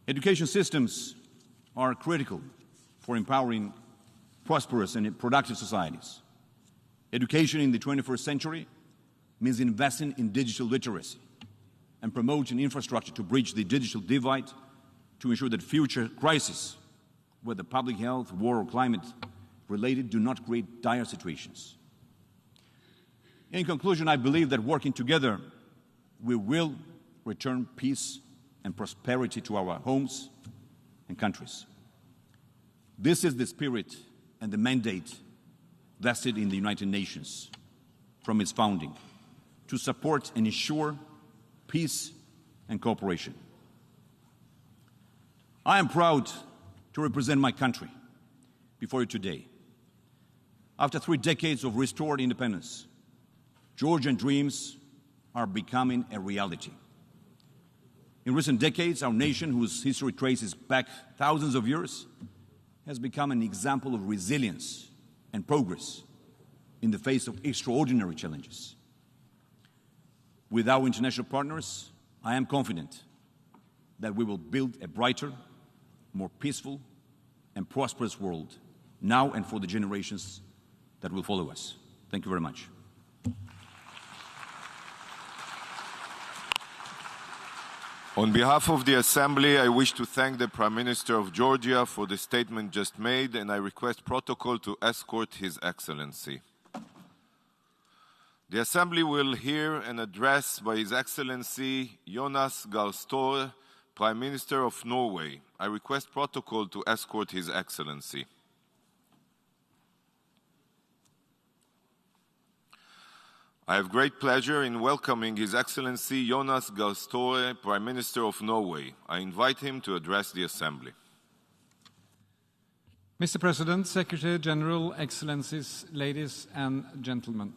Education systems are critical for empowering prosperous and productive societies. Education in the 21st century means investing in digital literacy and promoting infrastructure to bridge the digital divide to ensure that future crises, whether public health, war, or climate related, do not create dire situations. In conclusion, I believe that working together, we will return peace and prosperity to our homes and countries. This is the spirit and the mandate vested in the United Nations from its founding, to support and ensure peace and cooperation. I am proud to represent my country before you today. After 3 decades of restored independence, Georgian dreams are becoming a reality. In recent decades, our nation, whose history traces back thousands of years, has become an example of resilience and progress in the face of extraordinary challenges. With our international partners, I am confident that we will build a brighter, more peaceful, and prosperous world now and for the generations that will follow us. Thank you very much. On behalf of the Assembly, I wish to thank the Prime Minister of Georgia for the statement just made, and I request protocol to escort His Excellency. The Assembly will hear an address by His Excellency Jonas Gahr Støre, Prime Minister of Norway. I request protocol to escort His Excellency. I have great pleasure in welcoming His Excellency Jonas Gahr Støre, Prime Minister of Norway. I invite him to address the Assembly. Mr. President, Secretary General, Excellencies, ladies and gentlemen.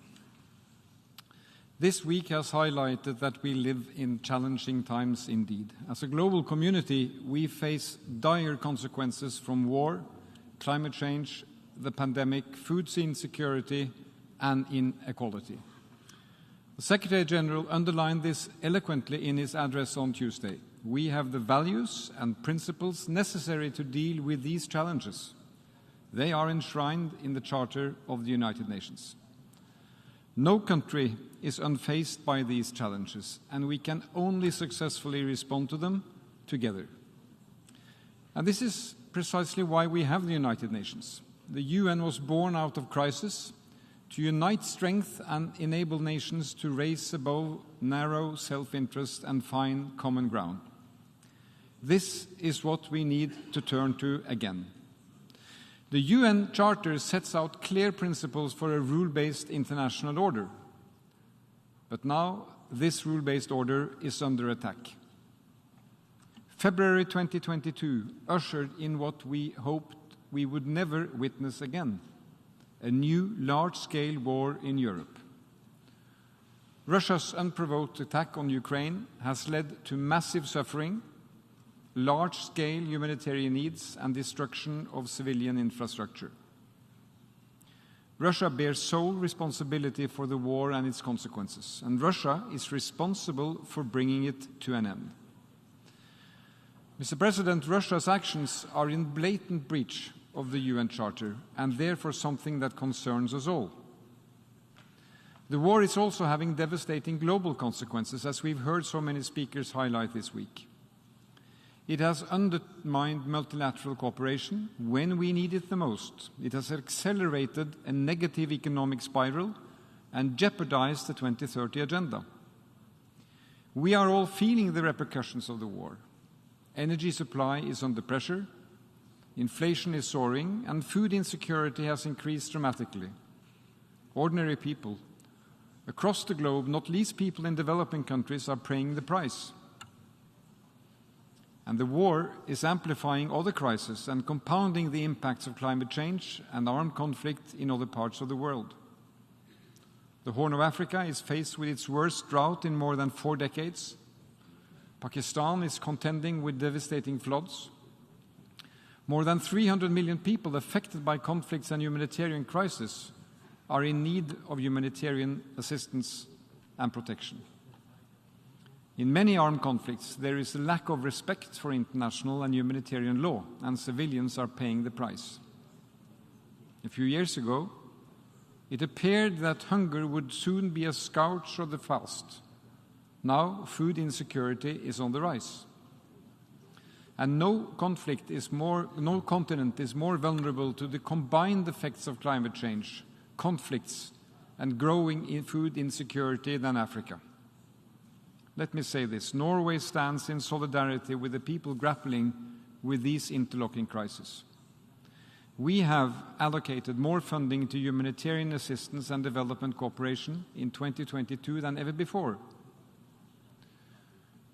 This week has highlighted that we live in challenging times indeed. As a global community, we face dire consequences from war, climate change, the pandemic, food insecurity, and inequality. The Secretary General underlined this eloquently in his address on Tuesday. We have the values and principles necessary to deal with these challenges. They are enshrined in the Charter of the United Nations. No country is unfaced by these challenges, and we can only successfully respond to them together. And this is precisely why we have the United Nations. The UN was born out of crisis to unite strength and enable nations to raise above narrow self-interest and find common ground. This is what we need to turn to again. The UN Charter sets out clear principles for a rule-based international order. But now this rule-based order is under attack. February 2022 ushered in what we hoped we would never witness again: a new large-scale war in Europe. Russia's unprovoked attack on Ukraine has led to massive suffering, large-scale humanitarian needs, and destruction of civilian infrastructure. Russia bears sole responsibility for the war and its consequences, and Russia is responsible for bringing it to an end. Mr. President, Russia's actions are in blatant breach of the UN Charter, and therefore something that concerns us all. The war is also having devastating global consequences, as we've heard so many speakers highlight this week. It has undermined multilateral cooperation when we need it the most. It has accelerated a negative economic spiral and jeopardized the 2030 agenda. We are all feeling the repercussions of the war. Energy supply is under pressure, inflation is soaring, and food insecurity has increased dramatically. Ordinary people across the globe, not least people in developing countries, are paying the price. And the war is amplifying other crises and compounding the impacts of climate change and armed conflict in other parts of the world. The Horn of Africa is faced with its worst drought in more than 4 decades. Pakistan is contending with devastating floods. More than 300 million people affected by conflicts and humanitarian crises are in need of humanitarian assistance and protection. In many armed conflicts, there is a lack of respect for international and humanitarian law, and civilians are paying the price. A few years ago, it appeared that hunger would soon be a scourge of the fast. Now, food insecurity is on the rise. And no continent is more vulnerable to the combined effects of climate change, conflicts, and growing food insecurity than Africa. Let me say this: Norway stands in solidarity with the people grappling with these interlocking crises. We have allocated more funding to humanitarian assistance and development cooperation in 2022 than ever before.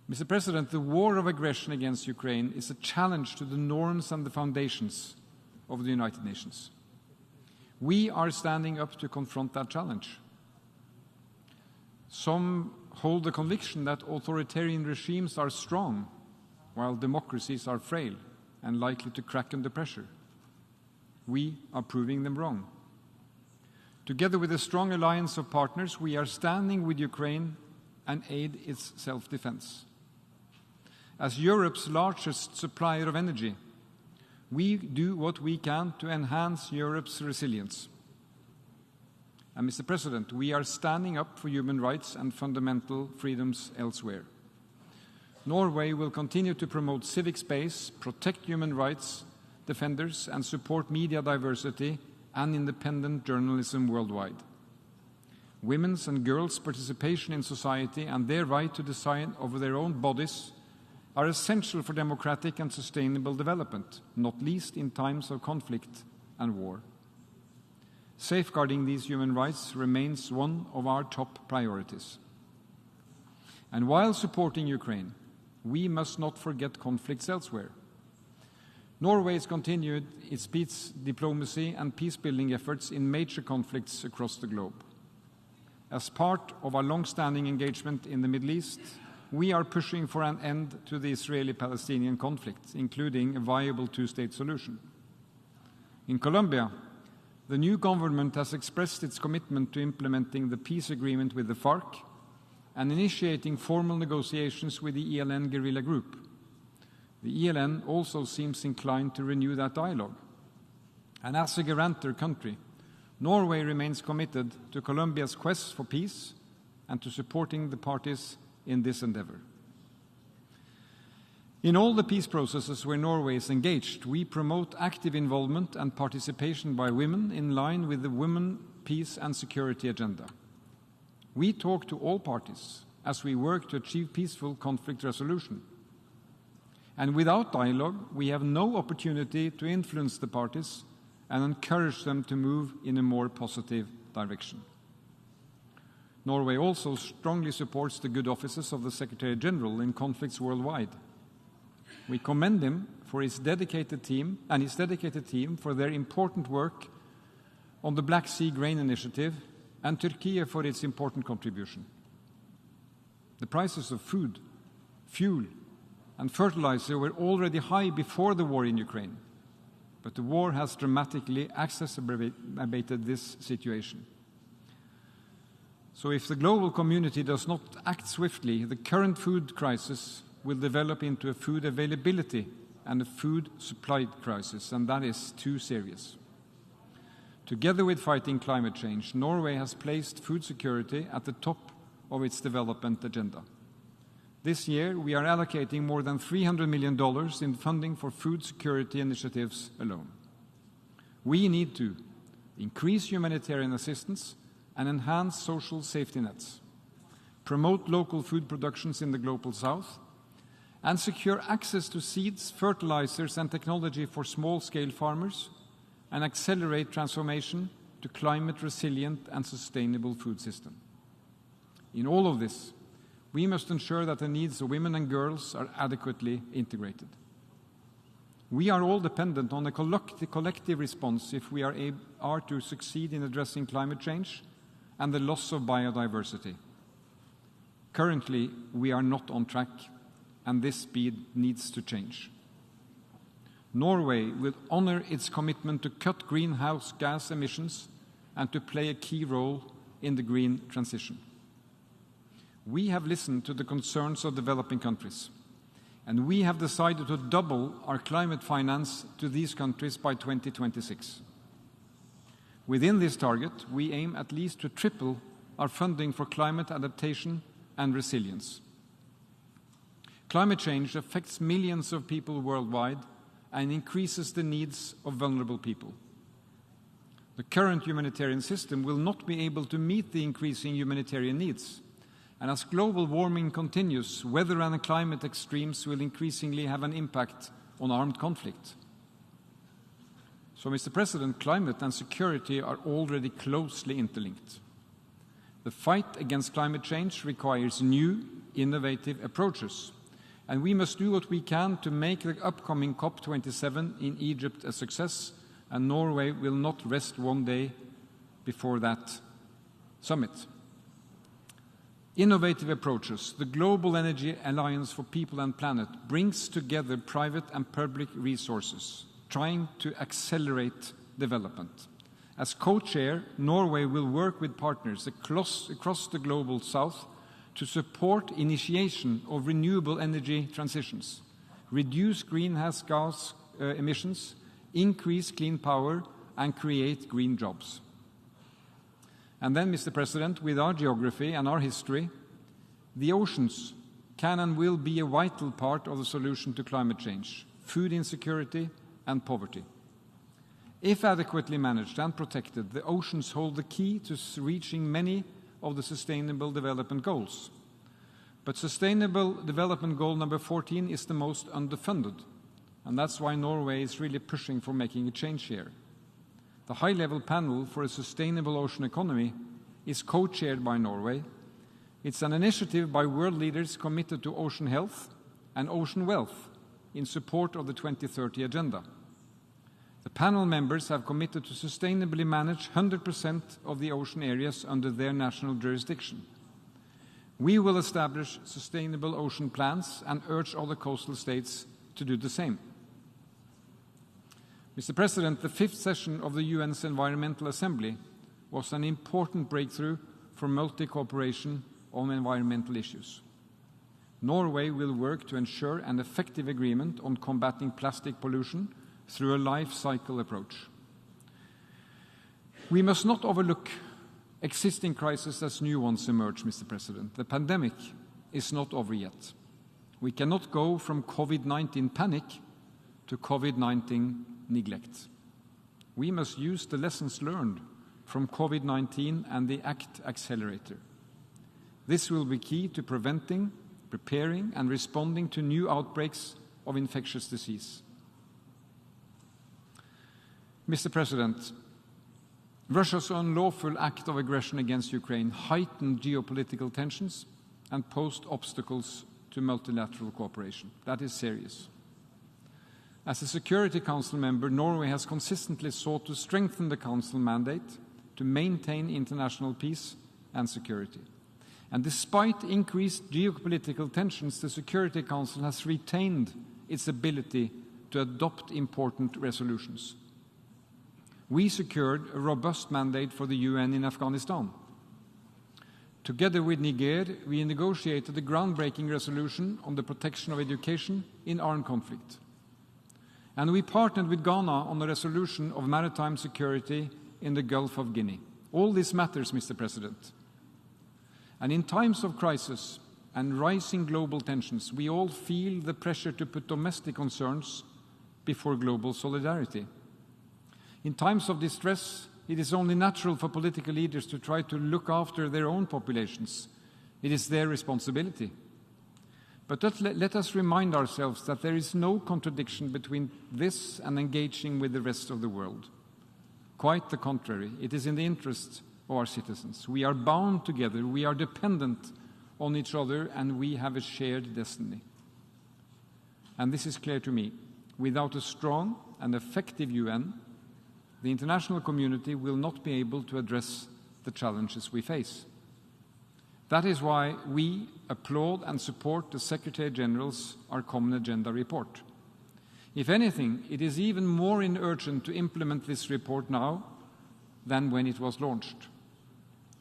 Mr. President, the war of aggression against Ukraine is a challenge to the norms and the foundations of the United Nations. We are standing up to confront that challenge. Some hold the conviction that authoritarian regimes are strong, while democracies are frail and likely to crack under pressure. We are proving them wrong. Together with a strong alliance of partners, we are standing with Ukraine and aid its self-defense. As Europe's largest supplier of energy, we do what we can to enhance Europe's resilience. And Mr. President, we are standing up for human rights and fundamental freedoms elsewhere. Norway will continue to promote civic space, protect human rights defenders, and support media diversity and independent journalism worldwide. Women's and girls' participation in society and their right to decide over their own bodies are essential for democratic and sustainable development, not least in times of conflict and war. Safeguarding these human rights remains one of our top priorities. And while supporting Ukraine, we must not forget conflicts elsewhere. Norway has continued its peace diplomacy and peace-building efforts in major conflicts across the globe. As part of our long-standing engagement in the Middle East, we are pushing for an end to the Israeli-Palestinian conflict, including a viable two-state solution. In Colombia, the new government has expressed its commitment to implementing the peace agreement with the FARC and initiating formal negotiations with the ELN guerrilla group. The ELN also seems inclined to renew that dialogue. And as a guarantor country, Norway remains committed to Colombia's quest for peace and to supporting the parties in this endeavor. In all the peace processes where Norway is engaged, we promote active involvement and participation by women in line with the Women, Peace and Security agenda. We talk to all parties as we work to achieve peaceful conflict resolution. And without dialogue, we have no opportunity to influence the parties and encourage them to move in a more positive direction. Norway also strongly supports the good offices of the Secretary General in conflicts worldwide. We commend him for his dedicated team for their important work on the Black Sea Grain Initiative and Turkey for its important contribution. The prices of food, fuel, and fertilizer were already high before the war in Ukraine, but the war has dramatically exacerbated this situation. So if the global community does not act swiftly, the current food crisis will develop into a food availability and a food supply crisis, and that is too serious. Together with fighting climate change, Norway has placed food security at the top of its development agenda. This year, we are allocating more than $300 million in funding for food security initiatives alone. We need to increase humanitarian assistance and enhance social safety nets, promote local food productions in the Global South, and secure access to seeds, fertilizers, and technology for small-scale farmers, and accelerate transformation to climate-resilient and sustainable food system. In all of this, we must ensure that the needs of women and girls are adequately integrated. We are all dependent on a collective response if we are to succeed in addressing climate change and the loss of biodiversity. Currently, we are not on track, and this speed needs to change. Norway will honor its commitment to cut greenhouse gas emissions and to play a key role in the green transition. We have listened to the concerns of developing countries, and we have decided to double our climate finance to these countries by 2026. Within this target, we aim at least to triple our funding for climate adaptation and resilience. Climate change affects millions of people worldwide and increases the needs of vulnerable people. The current humanitarian system will not be able to meet the increasing humanitarian needs. And as global warming continues, weather and climate extremes will increasingly have an impact on armed conflict. So, Mr. President, climate and security are already closely interlinked. The fight against climate change requires new, innovative approaches, and we must do what we can to make the upcoming COP27 in Egypt a success, and Norway will not rest one day before that summit. Innovative approaches, the Global Energy Alliance for People and Planet, brings together private and public resources, trying to accelerate development. As co-chair, Norway will work with partners across the Global South to support initiation of renewable energy transitions, reduce greenhouse gas emissions, increase clean power, and create green jobs. And then, Mr. President, with our geography and our history, the oceans can and will be a vital part of the solution to climate change, food insecurity, and poverty. If adequately managed and protected, the oceans hold the key to reaching many of the Sustainable Development Goals. But Sustainable Development Goal number 14 is the most underfunded, and that's why Norway is really pushing for making a change here. The high-level panel for a sustainable ocean economy is co-chaired by Norway. It's an initiative by world leaders committed to ocean health and ocean wealth in support of the 2030 Agenda. The panel members have committed to sustainably manage 100% of the ocean areas under their national jurisdiction. We will establish sustainable ocean plans and urge other coastal states to do the same. Mr. President, the fifth session of the UN's Environmental Assembly was an important breakthrough for multi-cooperation on environmental issues. Norway will work to ensure an effective agreement on combating plastic pollution through a life cycle approach. We must not overlook existing crises as new ones emerge, Mr. President. The pandemic is not over yet. We cannot go from COVID-19 panic to COVID-19 neglect. We must use the lessons learned from COVID-19 and the ACT Accelerator. This will be key to preventing, preparing, and responding to new outbreaks of infectious disease. Mr. President, Russia's unlawful act of aggression against Ukraine heightened geopolitical tensions and posed obstacles to multilateral cooperation. That is serious. As a Security Council member, Norway has consistently sought to strengthen the Council mandate to maintain international peace and security. And despite increased geopolitical tensions, the Security Council has retained its ability to adopt important resolutions. We secured a robust mandate for the UN in Afghanistan. Together with Niger, we negotiated a groundbreaking resolution on the protection of education in armed conflict. And we partnered with Ghana on the resolution of maritime security in the Gulf of Guinea. All this matters, Mr. President. And in times of crisis and rising global tensions, we all feel the pressure to put domestic concerns before global solidarity. In times of distress, it is only natural for political leaders to try to look after their own populations. It is their responsibility. But let us remind ourselves that there is no contradiction between this and engaging with the rest of the world. Quite the contrary, it is in the interest of our citizens. We are bound together, we are dependent on each other, and we have a shared destiny. And this is clear to me. Without a strong and effective UN, the international community will not be able to address the challenges we face. That is why we applaud and support the Secretary General's Our Common Agenda report. If anything, it is even more urgent to implement this report now than when it was launched.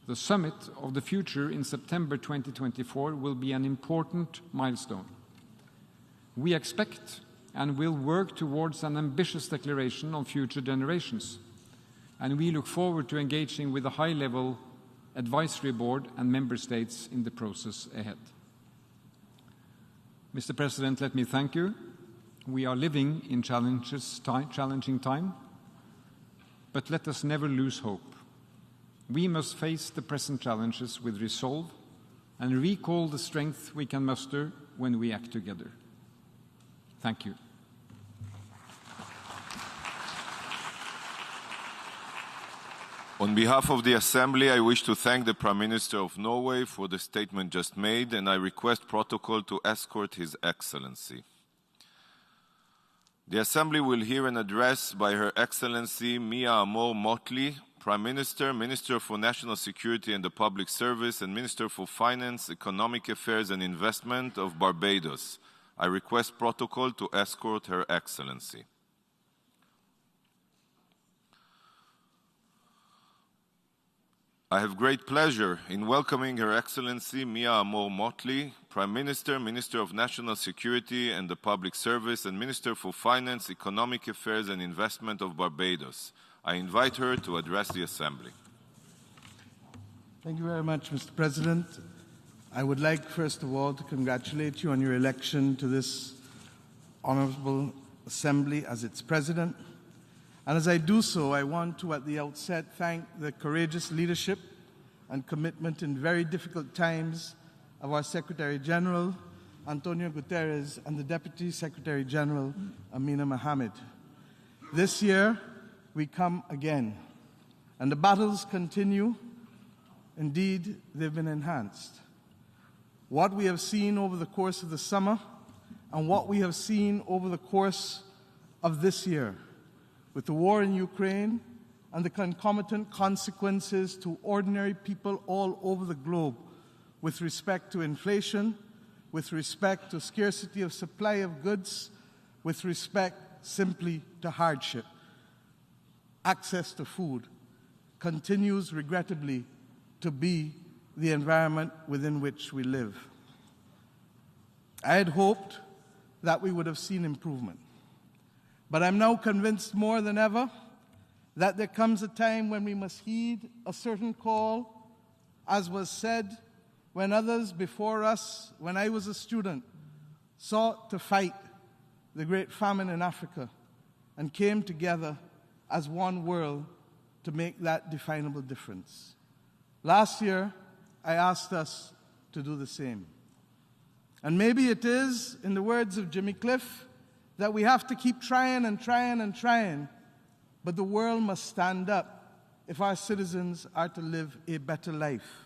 The summit of the future in September 2024 will be an important milestone. We expect and will work towards an ambitious declaration on future generations, and we look forward to engaging with the high-level advisory board and member states in the process ahead. Mr. President, let me thank you. We are living in challenging time, but let us never lose hope. We must face the present challenges with resolve and recall the strength we can muster when we act together. Thank you. On behalf of the Assembly, I wish to thank the Prime Minister of Norway for the statement just made, and I request protocol to escort His Excellency. The Assembly will hear an address by Her Excellency Mia Amor Motley, Prime Minister, Minister for National Security and the Public Service, and Minister for Finance, Economic Affairs and Investment of Barbados. I request protocol to escort Her Excellency. I have great pleasure in welcoming Her Excellency Mia Amor Motley, Prime Minister, Minister of National Security and the Public Service, and Minister for Finance, Economic Affairs and Investment of Barbados. I invite her to address the Assembly. Thank you very much, Mr. President. I would like, first of all, to congratulate you on your election to this Honourable Assembly as its President. And as I do so, I want to, at the outset, thank the courageous leadership and commitment in very difficult times of our Secretary General, Antonio Guterres, and the Deputy Secretary General, Amina Mohammed. This year, we come again, and the battles continue. Indeed, they've been enhanced. What we have seen over the course of the summer and what we have seen over the course of this year, with the war in Ukraine and the concomitant consequences to ordinary people all over the globe with respect to inflation, with respect to scarcity of supply of goods, with respect simply to hardship. Access to food continues, regrettably, to be the environment within which we live. I had hoped that we would have seen improvement. But I'm now convinced more than ever that there comes a time when we must heed a certain call, as was said when others before us, when I was a student, sought to fight the great famine in Africa and came together as one world to make that definable difference. Last year, I asked us to do the same. And maybe it is, in the words of Jimmy Cliff, that we have to keep trying and trying and trying, but the world must stand up if our citizens are to live a better life.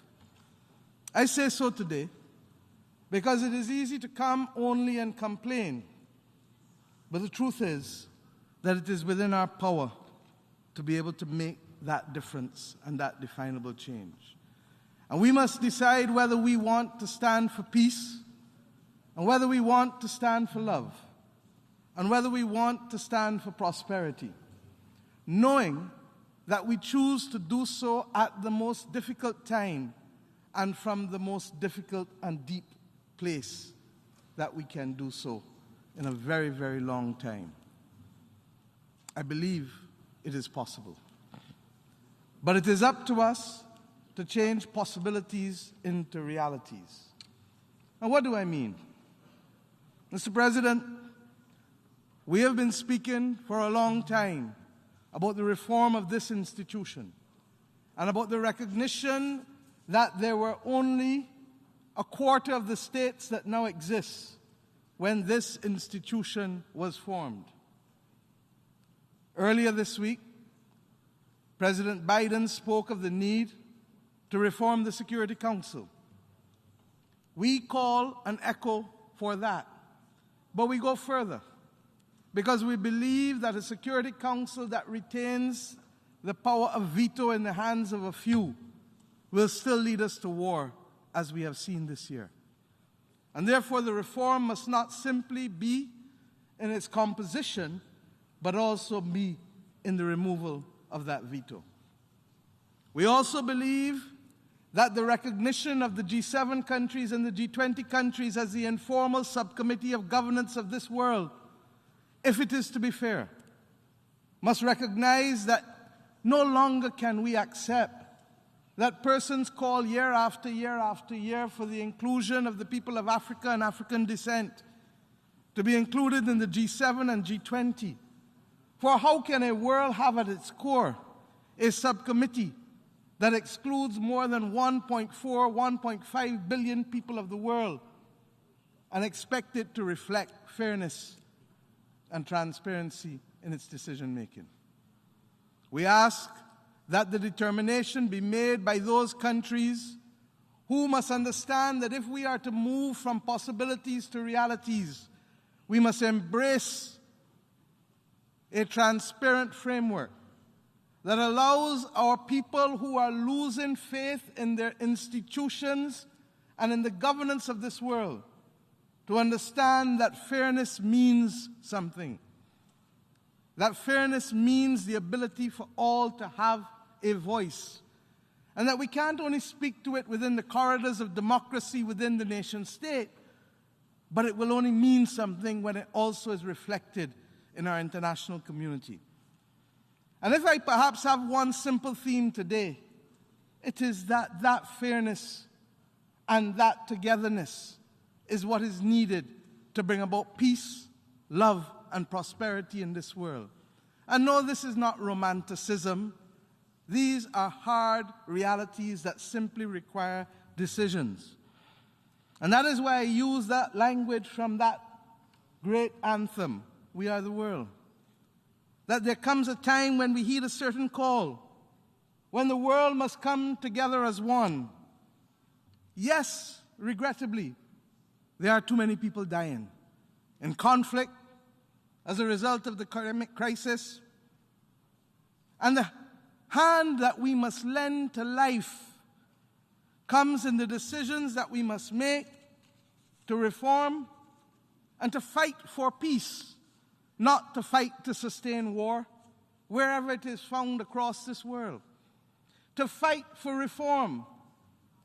I say so today because it is easy to come only and complain, but the truth is that it is within our power to be able to make that difference and that definable change. And we must decide whether we want to stand for peace and whether we want to stand for love, and whether we want to stand for prosperity, knowing that we choose to do so at the most difficult time and from the most difficult and deep place that we can do so in a very, very long time. I believe it is possible. But it is up to us to change possibilities into realities. Now, what do I mean? Mr. President, we have been speaking for a long time about the reform of this institution and about the recognition that there were only a quarter of the states that now exist when this institution was formed. Earlier this week, President Biden spoke of the need to reform the Security Council. We call and echo for that, but we go further because we believe that a Security Council that retains the power of veto in the hands of a few will still lead us to war, as we have seen this year. And therefore, the reform must not simply be in its composition, but also be in the removal of that veto. We also believe that the recognition of the G7 countries and the G20 countries as the informal subcommittee of governance of this world, if it is to be fair, must recognize that no longer can we accept that persons call year after year after year for the inclusion of the people of Africa and African descent to be included in the G7 and G20. For how can a world have at its core a subcommittee that excludes more than 1.4, 1.5 billion people of the world and expect it to reflect fairness and transparency in its decision-making? We ask that the determination be made by those countries who must understand that if we are to move from possibilities to realities, we must embrace a transparent framework that allows our people who are losing faith in their institutions and in the governance of this world to understand that fairness means something. That fairness means the ability for all to have a voice, and that we can't only speak to it within the corridors of democracy within the nation state, but it will only mean something when it also is reflected in our international community. And if I perhaps have one simple theme today, it is that that fairness and that togetherness is what is needed to bring about peace, love, and prosperity in this world. And no, this is not romanticism. These are hard realities that simply require decisions. And that is why I use that language from that great anthem, We Are the World. That there comes a time when we heed a certain call, when the world must come together as one. Yes, regrettably, there are too many people dying in conflict as a result of the economic crisis. And the hand that we must lend to life comes in the decisions that we must make to reform and to fight for peace, not to fight to sustain war, wherever it is found across this world. To fight for reform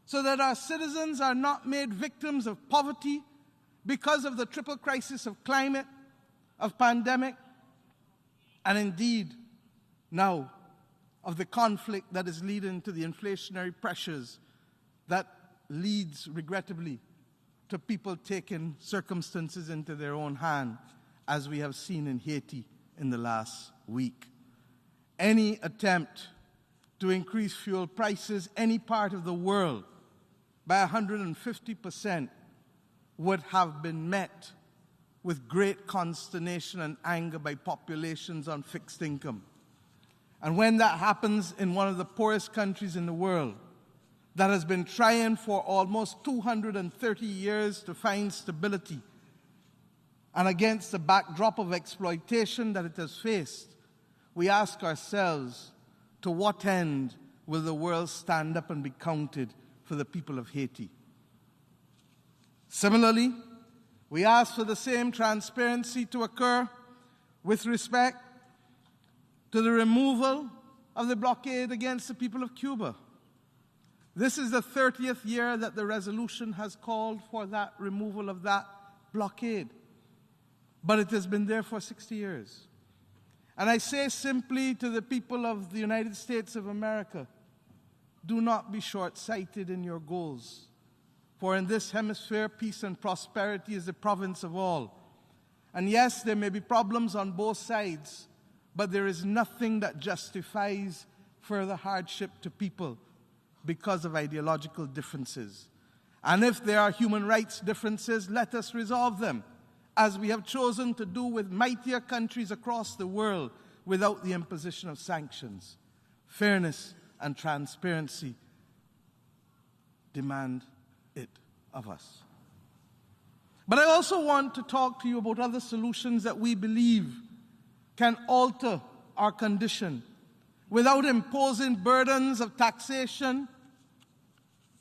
so that our citizens are not made victims of poverty because of the triple crisis of climate, of pandemic, and indeed now of the conflict that is leading to the inflationary pressures that leads, regrettably, to people taking circumstances into their own hand, as we have seen in Haiti in the last week. Any attempt to increase fuel prices any part of the world by 150% would have been met with great consternation and anger by populations on fixed income. And when that happens in one of the poorest countries in the world that has been trying for almost 230 years to find stability, and against the backdrop of exploitation that it has faced, we ask ourselves, to what end will the world stand up and be counted for the people of Haiti? Similarly, we ask for the same transparency to occur with respect to the removal of the blockade against the people of Cuba. This is the 30th year that the resolution has called for that removal of that blockade. But it has been there for 60 years. And I say simply to the people of the United States of America, do not be short-sighted in your goals. For in this hemisphere, peace and prosperity is the province of all. And yes, there may be problems on both sides, but there is nothing that justifies further hardship to people because of ideological differences. And if there are human rights differences, let us resolve them, as we have chosen to do with mightier countries across the world without the imposition of sanctions. Fairness and transparency demand it of us. But I also want to talk to you about other solutions that we believe can alter our condition without imposing burdens of taxation,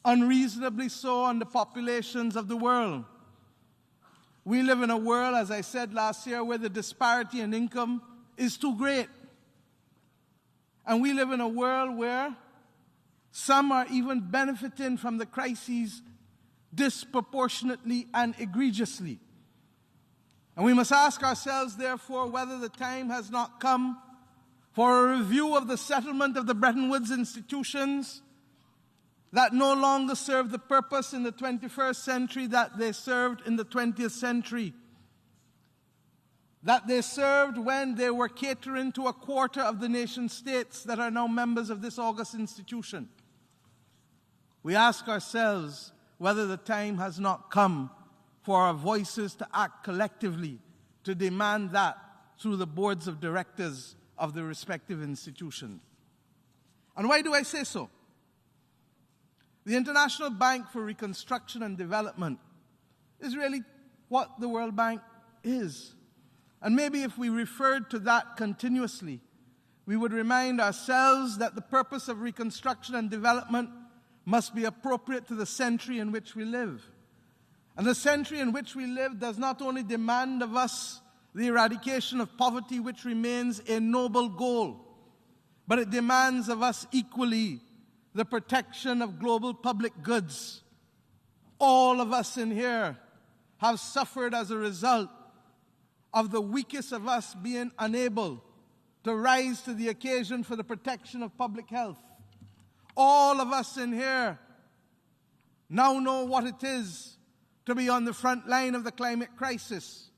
unreasonably so, on the populations of the world. We live in a world, as I said last year, where the disparity in income is too great. And we live in a world where some are even benefiting from the crises disproportionately and egregiously. And we must ask ourselves, therefore, whether the time has not come for a review of the settlement of the Bretton Woods institutions that no longer serve the purpose in the 21st century that they served in the 20th century, that they served when they were catering to a quarter of the nation states that are now members of this august institution. We ask ourselves whether the time has not come for our voices to act collectively to demand that through the boards of directors of the respective institutions. And why do I say so? The International Bank for Reconstruction and Development is really what the World Bank is. And maybe if we referred to that continuously, we would remind ourselves that the purpose of reconstruction and development must be appropriate to the century in which we live. And the century in which we live does not only demand of us the eradication of poverty, which remains a noble goal, but it demands of us equally the protection of global public goods. All of us in here have suffered as a result of the weakest of us being unable to rise to the occasion for the protection of public health. All of us in here now know what it is to be on the front line of the climate crisis.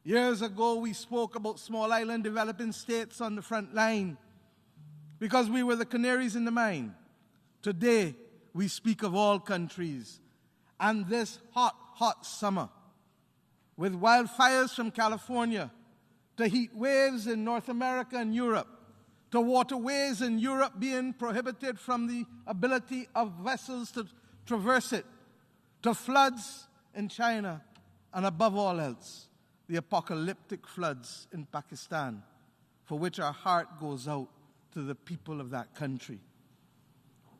Years ago, we spoke about small island developing states on the front line because we were the canaries in the mine. Today, we speak of all countries. And this hot, hot summer, with wildfires from California, to heat waves in North America and Europe, to waterways in Europe being prohibited from the ability of vessels to traverse it, to floods in China, and above all else, the apocalyptic floods in Pakistan, for which our heart goes out to the people of that country.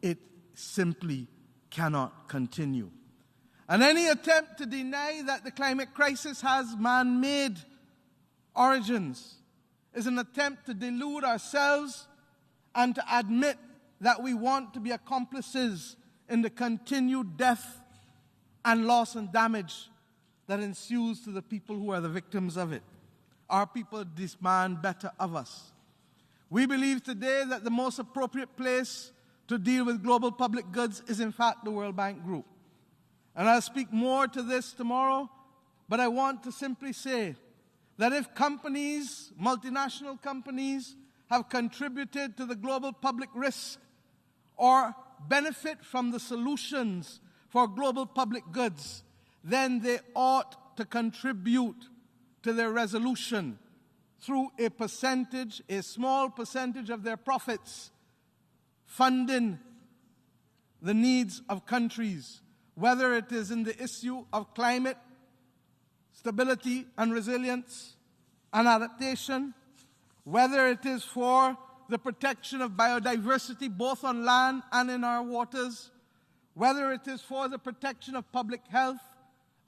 It simply cannot continue. And any attempt to deny that the climate crisis has man-made origins is an attempt to delude ourselves and to admit that we want to be accomplices in the continued death and loss and damage that ensues to the people who are the victims of it. Our people demand better of us. We believe today that the most appropriate place to deal with global public goods is in fact the World Bank Group. And I'll speak more to this tomorrow, but I want to simply say that if companies, multinational companies, have contributed to the global public risk or benefit from the solutions for global public goods, then they ought to contribute to their resolution through a percentage, a small percentage of their profits, funding the needs of countries, whether it is in the issue of climate, stability and resilience and adaptation, whether it is for the protection of biodiversity both on land and in our waters, whether it is for the protection of public health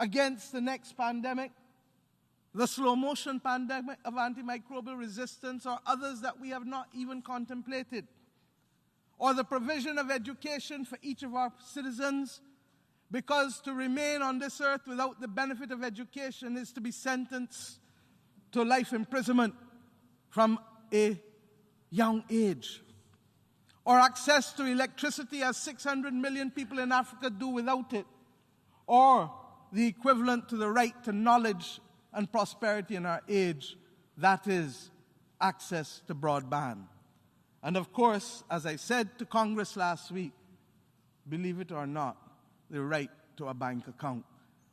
against the next pandemic, the slow motion pandemic of antimicrobial resistance or others that we have not even contemplated, or the provision of education for each of our citizens, because to remain on this earth without the benefit of education is to be sentenced to life imprisonment from a young age. Or access to electricity, as 600 million people in Africa do without it. Or the equivalent to the right to knowledge and prosperity in our age, that is, access to broadband. And of course, as I said to Congress last week, believe it or not, the right to a bank account,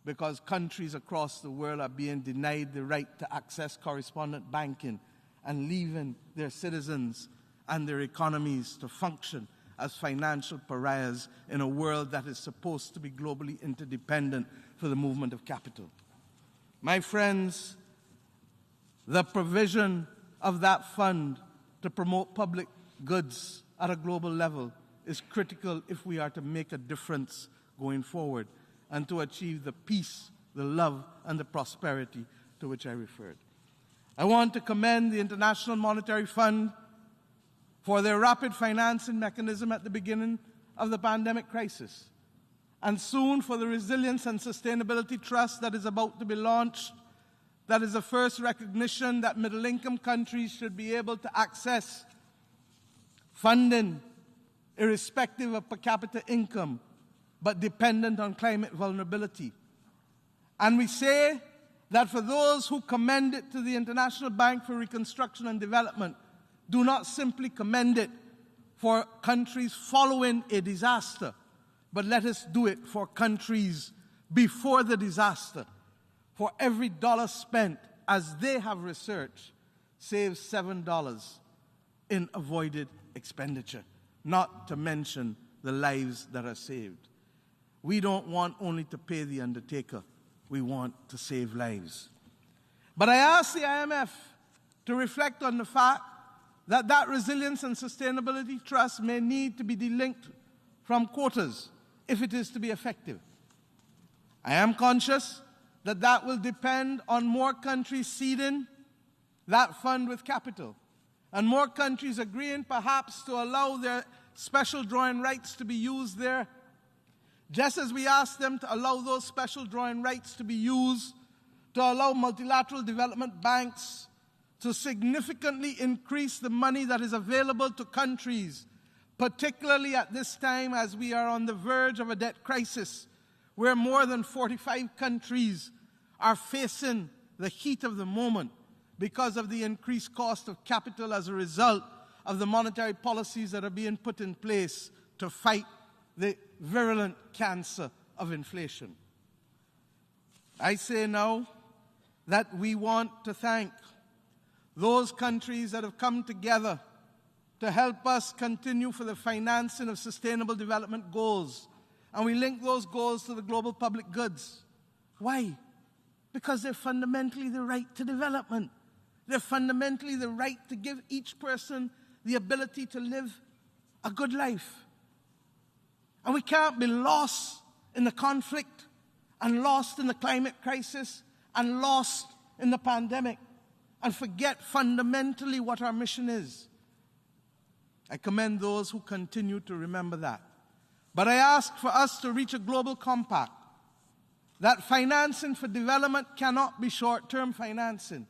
because countries across the world are being denied the right to access correspondent banking and leaving their citizens and their economies to function as financial pariahs in a world that is supposed to be globally interdependent for the movement of capital. My friends, the provision of that fund to promote public goods at a global level is critical if we are to make a difference going forward and to achieve the peace, the love, and the prosperity to which I referred. I want to commend the International Monetary Fund for their rapid financing mechanism at the beginning of the pandemic crisis, and soon for the Resilience and Sustainability Trust that is about to be launched. That is the first recognition that middle-income countries should be able to access funding irrespective of per capita income, but dependent on climate vulnerability. And we say that for those who commend it to the International Bank for Reconstruction and Development, do not simply commend it for countries following a disaster, but let us do it for countries before the disaster. For every dollar spent, as they have researched, saves $7 in avoided expenditure, not to mention the lives that are saved. We don't want only to pay the undertaker, we want to save lives. But I ask the IMF to reflect on the fact that that Resilience and Sustainability Trust may need to be delinked from quotas if it is to be effective. I am conscious that that will depend on more countries seeding that fund with capital, and more countries agreeing perhaps to allow their special drawing rights to be used there, just as we ask them to allow those special drawing rights to be used to allow multilateral development banks to significantly increase the money that is available to countries, particularly at this time as we are on the verge of a debt crisis, where more than 45 countries are facing the heat of the moment because of the increased cost of capital as a result of the monetary policies that are being put in place to fight the virulent cancer of inflation. I say now that we want to thank those countries that have come together to help us continue for the financing of sustainable development goals. And we link those goals to the global public goods. Why? Because they're fundamentally the right to development. They're fundamentally the right to give each person the ability to live a good life. And we can't be lost in the conflict and lost in the climate crisis and lost in the pandemic and forget fundamentally what our mission is. I commend those who continue to remember that. But I ask for us to reach a global compact that financing for development cannot be short-term financing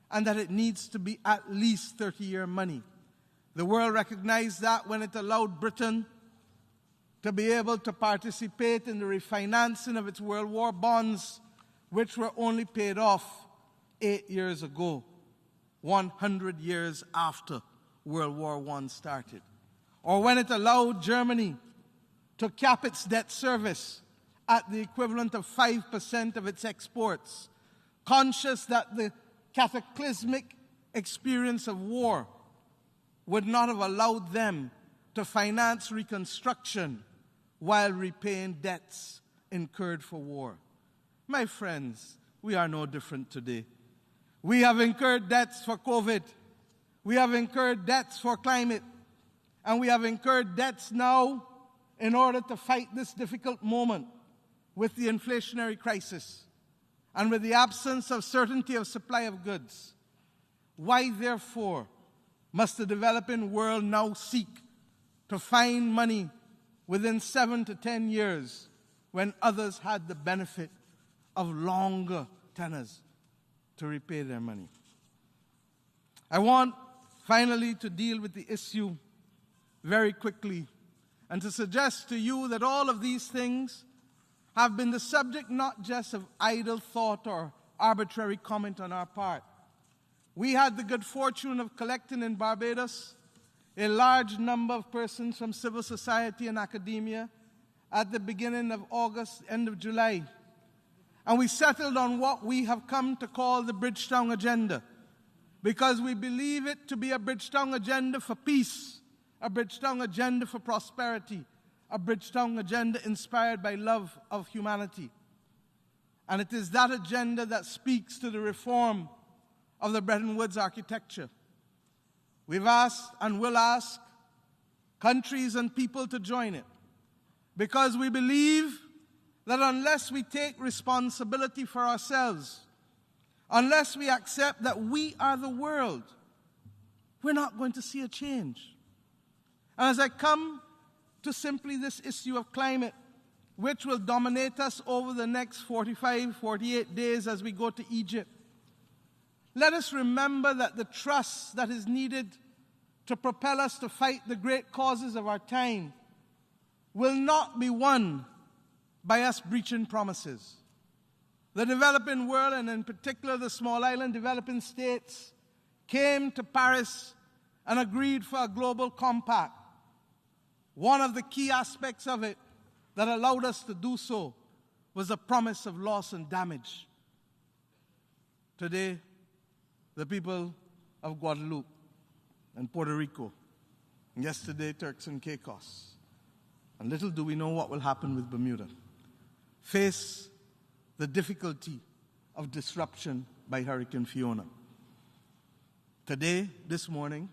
and that it needs to be at least 30-year money. The world recognized that when it allowed Britain to be able to participate in the refinancing of its World War bonds, which were only paid off 8 years ago, 100 years after World War I started. Or when it allowed Germany to cap its debt service at the equivalent of 5% of its exports, conscious that the cataclysmic experience of war would not have allowed them to finance reconstruction while repaying debts incurred for war. My friends, we are no different today. We have incurred debts for COVID. We have incurred debts for climate. And we have incurred debts now in order to fight this difficult moment with the inflationary crisis and with the absence of certainty of supply of goods. Why, therefore, must the developing world now seek to find money within 7 to 10 years when others had the benefit of longer tenors to repay their money? I want finally to deal with the issue very quickly and to suggest to you that all of these things have been the subject not just of idle thought or arbitrary comment on our part. We had the good fortune of collecting in Barbados a large number of persons from civil society and academia at the beginning of August, end of July. And we settled on what we have come to call the Bridgetown Agenda, because we believe it to be a Bridgetown agenda for peace, a Bridgetown agenda for prosperity, a Bridgetown agenda inspired by love of humanity. And it is that agenda that speaks to the reform of the Bretton Woods architecture. We've asked and will ask countries and people to join it, because we believe that unless we take responsibility for ourselves, unless we accept that we are the world, we're not going to see a change. And as I come to simply this issue of climate, which will dominate us over the next 45, 48 days as we go to Egypt, let us remember that the trust that is needed to propel us to fight the great causes of our time will not be won by us breaching promises. The developing world, and in particular the small island developing states, came to Paris and agreed for a global compact. One of the key aspects of it that allowed us to do so was the promise of loss and damage. Today, the people of Guadeloupe and Puerto Rico, and yesterday Turks and Caicos, and little do we know what will happen with Bermuda, face the difficulty of disruption by Hurricane Fiona. Today, this morning,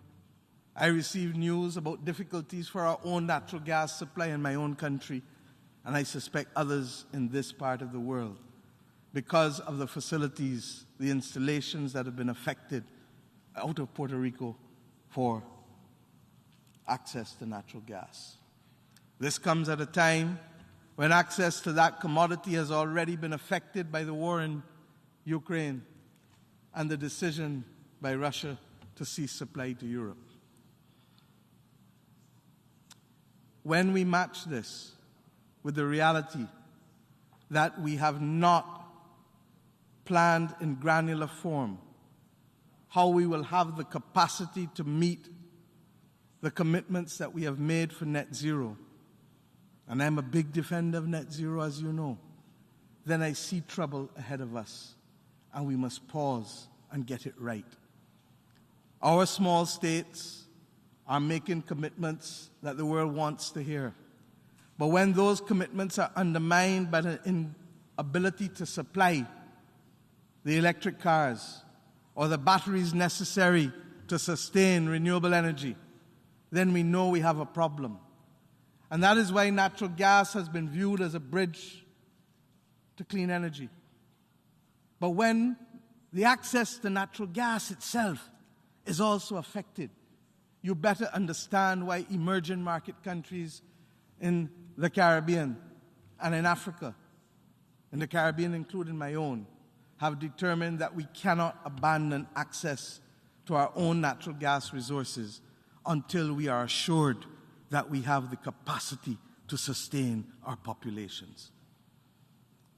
I received news about difficulties for our own natural gas supply in my own country, and I suspect others in this part of the world, because of the facilities, the installations that have been affected out of Puerto Rico for access to natural gas. This comes at a time when access to that commodity has already been affected by the war in Ukraine and the decision by Russia to cease supply to Europe. When we match this with the reality that we have not planned in granular form how we will have the capacity to meet the commitments that we have made for net zero, and I'm a big defender of net zero, as you know, then I see trouble ahead of us, and we must pause and get it right. Our small states are making commitments that the world wants to hear. But when those commitments are undermined by the inability to supply the electric cars or the batteries necessary to sustain renewable energy, then we know we have a problem. And that is why natural gas has been viewed as a bridge to clean energy. But when the access to natural gas itself is also affected, you better understand why emerging market countries in the Caribbean and in Africa, in the Caribbean including my own, have determined that we cannot abandon access to our own natural gas resources until we are assured that we have the capacity to sustain our populations.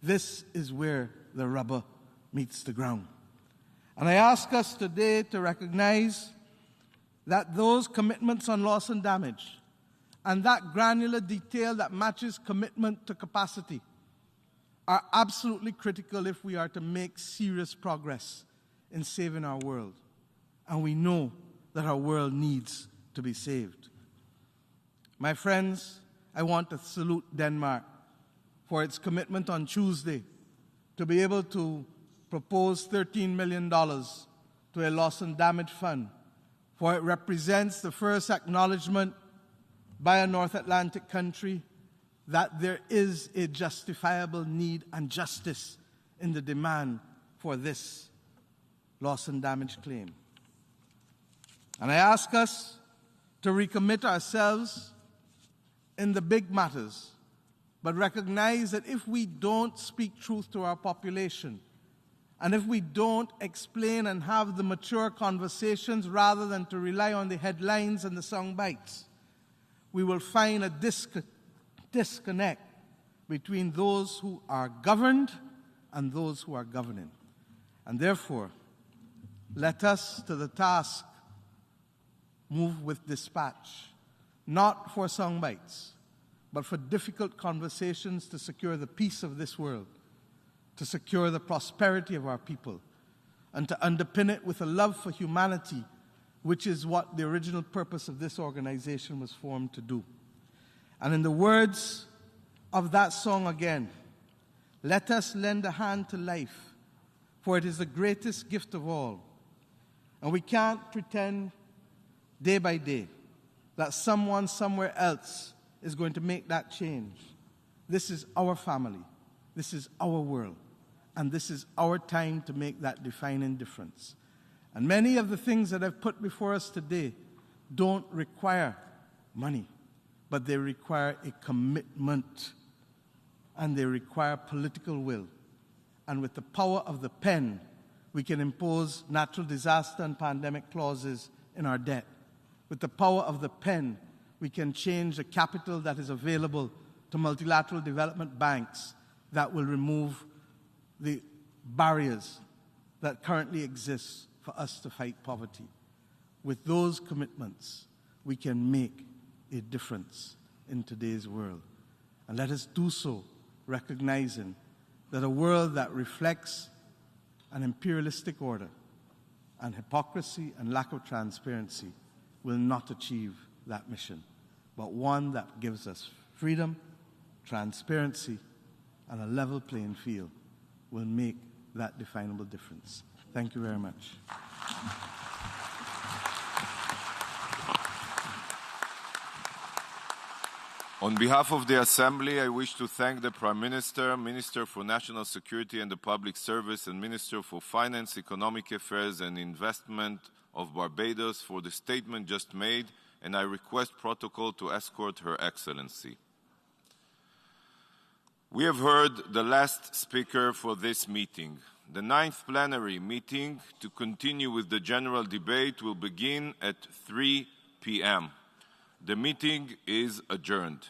This is where the rubber meets the ground. And I ask us today to recognize that those commitments on loss and damage and that granular detail that matches commitment to capacity are absolutely critical if we are to make serious progress in saving our world. And we know that our world needs to be saved. My friends, I want to salute Denmark for its commitment on Tuesday to be able to propose $13 million to a loss and damage fund, for it represents the first acknowledgement by a North Atlantic country that there is a justifiable need and justice in the demand for this loss and damage claim. And I ask us to recommit ourselves in the big matters, but recognize that if we don't speak truth to our population And if we don't explain and have the mature conversations rather than to rely on the headlines and the sound bites, we will find a disconnect between those who are governed and those who are governing. And therefore, let us to the task move with dispatch, not for sound bites, but for difficult conversations to secure the peace of this world, to secure the prosperity of our people, and to underpin it with a love for humanity, which is what the original purpose of this organization was formed to do. And in the words of that song again, let us lend a hand to life, for it is the greatest gift of all. And we can't pretend day by day that someone somewhere else is going to make that change. This is our family. This is our world. And this is our time to make that defining difference. And many of the things that I've put before us today don't require money, but they require a commitment, and they require political will. And with the power of the pen, we can impose natural disaster and pandemic clauses in our debt. With the power of the pen, we can change the capital that is available to multilateral development banks that will remove the barriers that currently exist for us to fight poverty. With those commitments, we can make a difference in today's world. And let us do so recognizing that a world that reflects an imperialistic order and hypocrisy and lack of transparency will not achieve that mission, but one that gives us freedom, transparency, and a level playing field will make that definable difference. Thank you very much. On behalf of the Assembly, I wish to thank the Prime Minister, Minister for National Security and the Public Service, and Minister for Finance, Economic Affairs and Investment of Barbados for the statement just made, and I request protocol to escort Her Excellency. We have heard the last speaker for this meeting. The 9th plenary meeting to continue with the general debate will begin at 3 p.m. The meeting is adjourned.